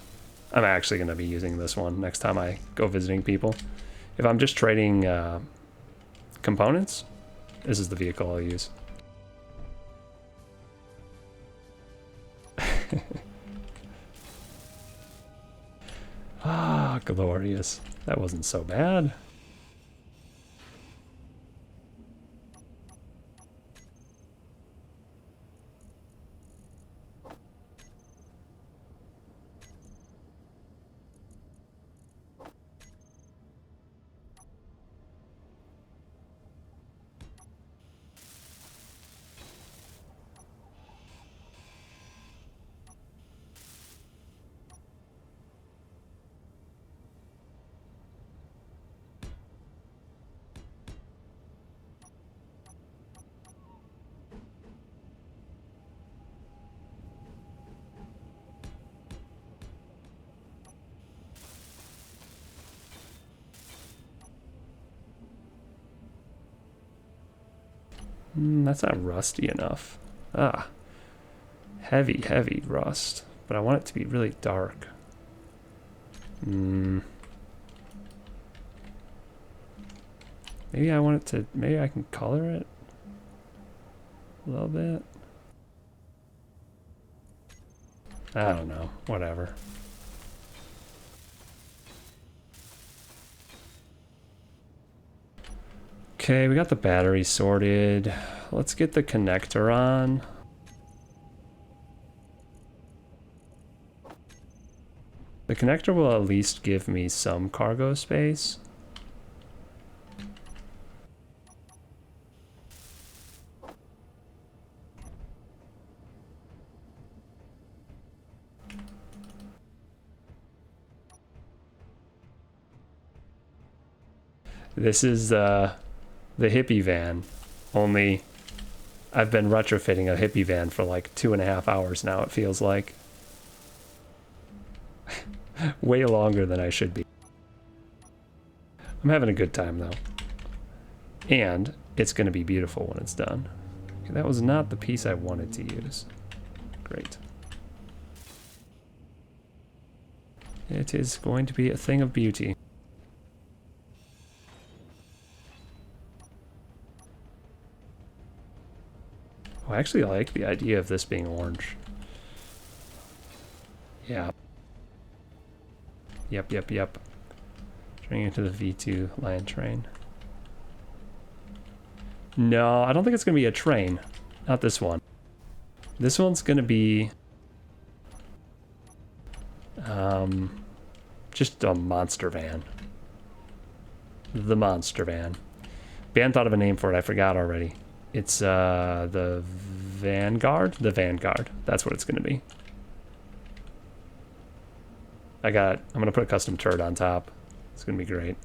I'm actually going to be using this one next time I go visiting people. If I'm just trading components, this is the vehicle I'll use. Ah, glorious. That wasn't so bad. That's not rusty enough. Ah, heavy, heavy rust. But I want it to be really dark. Maybe I want it to, maybe I can color it a little bit. I don't know, whatever. Okay, we got the battery sorted. Let's get the connector on. The connector will at least give me some cargo space. This is the hippie van, only I've been retrofitting a hippie van for like 2.5 hours now, it feels like. Way longer than I should be. I'm having a good time though. And it's going to be beautiful when it's done. Okay, that was not the piece I wanted to use. Great. It is going to be a thing of beauty. Oh, I actually like the idea of this being orange. Yeah. Yep. Turning into the V2 land train. No, I don't think it's going to be a train. Not this one. This one's going to be... just a monster van. The monster van. Ben thought of a name for it, I forgot already. It's the Vanguard? The Vanguard. That's what it's going to be. I'm going to put a custom turret on top. It's going to be great.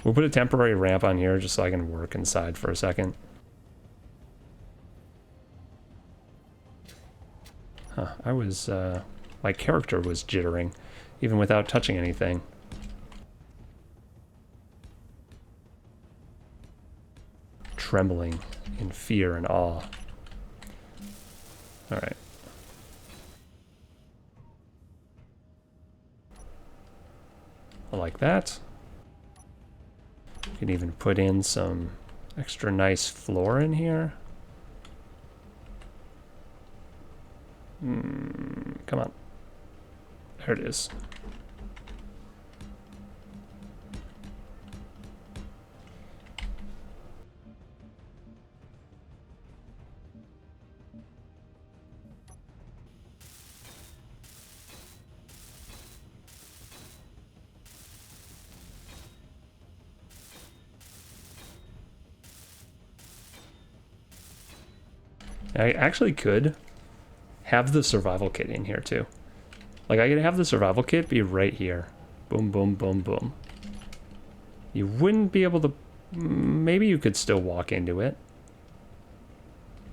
We'll put a temporary ramp on here just so I can work inside for a second. Huh, my character was jittering, even without touching anything. Trembling in fear and awe. Alright. Like that. You can even put in some extra nice floor in here. Come on. There it is. I actually could have the survival kit in here too. Like I could have the survival kit be right here. Boom, boom, boom, boom. You wouldn't be able to... Maybe you could still walk into it.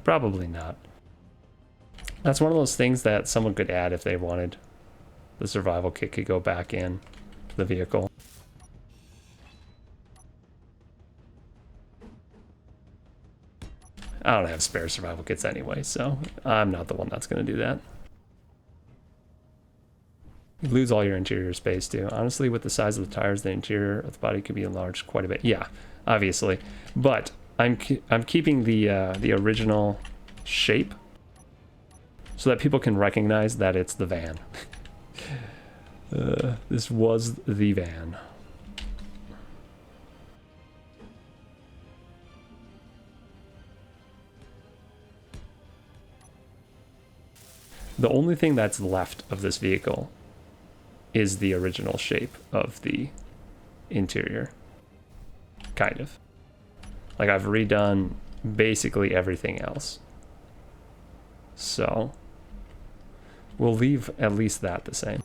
Probably not. That's one of those things that someone could add if they wanted. The survival kit could go back in to the vehicle. I don't have spare survival kits anyway, so I'm not the one that's going to do that. You lose all your interior space too. Honestly, with the size of the tires, the interior of the body could be enlarged quite a bit. Yeah, obviously, but I'm keeping the original shape so that people can recognize that it's the van. This was the van. The only thing that's left of this vehicle is the original shape of the interior. Kind of. Like I've redone basically everything else. So we'll leave at least that the same.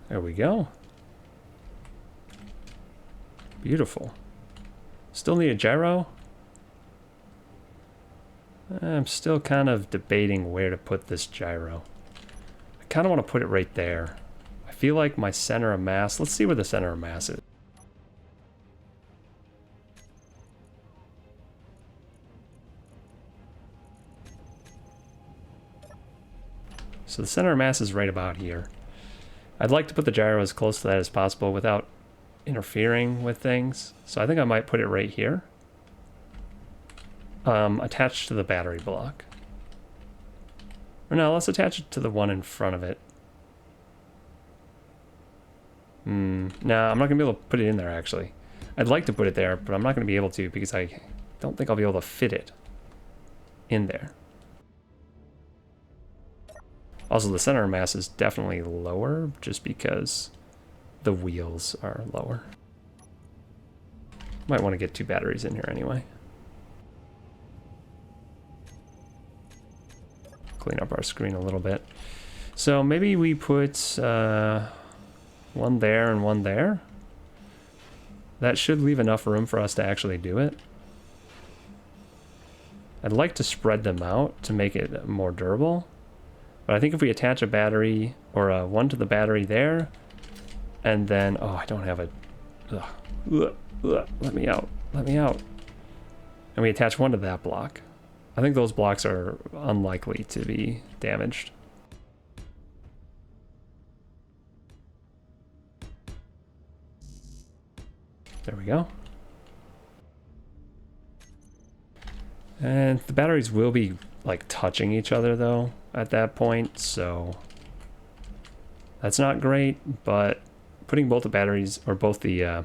There we go. Beautiful. Still need a gyro? I'm still kind of debating where to put this gyro. I kind of want to put it right there. I feel like my center of mass... Let's see where the center of mass is. So the center of mass is right about here. I'd like to put the gyro as close to that as possible without interfering with things. So I think I might put it right here. Attached to the battery block. Or no, let's attach it to the one in front of it. No, I'm not going to be able to put it in there, actually. I'd like to put it there, but I'm not going to be able to because I don't think I'll be able to fit it in there. Also, the center of mass is definitely lower just because the wheels are lower. Might want to get 2 batteries in here anyway. Clean up our screen a little bit. So maybe we put one there and one there. That should leave enough room for us to actually do it. I'd like to spread them out to make it more durable. But I think if we attach a battery or one to the battery there, and then, oh, I don't have a, let me out, let me out. And we attach one to that block. I think those blocks are unlikely to be damaged. There we go. And the batteries will be like touching each other though at that point, so that's not great, but putting both the batteries or both the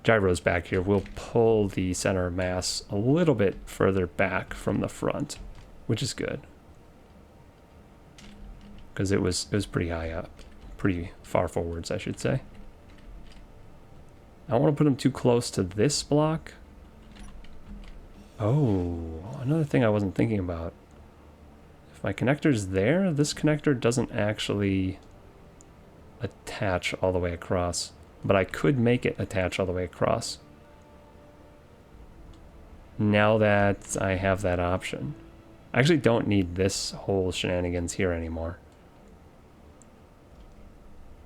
gyros back here will pull the center of mass a little bit further back from the front, which is good because it was pretty high up, pretty far forwards, I should say. I don't want to put them too close to this block. Oh, another thing I wasn't thinking about. If my connector's there, this connector doesn't actually attach all the way across. But I could make it attach all the way across. Now that I have that option. I actually don't need this whole shenanigans here anymore.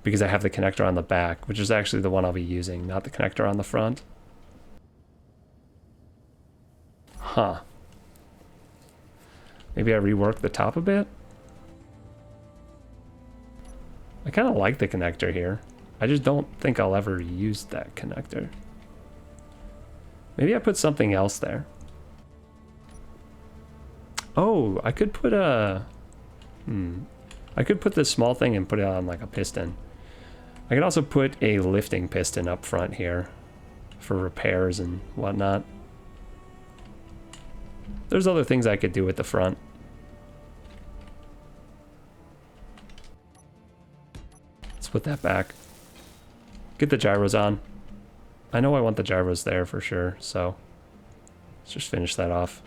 Because I have the connector on the back, which is actually the one I'll be using, not the connector on the front. Huh. Maybe I rework the top a bit? I kind of like the connector here. I just don't think I'll ever use that connector. Maybe I put something else there. Oh, I could put a... I could put this small thing and put it on like a piston. I could also put a lifting piston up front here for repairs and whatnot. There's other things I could do with the front. Let's put that back. Get the gyros on. I know I want the gyros there for sure, so let's just finish that off.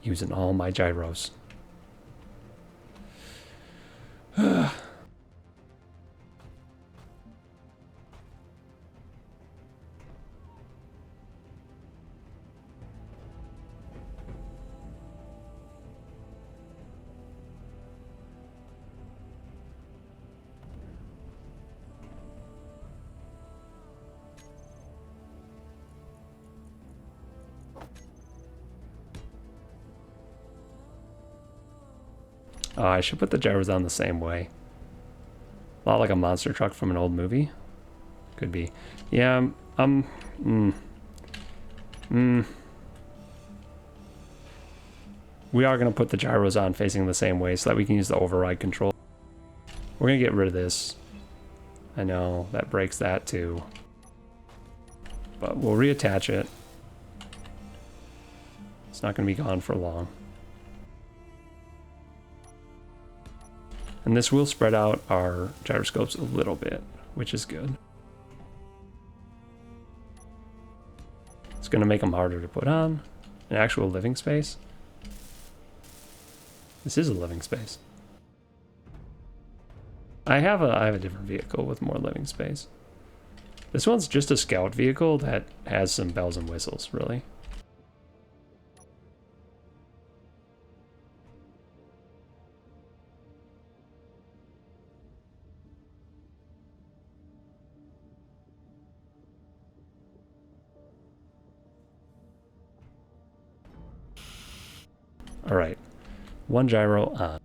Using all my gyros. Oh, I should put the gyros on the same way. A lot like a monster truck from an old movie. Could be. Yeah, We are going to put the gyros on facing the same way so that we can use the override control. We're going to get rid of this. I know, that breaks that too. But we'll reattach it. It's not going to be gone for long. And this will spread out our gyroscopes a little bit, which is good. It's going to make them harder to put on, An actual living space? This is a living space. I have a different vehicle with more living space. This one's just a scout vehicle that has some bells and whistles, really. All right, one gyro on.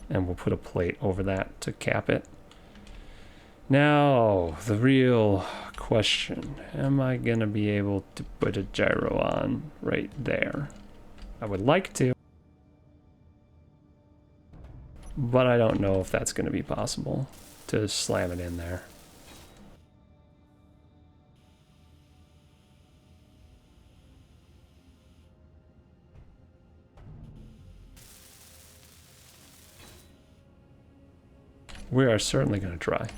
And we'll put a plate over that to cap it. Now, the real question, am I gonna be able to put a gyro on right there? I would like to, but I don't know if that's gonna be possible to slam it in there. We are certainly gonna try.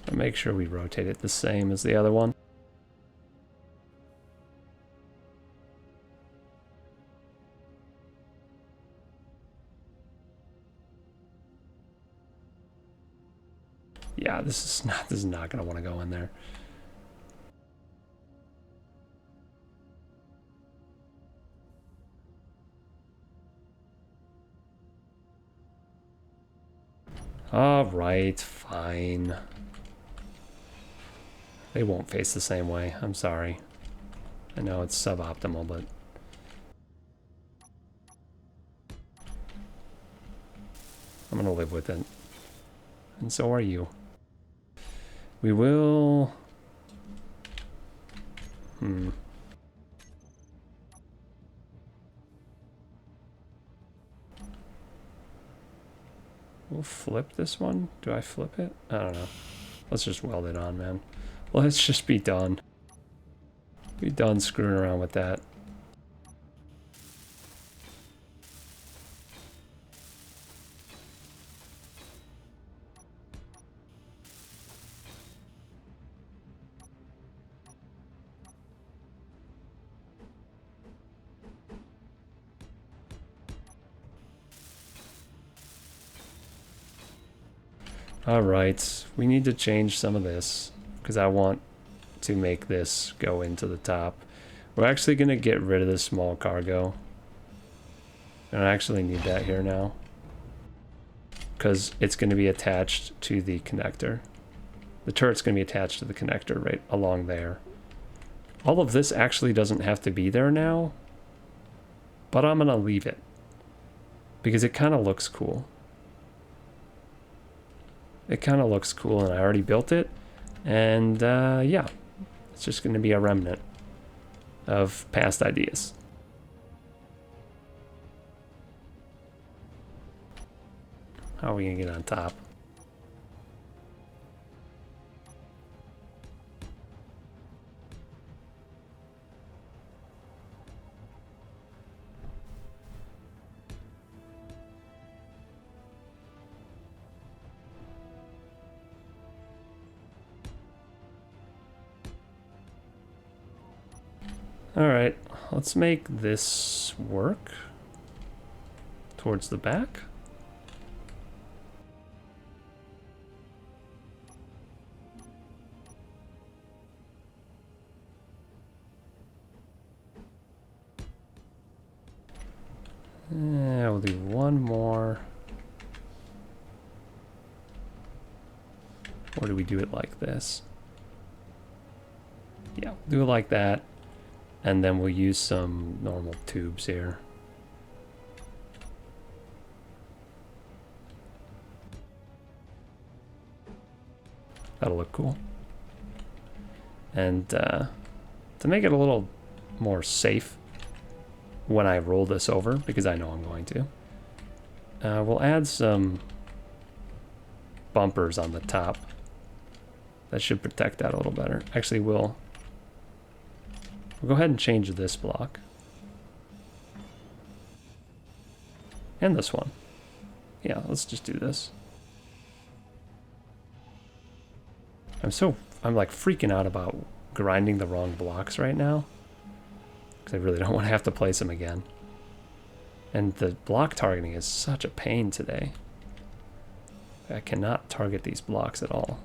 And make sure we rotate it the same as the other one. Yeah, this is not gonna want to go in there. All right, fine. They won't face the same way. I'm sorry. I know it's suboptimal, but I'm gonna live with it. And so are you. We will... We'll flip this one. Do I flip it? I don't know. Let's just weld it on, man. Let's just be done. Be done screwing around with that. Alright, we need to change some of this because I want to make this go into the top. We're actually going to get rid of the small cargo. I don't actually need that here now because it's going to be attached to the connector. The turret's going to be attached to the connector right along there. All of this actually doesn't have to be there now, but I'm going to leave it because it kind of looks cool. It kind of looks cool, and I already built it. And yeah, it's just going to be a remnant of past ideas. How are we going to get on top? Alright, let's make this work towards the back. Yeah, we'll do one more. Or do we do it like this? Yeah, we'll do it like that. And then we'll use some normal tubes here. That'll look cool. And to make it a little more safe when I roll this over, because I know I'm going to, we'll add some bumpers on the top. That should protect that a little better. Actually, we'll We'll go ahead and change this block. And this one. Yeah, let's just do this. I'm like freaking out about grinding the wrong blocks right now, because I really don't want to have to place them again. And the block targeting is such a pain today. I cannot target these blocks at all.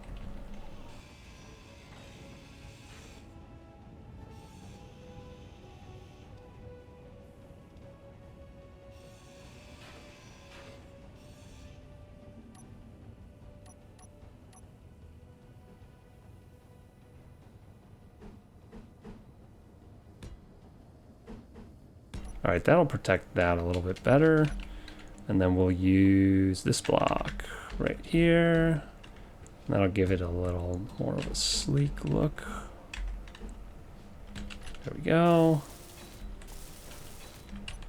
All right, that'll protect that a little bit better. And then we'll use this block right here. That'll give it a little more of a sleek look. There we go.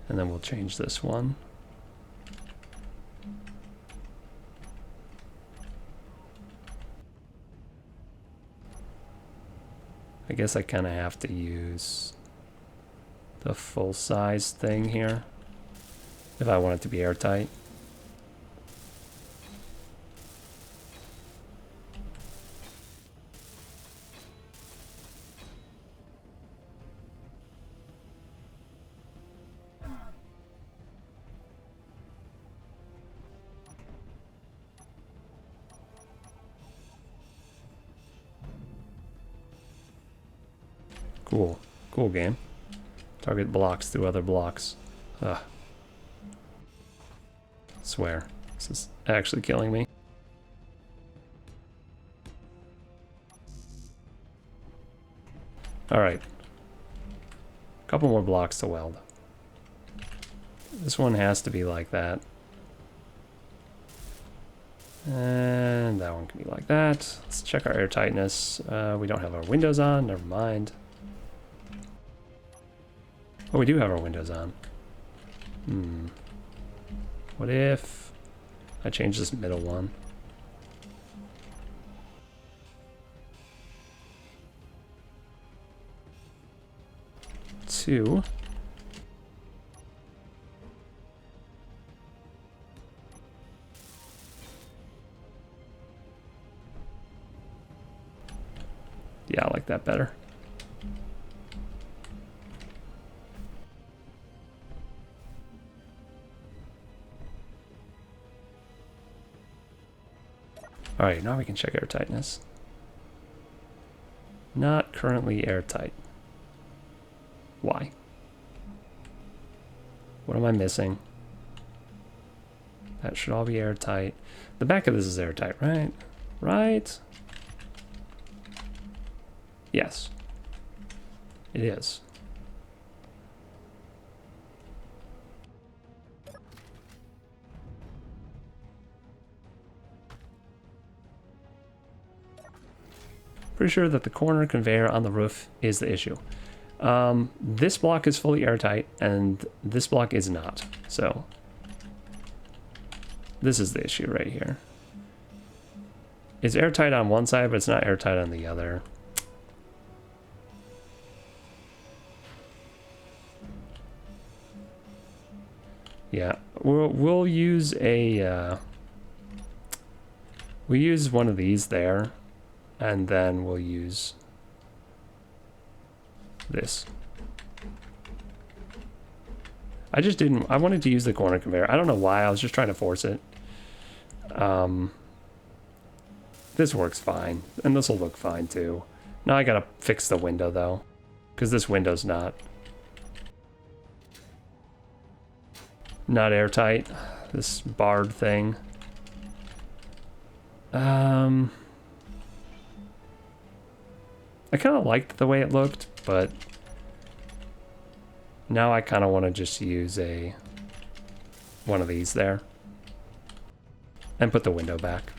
And then we'll change this one. I guess I kind of have to use the full size thing here if I want it to be airtight. Cool. Cool game. Target blocks through other blocks. Ugh. Swear. This is actually killing me. Alright. A couple more blocks to weld. This one has to be like that. And that one can be like that. Let's check our airtightness. We don't have our windows on. Never mind. Oh, we do have our windows on. What if I change this middle one? Two. Yeah, I like that better. All right, now we can check airtightness. Not currently airtight. Why? What am I missing? That should all be airtight. The back of this is airtight, right? Right? Yes. It is. Pretty sure that the corner conveyor on the roof is the issue. This block is fully airtight, and this block is not. So this is the issue right here. It's airtight on one side, but it's not airtight on the other. Yeah, we'll use a we use one of these there. And then we'll use this. I wanted to use the corner conveyor. I don't know why, I was just trying to force it. This works fine, and this will look fine too. Now I gotta fix the window though, because this window's not airtight, this barred thing. I kind of liked the way it looked, but now I kind of want to just use one of these there and put the window back.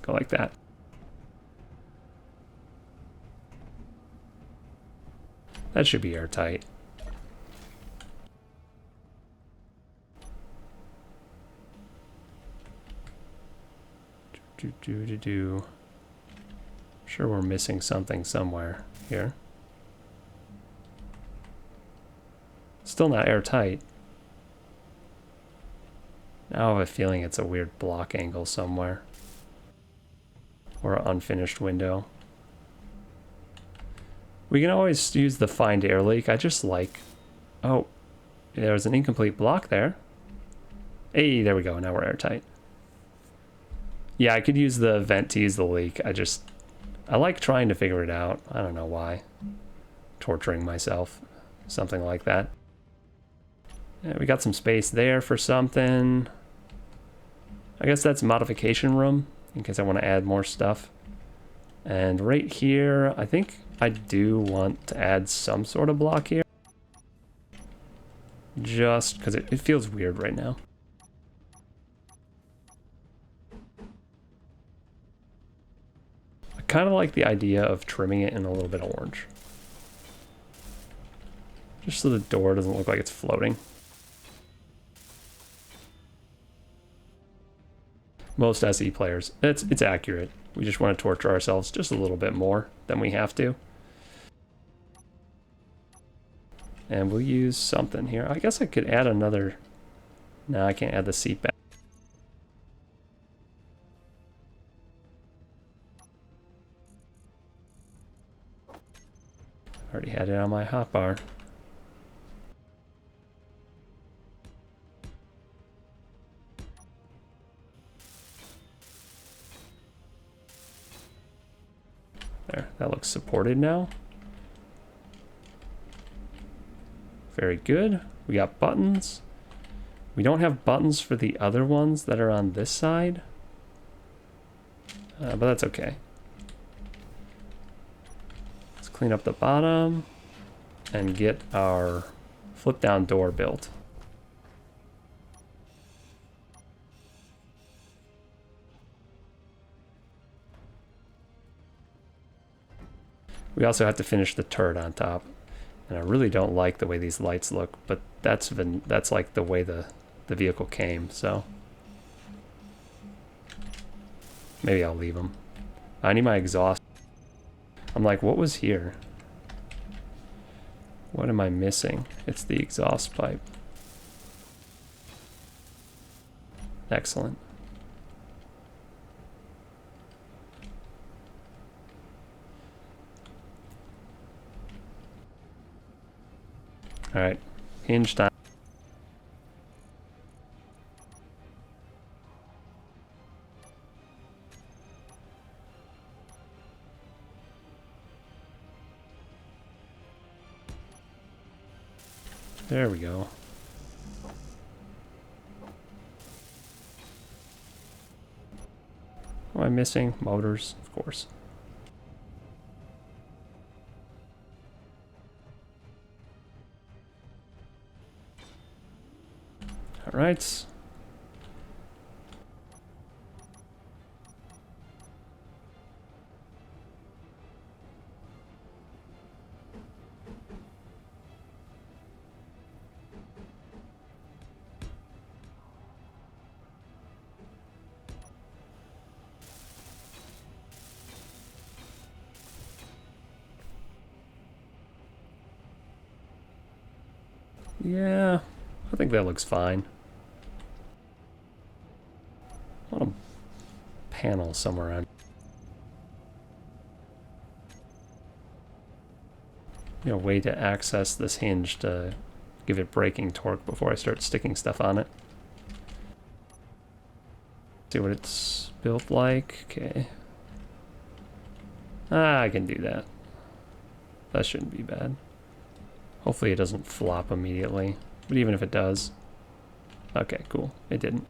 Go like that. That should be airtight. Sure, we're missing something somewhere here. Still not airtight. Now I have a feeling it's a weird block angle somewhere. Or an unfinished window. We can always use the find air leak. I just like... Oh, there's an incomplete block there. Hey, there we go. Now we're airtight. Yeah, I could use the vent to use the leak. I like trying to figure it out. I don't know why. Torturing myself. Something like that. Yeah, we got some space there for something. I guess that's modification room, in case I want to add more stuff. And right here, I think I do want to add some sort of block here. Just because it feels weird right now. I kind of like the idea of trimming it in a little bit of orange. Just so the door doesn't look like it's floating. Most SE players, it's accurate. We just want to torture ourselves just a little bit more than we have to. And we'll use something here. I guess I could add another... No, I can't add the seat back. Already had it on my hotbar. There, that looks supported now. Very good. We got buttons. We don't have buttons for the other ones that are on this side. But that's okay. Let's clean up the bottom and get our flip down door built. We also have to finish the turret on top. And I really don't like the way these lights look, but that's like the way the vehicle came, so maybe I'll leave them. I need my exhaust. I'm like, what was here? What am I missing? It's the exhaust pipe. Excellent. All right, hinge time. There we go. What am I missing? Motors, of course. All right. Yeah, I think that looks fine. I want a panel somewhere around. You know, way to access this hinge to give it braking torque before I start sticking stuff on it. See what it's built like. Okay. I can do that. That shouldn't be bad. Hopefully it doesn't flop immediately. But even if it does. Okay, cool. It didn't.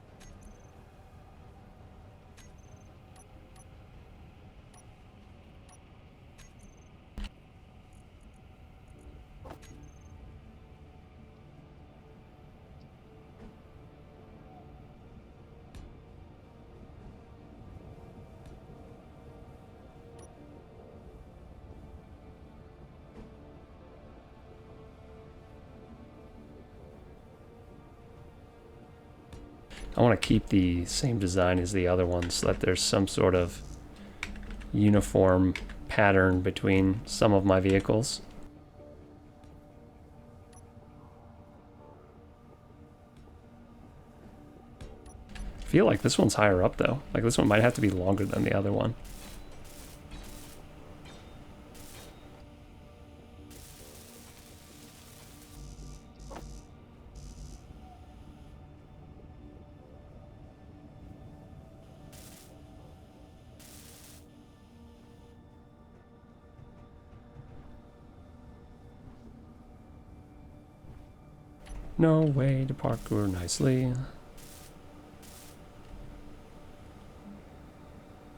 I want to keep the same design as the other ones so that there's some sort of uniform pattern between some of my vehicles. I feel like this one's higher up though. Like this one might have to be longer than the other one. No way to parkour nicely.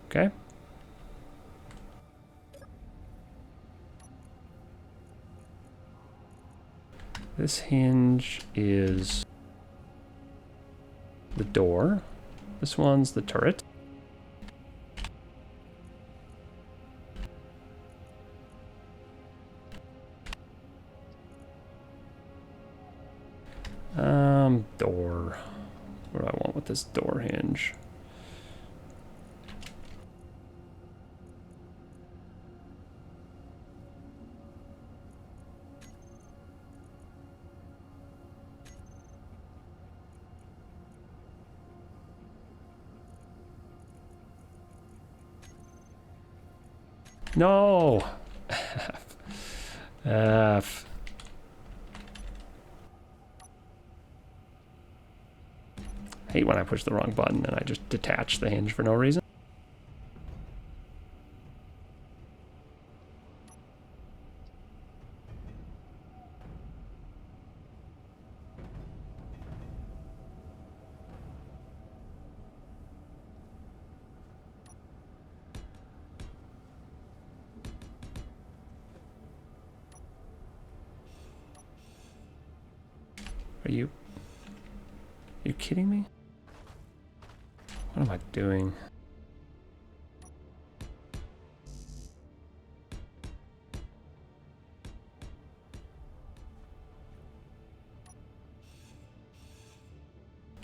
Okay. This hinge is the door. This one's the turret. Door. What do I want with this door hinge? No! F. I hate when I push the wrong button and I just detach the hinge for no reason. Are you kidding me? What am I doing?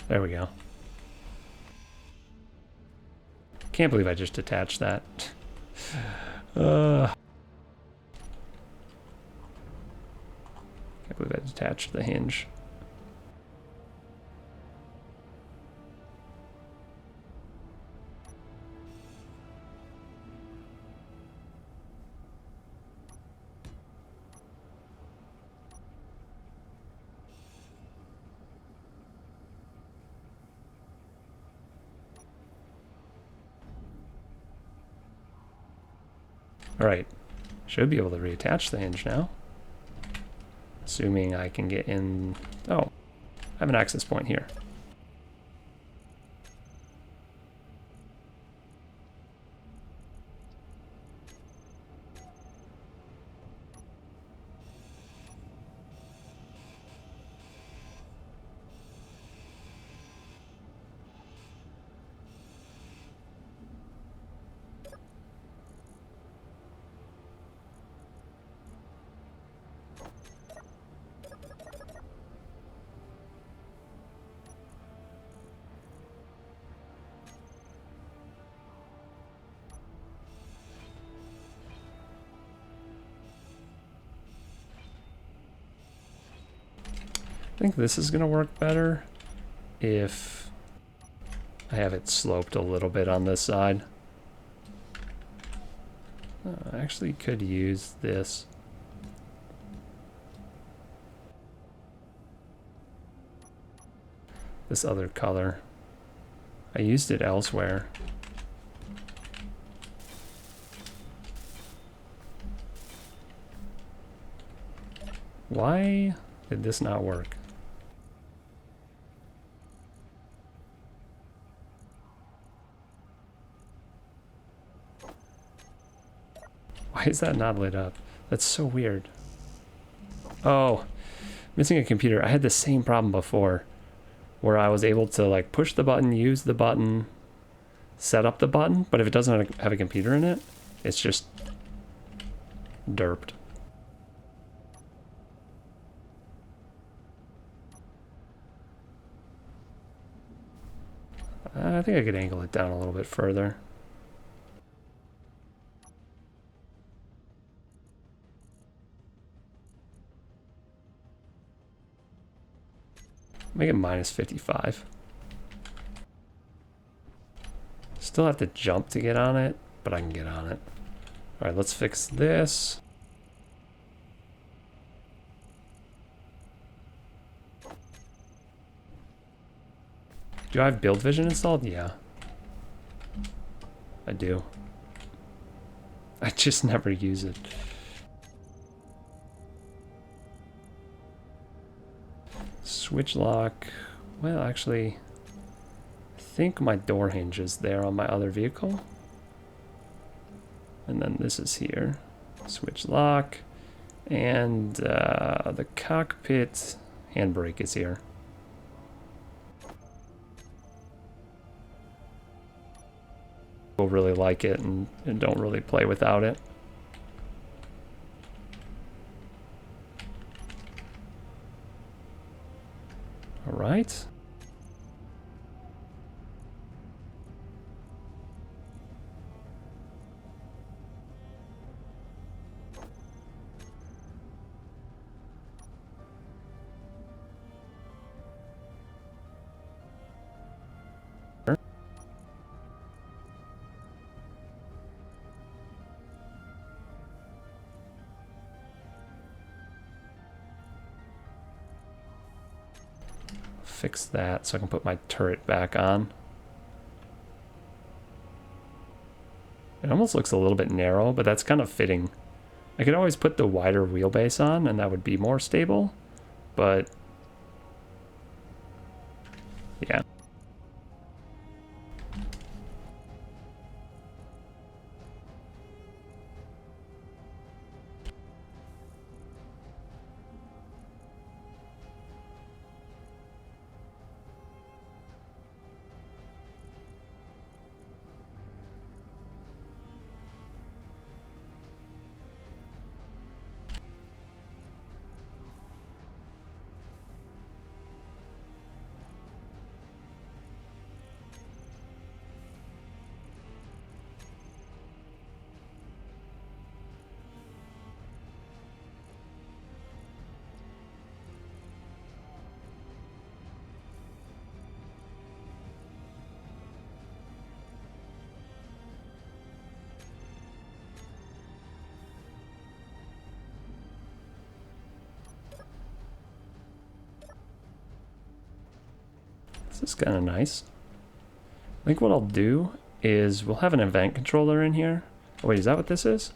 There we go. Can't believe I just detached that. Can't believe I detached the hinge. Alright, should be able to reattach the hinge now. Assuming I can get in... Oh, I have an access point here. I think this is going to work better if I have it sloped a little bit on this side. I actually could use this. This other color. I used it elsewhere. Why did this not work? Why is that not lit up? That's so weird. Oh, missing a computer. I had the same problem before where I was able to like push the button, use the button, set up the button, but if it doesn't have a computer in it, it's just derped. I think I could angle it down a little bit further. Make it minus 55. Still have to jump to get on it, but I can get on it. All right, let's fix this. Do I have build vision installed? Yeah. I do. I just never use it. Switch lock. Well, actually, I think my door hinge is there on my other vehicle. And then this is here. Switch lock. And the cockpit handbrake is here. People really like it and don't really play without it. All right. Fix that so I can put my turret back on. It almost looks a little bit narrow, but that's kind of fitting. I could always put the wider wheelbase on and that would be more stable, but yeah. This is kind of nice. I think what I'll do is we'll have an event controller in here. Oh, wait, is that what this is?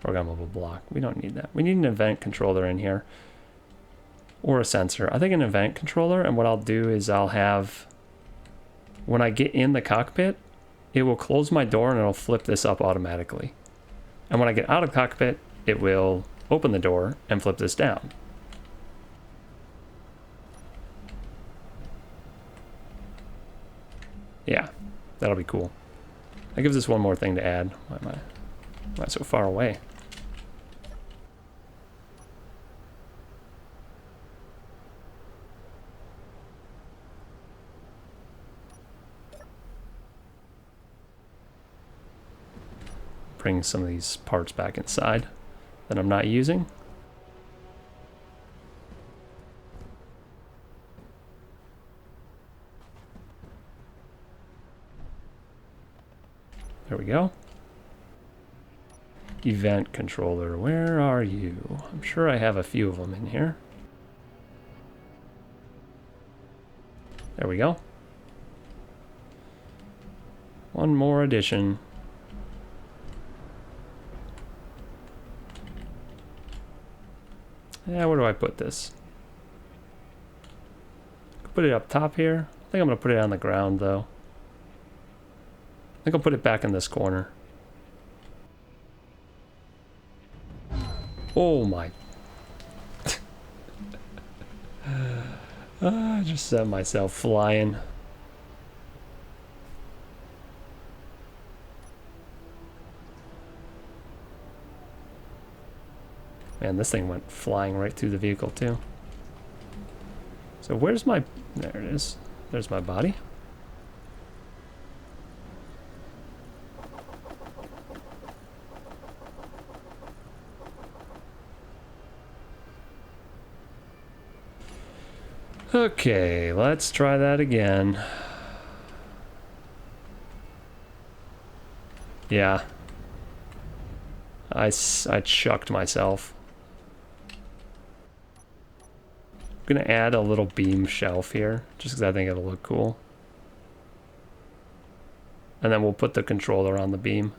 Programmable block. We don't need that. We need an event controller in here. Or a sensor. I think an event controller, and what I'll do is I'll have, when I get in the cockpit, it will close my door and it'll flip this up automatically. And when I get out of the cockpit, it will open the door and flip this down. Yeah, that'll be cool. That gives us one more thing to add. Why am I so far away? Bring some of these parts back inside that I'm not using. There we go. Event controller, where are you? I'm sure I have a few of them in here. There we go. One more addition. Yeah, where do I put this? Put it up top here. I think I'm gonna put it on the ground though. I think I'll put it back in this corner. Oh my. I just set myself flying. Man, this thing went flying right through the vehicle too. So where's my, there it is. There's my body. Okay, let's try that again. Yeah. I chucked myself. I'm gonna add a little beam shelf here, just because I think it'll look cool. And then we'll put the controller on the beam.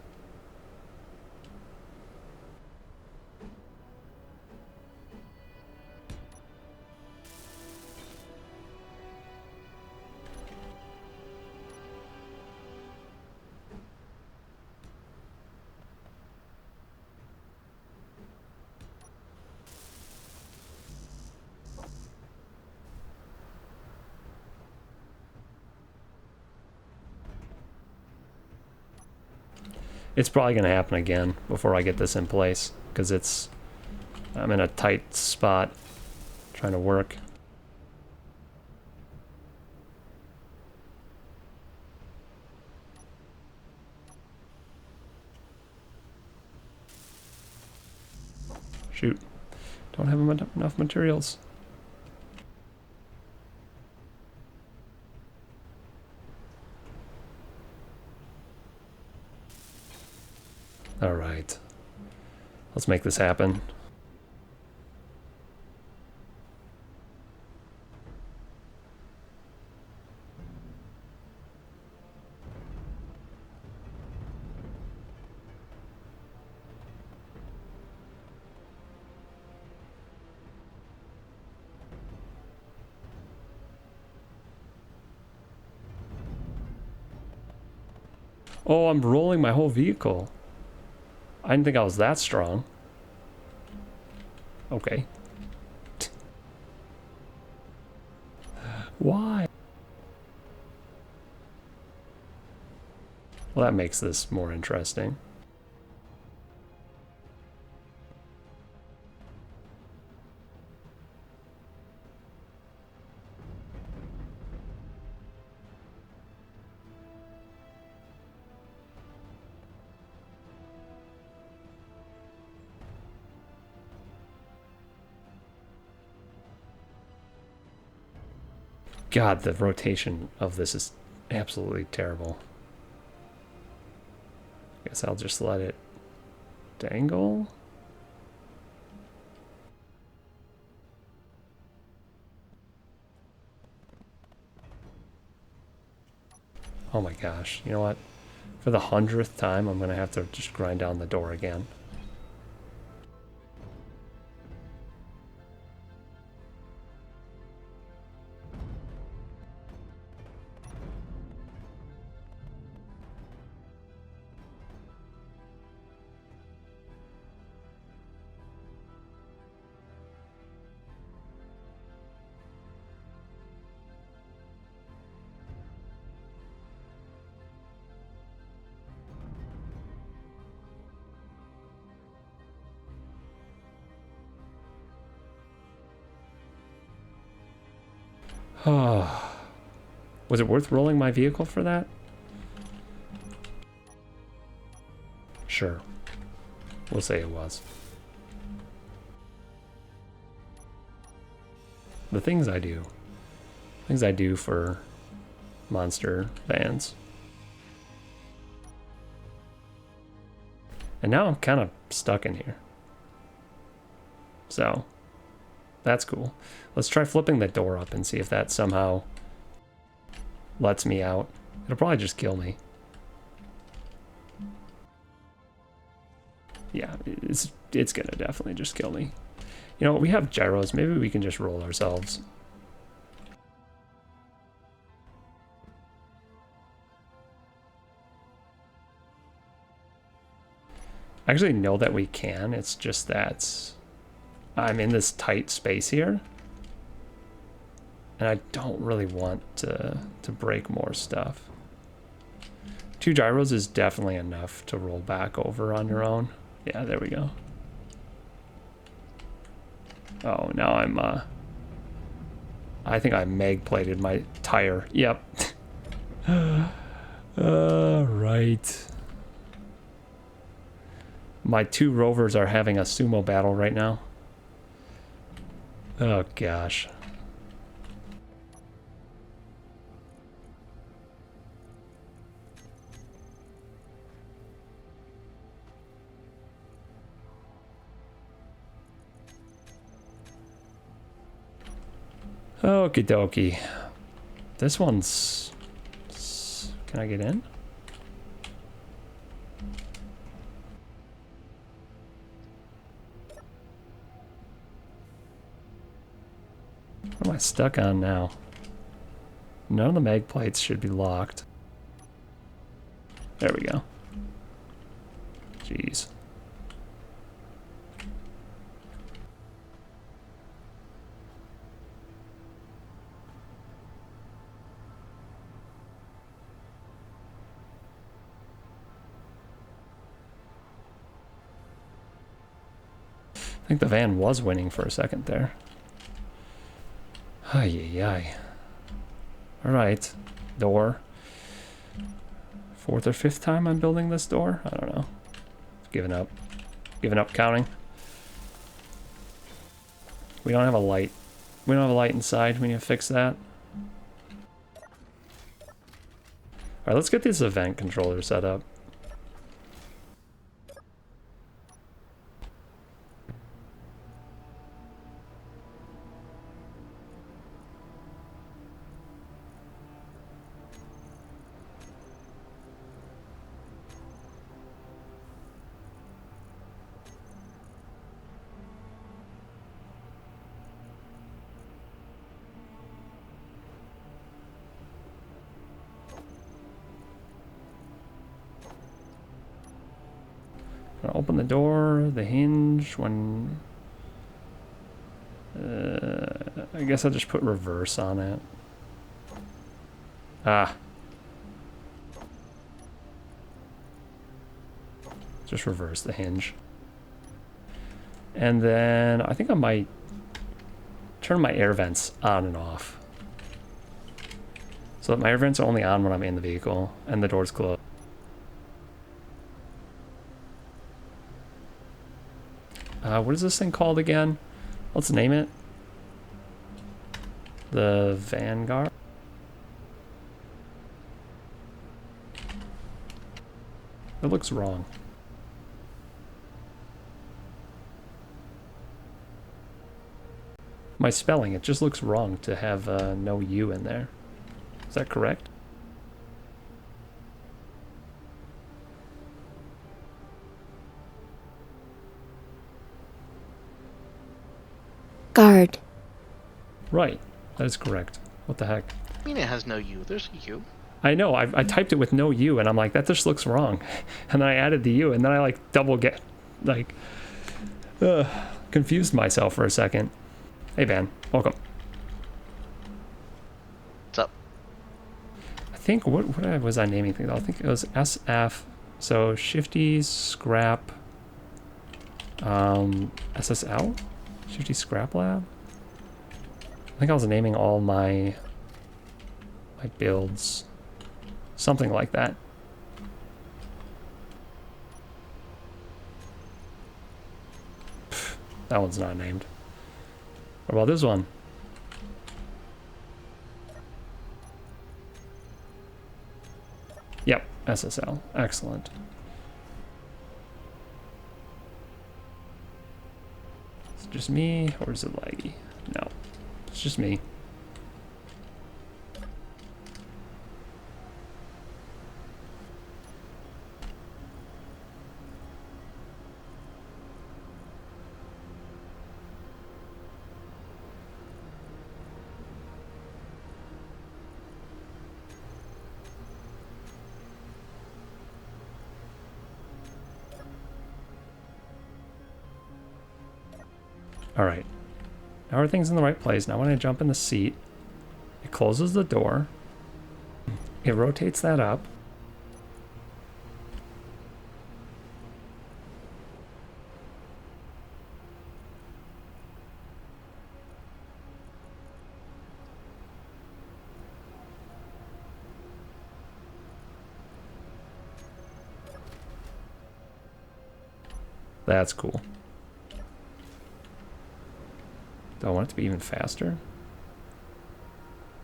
It's probably going to happen again before I get this in place, because I'm in a tight spot trying to work. Shoot, don't have enough materials. All right, let's make this happen. Oh, I'm rolling my whole vehicle. I didn't think I was that strong. Okay. Why? Well, that makes this more interesting. God, the rotation of this is absolutely terrible. Guess I'll just let it dangle. Oh my gosh, you know what? For the 100th time, I'm gonna have to just grind down the door again. Was it worth rolling my vehicle for that? Sure. We'll say it was. The things I do. Things I do for monster vans. And now I'm kind of stuck in here. So, that's cool. Let's try flipping the door up and see if that somehow lets me out. It'll probably just kill me. Yeah, it's gonna definitely just kill me. You know, we have gyros. Maybe we can just roll ourselves. I actually know that we can. It's just that I'm in this tight space here. And I don't really want to break more stuff. 2 gyros is definitely enough to roll back over on your own. Yeah, there we go. Oh, now I think I mag plated my tire. Yep. Right. My 2 rovers are having a sumo battle right now. Oh gosh. Okie dokie. This one's... Can I get in? What am I stuck on now? None of the mag plates should be locked. There we go. Jeez. I think the van was winning for a second there. Ay, ay, ay. Alright. Door. Fourth or fifth time I'm building this door? I don't know. Giving up. Giving up counting. We don't have a light. We don't have a light inside. We need to fix that. Alright, let's get this event controller set up. I'll open the door, the hinge, when... I guess I'll just put reverse on it. Ah. Just reverse the hinge. And then I think I might turn my air vents on and off. So that my air vents are only on when I'm in the vehicle and the door's closed. What is this thing called again? Let's name it. The Vanguard. It looks wrong. My spelling, it just looks wrong to have no U in there. Is that correct? Guard. Right. That is correct. What the heck? I mean, it has no U. There's a U. I know. I typed it with no U, and I'm like, that just looks wrong. And then I added the U, and then I like confused myself for a second. Hey, Van. Welcome. What's up? I think, what was I naming things? I think it was SF. So, Shifty, Scrap, SSL? Shifty ScrapLab? I think I was naming all my builds. Something like that. Pfft, that one's not named. What about this one? Yep, SSL. Excellent. Is it just me, or is it laggy? No, it's just me. All right, now everything's in the right place. Now when I jump in the seat, it closes the door. It rotates that up. That's cool. Do I want it to be even faster?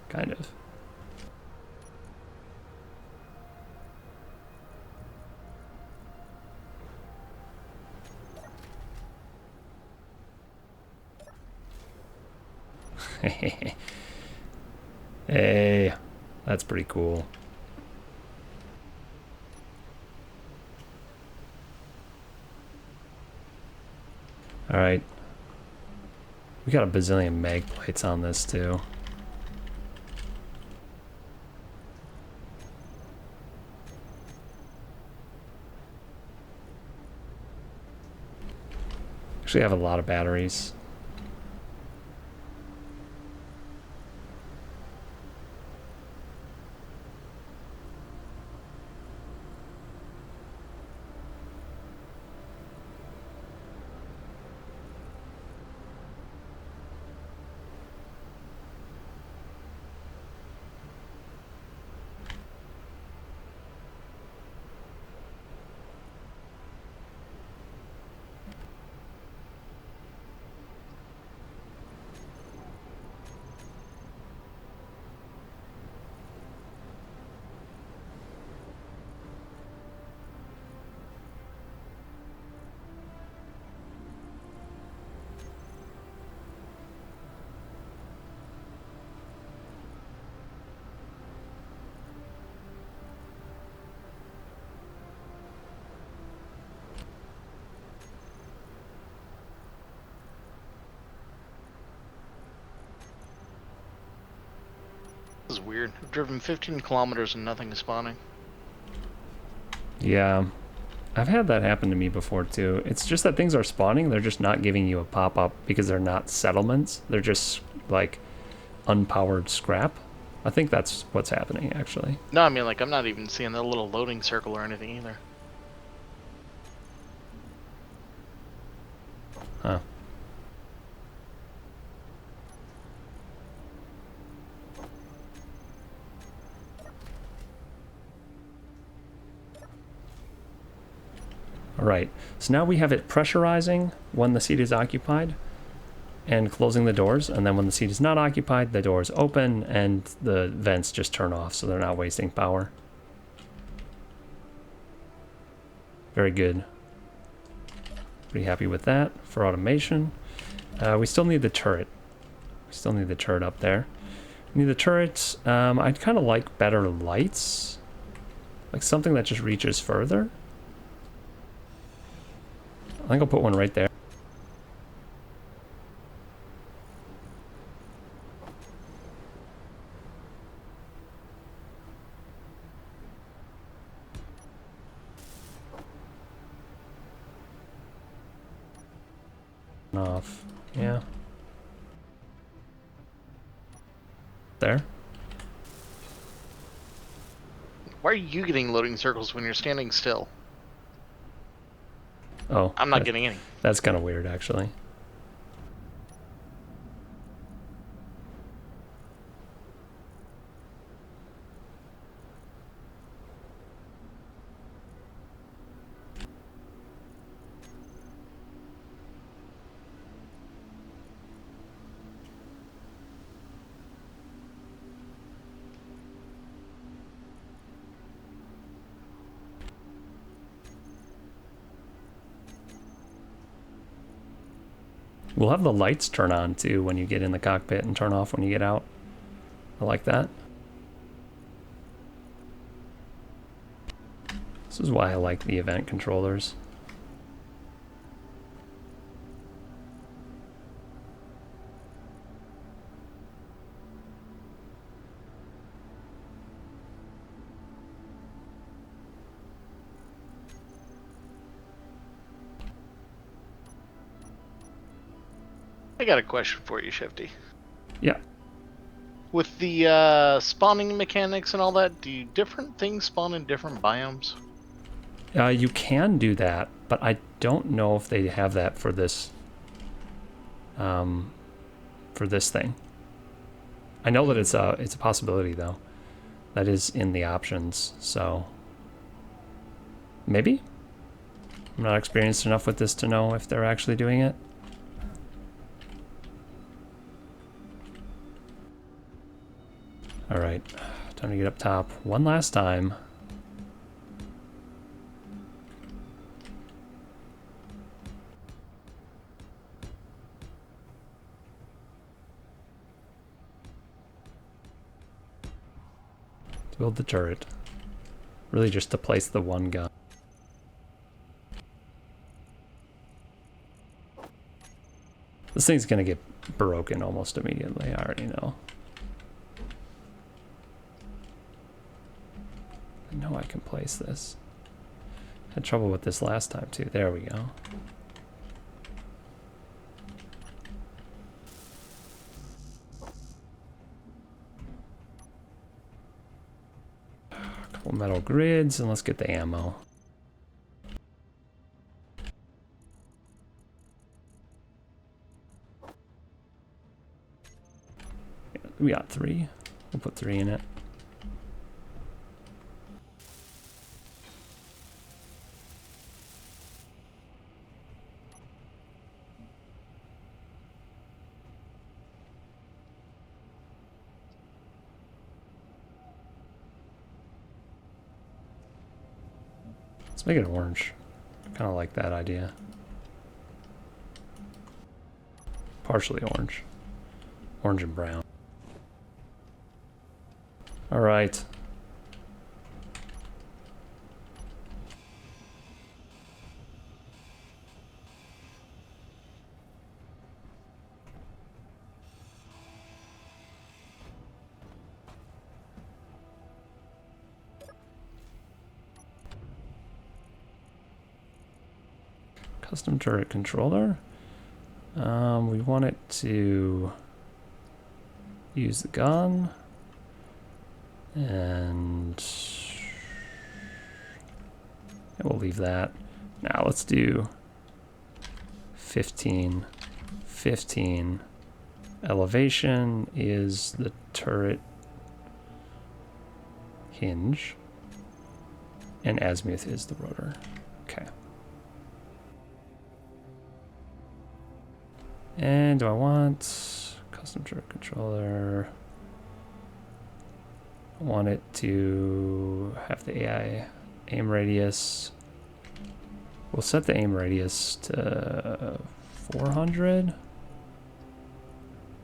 Kind of. Hey, that's pretty cool. All right. We got a bazillion mag plates on this too. Actually, I have a lot of batteries. This is weird. I've driven 15 kilometers and nothing is spawning. Yeah, I've had that happen to me before too. It's just that things are spawning, they're just not giving you a pop-up because they're not settlements. They're just like unpowered scrap. I think that's what's happening actually. No, I mean, like, I'm not even seeing the little loading circle or anything either. Huh. All right, so now we have it pressurizing when the seat is occupied and closing the doors, and then when the seat is not occupied, the doors open and the vents just turn off so they're not wasting power. Very good. Pretty happy with that for automation. We still need the turret. We still need the turret up there. We need the turret. I'd kind of like better lights. Like something that just reaches further. I think I'll put one right there. Off. Yeah. There. Why are you getting loading circles when you're standing still? Oh. I'm not getting any. That's kind of weird, actually. We'll have the lights turn on too when you get in the cockpit and turn off when you get out. I like that. This is why I like the event controllers. I got a question for you, Shifty. Yeah. With the spawning mechanics and all that, do different things spawn in different biomes? You can do that, but I don't know if they have that for this thing. I know that it's a possibility though. That is in the options, so maybe? I'm not experienced enough with this to know if they're actually doing it. All right, time to get up top one last time. to build the turret. Really just to place the one gun. This thing's gonna get broken almost immediately, I already know. I know I can place this. Had trouble with this last time too. There we go. A couple metal grids, and let's get the ammo. Yeah, we got 3. We'll put 3 in it. Let's make it orange. Kind of like that idea. Partially orange. Orange and brown. All right. Custom turret controller. We want it to use the gun, and we'll leave that. Now let's do 15, 15. Elevation is the turret hinge, and azimuth is the rotor. Okay. And do I want custom turret controller? I want it to have the AI aim radius. We'll set the aim radius to 400.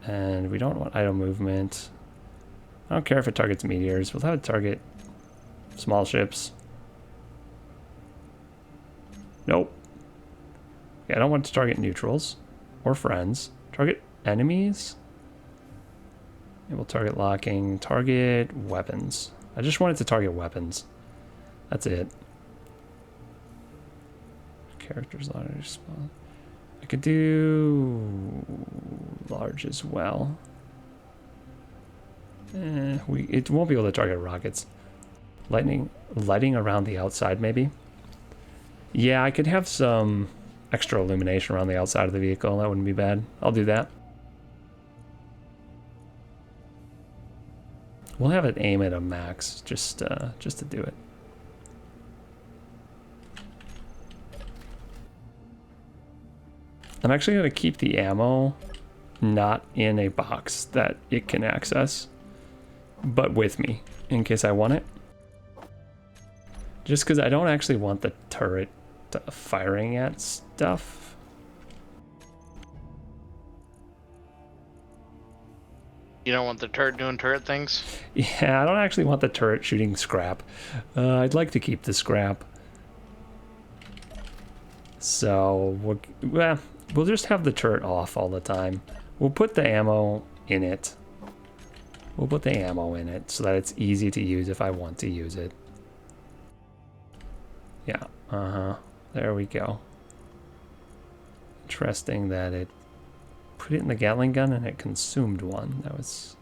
And we don't want idle movement. I don't care if it targets meteors. We'll have it target small ships. Nope. Yeah, I don't want it to target neutrals or friends. Target enemies. It will target locking. Target weapons. I just want it to target weapons. That's it. Characters large. Small. I could do large as well. It won't be able to target rockets. Lighting around the outside maybe. Yeah, I could have some extra illumination around the outside of the vehicle. That wouldn't be bad. I'll do that. We'll have it aim at a max just to do it. I'm actually going to keep the ammo not in a box that it can access, but with me in case I want it. Just because I don't actually want the turret firing at stuff. You don't want the turret doing turret things? Yeah, I don't actually want the turret shooting scrap. I'd like to keep the scrap. So, we'll just have the turret off all the time. We'll put the ammo in it. We'll put the ammo in it so that it's easy to use if I want to use it. Yeah, there we go. Interesting that it put it in the Gatling gun and it consumed one. That was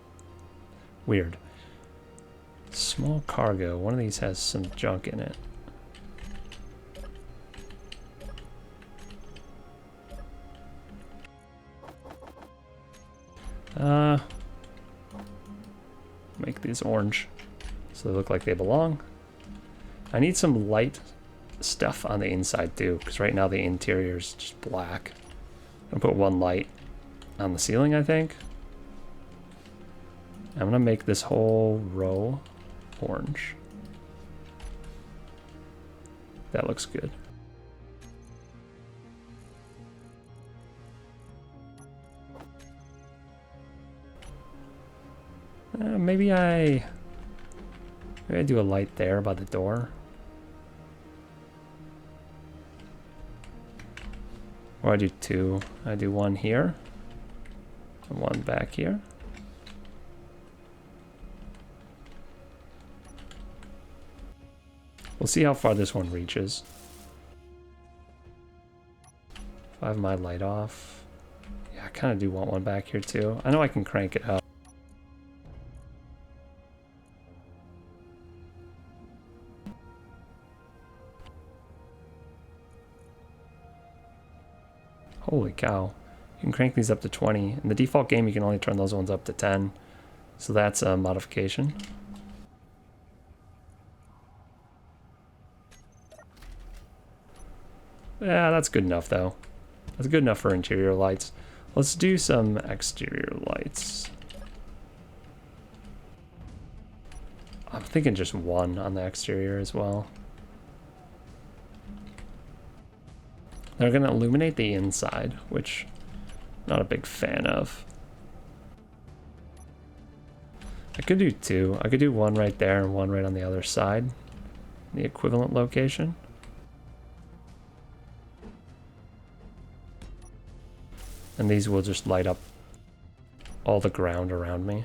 weird. Small cargo. One of these has some junk in it. Make these orange so they look like they belong. I need some light stuff on the inside too, because right now the interior is just black. I'm gonna put one light on the ceiling, I think. I'm gonna make this whole row orange. That looks good. Maybe I Maybe I do a light there by the door. Or I do two. I do one here. And one back here. We'll see how far this one reaches. If I have my light off. Yeah, I kind of do want one back here too. I know I can crank it up. Holy cow. You can crank these up to 20. In the default game, you can only turn those ones up to 10. So that's a modification. Yeah, that's good enough though. That's good enough for interior lights. Let's do some exterior lights. I'm thinking just one on the exterior as well. They're going to illuminate the inside, which I'm not a big fan of. I could do two. I could do one right there and one right on the other side. The equivalent location. And these will just light up all the ground around me.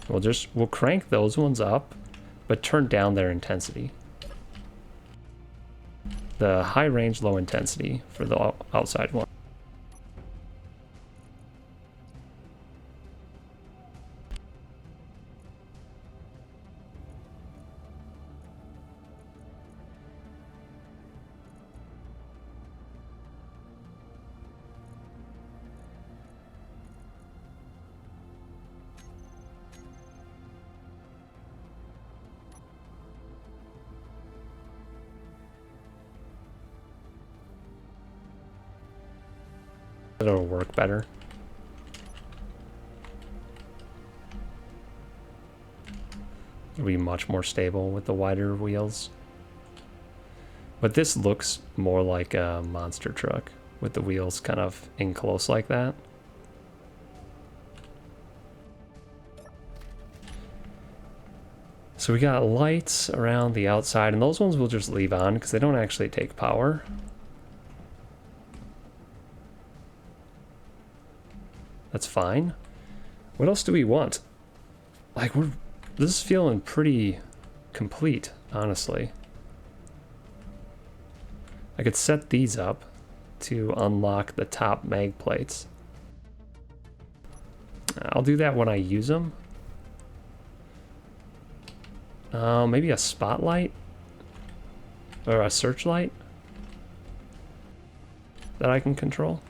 We'll crank those ones up, but turn down their intensity. The high range, low intensity for the outside one. It'll work better. It'll be much more stable with the wider wheels. But this looks more like a monster truck with the wheels kind of in close like that. So we got lights around the outside, and those ones we'll just leave on because they don't actually take power. That's fine. What else do we want? Like, this is feeling pretty complete, honestly. I could set these up to unlock the top mag plates. I'll do that when I use them. Maybe a spotlight? Or a searchlight? That I can control?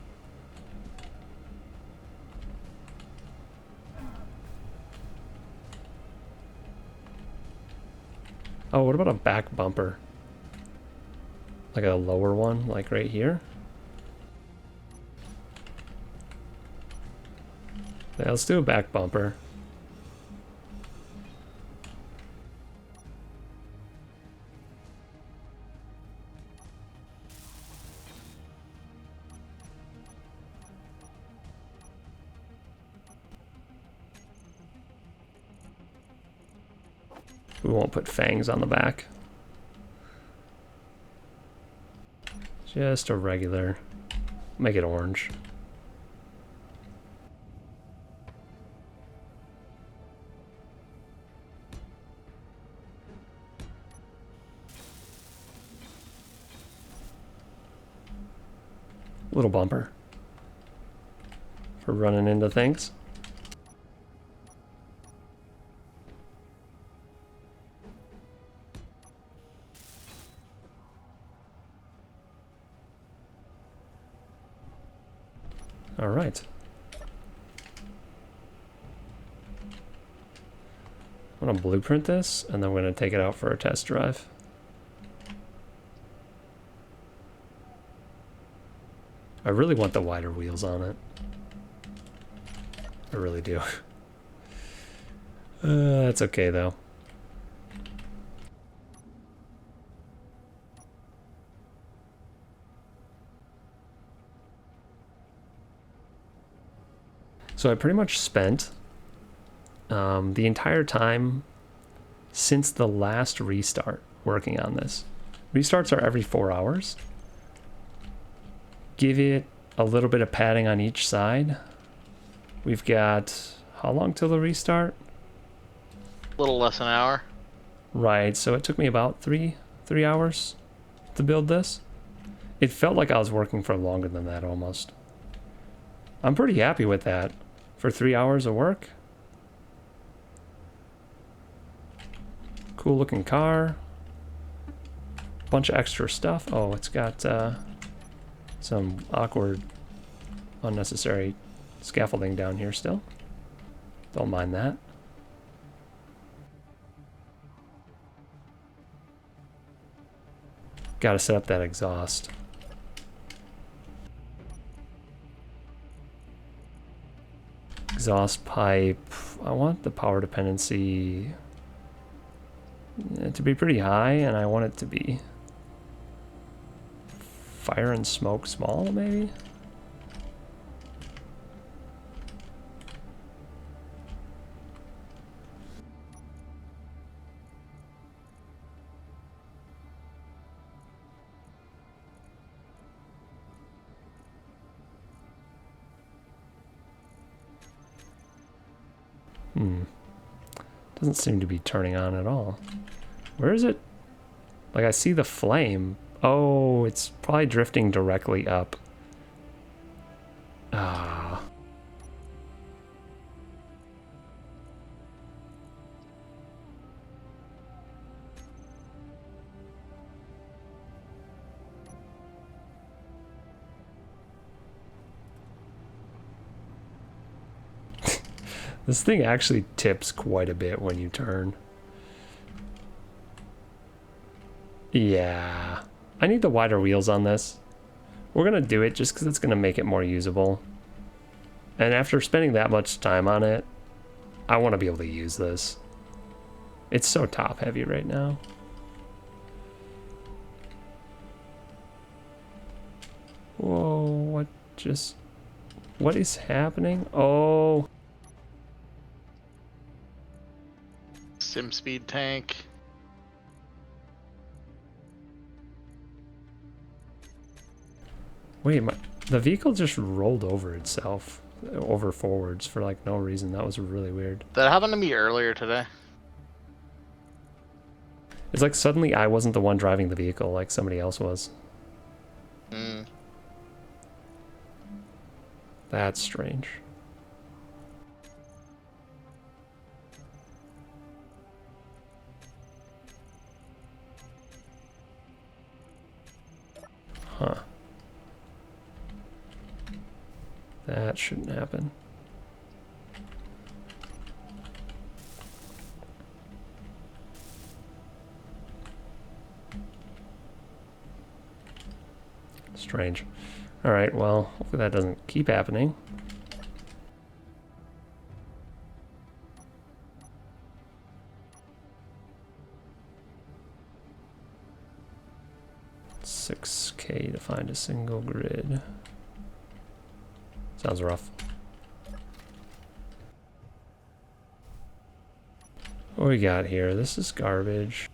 Oh, what about a back bumper? Like a lower one, like right here? Yeah, let's do a back bumper. We won't put fangs on the back. Just a regular. Make it orange. Little bumper for running into things. All right. I'm gonna blueprint this, and then we're gonna take it out for a test drive. I really want the wider wheels on it. I really do. That's okay though. So I pretty much spent the entire time since the last restart working on this. Restarts are every 4 hours. Give it a little bit of padding on each side. We've got, how long till the restart? A little less than an hour. Right, so it took me about three hours to build this. It felt like I was working for longer than that almost. I'm pretty happy with that for 3 hours of work. Cool looking car. Bunch of extra stuff. Oh, it's got some awkward, unnecessary scaffolding down here still. Don't mind that. Gotta set up that exhaust. Exhaust pipe. I want the power dependency to be pretty high, and I want it to be fire and smoke small, maybe? Doesn't seem to be turning on at all. Where is it? Like, I see the flame. Oh, it's probably drifting directly up. Ah. This thing actually tips quite a bit when you turn. Yeah. I need the wider wheels on this. We're gonna do it just because it's gonna make it more usable. And after spending that much time on it, I want to be able to use this. It's so top heavy right now. Whoa, what is happening? Oh. Sim speed tank. Wait, the vehicle just rolled over itself, over forwards for like no reason. That was really weird. That happened to me earlier today. It's like suddenly I wasn't the one driving the vehicle, like somebody else was. That's strange. Huh. That shouldn't happen. Strange. Alright, well, hopefully that doesn't keep happening. $6K to find a single grid. Sounds rough. What we got here? This is garbage.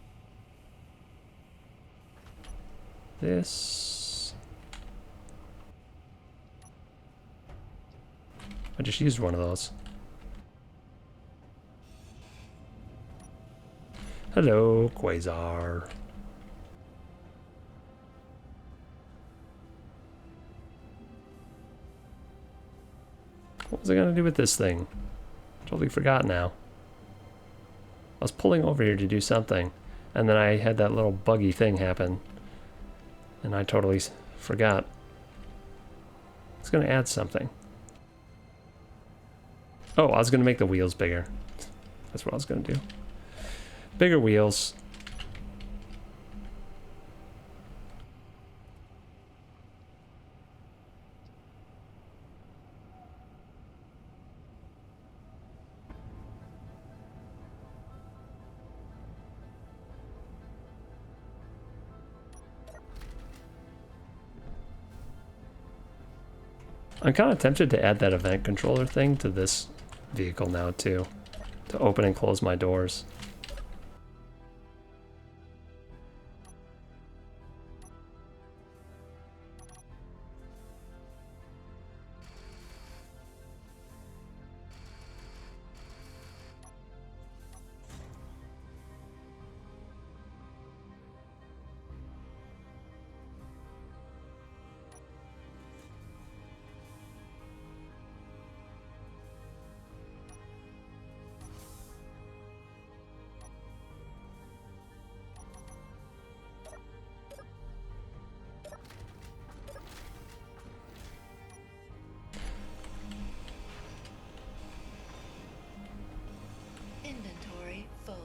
This... I just used one of those. Hello, Quasar. What was I gonna do with this thing? Totally forgot now. I was pulling over here to do something, and then I had that little buggy thing happen, and I totally forgot. It's gonna add something. Oh, I was gonna make the wheels bigger. That's what I was gonna do. Bigger wheels. I'm kind of tempted to add that event controller thing to this vehicle now too, to open and close my doors. Inventory full.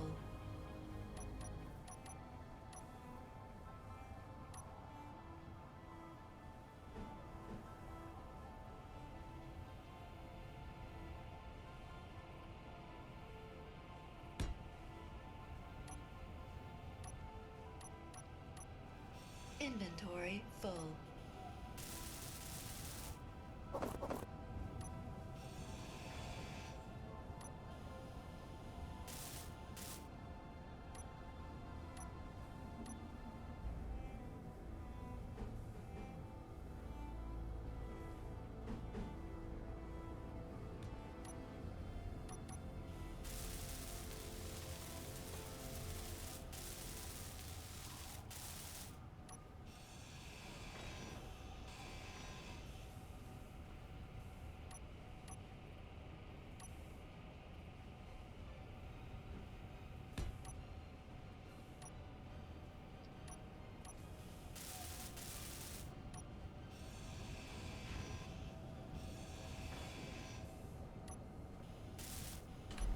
Inventory full.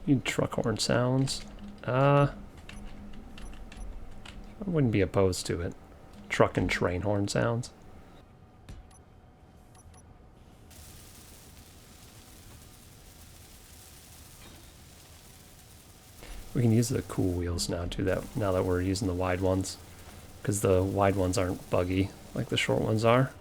Need truck horn sounds. I wouldn't be opposed to it. Truck and train horn sounds. We can use the cool wheels now too, now that we're using the wide ones, because the wide ones aren't buggy like the short ones are.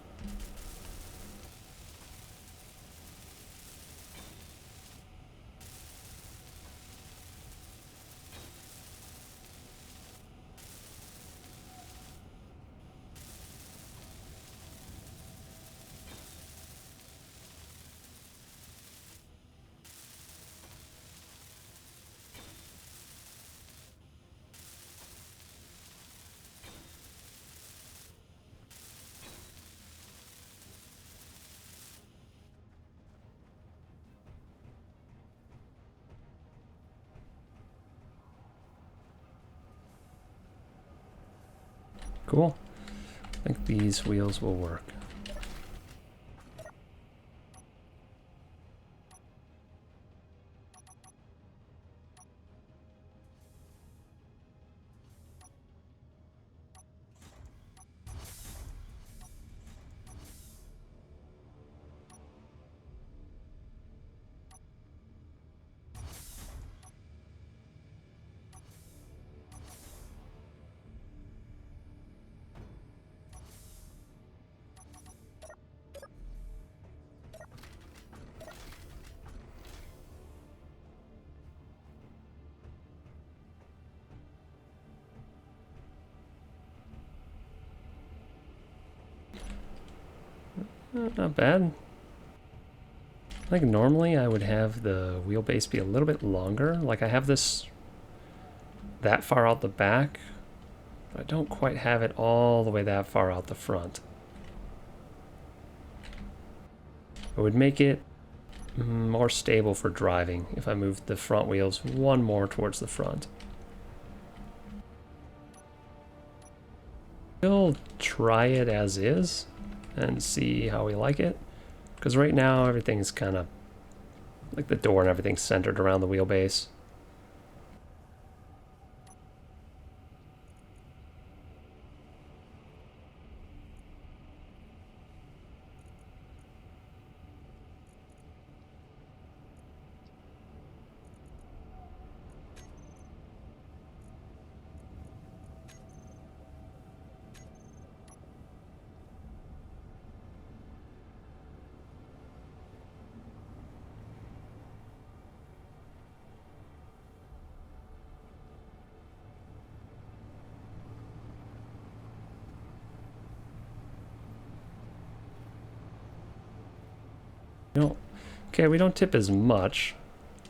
Cool. I think these wheels will work. Not bad. Like normally I would have the wheelbase be a little bit longer. Like I have this that far out the back, but I don't quite have it all the way that far out the front. It would make it more stable for driving if I moved the front wheels one more towards the front. We'll try it as is and see how we like it, because right now everything's kind of like the door and everything's centered around the wheelbase. Okay, we don't tip as much,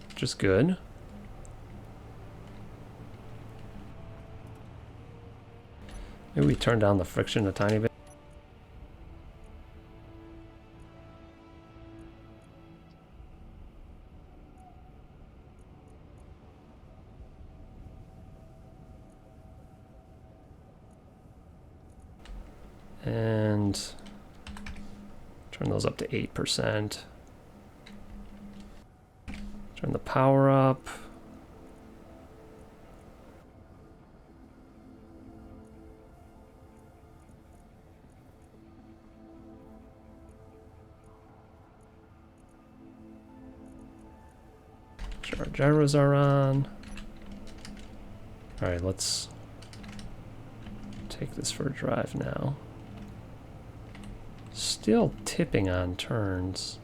which is good. Maybe we turn down the friction a tiny bit. And turn those up to 8%. Turn the power up. Our gyros are on. Alright, let's take this for a drive now. Still tipping on turns.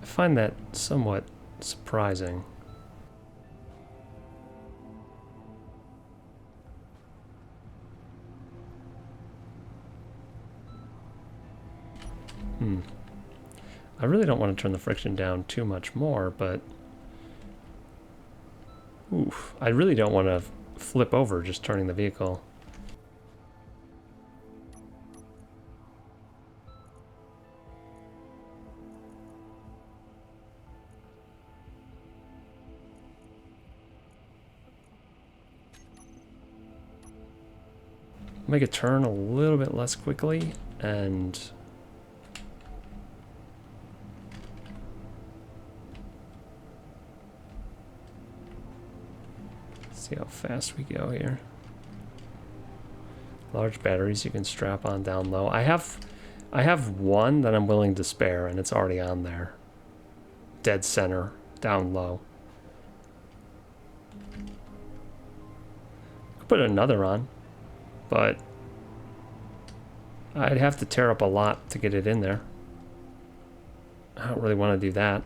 I find that somewhat surprising. I really don't want to turn the friction down too much more, but oof, I really don't want to flip over just turning the vehicle. Make it turn a little bit less quickly and see how fast we go here. Large batteries you can strap on down low. I have one that I'm willing to spare, and it's already on there. Dead center, down low. Could put another on, but I'd have to tear up a lot to get it in there. I don't really want to do that.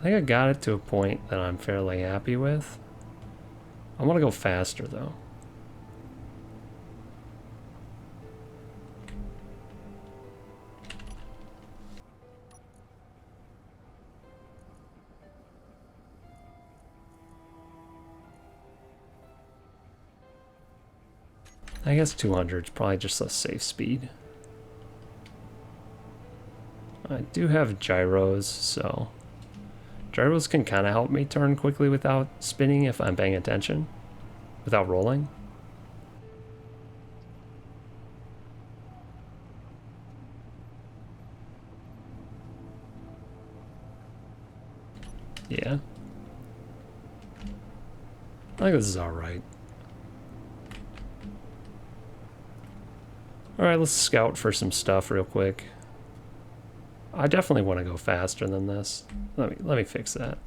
I think I got it to a point that I'm fairly happy with. I want to go faster though. I guess 200 is probably just a safe speed. I do have gyros, so gyros can kind of help me turn quickly without spinning if I'm paying attention, without rolling. Yeah. I think this is alright. Alright, let's scout for some stuff real quick. I definitely want to go faster than this. Let me fix that.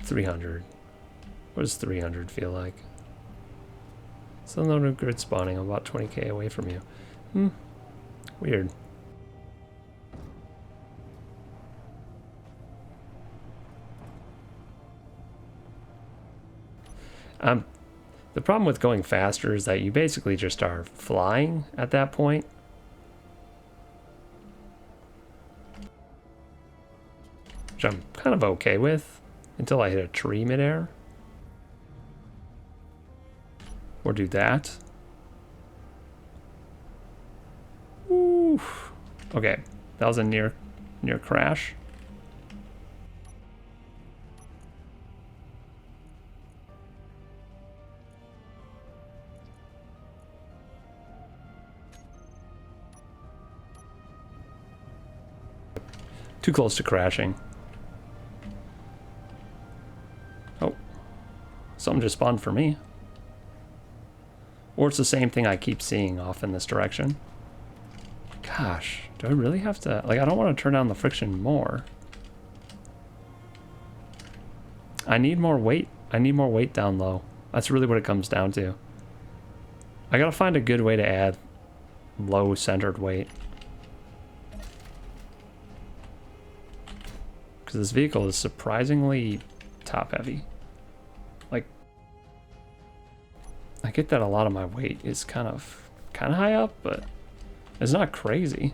$300. What does 300 feel like? Still no grid spawning. I'm about 20k away from you. Weird. The problem with going faster is that you basically just are flying at that point. Which I'm kind of okay with until I hit a tree midair. Or do that. Oof. Okay, that was a near crash. Too close to crashing. Oh, something just spawned for me. Or it's the same thing I keep seeing off in this direction. Gosh, do I really have to... Like, I don't want to turn down the friction more. I need more weight. I need more weight down low. That's really what it comes down to. I gotta find a good way to add low centered weight. Because this vehicle is surprisingly top heavy. Like, I get that a lot of my weight is kind of high up, but it's not crazy.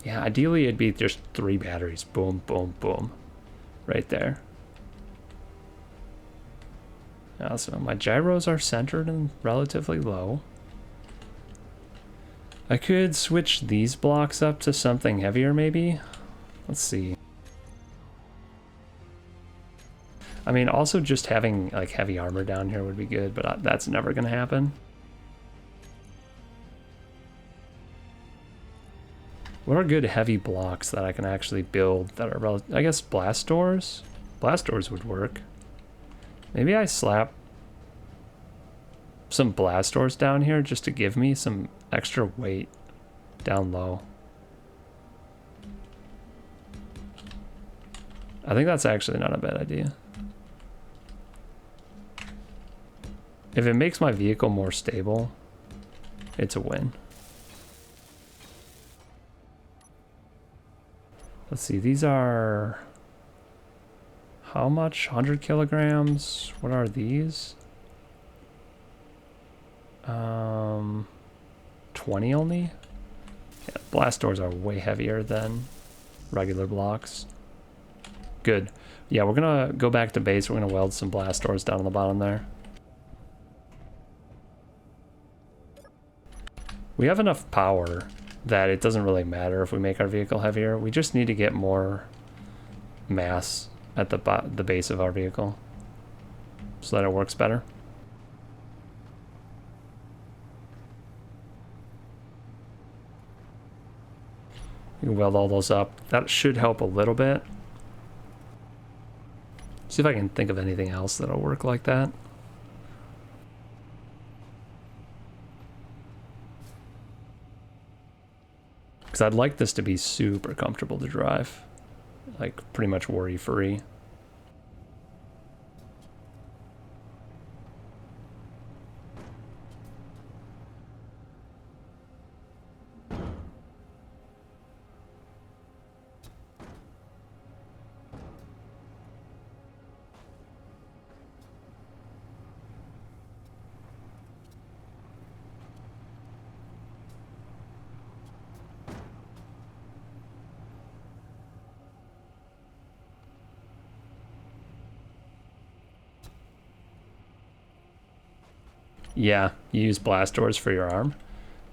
Yeah, ideally it'd be just 3 batteries. Boom, boom, boom. Right there. So my gyros are centered and relatively low. I could switch these blocks up to something heavier maybe. Let's see. I mean, also just having like heavy armor down here would be good, but that's never gonna happen. What are good heavy blocks that I can actually build that are I guess blast doors? Blast doors would work. Maybe I slap some blast doors down here just to give me some extra weight down low. I think that's actually not a bad idea. If it makes my vehicle more stable, it's a win. Let's see, these are how much? 100 kilograms? What are these? 20 only? Yeah, blast doors are way heavier than regular blocks. Good. Yeah, we're gonna go back to base. We're gonna weld some blast doors down on the bottom there. We have enough power that it doesn't really matter if we make our vehicle heavier. We just need to get more mass at the base of our vehicle so that it works better. You can weld all those up. That should help a little bit. See if I can think of anything else that'll work like that. Because I'd like this to be super comfortable to drive. Like, pretty much worry-free. Yeah, you use blast doors for your arm.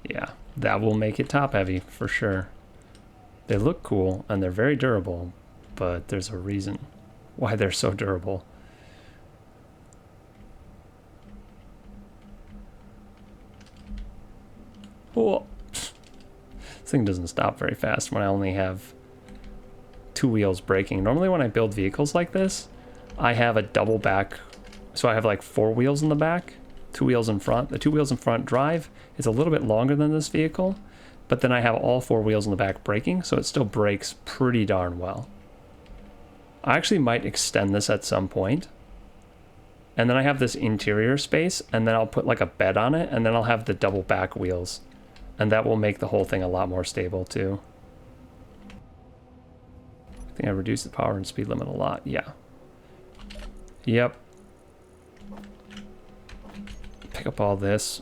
Yeah, that will make it top heavy for sure. They look cool and they're very durable, but there's a reason why they're so durable. Oh, this thing doesn't stop very fast when I only have 2 wheels braking. Normally when I build vehicles like this, I have a double back, so I have like 4 wheels in the back, 2 wheels in front. The 2 wheels in front drive is a little bit longer than this vehicle, but then I have all 4 wheels in the back braking, so it still brakes pretty darn well. I actually might extend this at some point, and then I have this interior space, and then I'll put like a bed on it, and then I'll have the double back wheels, and that will make the whole thing a lot more stable too. I think I reduced the power and speed limit a lot. Yeah. Yep. Pick up all this.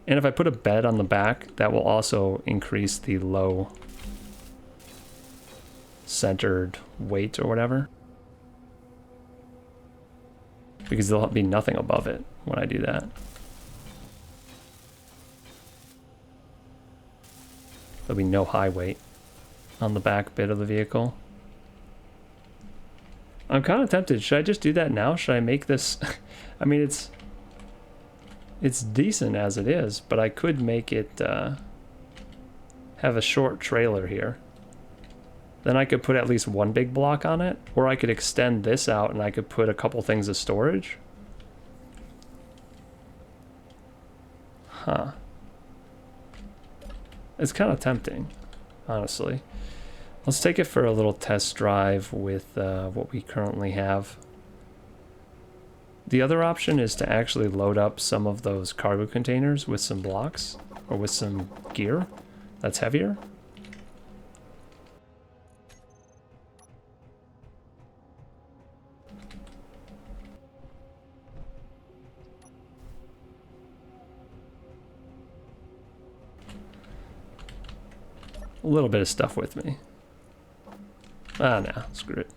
And if I put a bed on the back, that will also increase the low centered weight or whatever. Because there'll be nothing above it when I do that. There'll be no high weight on the back bit of the vehicle. I'm kind of tempted. Should I just do that now? Should I make this? I mean, it's decent as it is, but I could make it have a short trailer here. Then I could put at least 1 big block on it, or I could extend this out and I could put a couple things of storage. Huh. It's kind of tempting, honestly. Let's take it for a little test drive with what we currently have. The other option is to actually load up some of those cargo containers with some blocks or with some gear that's heavier. A little bit of stuff with me. Ah, no, screw it.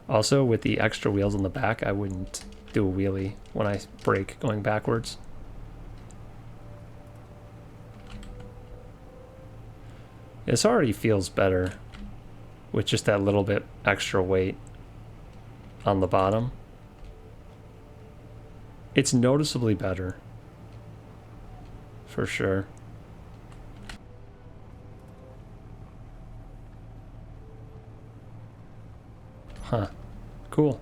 Also, with the extra wheels on the back, I wouldn't do a wheelie when I brake going backwards. This already feels better with just that little bit extra weight on the bottom. It's noticeably better, for sure. Huh, cool.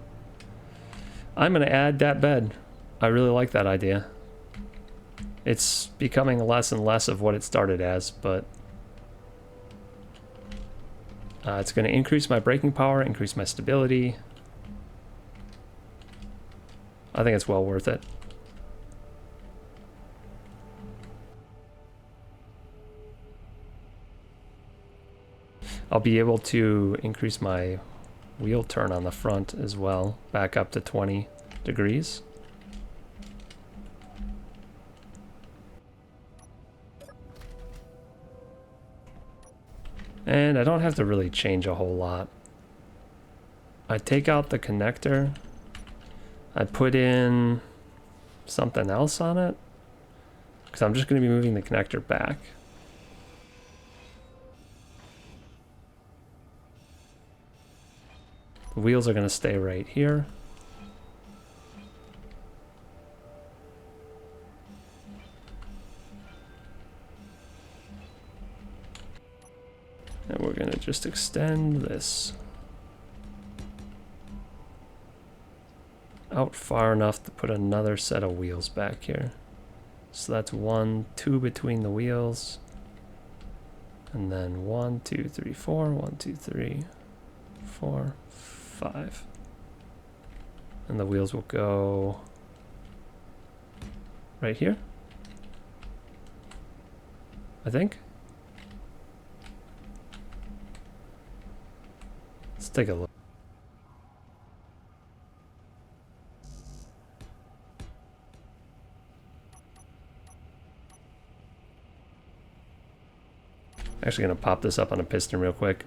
I'm gonna add that bed. I really like that idea. It's becoming less and less of what it started as, but it's gonna increase my braking power, increase my stability. I think it's well worth it. I'll be able to increase my wheel turn on the front as well, back up to 20 degrees. And I don't have to really change a whole lot. I take out the connector. I put in something else on it, because I'm just going to be moving the connector back. The wheels are going to stay right here. And we're going to just extend this out far enough to put another set of wheels back here. So that's 1, 2 between the wheels. And then 1, 2, 3, 4, 1, 2, 3, 4, 5. And the wheels will go right here, I think. Let's take a look. Actually gonna pop this up on a piston real quick.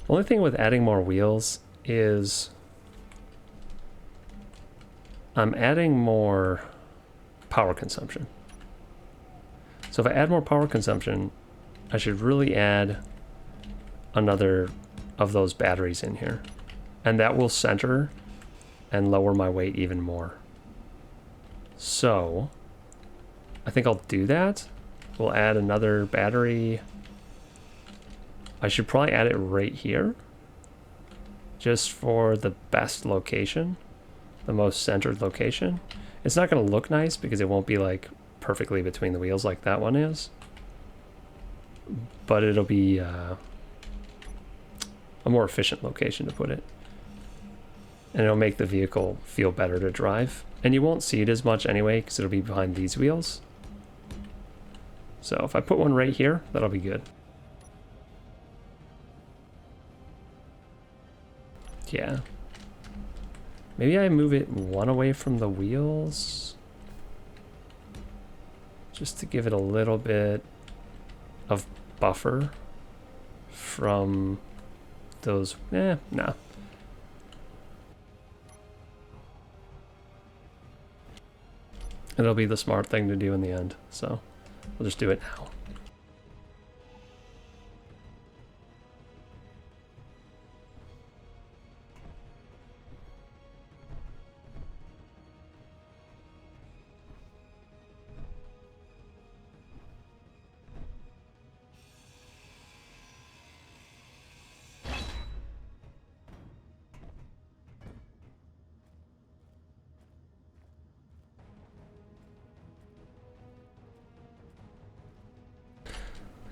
The only thing with adding more wheels is I'm adding more power consumption. So if I add more power consumption, I should really add another of those batteries in here. And that will center and lower my weight even more. So I think I'll do that. We'll add another battery. I should probably add it right here, just for the best location, the most centered location. It's not going to look nice because it won't be like perfectly between the wheels like that one is, but it'll be a more efficient location to put it, and it'll make the vehicle feel better to drive. And you won't see it as much anyway because it'll be behind these wheels. So if I put one right here, that'll be good. Yeah. Maybe I move it one away from the wheels. just to give it a little bit of buffer from those. No. It'll be the smart thing to do in the end, so we'll just do it now.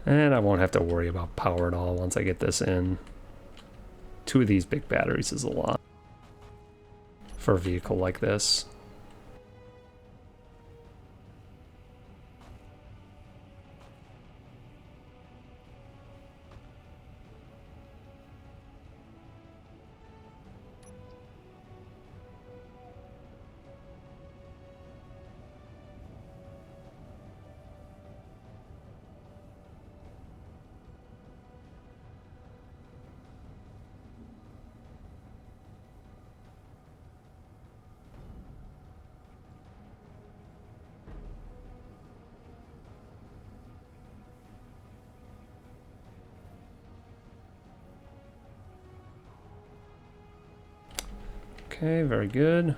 And I won't have to worry about power at all once I get this in. 2 of these big batteries is a lot for a vehicle like this. Okay, very good.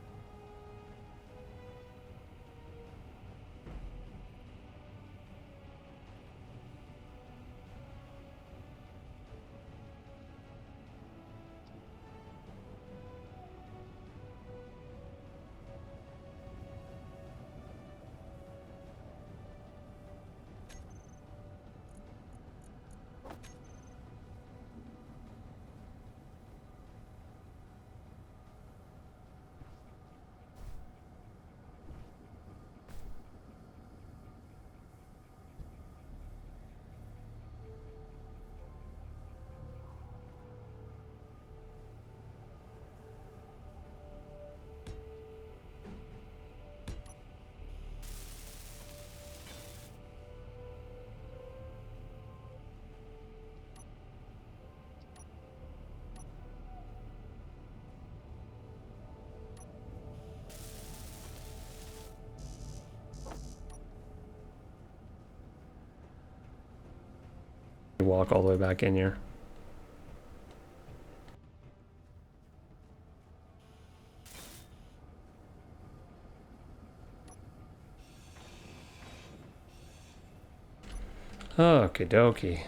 Walk all the way back in here. Okie dokie.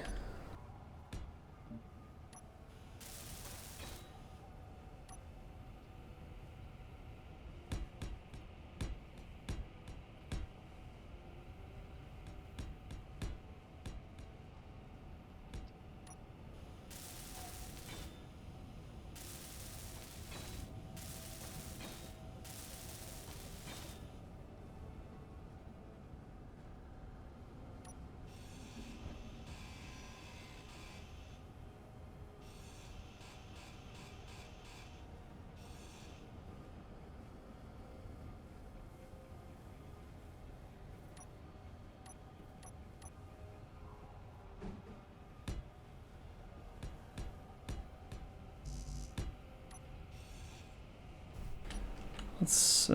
Let's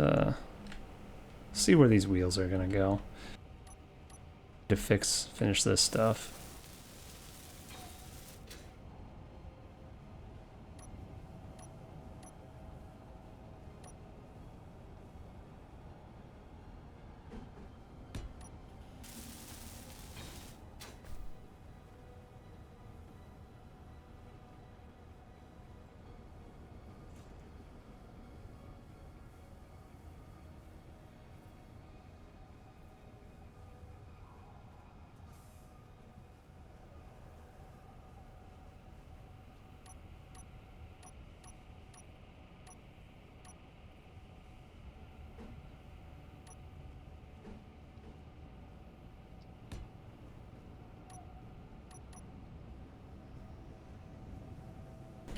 see where these wheels are gonna go. To finish this stuff.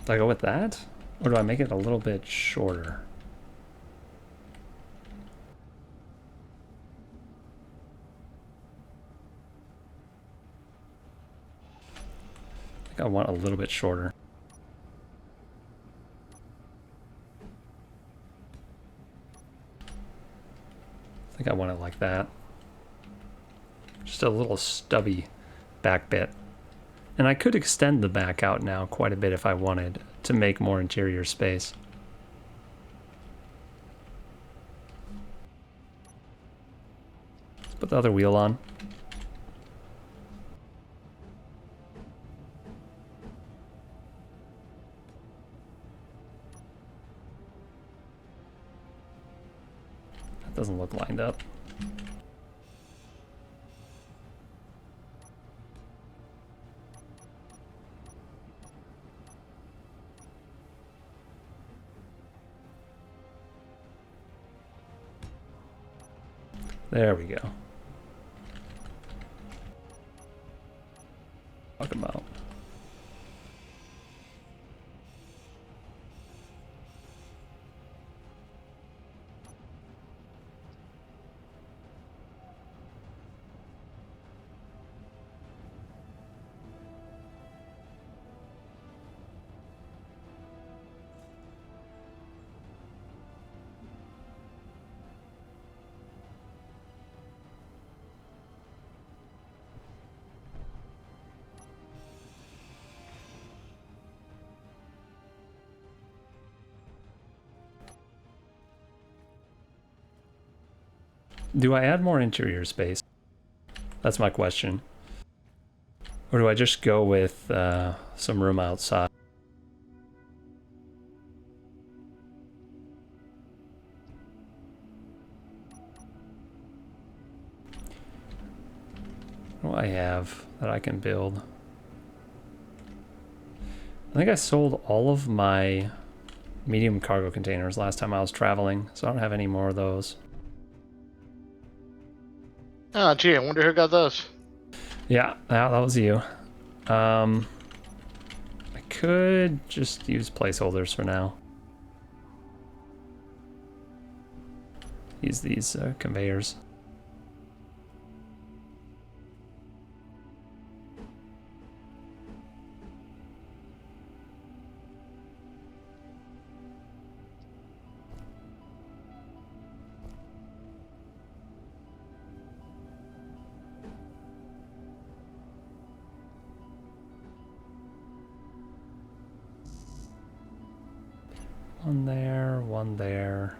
Do I go with that? Or do I make it a little bit shorter? think I want a little bit shorter. I think I want it like that. Just a little stubby back bit. And I could extend the back out now quite a bit if I wanted to make more interior space. Let's put the other wheel on. That doesn't look lined up. There we go. Talk about. Do I add more interior space? That's my question. Or do I just go with some room outside? What do I have that I can build? I think I sold all of my medium cargo containers last time I was traveling, so I don't have any more of those. Oh, gee, I wonder who got those. Yeah, that was you. I could just use placeholders for now. Use these conveyors. One there, one there.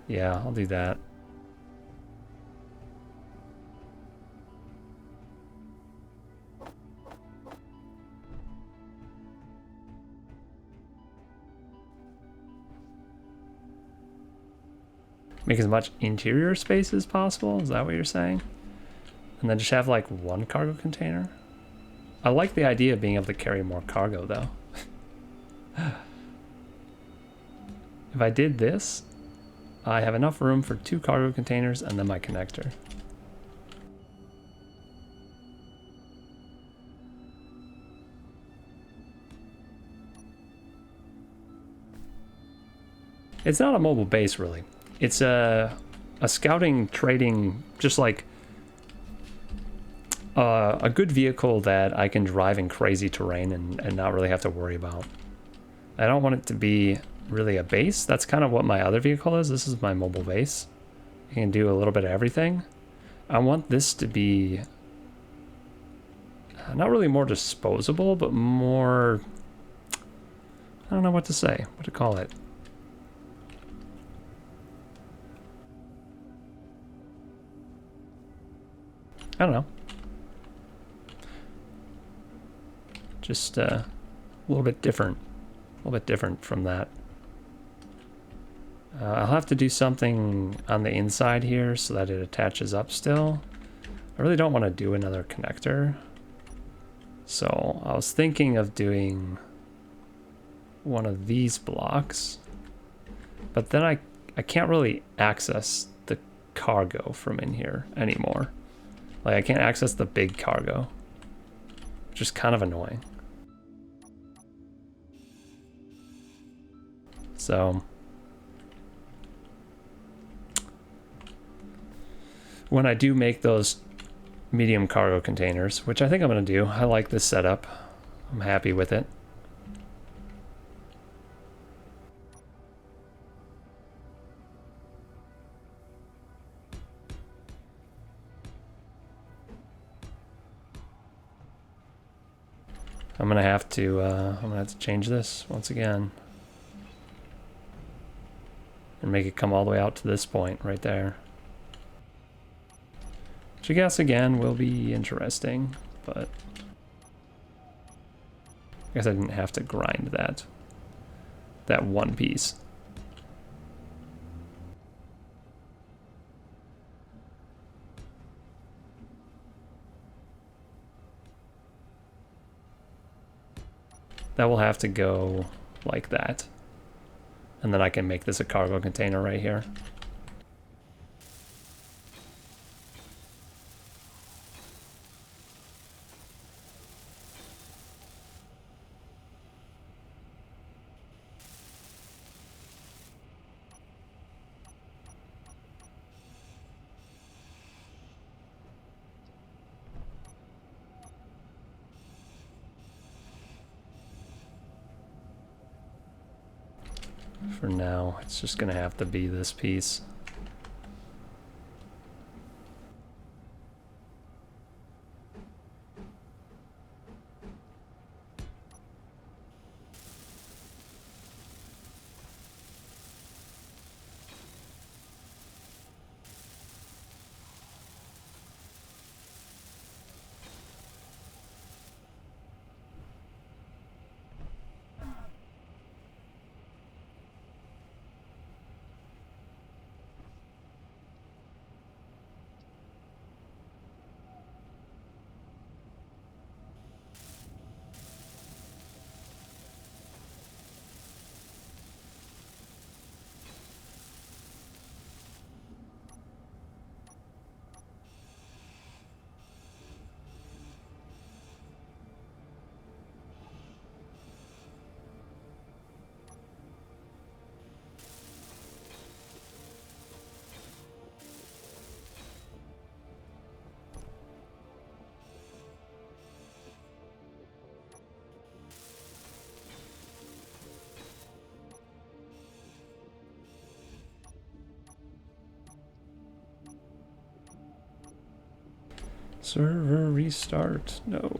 Yeah, I'll do that. Make as much interior space as possible? Is that what you're saying? And then just have like one cargo container? I like the idea of being able to carry more cargo though. If I did this, I have enough room for 2 cargo containers and then my connector. It's not a mobile base really. It's a scouting, trading, just like a good vehicle that I can drive in crazy terrain and not really have to worry about. I don't want it to be really a base. That's kind of what my other vehicle is. This is my mobile base. You can do a little bit of everything. I want this to be not really more disposable, but more, I don't know what to say, what to call it. I don't know. Just a little bit different. A little bit different from that. I'll have to do something on the inside here so that it attaches up still. I really don't want to do another connector. So I was thinking of doing one of these blocks. But then I can't really access the cargo from in here anymore. Like I can't access the big cargo. Which is kind of annoying. So when I do make those medium cargo containers, which I think I'm going to do, I like this setup. I'm happy with it. I'm gonna have to change this once again. And make it come all the way out to this point right there. Which I guess again will be interesting, but I guess I didn't have to grind that one piece. That will have to go like that. And then I can make this a cargo container right here. For now, it's just gonna have to be this piece. Server restart, no.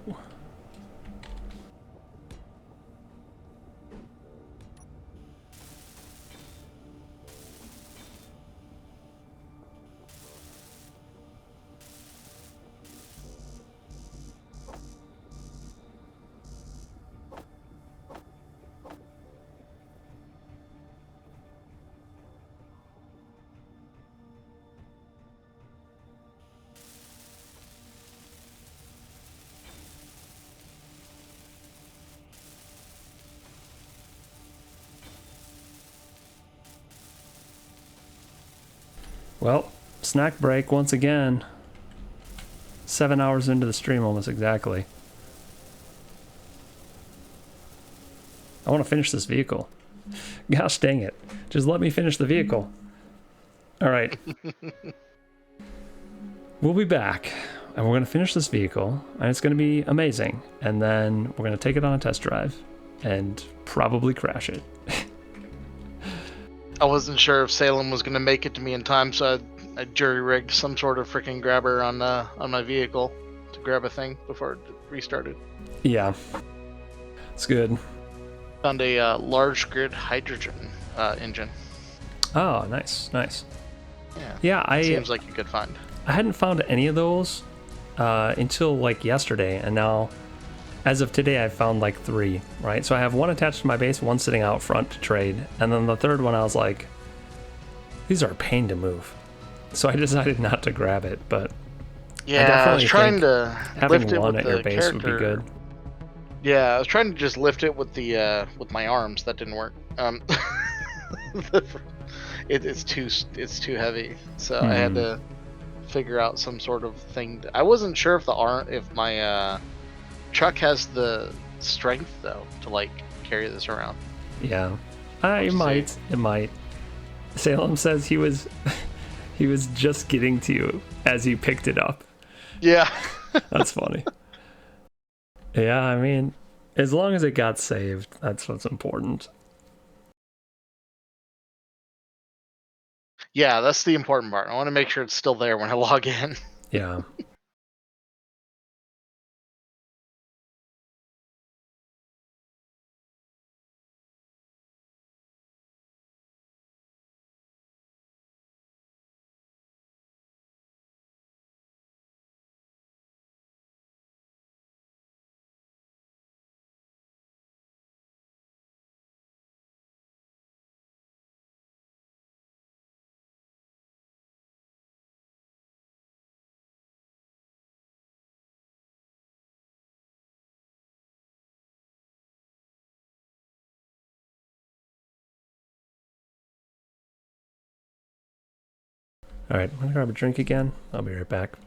Well, snack break once again. 7 hours into the stream almost exactly. I want to finish this vehicle. Gosh dang it. Just let me finish the vehicle. All right. We'll be back and we're going to finish this vehicle and it's going to be amazing. And then we're going to take it on a test drive and probably crash it. I wasn't sure if Salem was going to make it to me in time, so I jury-rigged some sort of freaking grabber on my vehicle to grab a thing before it restarted. Yeah. It's good. Found a large grid hydrogen engine. Oh, nice, nice. Yeah, seems like a good find. I hadn't found any of those until like yesterday, and now, as of today, I've found like 3, right? So I have one attached to my base, one sitting out front to trade, and then the third one I was like, these are a pain to move. So I decided not to grab it, but yeah, I was trying to lift it with at the your base character. would be good. Yeah, I was trying to just lift it with the with my arms. That didn't work. It's too heavy, so I had to figure out some sort of thing. I wasn't sure if my truck has the strength though to like carry this around. Yeah, it might. It might. Salem says he was he was just getting to you as he picked it up. Yeah. That's funny. Yeah, I mean, As long as it got saved, that's what's important. Yeah, that's the important part. I want to make sure it's still there when I log in. Yeah. All right, I'm gonna grab a drink again. I'll be right back.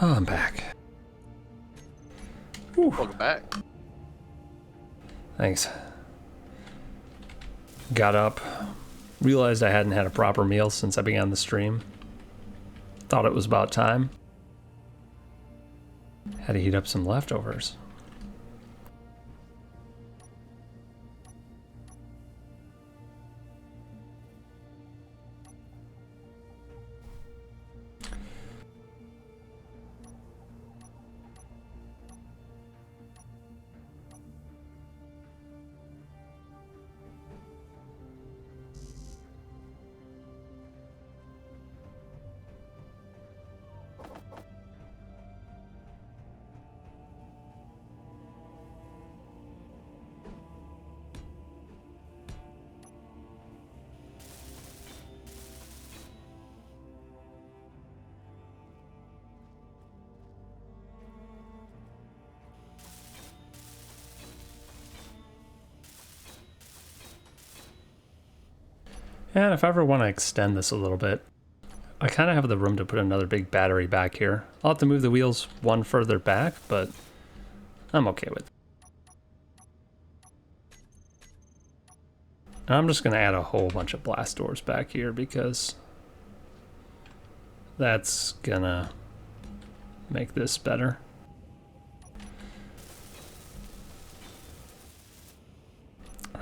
Oh, I'm back. Welcome back. Thanks. Got up, realized I hadn't had a proper meal since I began the stream. Thought it was about time. Had to heat up some leftovers. And if I ever want to extend this a little bit, I kind of have the room to put another big battery back here. I'll have to move the wheels one further back, but I'm okay with it. And I'm just going to add a whole bunch of blast doors back here because that's going to make this better.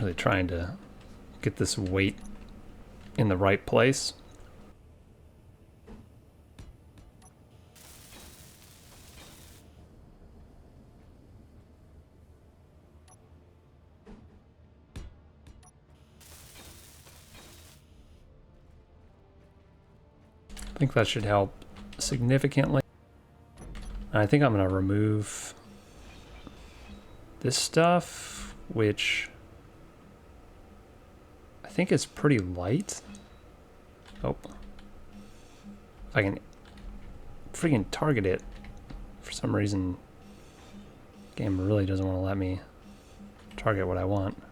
Really trying to get this weight in the right place. I think that should help significantly. And I think I'm going to remove this stuff, which I think is pretty light. Oh. I can freaking target it. For some reason, the game really doesn't want to let me target what I want.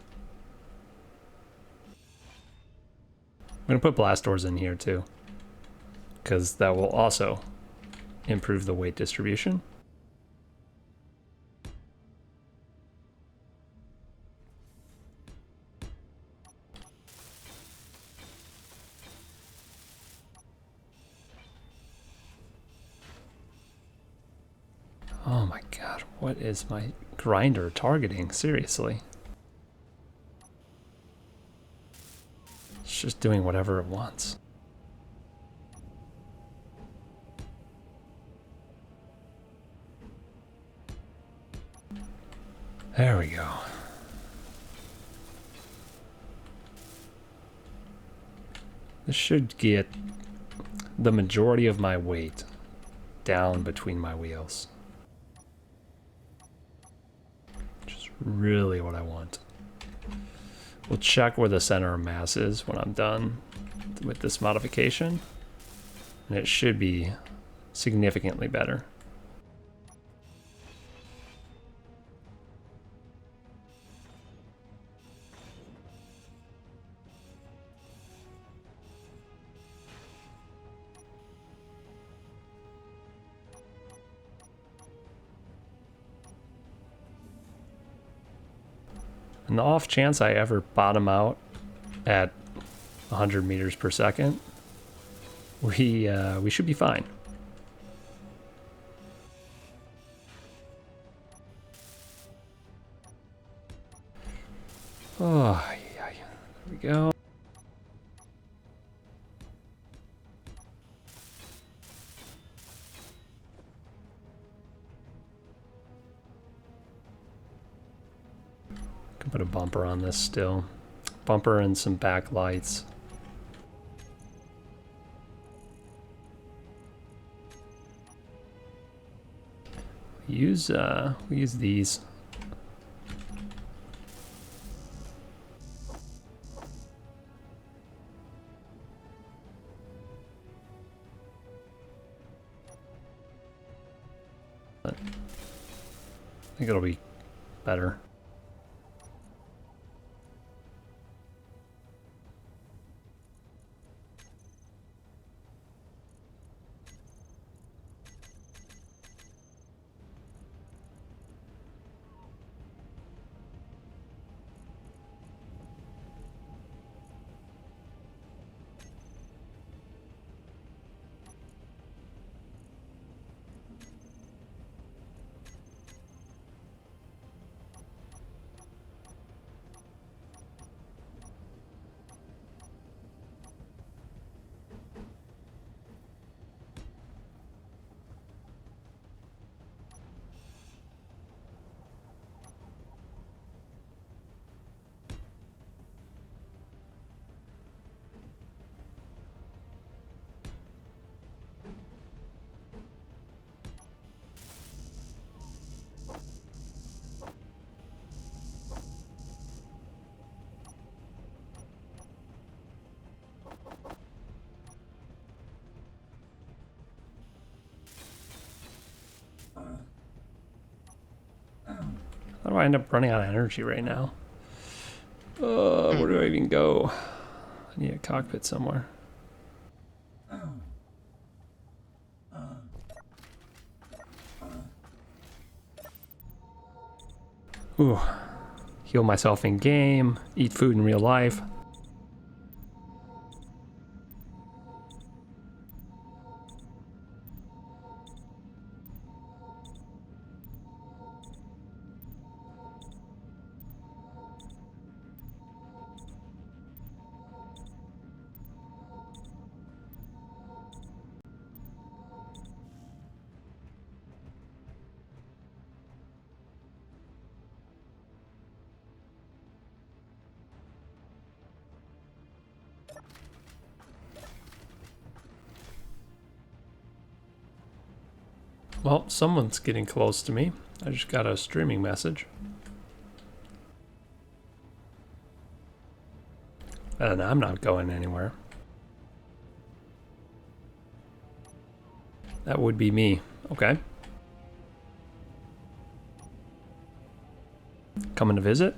I'm going to put blast doors in here too, because that will also improve the weight distribution. Oh my god, what is my grinder targeting? Seriously. It's just doing whatever it wants. There we go. This should get the majority of my weight down between my wheels. Which is really what I want. We'll check where the center of mass is when I'm done with this modification. And it should be significantly better. In the off chance I ever bottom out at 100 meters per second, we should be fine. Oh, yeah, there we go. Can put a bumper on this still. Bumper and some backlights. We use these. I think it'll be better. do I end up running out of energy right now? Where do I even go? I need a cockpit somewhere. Ooh. Heal myself in game, eat food in real life. Well, someone's getting close to me. I just got a streaming message. And I'm not going anywhere. That would be me. Okay. Coming to visit?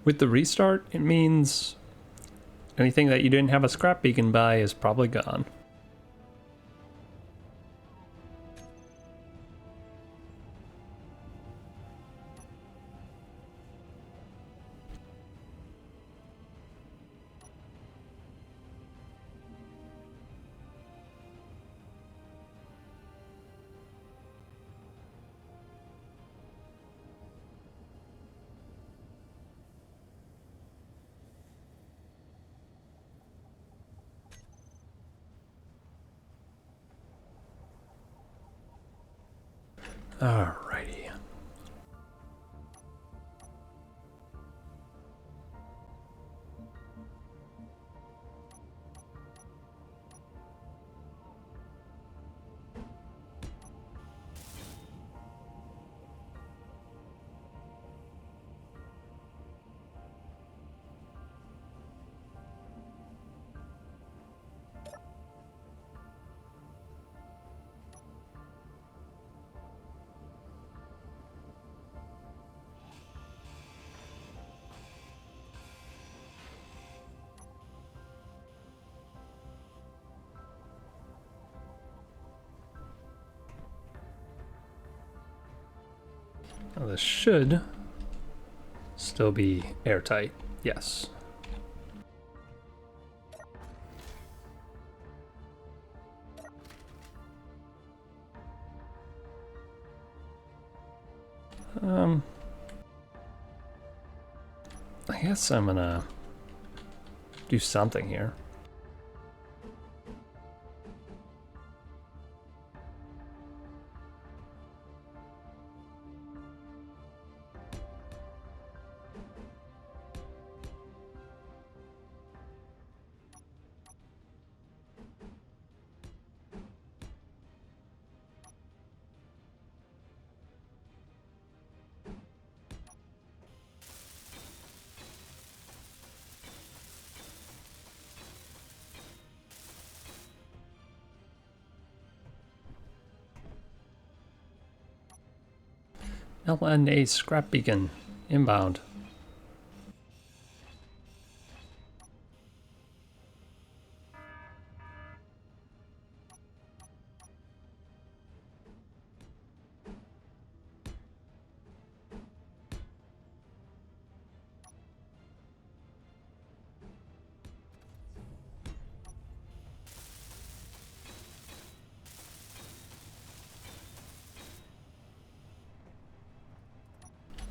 With the restart, it means anything that you didn't have a scrap beacon by is probably gone. Alrighty. Now this should still be airtight. Yes. I guess I'm gonna do something here. LNA scrap beacon inbound.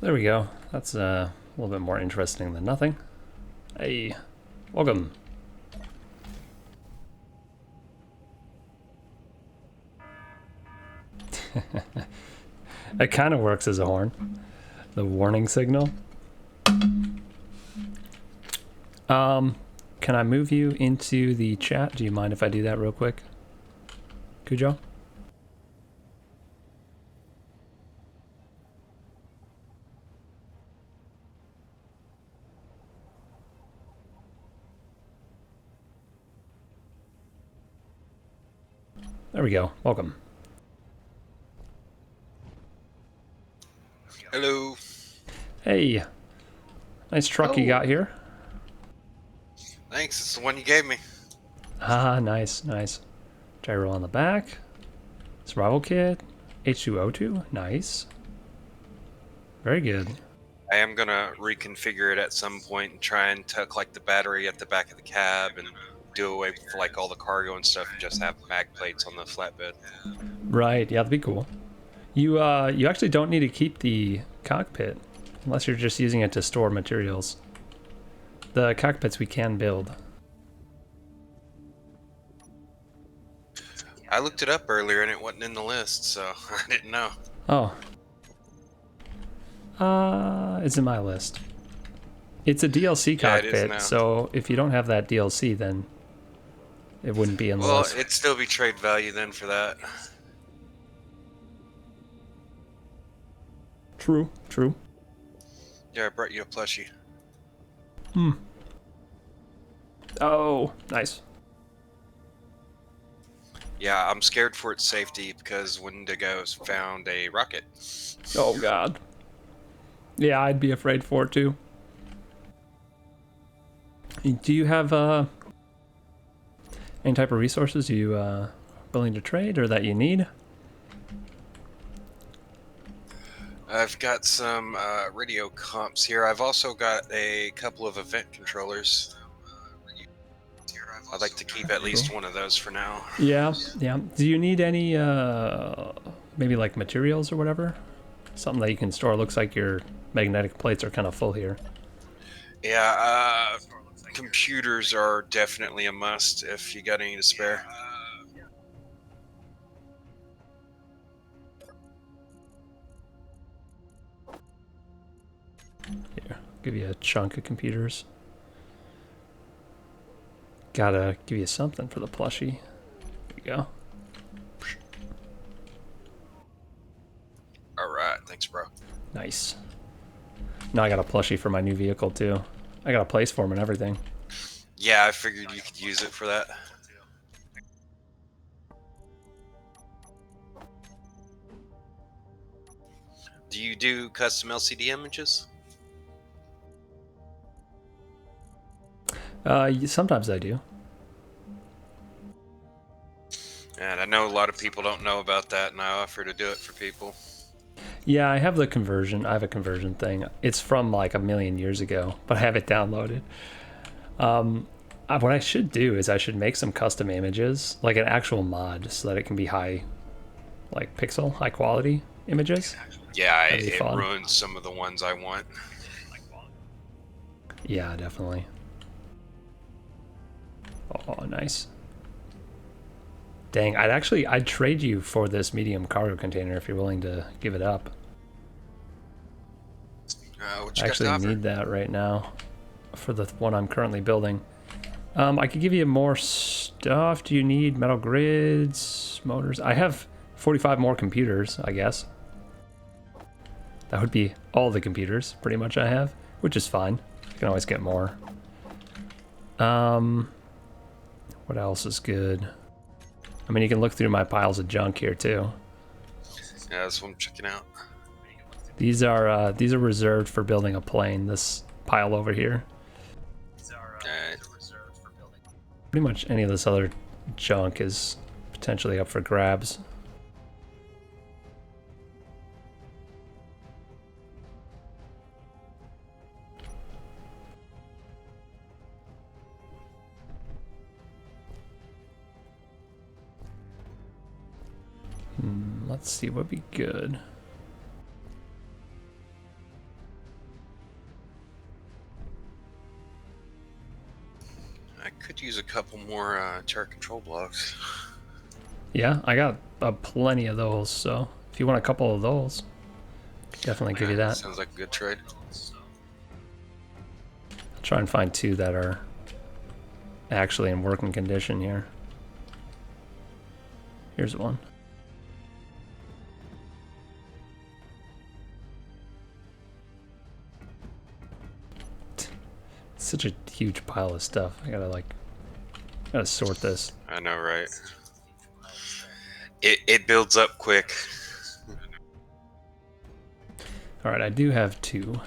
There we go. That's a little bit more interesting than nothing. Hey, welcome. It kind of works as a horn. The warning signal. Can I move you into the chat? Do you mind if I do that real quick? Cujo? There we go. Welcome. Hello. Hey. Nice truck you got here. Thanks, it's the one you gave me. Ah, nice, nice. Gyro on the back. Survival kit. H2O2. Nice. Very good. I am gonna reconfigure it at some point and try and tuck like the battery at the back of the cab and do away with like all the cargo and stuff and just have mag plates on the flatbed. Right, yeah, that'd be cool. You actually don't need to keep the cockpit unless you're just using it to store materials. The cockpits we can build. I looked it up earlier and it wasn't in the list, so I didn't know. Oh. It's in my list. It's a DLC Yeah, it is cockpit, now. so if you don't have that DLC, then it wouldn't be in the Well, list. it'd still be trade value then for that. True, true. Yeah, I brought you a plushie. Oh, nice. Yeah, I'm scared for its safety because Wendigo's found a rocket. Oh, God. Yeah, I'd be afraid for it, too. Do you have any type of resources you willing to trade or that you need? I've got some radio comps here. I've also got a couple of event controllers. I'd like to keep at least one of those for now. Yeah, yeah. Do you need any, maybe like materials or whatever? Something that you can store. Looks like your magnetic plates are kind of full here. Yeah, computers are definitely a must if you got any to spare. Here, give you a chunk of computers. Gotta give you something for the plushie. There you go. Alright, thanks, bro. Nice. Now I got a plushie for my new vehicle too. I got a place for him and everything. Yeah, I figured you could use it for that. Do you do custom LCD images? Sometimes I do. And I know a lot of people don't know about that, and I offer to do it for people. Yeah, I have the conversion. I have a conversion thing. It's from like a million years ago, but I have it downloaded. What I should do is I should make some custom images, like an actual mod, so that it can be high, like pixel, high quality images. Yeah, That'd be it fun. ruins some of the ones I want. Yeah, definitely. Oh, nice. Dang, I'd trade you for this medium cargo container if you're willing to give it up. What you I got to actually offer? need that right now for the one I'm currently building. I could give you more stuff. Do you need metal grids, motors? I have 45 more computers, I guess. That would be all the computers, pretty much, I have, which is fine. You can always get more. What else is good? I mean, you can look through my piles of junk here, too. Yeah, that's what I'm checking out. These are reserved for building a plane, this pile over here. Alright. Pretty much any of this other junk is potentially up for grabs. Let's see what would be good. I could use a couple more turret control blocks. Yeah, I got plenty of those, so if you want a couple of those, definitely give you that. Sounds like a good trade. I'll Try and find 2 that are actually in working condition here. Here's one. Such a huge pile of stuff. I gotta sort this. I know, right? It builds up quick. All right, I do have 2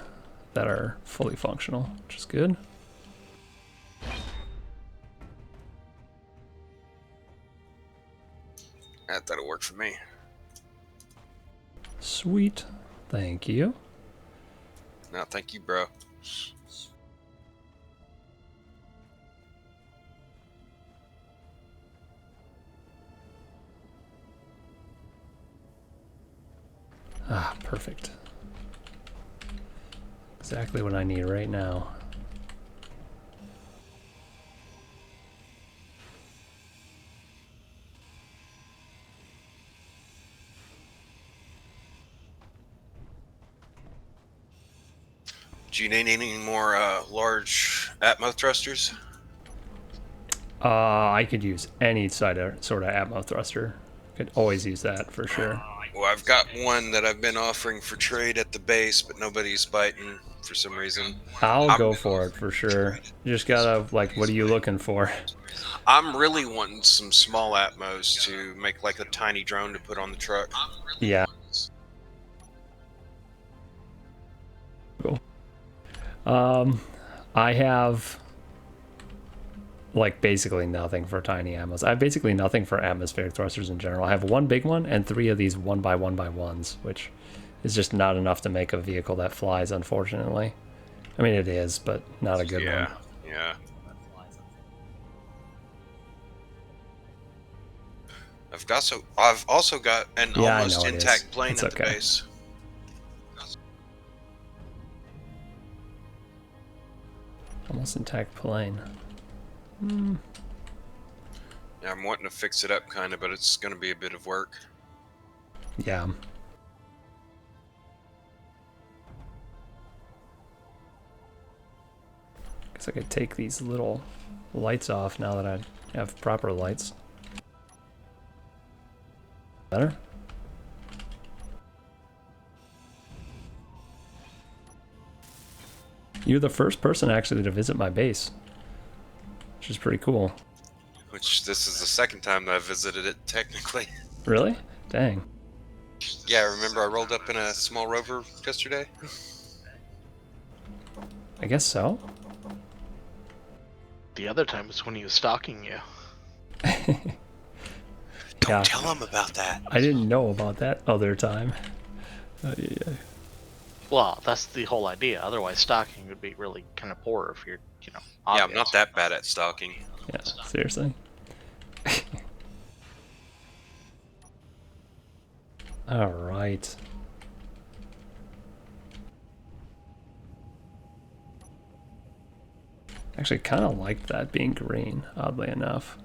that are fully functional, which is good. That'll work for me. Sweet. Thank you. No, thank you, bro. Ah, perfect. Exactly what I need right now. Do you need any more large Atmo thrusters? I could use any sort of Atmo thruster. Could always use that for sure. Well, I've got one that I've been offering for trade at the base, but nobody's biting for some reason. I'll go for it for sure. You just gotta, like, what are you looking for? I'm really wanting some small Atmos to make like a tiny drone to put on the truck. Yeah. Cool. I have like basically nothing for tiny Atmos. I have basically nothing for atmospheric thrusters in general. I have 1 big one and 3 of these 1x1x1s, which is just not enough to make a vehicle that flies, unfortunately. I mean, it is, but not a good one. Yeah. I've also got an almost intact plane at the base. Almost intact plane. Yeah, I'm wanting to fix it up kind of, but it's going to be a bit of work. Yeah. Guess I could take these little lights off now that I have proper lights. Better? You're the first person actually to visit my base, which is pretty cool. Which this is the second time that I've visited it, technically. Really? Dang. Yeah, remember I rolled up in a small rover yesterday? I guess so. The other time was when he was stalking you. Don't tell him about that. I didn't know about that other time. Yeah. Well, that's the whole idea. Otherwise, stalking would be really kind of poor if you're, Yeah, obvious. I'm not that bad at stalking. Yeah, seriously. All right. Actually, kind of liked that being green, oddly enough.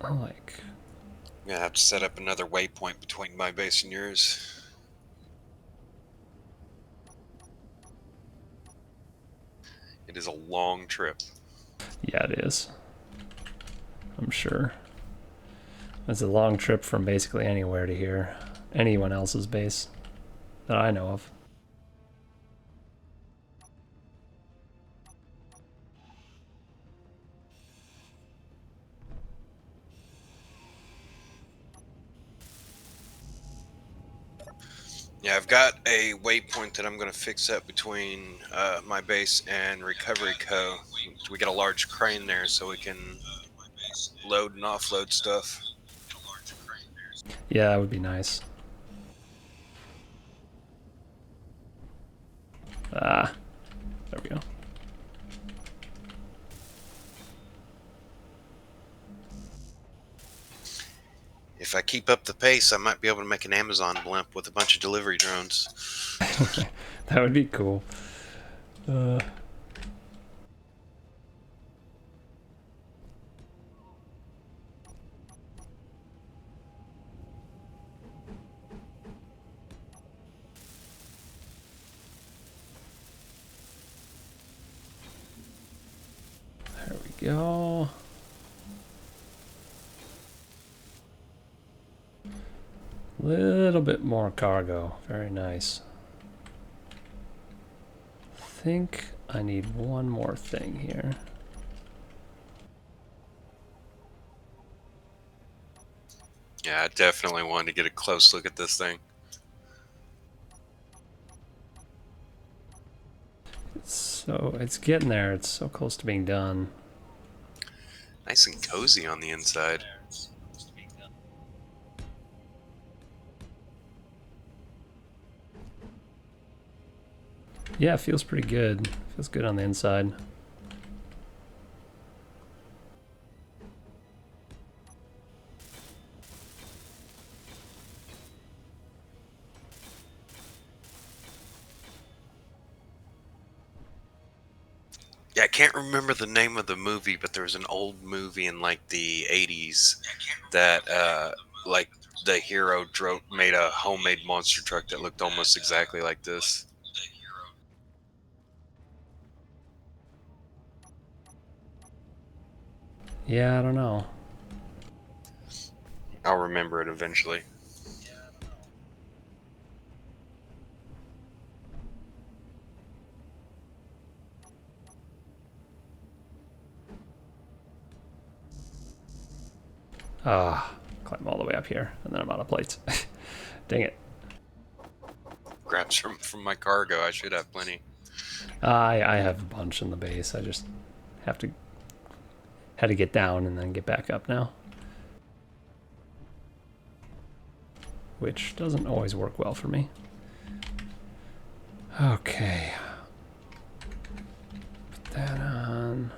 I like. I'm gonna have to set up another waypoint between my base and yours. It is a long trip. Yeah, it is. I'm sure. It's a long trip from basically anywhere to here. Anyone else's base that I know of. Yeah, I've got a waypoint that I'm going to fix up between my base and Recovery Co. We get a large crane there so we can load and offload stuff. Yeah, that would be nice. Ah, there we go. If I keep up the pace, I might be able to make an Amazon blimp with a bunch of delivery drones. That would be cool. go. Little bit more cargo. Very nice. I think I need one more thing here. Yeah, I definitely wanted to get a close look at this thing. So it's getting there. It's so close to being done. Nice and cozy on the inside. Yeah, it feels pretty good. Feels good on the inside. Yeah, I can't remember the name of the movie, but there was an old movie in like the 80s that like the hero made a homemade monster truck that looked almost exactly like this. Yeah, I don't know. I'll remember it eventually. Ah, climb all the way up here, and then I'm out of plates. Dang it. Grabs from my cargo. I should have plenty. I have a bunch in the base. I just have to had to get down and then get back up now, which doesn't always work well for me. Okay, put that on.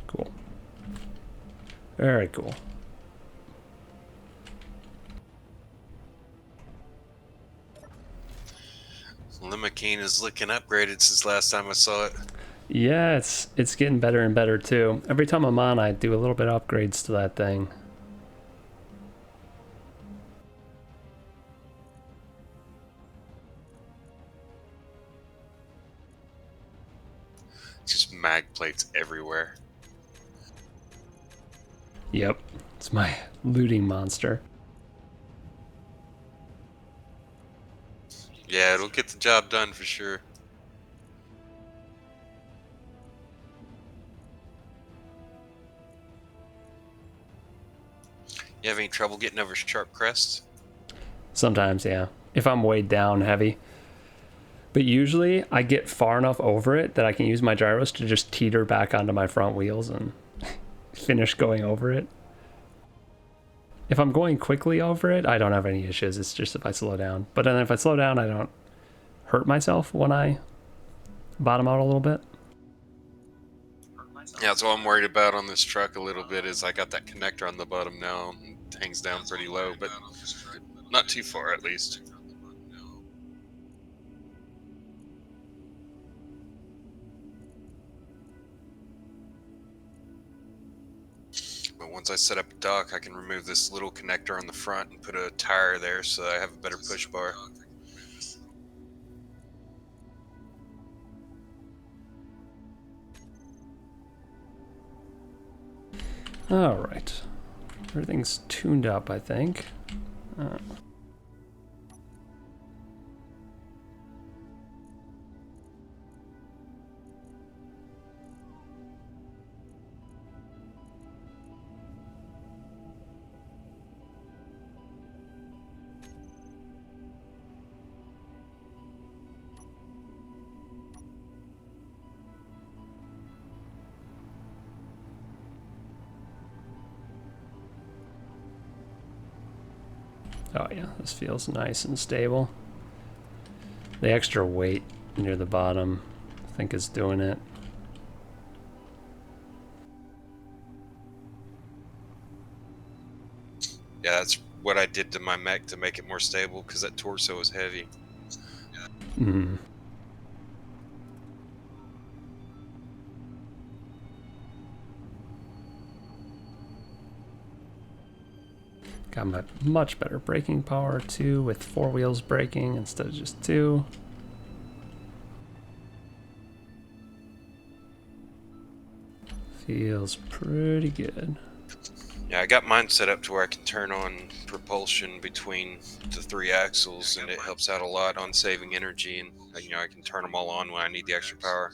Cool. Very cool. Limousin is looking upgraded since last time I saw it. Yeah, it's getting better and better too. Every time I'm on, I do a little bit of upgrades to that thing. Just mag plates everywhere. Yep, it's my looting monster. Yeah, it'll get the job done for sure. You have any trouble getting over sharp crests? Sometimes, yeah. If I'm weighed down heavy. But usually I get far enough over it that I can use my gyros to just teeter back onto my front wheels and finish going over it. If I'm going quickly over it, I don't have any issues. It's just if I slow down. But then if I slow down, I don't hurt myself when I bottom out a little bit. Yeah, that's what I'm worried about on this truck a little bit is I got that connector on the bottom now. It hangs down pretty low, but not too far at least. But once I set up a dock, I can remove this little connector on the front and put a tire there so I have a better push bar. All right. Everything's tuned up, I think. Oh yeah, this feels nice and stable. The extra weight near the bottom, I think, is doing it. Yeah, that's what I did to my mech to make it more stable because that torso was heavy. Mm. Got my much better braking power too, with 4 wheels braking instead of just 2. Feels pretty good. Yeah, I got mine set up to where I can turn on propulsion between the 3 axles, and it helps out a lot on saving energy, and you know, I can turn them all on when I need the extra power.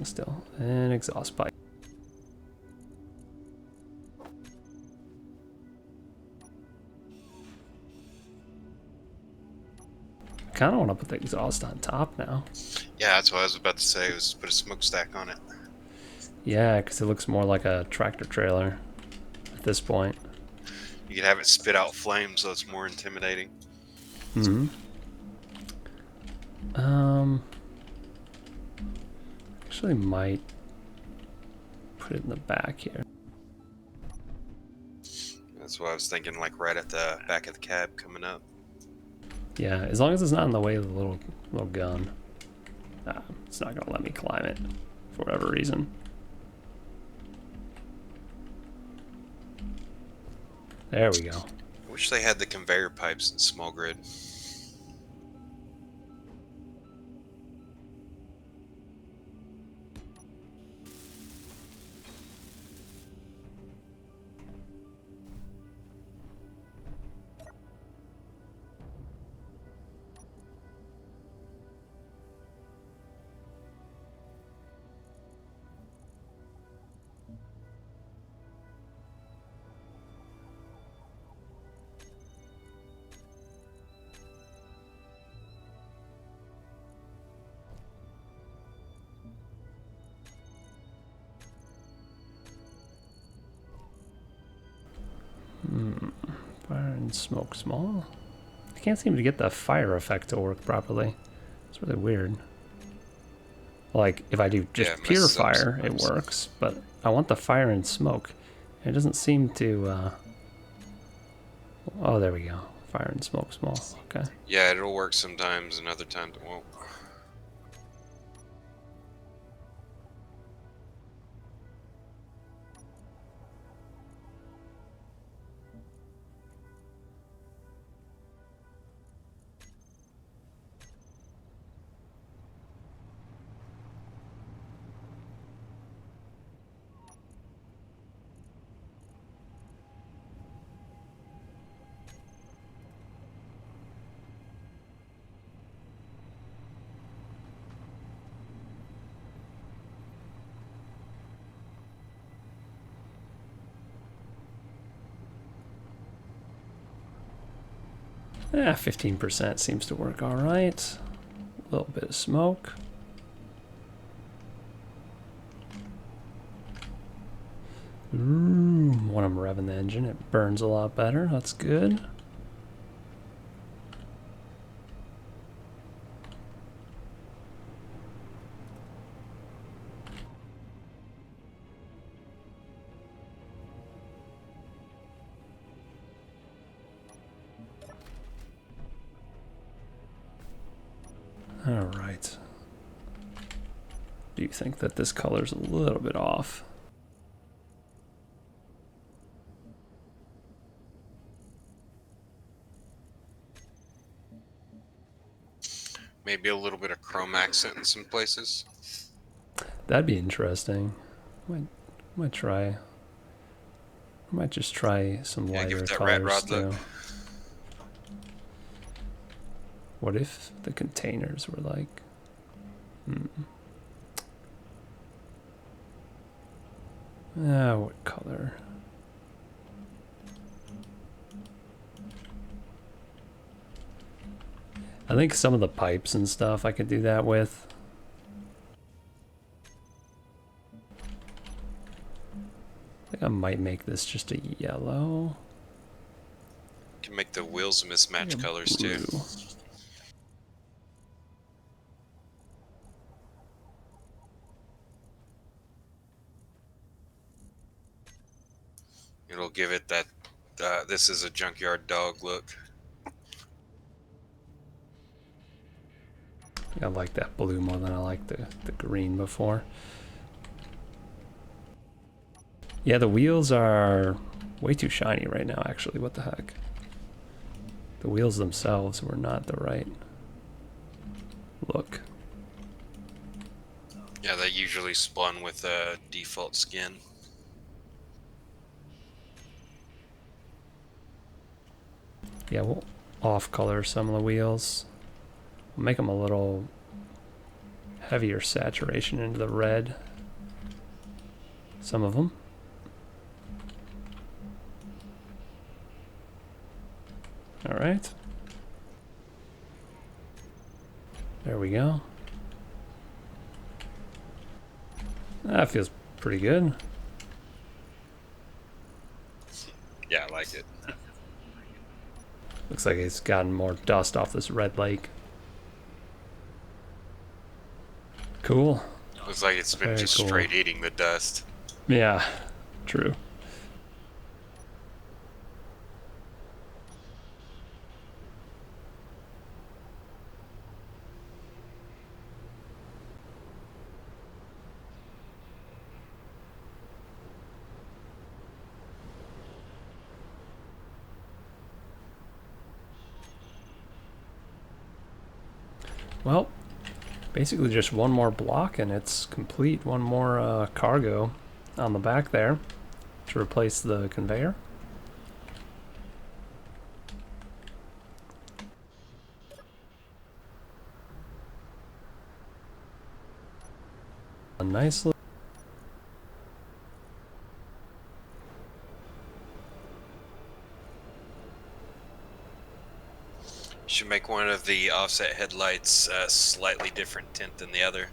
Still an exhaust pipe. Kind of want to put the exhaust on top now. Yeah, that's what I was about to say, was put a smokestack on it. Yeah, because it looks more like a tractor trailer at this point. You could have it spit out flames, so it's more intimidating. Mm-hmm. Actually might put it in the back here. That's what I was thinking, like right at the back of the cab coming up. Yeah, as long as it's not in the way of the little gun. It's not gonna let me climb it for whatever reason. There we go. I wish they had the conveyor pipes in small grid. Fire and smoke small. I can't seem to get the fire effect to work properly. It's really weird. Like, if I do just Yeah, it pure messes up fire, it sometimes. works, but I want the fire and smoke. It doesn't seem to, oh, there we go. Fire and smoke small. Okay. Yeah, it'll work sometimes, and other times it won't. Yeah, 15% seems to work all right. A little bit of smoke. When I'm revving the engine, it burns a lot better. That's good. All right. Do you think that this color's a little bit off? Maybe a little bit of chrome accent in some places. That'd be interesting. Might try. I might just try some Yeah, give lighter it that rat colors rod look. too. What if the containers were like? What color? I think some of the pipes and stuff I could do that with. I think I might make this just a yellow. Can make the wheels mismatch Yeah, colors too. blue. It'll give it that this is a junkyard dog look. I like that blue more than I like the green before. Yeah, the wheels are way too shiny right now, actually. What the heck? The wheels themselves were not the right look. Yeah, they usually spawn with a default skin. Yeah, we'll off-color some of the wheels. We'll make them a little heavier saturation into the red. Some of them. All right. There we go. That feels pretty good. Yeah, I like it. Looks like it's gotten more dust off this red lake. Cool. Looks like it's been Very just cool. straight eating the dust. Yeah, true. Well, basically just one more block and it's complete. One more cargo on the back there to replace the conveyor. A nice little... Should make one of the offset headlights slightly different tint than the other.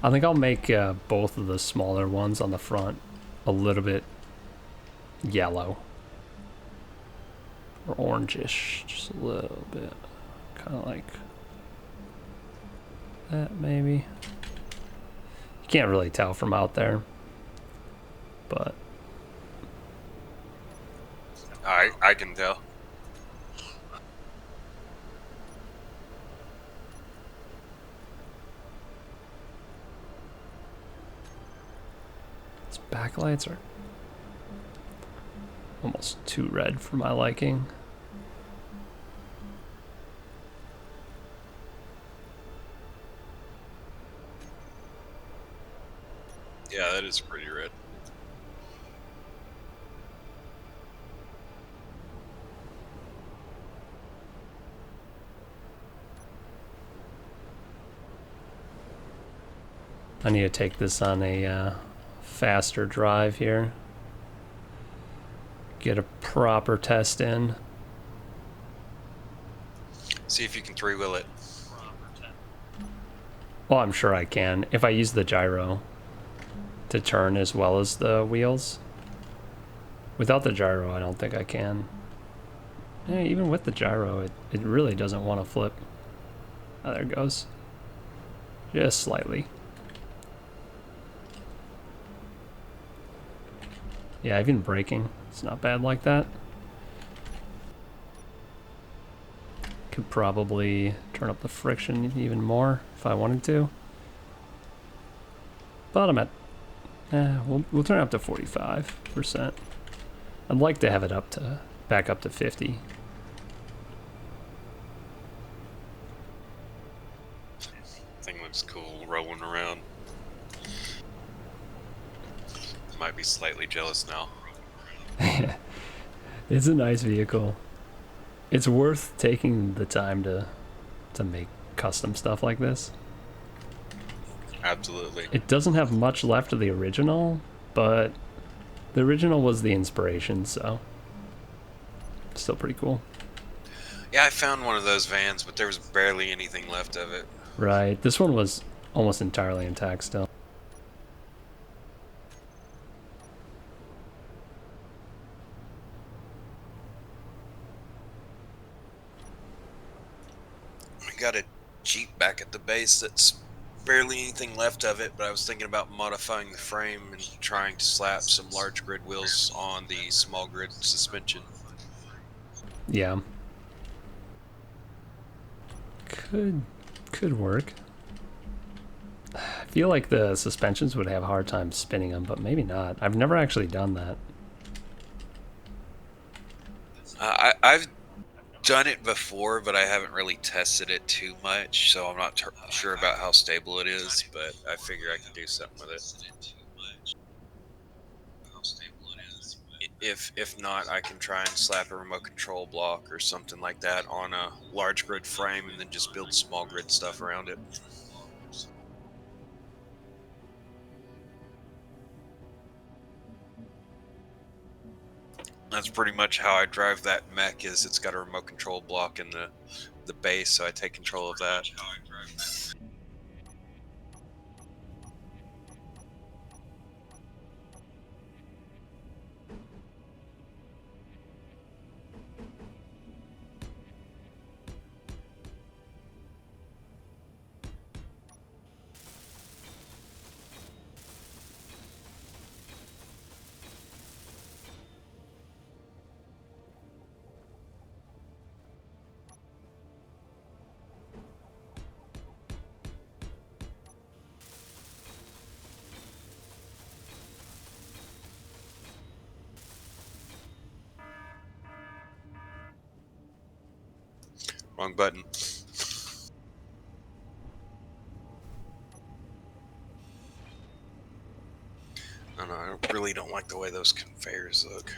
I think I'll make both of the smaller ones on the front a little bit yellow. Or orangish, just a little bit. Kind of like that, maybe. You can't really tell from out there, but I can tell. its backlights are almost too red for my liking. Yeah, that is pretty red. I need to take this on a faster drive here. Get a proper test in. See if you can three-wheel it. Well, I'm sure I can. If I use the gyro to turn as well as the wheels. Without the gyro, I don't think I can. Yeah, even with the gyro, it really doesn't want to flip. Oh, there it goes. Just slightly. Yeah, even braking, it's not bad like that. Could probably turn up the friction even more if I wanted to. But I'm at, we'll turn it up to 45%. I'd like to have it back up to 50. Thing looks cool rolling around. Might be slightly jealous now. It's a nice vehicle. It's worth taking the time to make custom stuff like this. Absolutely. It doesn't have much left of the original, but the original was the inspiration, so it's still pretty cool. Yeah, I found one of those vans, but there was barely anything left of it. Right, this one was almost entirely intact still. I got a Jeep back at the base that's barely anything left of it, but I was thinking about modifying the frame and trying to slap some large grid wheels on the small grid suspension. Yeah. Could work. I feel like the suspensions would have a hard time spinning them, but maybe not. I've never actually done that. I've done it before, but I haven't really tested it too much, so I'm not sure about how stable it is. But I figure I can do something with it. If not, I can try and slap a remote control block or something like that on a large grid frame, and then just build small grid stuff around it. That's pretty much how I drive that mech. Is it's got a remote control block in the base, so I take control of that. Wrong button. I don't know, I really don't like the way those conveyors look.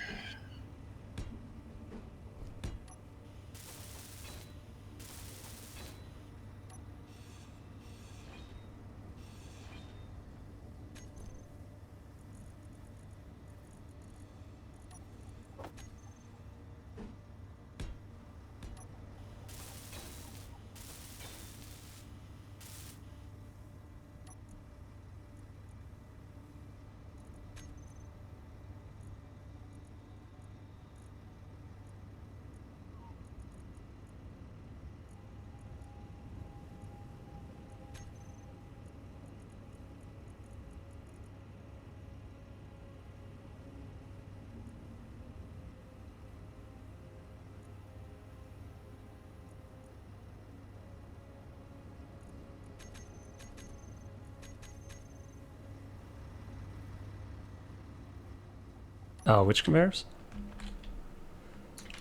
Oh, which conveyors?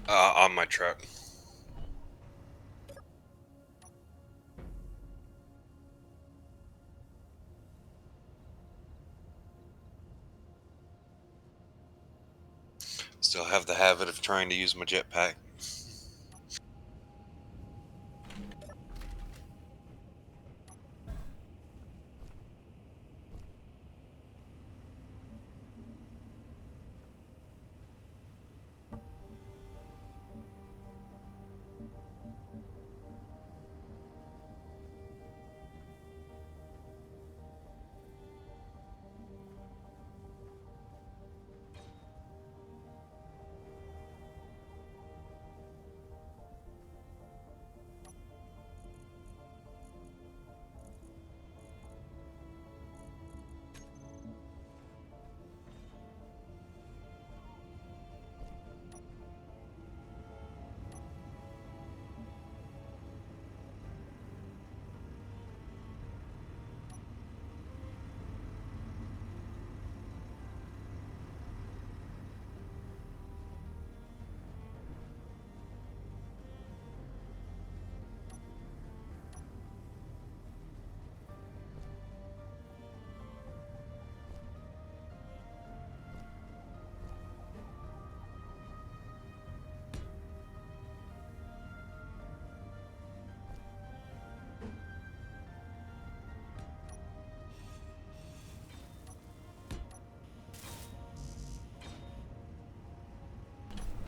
On my truck. Still have the habit of trying to use my jetpack.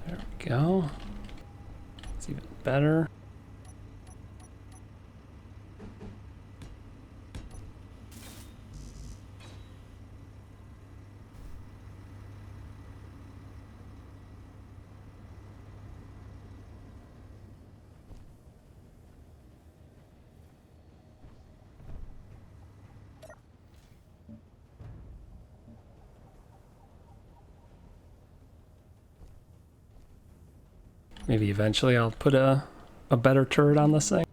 There we go. It's even better. Maybe eventually I'll put a better turret on this thing.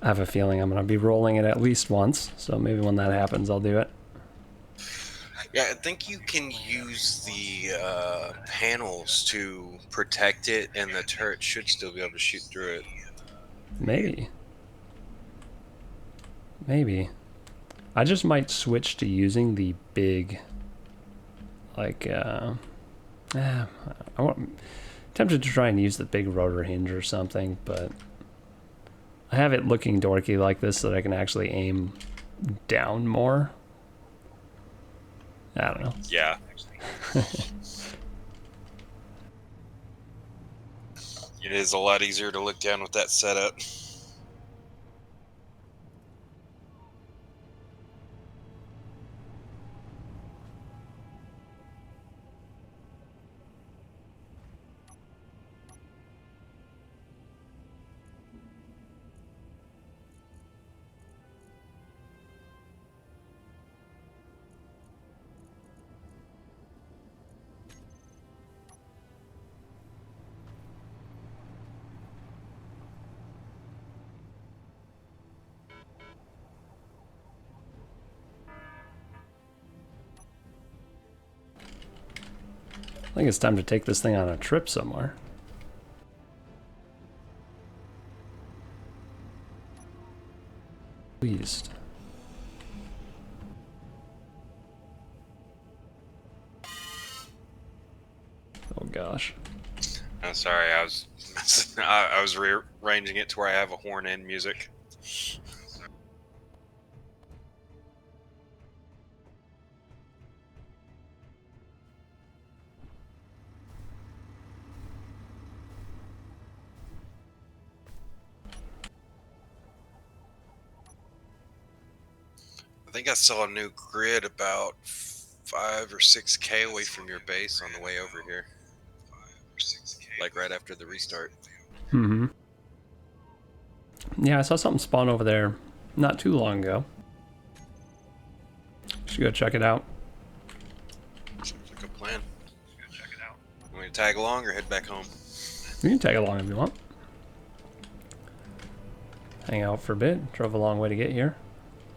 I have a feeling I'm going to be rolling it at least once, so maybe when that happens, I'll do it. Yeah, I think you can use the panels to protect it, and the turret should still be able to shoot through it. Maybe. Maybe. I just might switch to using the big, like, I'm tempted to try and use the big rotor hinge or something, but I have it looking dorky like this so that I can actually aim down more. I don't know. Yeah. It is a lot easier to look down with that setup. I think it's time to take this thing on a trip somewhere. Pleased. Oh gosh. I'm sorry, I was I was rearranging it to where I have a horn and music. I think I saw a new grid about 5 or 6K away from your base on the way over here. Like right after the restart. Mm-hmm. Yeah, I saw something spawn over there not too long ago. Should go check it out. Seems like a plan. Go check it out. Want me to tag along or head back home? You can tag along if you want. Hang out for a bit. Drove a long way to get here.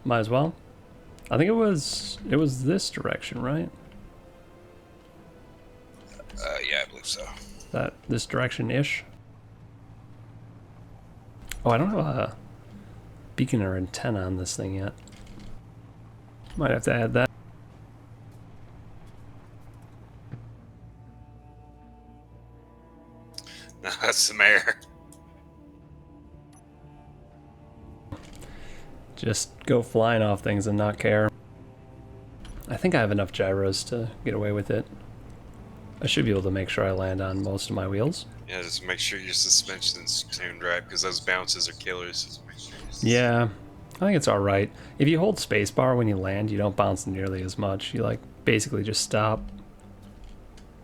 Might as well. I think it was this direction, right? Yeah, I believe so. That this direction-ish. Oh, I don't have a beacon or antenna on this thing yet. Might have to add that. No, that's the mayor. Just go flying off things and not care. I think I have enough gyros to get away with it. I should be able to make sure I land on most of my wheels. Yeah, just make sure your suspension's tuned right, because those bounces are killers. Yeah, I think it's alright. If you hold spacebar when you land, you don't bounce nearly as much. You like basically just stop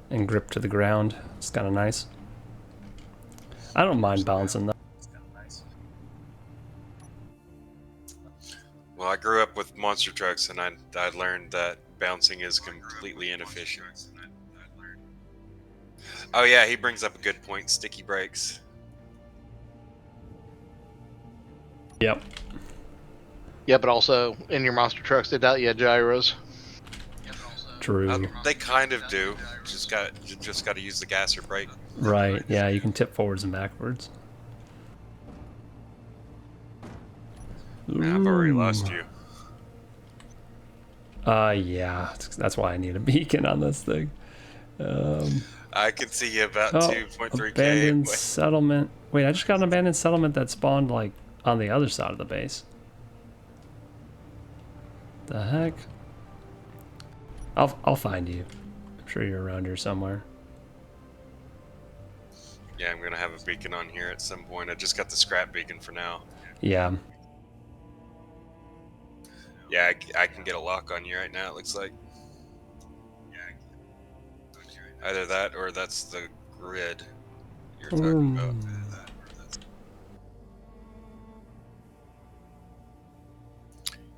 and grip to the ground. It's kind of nice. I don't mind bouncing though. Well, I grew up with monster trucks, and I learned that bouncing is completely inefficient. Oh yeah, he brings up a good point. Sticky brakes. Yep. Yeah, but also in your monster trucks, they doubt you had gyros. True. They kind of do. Just got to use the gas or brake. Right, yeah, you can tip forwards and backwards. Nah, I've already lost you. Yeah, that's why I need a beacon on this thing. I can see you about Oh, 2.3K. abandoned settlement. Wait, I just got an abandoned settlement that spawned like on the other side of the base. The heck? I'll find you. I'm sure you're around here somewhere. Yeah, I'm gonna have a beacon on here at some point. I just got the scrap beacon for now. Yeah. Yeah, I can get a lock on you right now, it looks like. Either that or that's the grid you're talking about.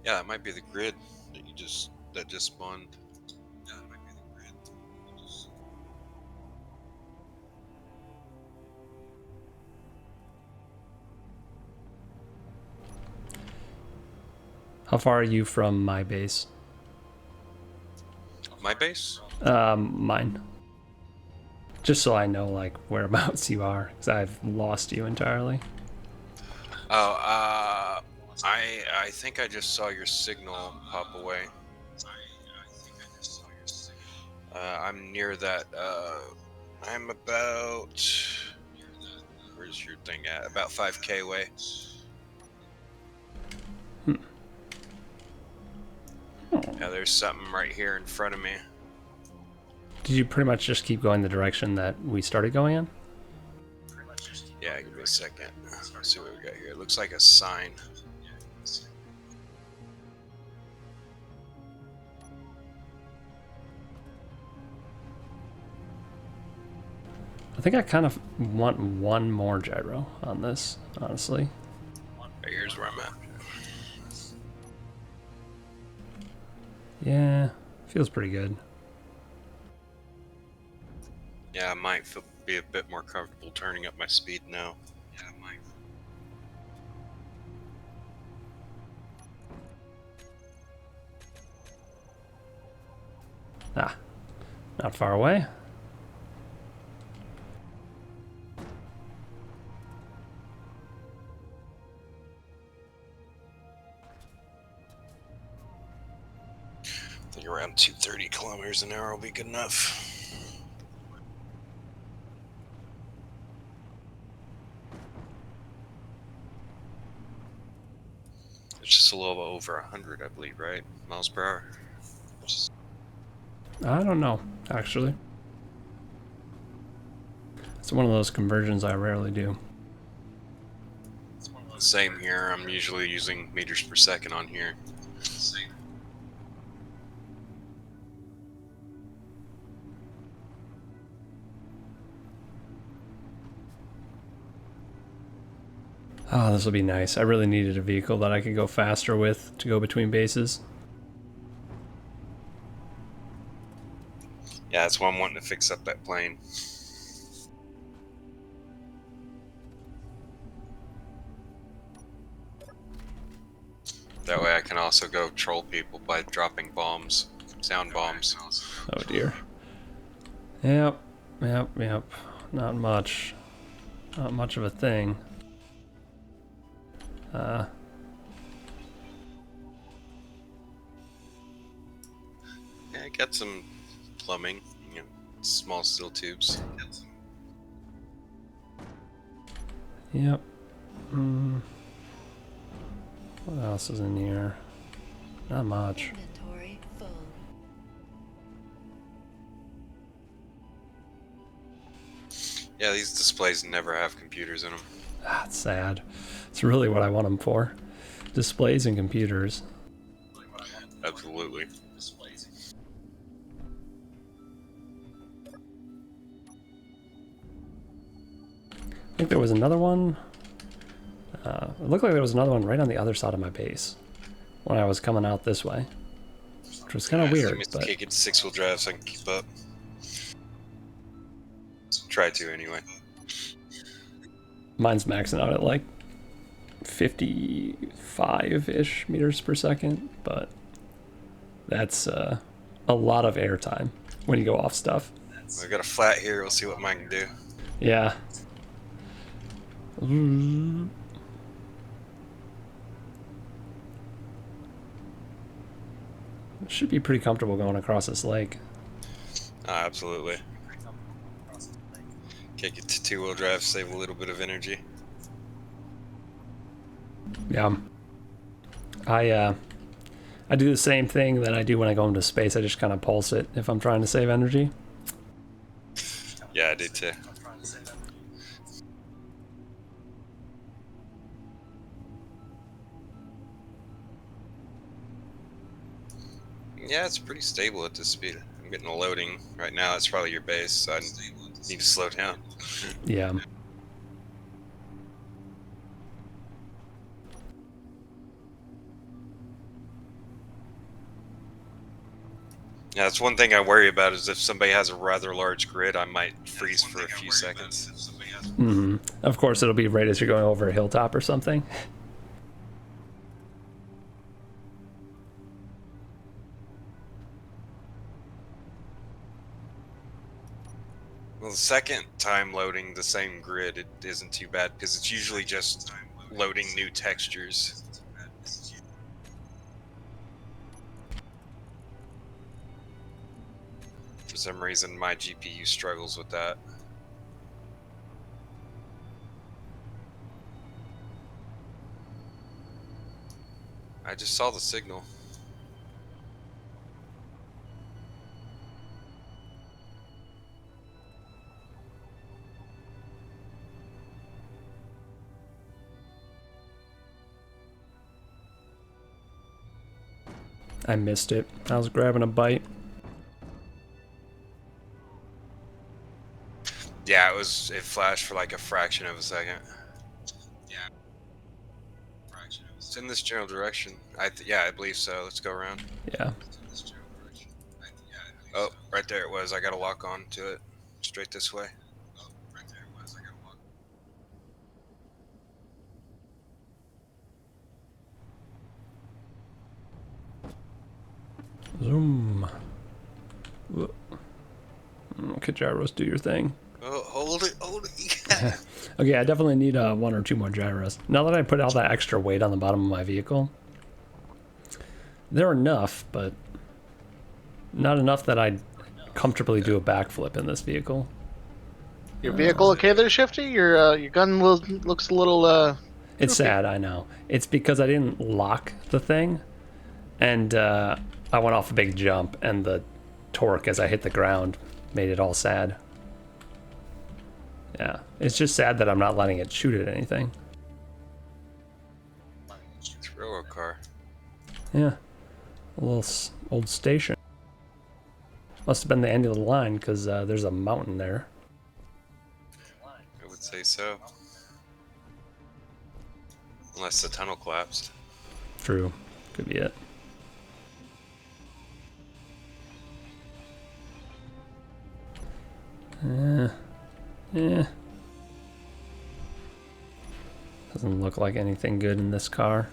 Yeah, that might be the grid that just spawned. Yeah, that might be the grid. How far are you from my base? My base? Mine. Just so I know, like, whereabouts you are, because I've lost you entirely. Oh, I think I just saw your signal pop away. I'm near that. I'm about. Where's your thing at? About 5K away. Yeah, there's something right here in front of me. Did you pretty much just keep going the direction that we started going in? Yeah, give me a second. Let's see what we got here. It looks like a sign. I think I kind of want one more gyro on this, honestly. Here's where I'm at. Yeah, feels pretty good. Yeah, I might be a bit more comfortable turning up my speed now. Yeah, I might. Ah, not far away. I think around 230 kilometers an hour will be good enough. It's just a little over 100, I believe, right? Miles per hour. I don't know, actually. It's one of those conversions I rarely do. Same here. I'm usually using meters per second on here. Oh, this will be nice. I really needed a vehicle that I could go faster with to go between bases. Yeah, that's why I'm wanting to fix up that plane. That way I can also go troll people by dropping bombs, sound bombs. Oh dear. Yep. Not much of a thing. Yeah, I got some plumbing, small steel tubes. Yep. What else is in here? Not much. Inventory full. Yeah, these displays never have computers in them. Ah, it's sad. It's really what I want them for. Displays and computers. Absolutely. I think there was another one. It looked like there was another one right on the other side of my base when I was coming out this way, which was kind of weird. Let me But kick it to 6-wheel drive so I can keep up. Try to anyway. mine's maxing out at like 55-ish meters per second, but that's a lot of airtime when you go off stuff. I got a flat here. We'll see what mine can do. Yeah. Should be pretty comfortable going across this lake. Absolutely. Kick it to 2-wheel drive, save a little bit of energy. Yeah. I do the same thing that I do when I go into space. I just kind of pulse it if I'm trying to save energy. Yeah, I do too. Yeah, it's pretty stable at this speed. I'm getting a loading right now. It's probably your base, so I need to slow down. Yeah. Yeah, that's one thing I worry about is if somebody has a rather large grid, I might freeze for a few seconds. Of course, it'll be right as you're going over a hilltop or something. Well, the second time loading the same grid, it isn't too bad because it's usually just loading new textures. For some reason, my GPU struggles with that. I just saw the signal. I missed it. I was grabbing a bite. Yeah, it flashed for like a fraction of a second. Yeah. It's in this general direction. Yeah, I believe so. Let's go around. Yeah. Oh, right there it was. I got to lock on to it. Straight this way. Zoom. Okay, gyros, do your thing. Oh, hold it. Yeah. Okay, I definitely need 1 or 2 more gyros. Now that I put all that extra weight on the bottom of my vehicle, they're enough, but not enough that I'd comfortably do a backflip in this vehicle. Your vehicle okay there, Shifty? Your gun looks a little It's sad, I know. It's because I didn't lock the thing, and I went off a big jump, and the torque as I hit the ground made it all sad. Yeah, it's just sad that I'm not letting it shoot at anything. It's a railroad car. Yeah, a little old station. Must have been the end of the line because there's a mountain there. I would say so. Unless the tunnel collapsed. True, could be it. Yeah. Doesn't look like anything good in this car.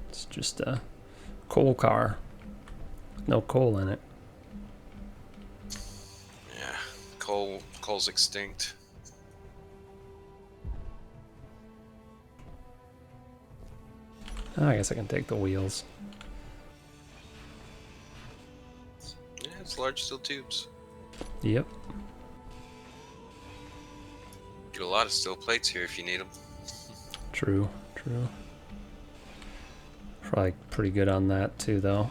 It's just a coal car. No coal in it. Yeah, coal's extinct. Oh, I guess I can take the wheels. Yeah, it's large steel tubes. Yep. Get a lot of steel plates here if you need them. True. Probably pretty good on that too, though.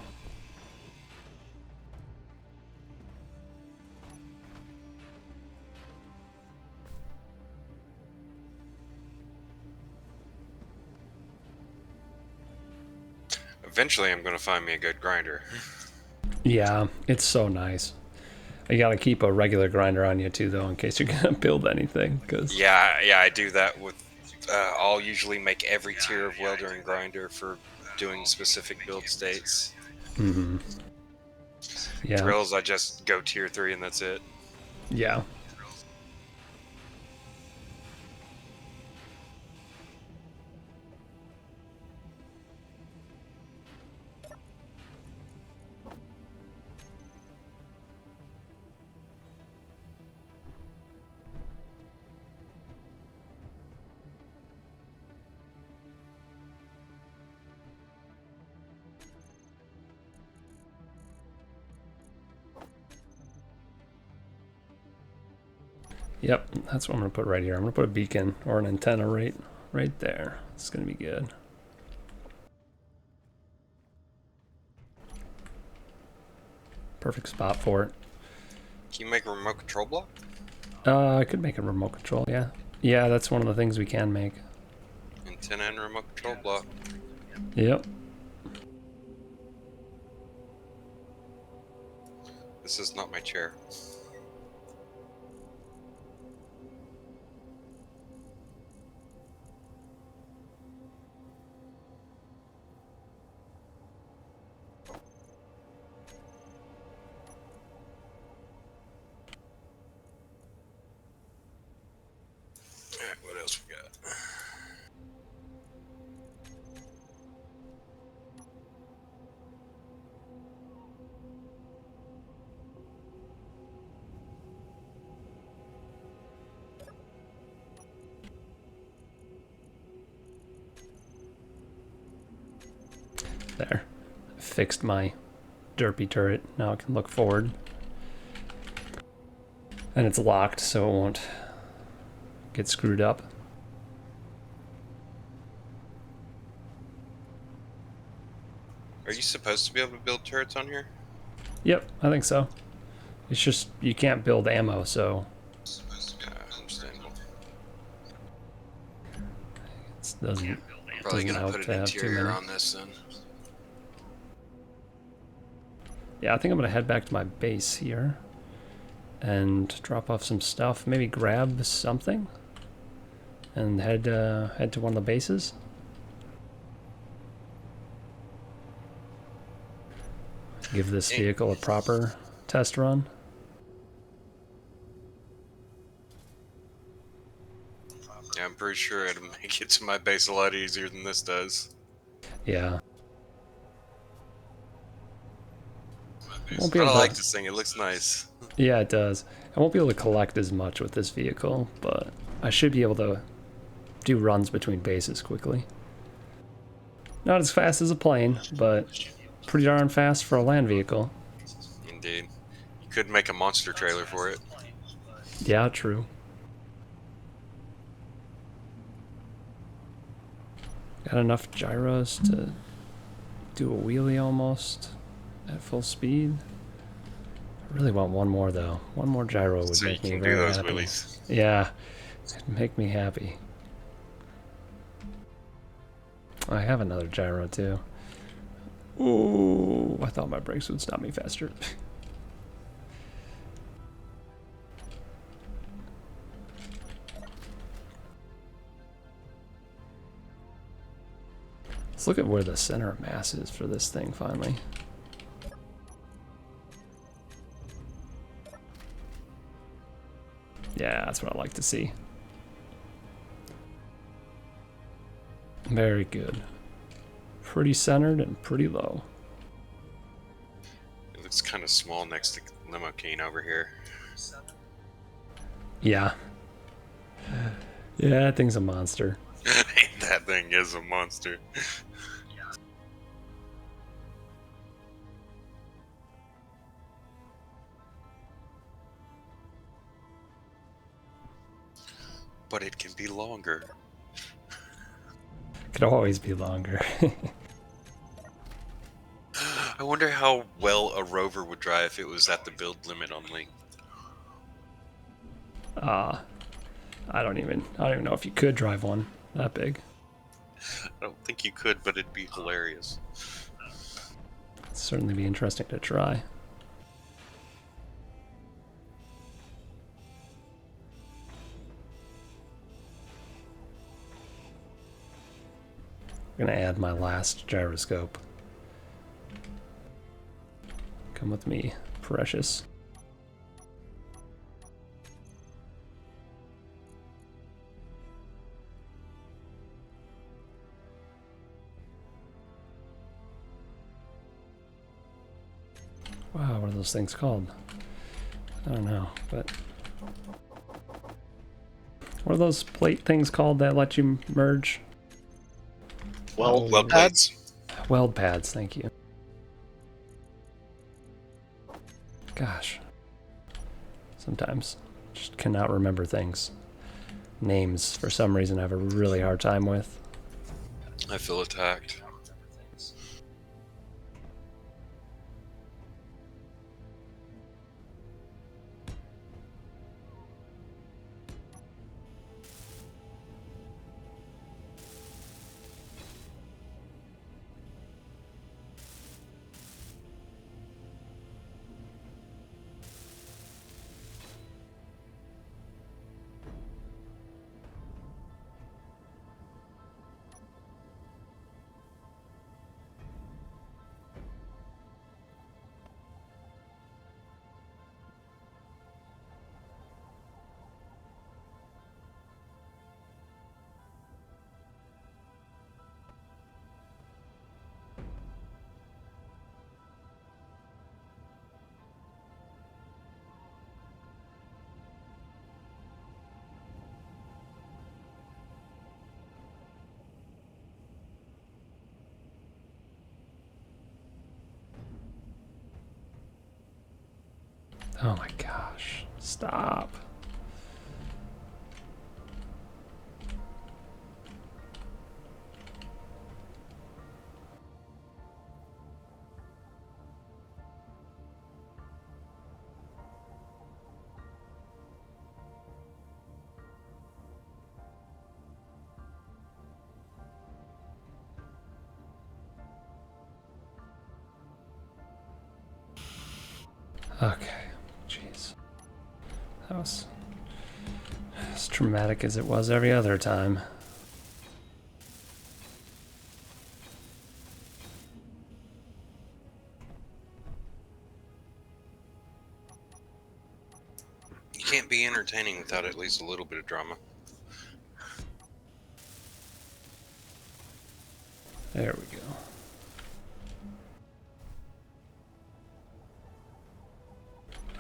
Eventually, I'm going to find me a good grinder. Yeah, it's so nice. You gotta keep a regular grinder on you too, though, in case you're gonna build anything. Cause Yeah, I do that with. I'll usually make every tier of welder and grinder for doing specific build states. Mm-hmm. Yeah. Drills, I just go tier 3 and that's it. Yeah. Yep, that's what I'm gonna put right here. I'm gonna put a beacon or an antenna right there. It's gonna be good. Perfect spot for it. Can you make a remote control block? I could make a remote control, yeah. Yeah, that's one of the things we can make. Antenna and remote control block. Yep. This is not my chair. Alright, what else we got? There. Fixed my derpy turret. Now I can look forward. And it's locked, so it won't get screwed up. Are you supposed to be able to build turrets on here? Yep, I think so. It's just you can't build ammo, so Understandable. it doesn't. Probably Doesn't gonna help put to an have too interior many. on this then. Yeah, I think I'm gonna head back to my base here and drop off some stuff. Maybe grab something and head to one of the bases. Give this vehicle a proper test run. Yeah, I'm pretty sure it'll make it to my base a lot easier than this does. Yeah. Won't be But able I to, like this thing, it looks nice. yeah, it does. I won't be able to collect as much with this vehicle, but I should be able to do runs between bases quickly. Not as fast as a plane, but pretty darn fast for a land vehicle. Indeed. You could make a monster trailer for it. Yeah, true. Got enough gyros to do a wheelie almost at full speed. I really want one more though. One more gyro would So you make me can do very those happy. wheelies. Yeah, it'd make me happy. I have another gyro too. Ooh, I thought my brakes would stop me faster. Let's look at where the center of mass is for this thing finally. Yeah, that's what I like to see. Very good. Pretty centered and pretty low. It looks kind of small next to Limo King over here. Yeah. Yeah, that thing's a monster. That thing is a monster. But it can be longer. Could always be longer. I wonder how well a rover would drive if it was at the build limit on length. I don't even know if you could drive one that big. I don't think you could, but it'd be hilarious. It'd certainly be interesting to try. I'm gonna add my last gyroscope. Come with me, precious. Wow, what are those things called? I don't know, but... What are those plate things called that let you merge? Well, Weld plates. Weld pads, thank you. Gosh. Sometimes just cannot remember things. Names, for some reason, I have a really hard time with. I feel attacked. Oh my gosh. Stop. Okay, jeez. That was as traumatic as it was every other time. You can't be entertaining without at least a little bit of drama. There we go.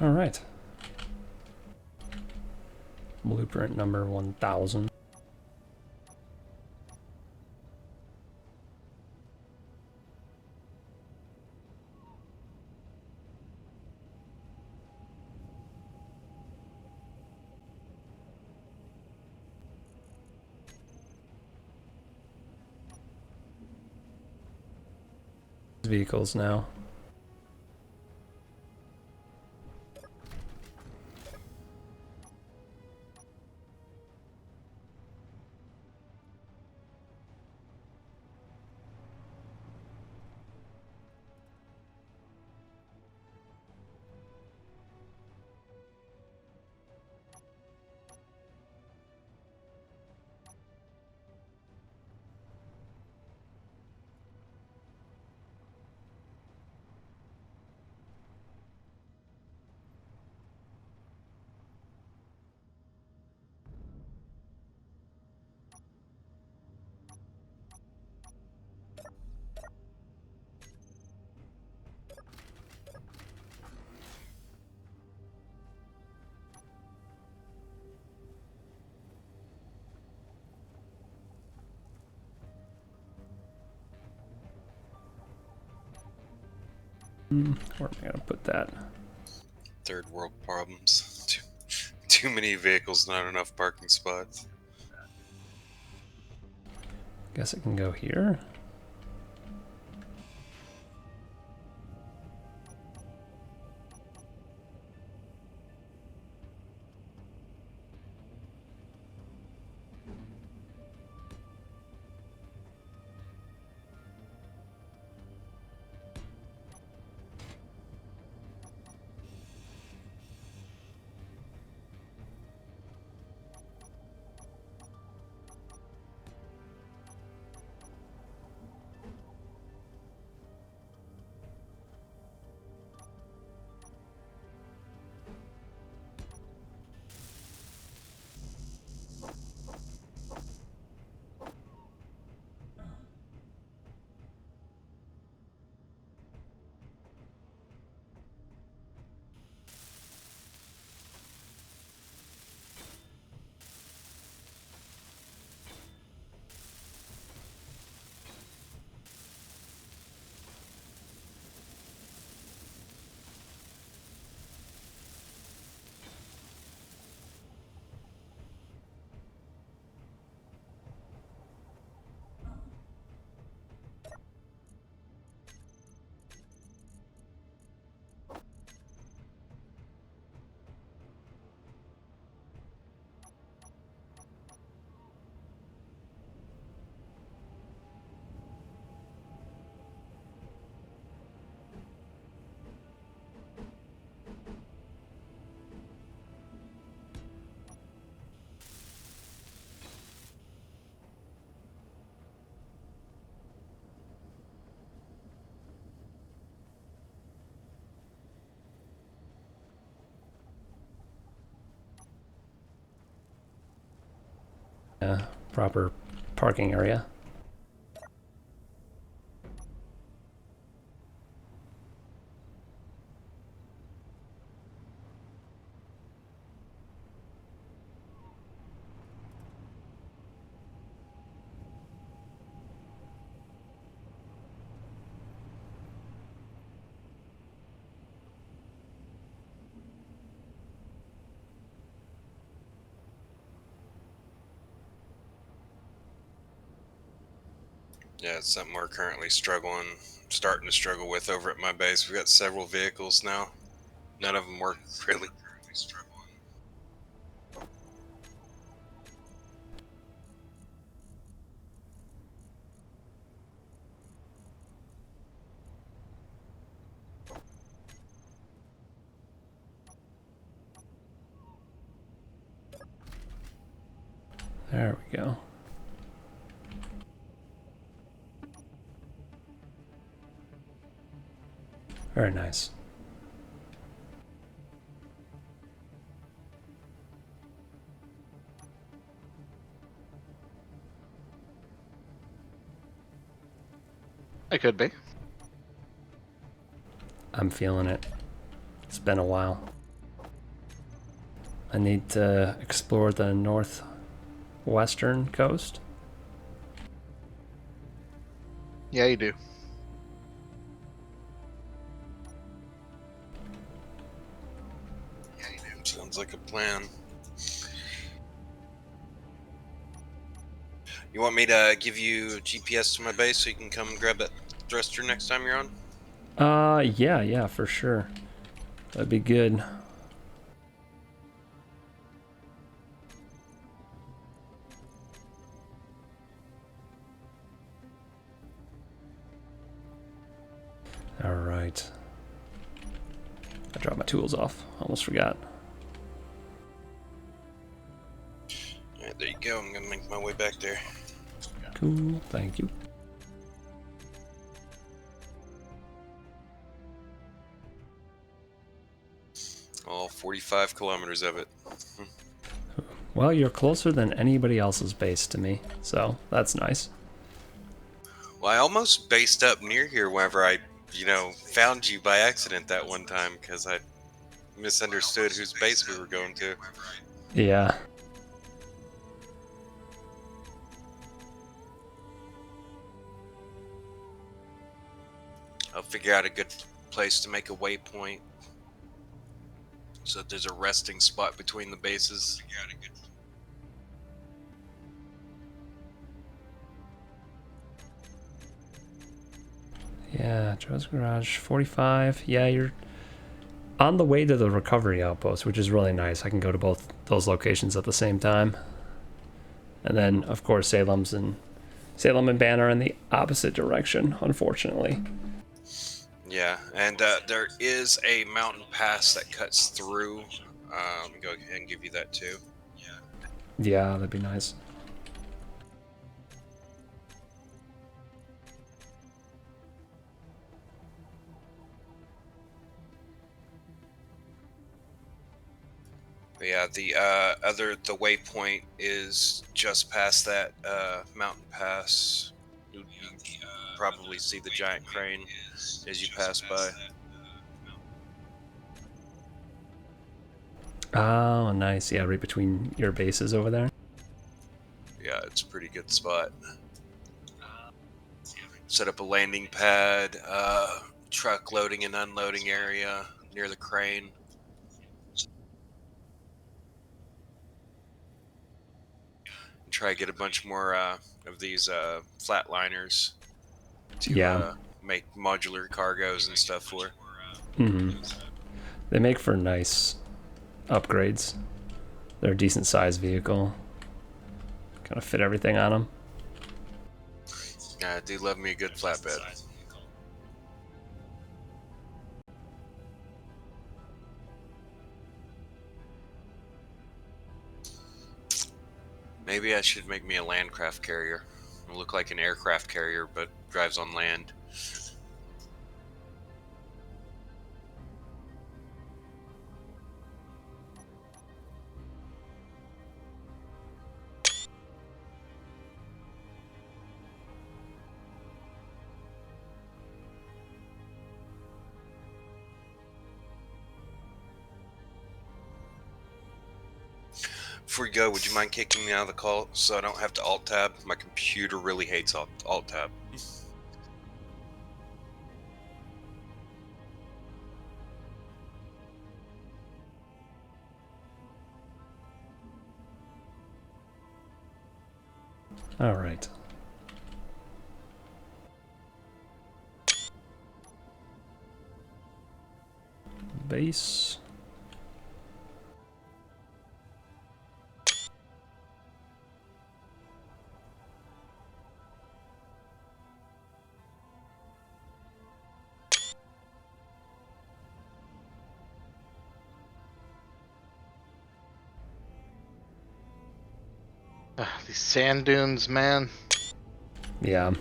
All right. Blueprint number 1000. Vehicles now. Where am I gonna put that? Third world problems. Too many vehicles, not enough parking spots. Guess it can go here. Proper parking area. Yeah, it's something we're currently starting to struggle with over at my base. We've got several vehicles now. None of them work really. There we go. Very nice. It could be. I'm feeling it. It's been a while. I need to explore the northwestern coast. Yeah, you do. Sounds like a plan. You want me to give you GPS to my base so you can come grab that thruster next time you're on? Yeah, for sure. That'd be good. All right. I dropped my tools off. Almost forgot. Alright, there you go. I'm gonna make my way back there. Cool. Thank you. All 45 kilometers of it. Well, you're closer than anybody else's base to me, so that's nice. Well, I almost based up near here whenever I, found you by accident that one time because I misunderstood whose base we were going to. Yeah. I'll figure out a good place to make a waypoint so that there's a resting spot between the bases. Yeah, Joe's Garage, 45. Yeah, you're on the way to the recovery outpost, which is really nice. I can go to both those locations at the same time. And then, of course, Salem and Banner in the opposite direction, unfortunately. Yeah, and there is a mountain pass that cuts through. Go ahead and give you that too. Yeah, that'd be nice. But yeah, the waypoint is just past that mountain pass. You probably see the giant crane as you pass by. Oh, nice. Yeah, right between your bases over there. Yeah, it's a pretty good spot. Set up a landing pad, truck loading and unloading area near the crane. Try to get a bunch more of these flatliners to make modular cargos and stuff for. They make for nice upgrades. They're a decent sized vehicle. Kind of fit everything on them. Yeah, I do love me a good flatbed. Maybe I should make me a landcraft carrier. It'll look like an aircraft carrier, but drives on land. Before you go, would you mind kicking me out of the call so I don't have to alt tab? My computer really hates alt tab. All right. base. These sand dunes, man. Yeah.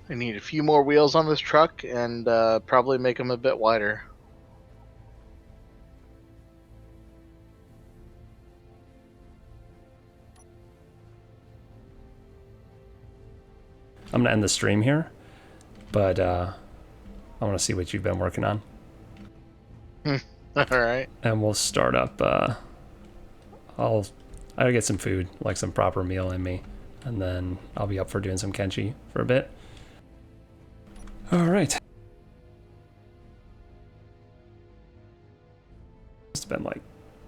I need a few more wheels on this truck and probably make them a bit wider. I'm gonna end the stream here, but I want to see what you've been working on. All right. And we'll start up. I'll get some food, like some proper meal in me, and then I'll be up for doing some Kenshi for a bit. All right. It's been like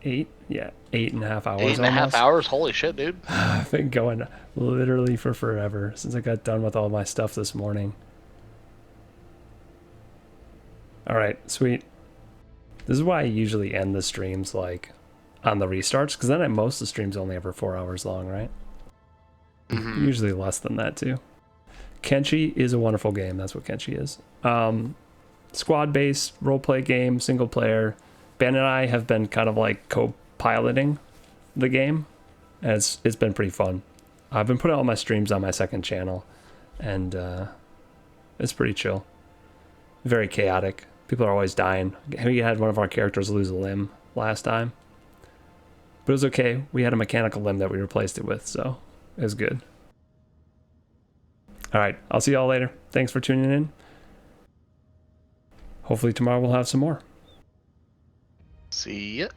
8.5 hours. 8.5 hours? Holy shit, dude. I've been going literally for forever since I got done with all my stuff this morning. All right, sweet. This is why I usually end the streams like on the restarts, because then most of the streams only ever 4 hours long, right? Mm-hmm. Usually less than that too. Kenshi is a wonderful game. That's what Kenshi is. Squad-based role-play game, single player. Ben and I have been kind of like co-piloting the game, and it's been pretty fun. I've been putting all my streams on my second channel, and it's pretty chill. Very chaotic. People are always dying. We had one of our characters lose a limb last time, but it was okay. We had a mechanical limb that we replaced it with, so it was good. All right, I'll see y'all later. Thanks for tuning in. Hopefully tomorrow we'll have some more. See ya.